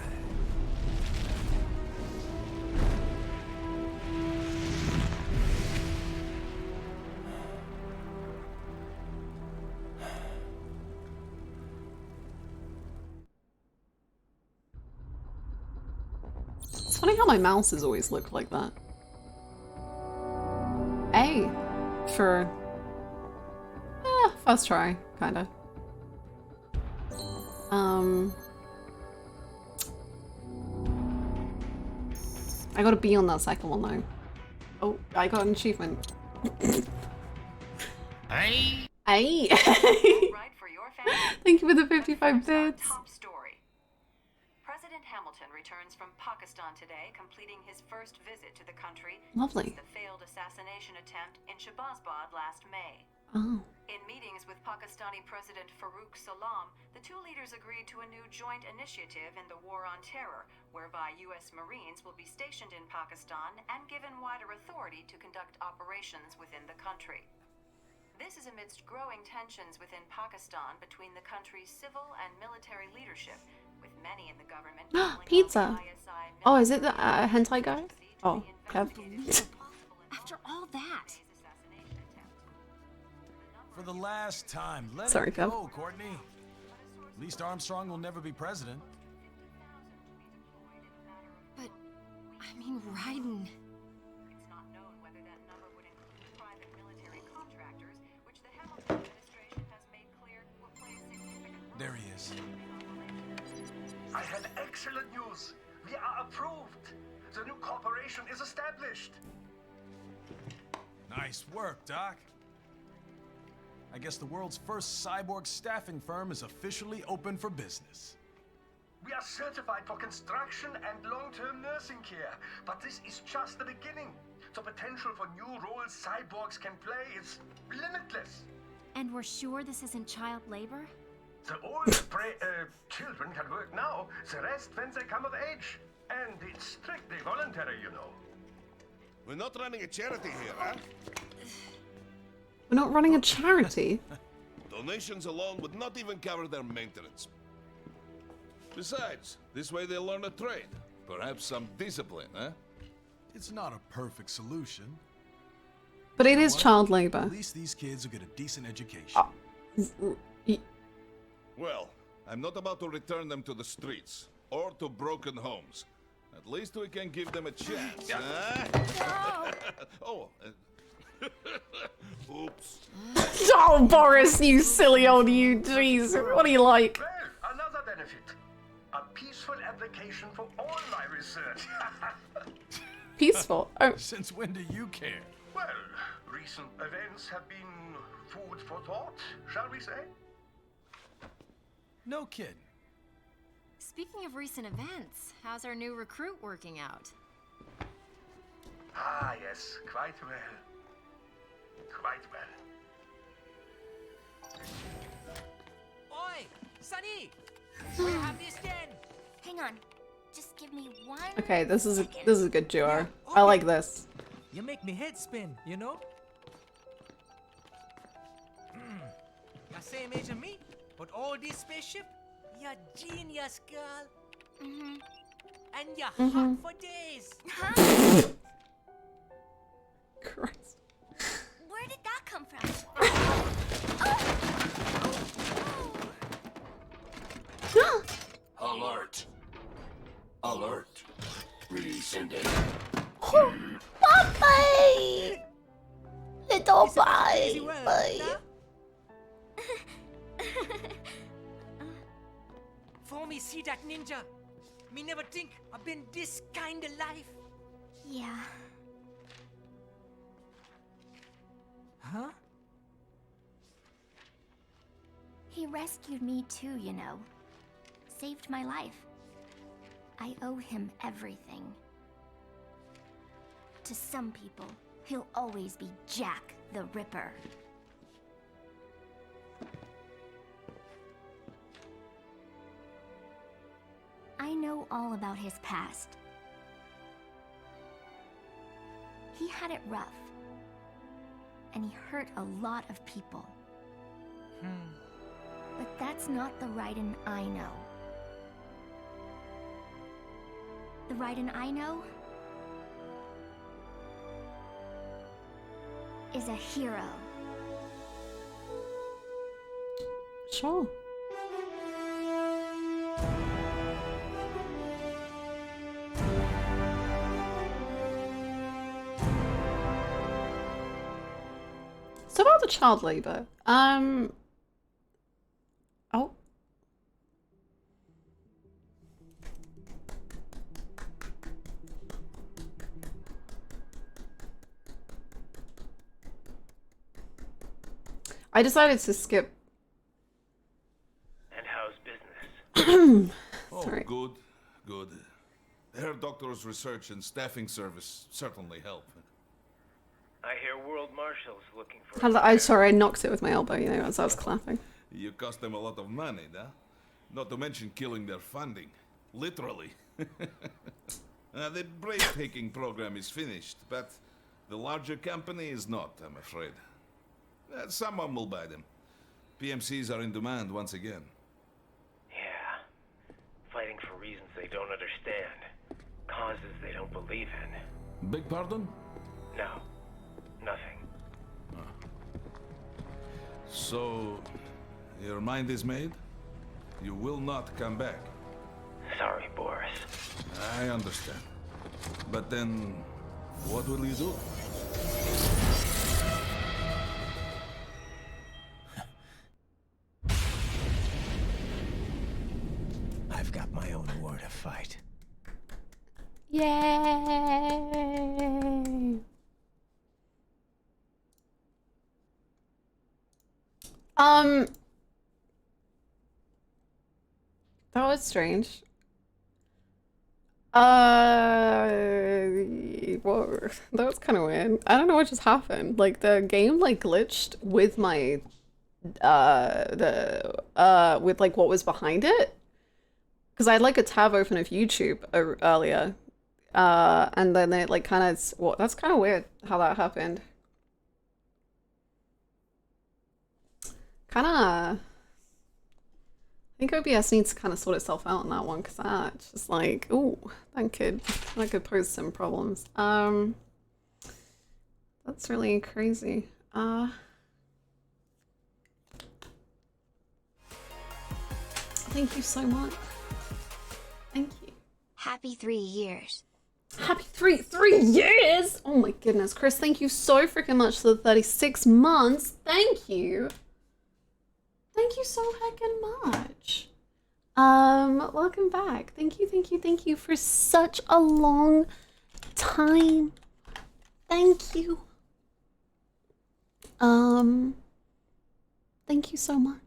S5: It's funny how my mouse has always looked like that. A for first try, kinda. I got a B on that second one though. Oh, I got an achievement.
S7: Hey.
S5: Hey. Thank you for the 55 bits.
S14: President Hamilton returns from Pakistan today, completing his first visit to the country
S5: Lovely.
S14: since the failed assassination attempt in Shahbazbad last May.
S5: Oh.
S14: In meetings with Pakistani President Farooq Salam, the two leaders agreed to a new joint initiative in the War on Terror, whereby U.S. Marines will be stationed in Pakistan and given wider authority to conduct operations within the country. This is amidst growing tensions within Pakistan between the country's civil and military leadership, with many in the government
S3: Pizza. Oh, is it the hentai guy? Oh, Kev.
S15: After all that.
S16: For the last time, let
S3: Sorry,
S16: it
S3: Kev.
S16: go, Courtney. At least Armstrong will never be president.
S15: But, I mean, Raiden.
S14: It's not known whether that number would include private military contractors, which the Hamilton administration has made clear will play a significant role.
S16: There he is.
S6: I have excellent news. We are approved. The new corporation is established.
S16: Nice work, Doc. I guess the world's first cyborg staffing firm is officially open for business.
S6: We are certified for construction and long-term nursing care, but this is just the beginning. The potential for new roles cyborgs can play is limitless.
S15: And we're sure this isn't child labor?
S6: The old children can work now, the rest when they come of age. And it's strictly voluntary, you know.
S17: We're not running a charity here, huh?
S5: We're not running a charity.
S17: Donations alone would not even cover their maintenance. Besides, this way they'll learn a trade. Perhaps some discipline, huh?
S16: It's not a perfect solution.
S5: But it is child labor.
S16: At least these kids will get a decent education.
S17: Well, I'm not about to return them to the streets or to broken homes. At least we can give them a chance, huh? Oh, oops.
S5: Oh, Boris, you silly old you. Jeez, what do you like?
S6: Well, another benefit. A peaceful application for all my research.
S5: Peaceful? Oh.
S16: Since when do you care?
S6: Well, recent events have been food for thought, shall we say?
S16: No kidding.
S15: Speaking of recent events, how's our new recruit working out?
S6: Ah, yes, quite well. Quite well.
S11: Oi, Sunny! Where have you stand?
S9: Hang on. Just give me one.
S5: Okay, this is a good duo. I like this.
S11: You make me head spin, you know? You're same age as me, but all this spaceship, you're genius, girl.
S9: Mm-hmm.
S11: And you're hot for days.
S9: Huh?
S5: Christ.
S9: Where did that come from?
S8: Alert. Alert. Rescinding.
S12: Bye! Little bye! Bye!
S11: For me see that ninja, me never think I've been this kind of life.
S9: Yeah.
S11: Huh?
S18: He rescued me too, you know. Saved my life. I owe him everything. To some people, he'll always be Jack the Ripper. I know all about his past. He had it rough. And he hurt a lot of people. But that's not the Raiden I know. The Raiden I know is a hero.
S5: Sure. So about the child labor. Oh. I decided to skip.
S10: And how's business?
S5: Sorry.
S17: Good, good. Their doctor's research and staffing service certainly help.
S10: I hear World Marshal's looking for.
S5: Sorry, I knocked it with my elbow, you know, as I was clapping.
S17: You cost them a lot of money, huh? Not to mention killing their funding. Literally. The breathtaking program is finished, but the larger company is not, I'm afraid. Someone will buy them. PMCs are in demand once again.
S10: Yeah. Fighting for reasons they don't understand. Causes they don't believe in.
S17: Beg pardon?
S10: No. Nothing.
S17: So, your mind is made? You will not come back.
S10: Sorry, Boris.
S17: I understand. But then, what will you do?
S7: I've got my own war to fight.
S5: Yay! That was strange. Whoa, that was kind of weird. I don't know what just happened. Like the game like glitched with my with like what was behind it. Because I had like a tab open of YouTube earlier. And then it like kind of, well, that's kind of weird how that happened. Kind of, I think OBS needs to kind of sort itself out on that one, because that's just like, ooh, that could pose some problems. That's really crazy. Thank you so much. Thank you.
S2: Happy 3 years.
S5: Happy three years! Oh my goodness, Chris, thank you so freaking much for the 36 months. Thank you. Thank you so heckin' much. Welcome back. Thank you for such a long time. Thank you. Thank you so much.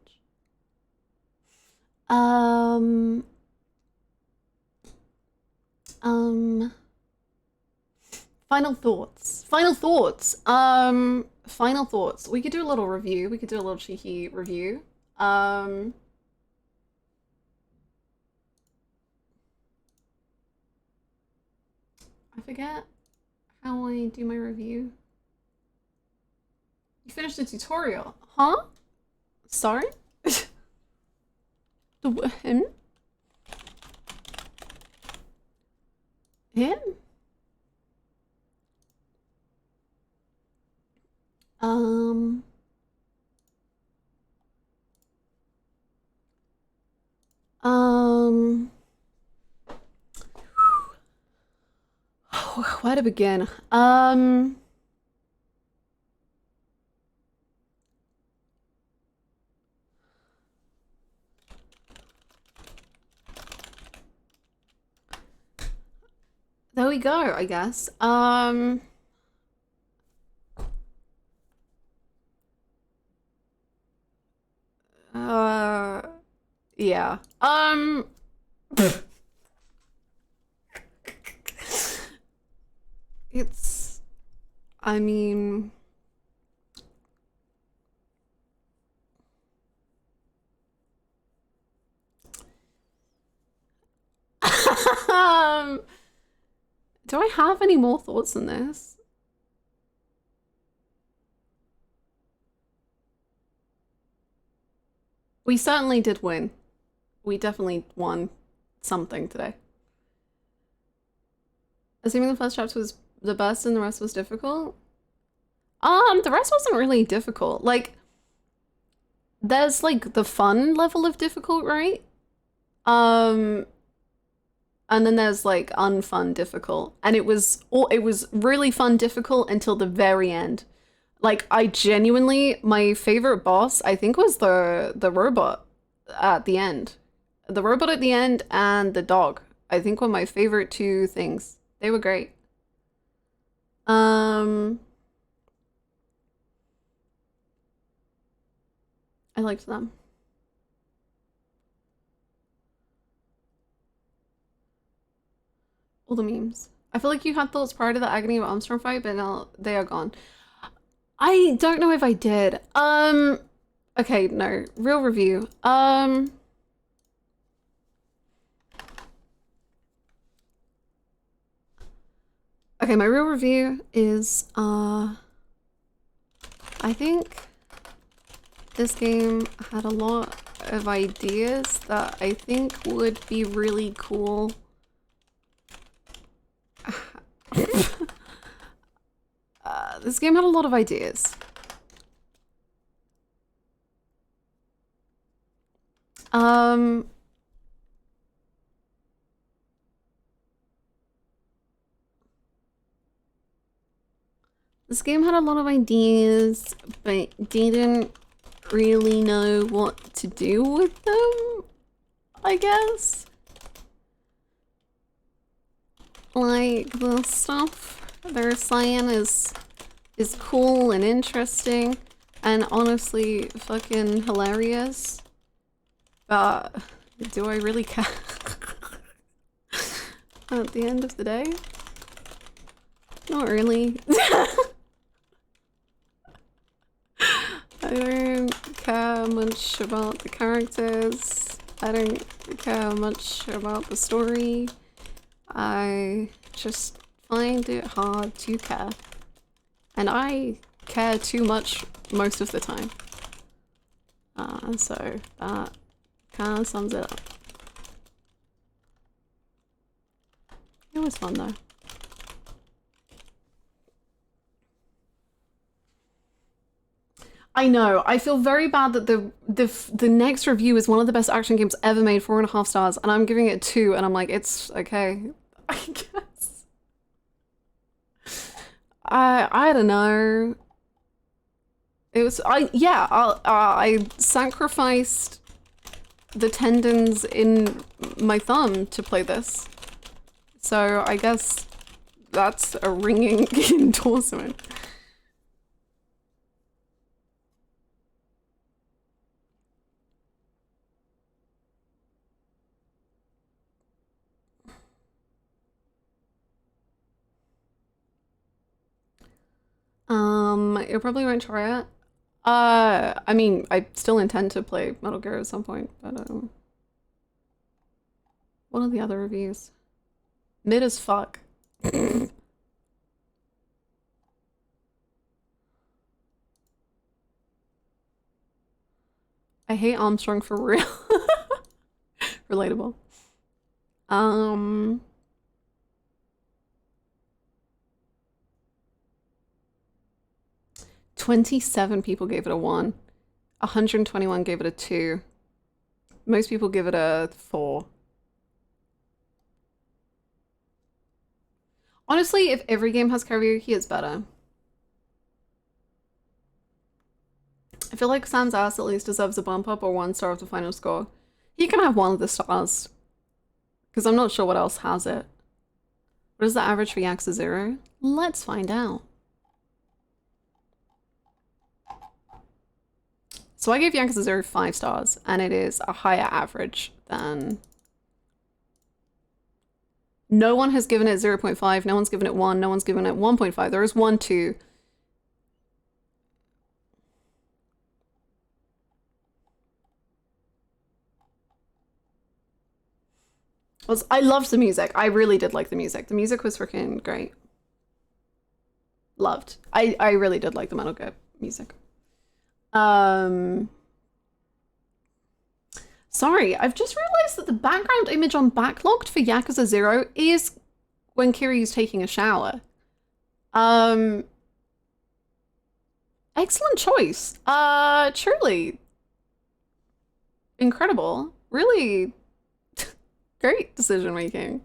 S5: Final thoughts. Final thoughts. We could do a little review. We could do a little cheeky review. I forget how I do my review. You finished the tutorial, huh? Sorry? Him? Him? Where to begin? There we go, I guess. Yeah. It's, I mean, do I have any more thoughts on this? We certainly did win. We definitely won something today. Assuming the first chapter was the best and the rest was difficult? The rest wasn't really difficult. Like, there's like the fun level of difficult, right? And then there's like unfun difficult. And it was really fun difficult until the very end. Like, I genuinely, my favorite boss, I think, was the robot at the end. The robot at the end and the dog, I think, were my favorite two things. They were great. I liked them. All the memes. I feel like you had thoughts prior to the Agony of Armstrong fight, but now they are gone. I don't know if I did. Okay, no. Real review. Okay, my real review is, I think this game had a lot of ideas that I think would be really cool. This game had a lot of ideas. This game had a lot of ideas, but didn't really know what to do with them, I guess. Like, the stuff they're saying is cool and interesting and honestly fucking hilarious. But do I really care? At the end of the day? Not really. I don't care much about the characters. I don't care much about the story. I just find it hard to care. And I care too much most of the time. So that kind of sums it up. It was fun though. I know. I feel very bad that the next review is one of the best action games ever made, 4.5 stars, and I'm giving it 2, and I'm like, it's okay, I guess. I don't know. It was I sacrificed the tendons in my thumb to play this, so I guess that's a ringing endorsement. You probably won't try it. I mean, I still intend to play Metal Gear at some point, but what are the other reviews? Mid as fuck. I hate Armstrong for real. Relatable. 27 people gave it a 1. 121 gave it a 2. Most people give it a 4. Honestly, if every game has karaoke, it's better. I feel like Sam's ass at least deserves a bump up or 1 star of the final score. He can have 1 of the stars. Because I'm not sure what else has it. What is the average for Yakuza 0? Let's find out. So I gave Yakuza 0 5 stars, and it is a higher average than... No one has given it 0.5, no one's given it 1, no one's given it 1.5. There is 1, 2. I loved the music. I really did like the music. The music was freaking great. Loved. I really did like the Metal Gear music. Sorry, I've just realized that the background image on Backlogged for Yakuza 0 is when Kiryu's taking a shower. Excellent choice. Truly. Incredible. Really great decision making.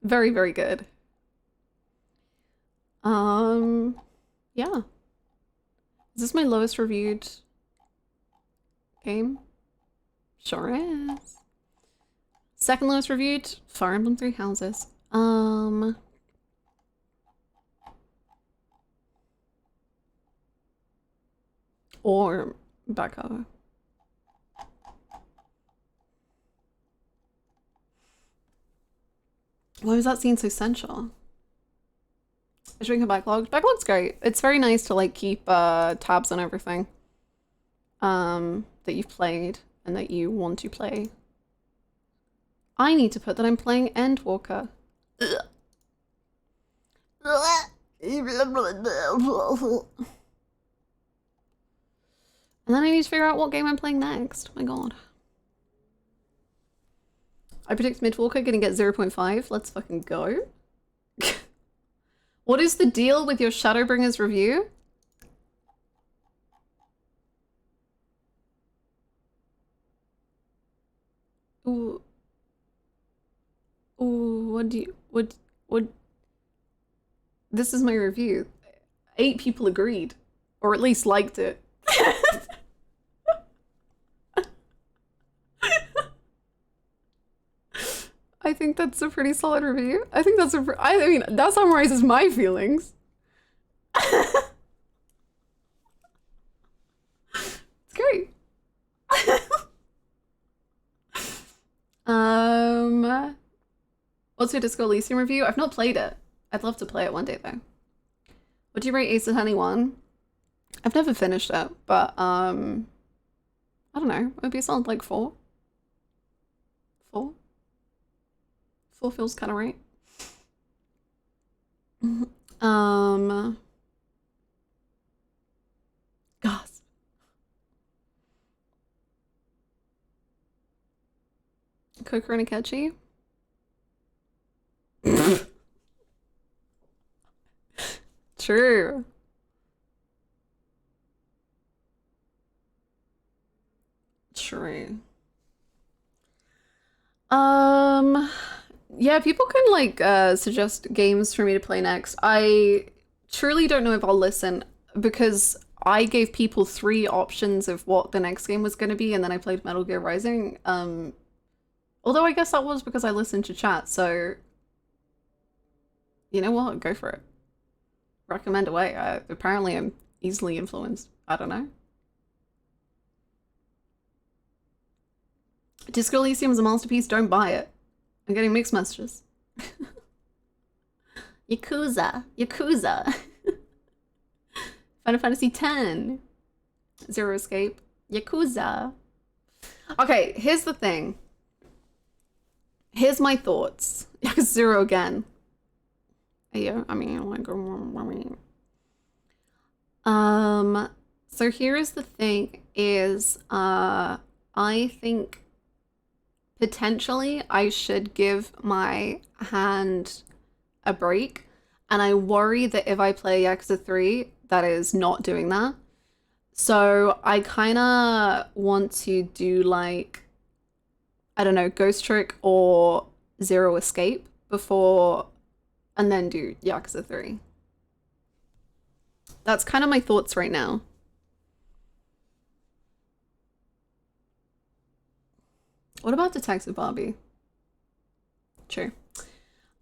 S5: Very, very good. Yeah. Is this my lowest reviewed game? Sure is. Second lowest reviewed, Fire Emblem Three Houses. Or back cover. Why was that scene so sensual? I should make a backlog. Backlog's great. It's very nice to like keep tabs on everything that you've played and that you want to play. I need to put that I'm playing Endwalker. And then I need to figure out what game I'm playing next. Oh my god. I predict Midwalker gonna get 0.5. Let's fucking go. What is the deal with your Shadowbringers review? Ooh. Ooh, what do you... What... This is my review. 8 people agreed. Or at least liked it. I think that's a pretty solid review. I think that's I mean, that summarizes my feelings. It's great. What's your Disco Elysium review? I've not played it. I'd love to play it one day though. What do you rate Ace Attorney 1? I've never finished it, but I don't know. Maybe a solid like 4. 4? 4 feels kind of right. Gasp. Kokoro Nikechi? True. True. Yeah, people can like suggest games for me to play next. I truly don't know if I'll listen because I gave people 3 options of what the next game was going to be, and then I played Metal Gear Rising. Although I guess that was because I listened to chat, so you know what? Go for it. Recommend away. Apparently I'm easily influenced. I don't know. Disco Elysium is a masterpiece. Don't buy it. I'm getting mixed messages. Yakuza. Yakuza. Final Fantasy X. Zero Escape. Yakuza. Okay, here's the thing. Here's my thoughts. Yakuza 0 again. Yeah, I mean, like, so here is the thing is, I think potentially I should give my hand a break, and I worry that if I play Yakuza 3, that is not doing that. So I kind of want to do like, I don't know, Ghost Trick or Zero Escape before, and then do Yakuza 3. That's kind of my thoughts right now. What about Detective Barbie? True.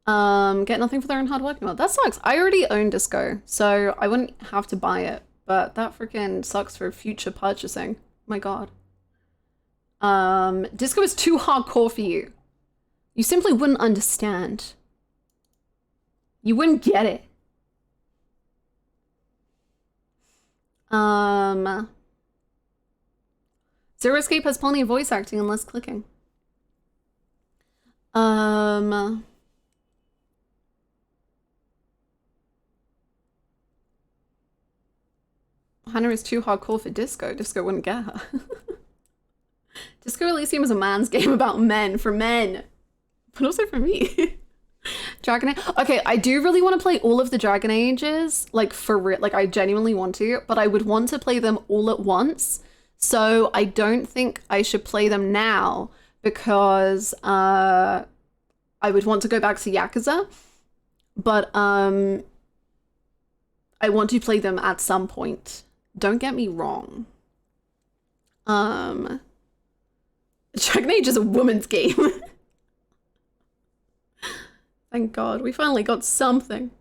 S5: Get nothing for their own hard work. No, that sucks. I already own Disco, so I wouldn't have to buy it, but that freaking sucks for future purchasing. My god. Disco is too hardcore for you. You simply wouldn't understand. You wouldn't get it. Zero Escape has plenty of voice acting and less clicking. Hunter is too hardcore for Disco. Disco wouldn't get her. Disco Elysium is a man's game about men, for men. But also for me. Dragon Age. Okay, I do really want to play all of the Dragon Ages. Like, for real. Like, I genuinely want to. But I would want to play them all at once. So I don't think I should play them now. Because I would want to go back to Yakuza. But I want to play them at some point. Don't get me wrong. Dragon Age is a woman's game. Thank God, we finally got something.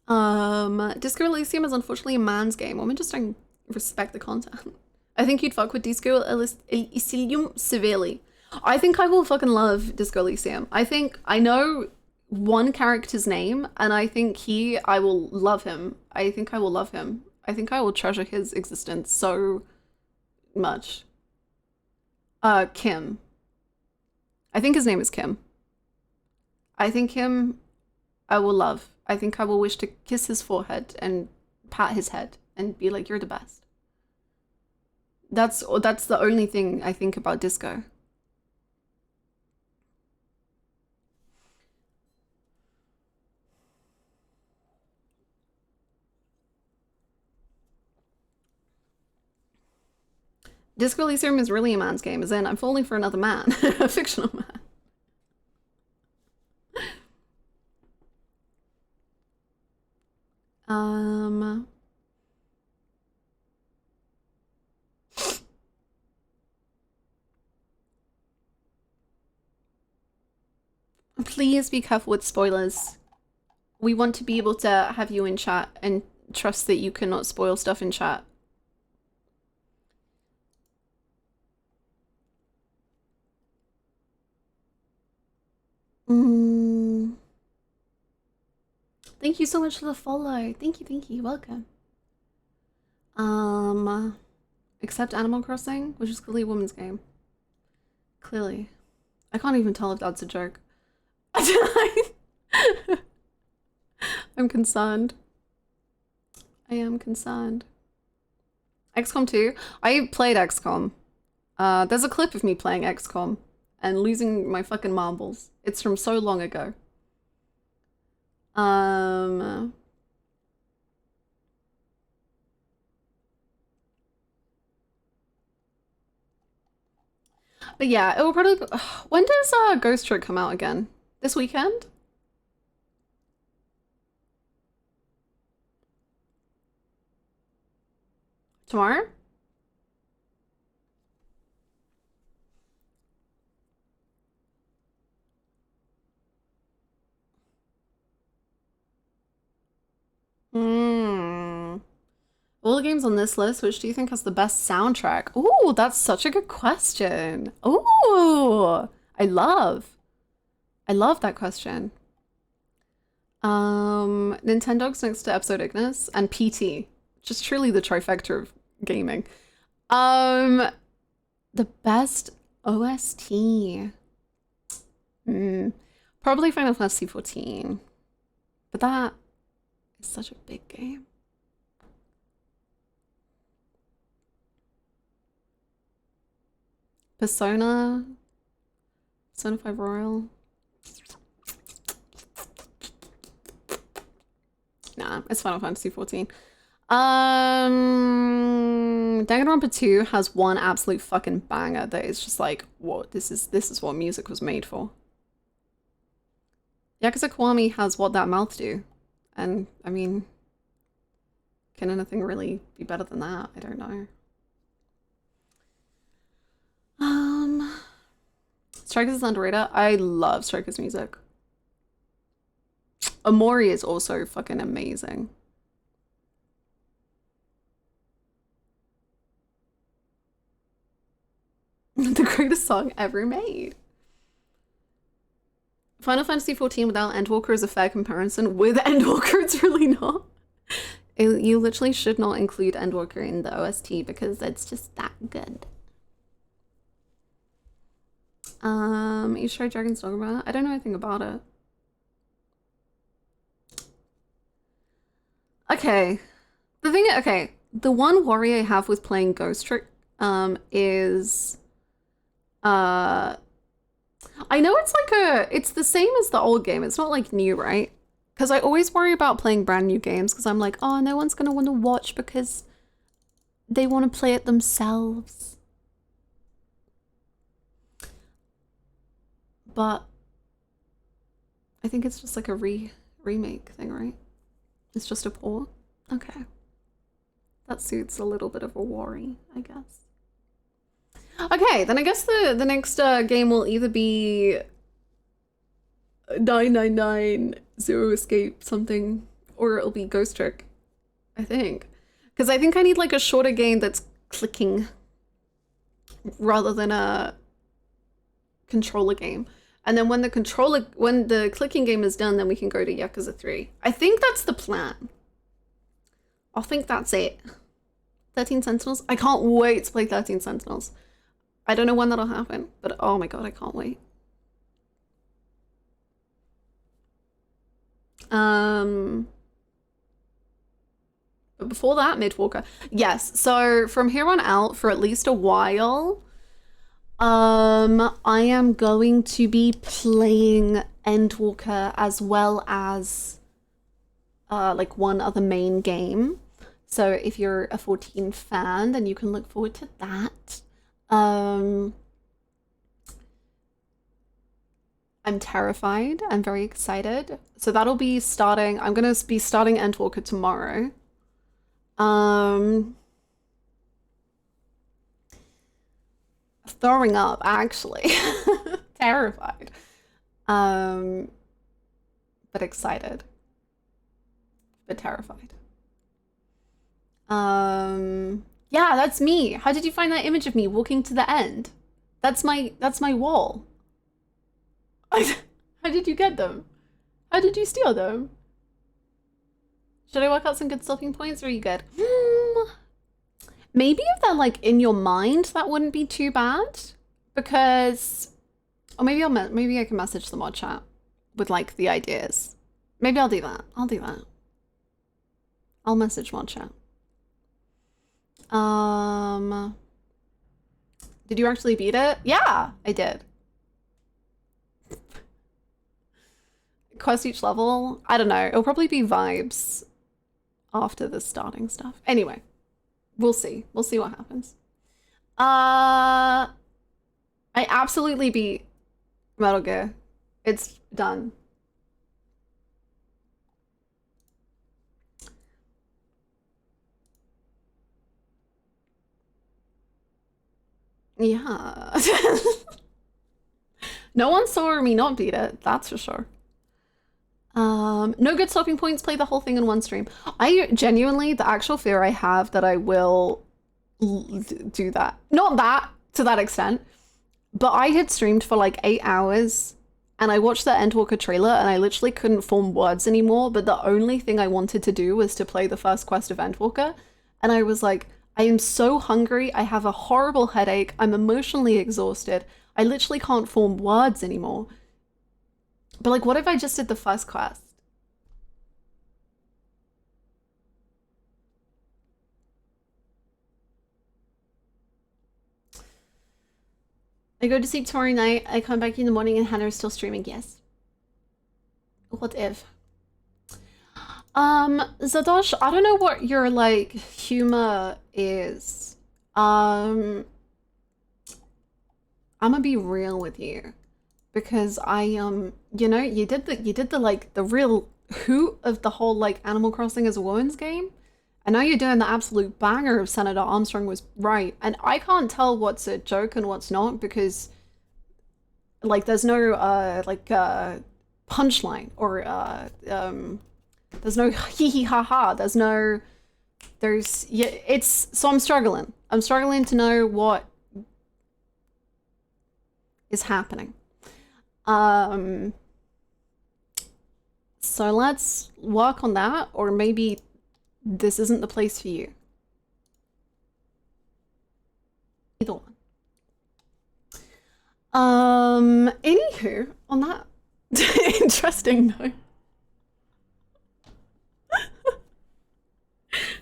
S5: Disco Elysium is unfortunately a man's game. Women just don't respect the content. I think you'd fuck with Disco Elysium severely. I think I will fucking love Disco Elysium. I think I know one character's name, and I think I will love him. I think I will love him. I think I will treasure his existence so much. Kim. I think his name is Kim. I think him I will love. I think I will wish to kiss his forehead and pat his head and be like, you're the best. That's the only thing I think about Disco. Disco Elysium is really a man's game, as in I'm falling for another man. A fictional man. Please be careful with spoilers. We want to be able to have you in chat and trust that you cannot spoil stuff in chat. Thank you so much for the follow. Thank you, welcome. Except Animal Crossing, which is clearly a woman's game. Clearly. I can't even tell if that's a joke. I'm concerned. I am concerned. XCOM 2? I played XCOM. There's a clip of me playing XCOM and losing my fucking marbles. It's from so long ago. But yeah, it will probably... When does Ghost Trick come out again? This weekend? Tomorrow? All the games on this list, which do you think has the best soundtrack? Ooh, that's such a good question. Ooh, I love that question. Nintendo's next to Episode Ignis and PT. Just truly the trifecta of gaming. The best OST. Probably Final Fantasy 14. But that is such a big game. Persona 5 Royal. Nah, it's Final Fantasy 14. Danganronpa 2 has one absolute fucking banger that is just like, what? This is what music was made for. Yakuza Kiwami has What That Mouth Do. And, I mean, can anything really be better than that? I don't know. Strikers is underrated. I love Strikers music. Omori is also fucking amazing. The greatest song ever made. Final Fantasy XIV without Endwalker is a fair comparison. With Endwalker, it's really not. You literally should not include Endwalker in the OST because it's just that good. You tried Dragon's Dogma? I don't know anything about it. Okay. The one worry I have with playing Ghost Trick is I know it's like it's the same as the old game. It's not like new, right? Because I always worry about playing brand new games because I'm like, oh, no one's gonna want to watch because they want to play it themselves. But I think it's just like a remake thing, right? It's just a port. Okay. That suits a little bit of a worry, I guess. Okay, then I guess the next game will either be 999 Zero Escape something, or it'll be Ghost Trick, I think. Because I think I need like a shorter game that's clicking rather than a controller game. And then when the clicking game is done, then we can go to Yakuza 3. I think that's the plan. I think that's it. 13 Sentinels? I can't wait to play 13 Sentinels. I don't know when that'll happen, but oh my god, I can't wait. But before that, Midwalker. Yes, so from here on out, for at least a while, I am going to be playing Endwalker as well as like one other main game. So if you're a 14 fan, then you can look forward to that. I'm terrified. I'm very excited. So that'll be starting. I'm gonna be starting Endwalker tomorrow. Throwing up, actually. Terrified. But excited. But terrified. Yeah, that's me. How did you find that image of me walking to the end? That's my wall. How did you get them? How did you steal them? Should I work out some good stopping points, or are you good? Maybe if they're like in your mind, that wouldn't be too bad. Because, or maybe maybe I can message the mod chat with like the ideas. Maybe I'll do that. I'll message mod chat. Did you actually beat it? Yeah, I did. Quest each level? I don't know. It'll probably be vibes after the starting stuff. Anyway, we'll see. We'll see what happens. I absolutely beat Metal Gear. It's done. Yeah. No one saw me not beat it, that's for sure. No good stopping points, play the whole thing in one stream. I genuinely, the actual fear I have that I will do that. Not that, to that extent, but I had streamed for like 8 hours and I watched the Endwalker trailer and I literally couldn't form words anymore, but the only thing I wanted to do was to play the first quest of Endwalker. And I was like, I am so hungry, I have a horrible headache, I'm emotionally exhausted, I literally can't form words anymore. But like, what if I just did the first quest? I go to sleep tomorrow night, I come back in the morning and Hannah is still streaming, yes. What if? Zadosh, I don't know what your like humor is. I'm gonna be real with you. Because I you know, you did the like the real hoot of the whole like Animal Crossing as a woman's game, and now you're doing the absolute banger of Senator Armstrong was right, and I can't tell what's a joke and what's not because like there's no punchline or there's no hee hee ha ha, there's it's so I'm struggling to know what is happening. So let's work on that, or maybe this isn't the place for you. Either one. Anywho, on that interesting note.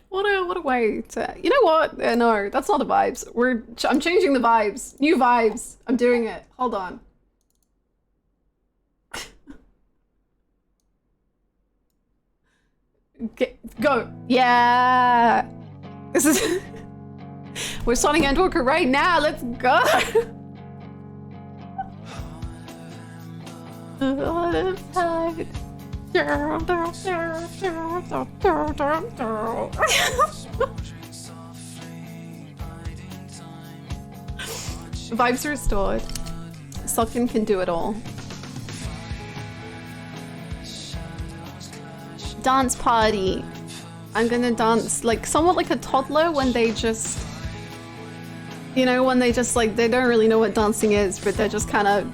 S5: What a way to, you know what? No, that's not the vibes. I'm changing the vibes. New vibes. I'm doing it. Hold on. Go. Yeah. This is we're starting Endwalker right now. Let's go. Vibes restored. Socken can do it all. Dance party. I'm gonna dance like somewhat like a toddler when they just, you know, when they just like, they don't really know what dancing is, but they're just kind of.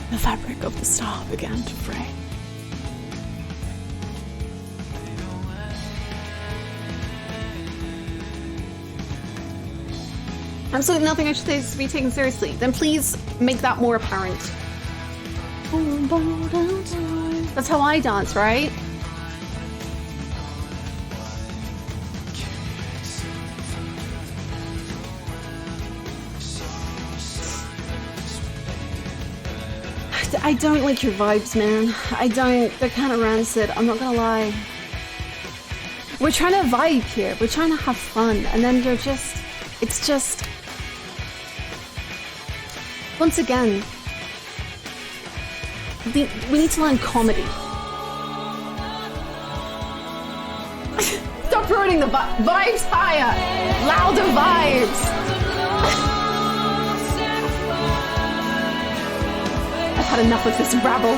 S5: The fabric of the star began to fray. Absolutely nothing I should say is to be taken seriously. Then please make that more apparent. That's how I dance, right? I don't like your vibes, man. I don't. They're kind of rancid. I'm not gonna lie. We're trying to vibe here. We're trying to have fun. And then you're just... It's just... Once again, we need to learn comedy. Stop ruining the vibes higher! Louder vibes! I've had enough of this rabble.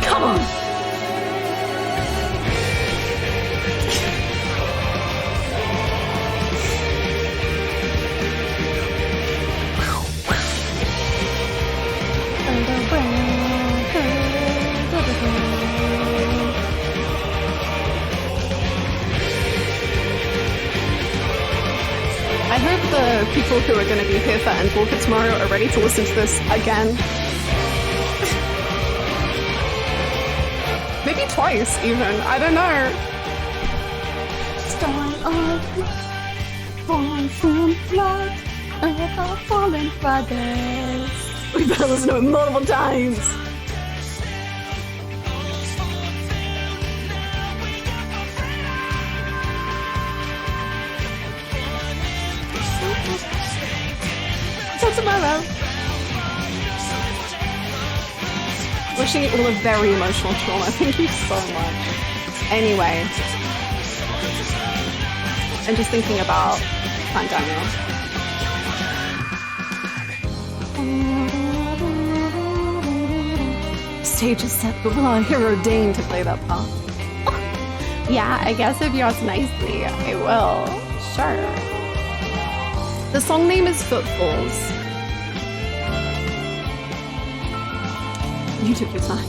S5: Come on! I hope the people who are going to be here for Endwalker tomorrow are ready to listen to this again. Maybe twice, even. I don't know. Born from blood of our fallen brothers. We better listen to it multiple times. Till tomorrow. Wishing you all a very emotional trauma. Thank you so much. Anyway. I'm just thinking about Daniel. Stage is set, but will our hero deign to play that part? Yeah, I guess if you ask nicely, I will. Sure. The song name is Footfalls. You took your time.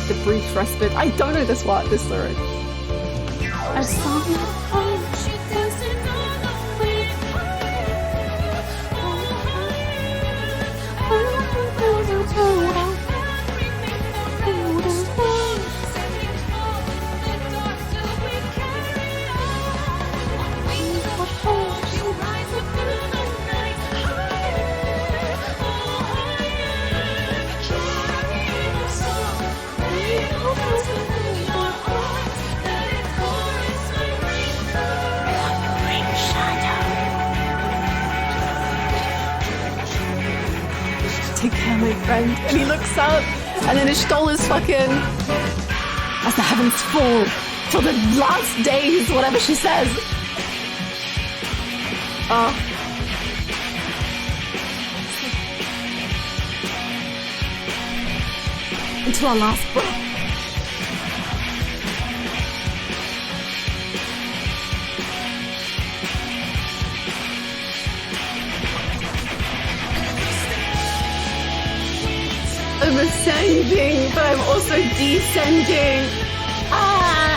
S5: The brief respite. I don't know this lyric. A song take care, my friend. And he looks up, and then his stole is fucking as the heavens fall till the last days, whatever she says. Until our last breath. ascending, but I'm also descending. Ah!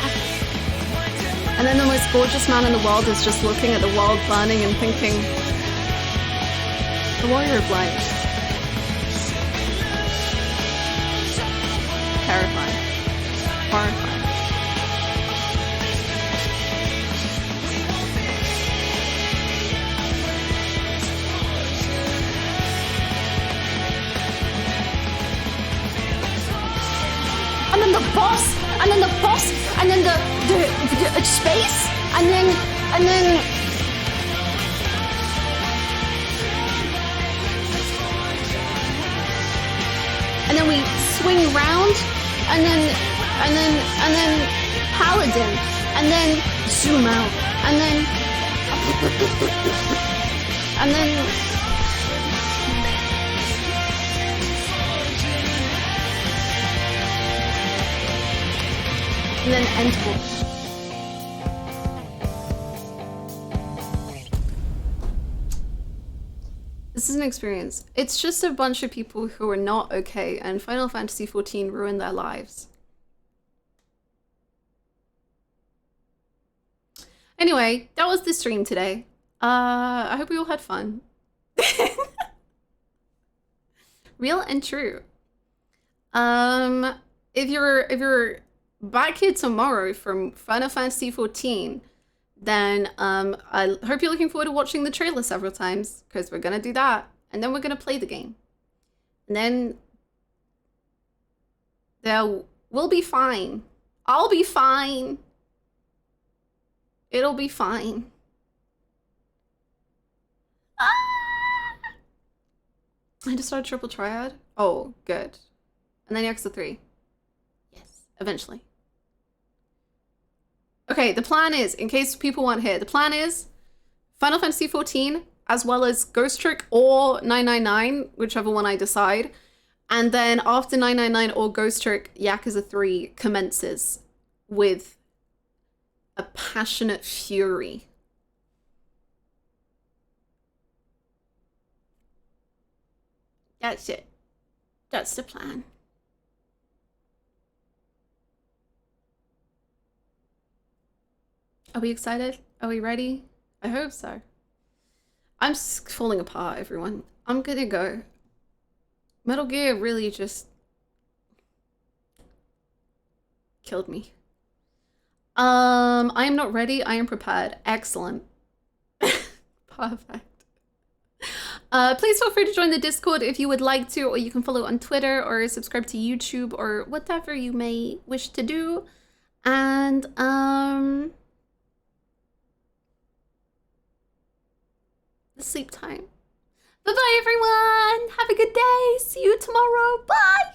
S5: And then the most gorgeous man in the world is just looking at the world burning and thinking, the warrior of light. Terrifying. Horrifying. And then the boss, and then the boss, and then the space, and then we swing around, and then paladin, and then zoom out, and then end war. This is an experience. It's just a bunch of people who are not okay, and Final Fantasy XIV ruined their lives. Anyway, that was the stream today. I hope we all had fun. Real and true. If you're back here tomorrow from Final Fantasy XIV, then I hope you're looking forward to watching the trailer several times, because we're gonna do that, and then we're gonna play the game, and then we'll be fine. I'll be fine. It'll be fine. I just started triple triad. Oh, good. And then Yakuza 3. Yes, eventually. Okay, the plan is, in case people weren't here, the plan is Final Fantasy XIV, as well as Ghost Trick or 999, whichever one I decide. And then after 999 or Ghost Trick, Yakuza 3 commences with a passionate fury. That's it. That's the plan. Are we excited? Are we ready? I hope so. I'm falling apart, everyone. I'm gonna go. Metal Gear really just killed me. I am not ready. I am prepared. Excellent. Perfect. Please feel free to join the Discord if you would like to, or you can follow on Twitter or subscribe to YouTube or whatever you may wish to do. And sleep time. Bye-bye, everyone. Have a good day. See you tomorrow. Bye.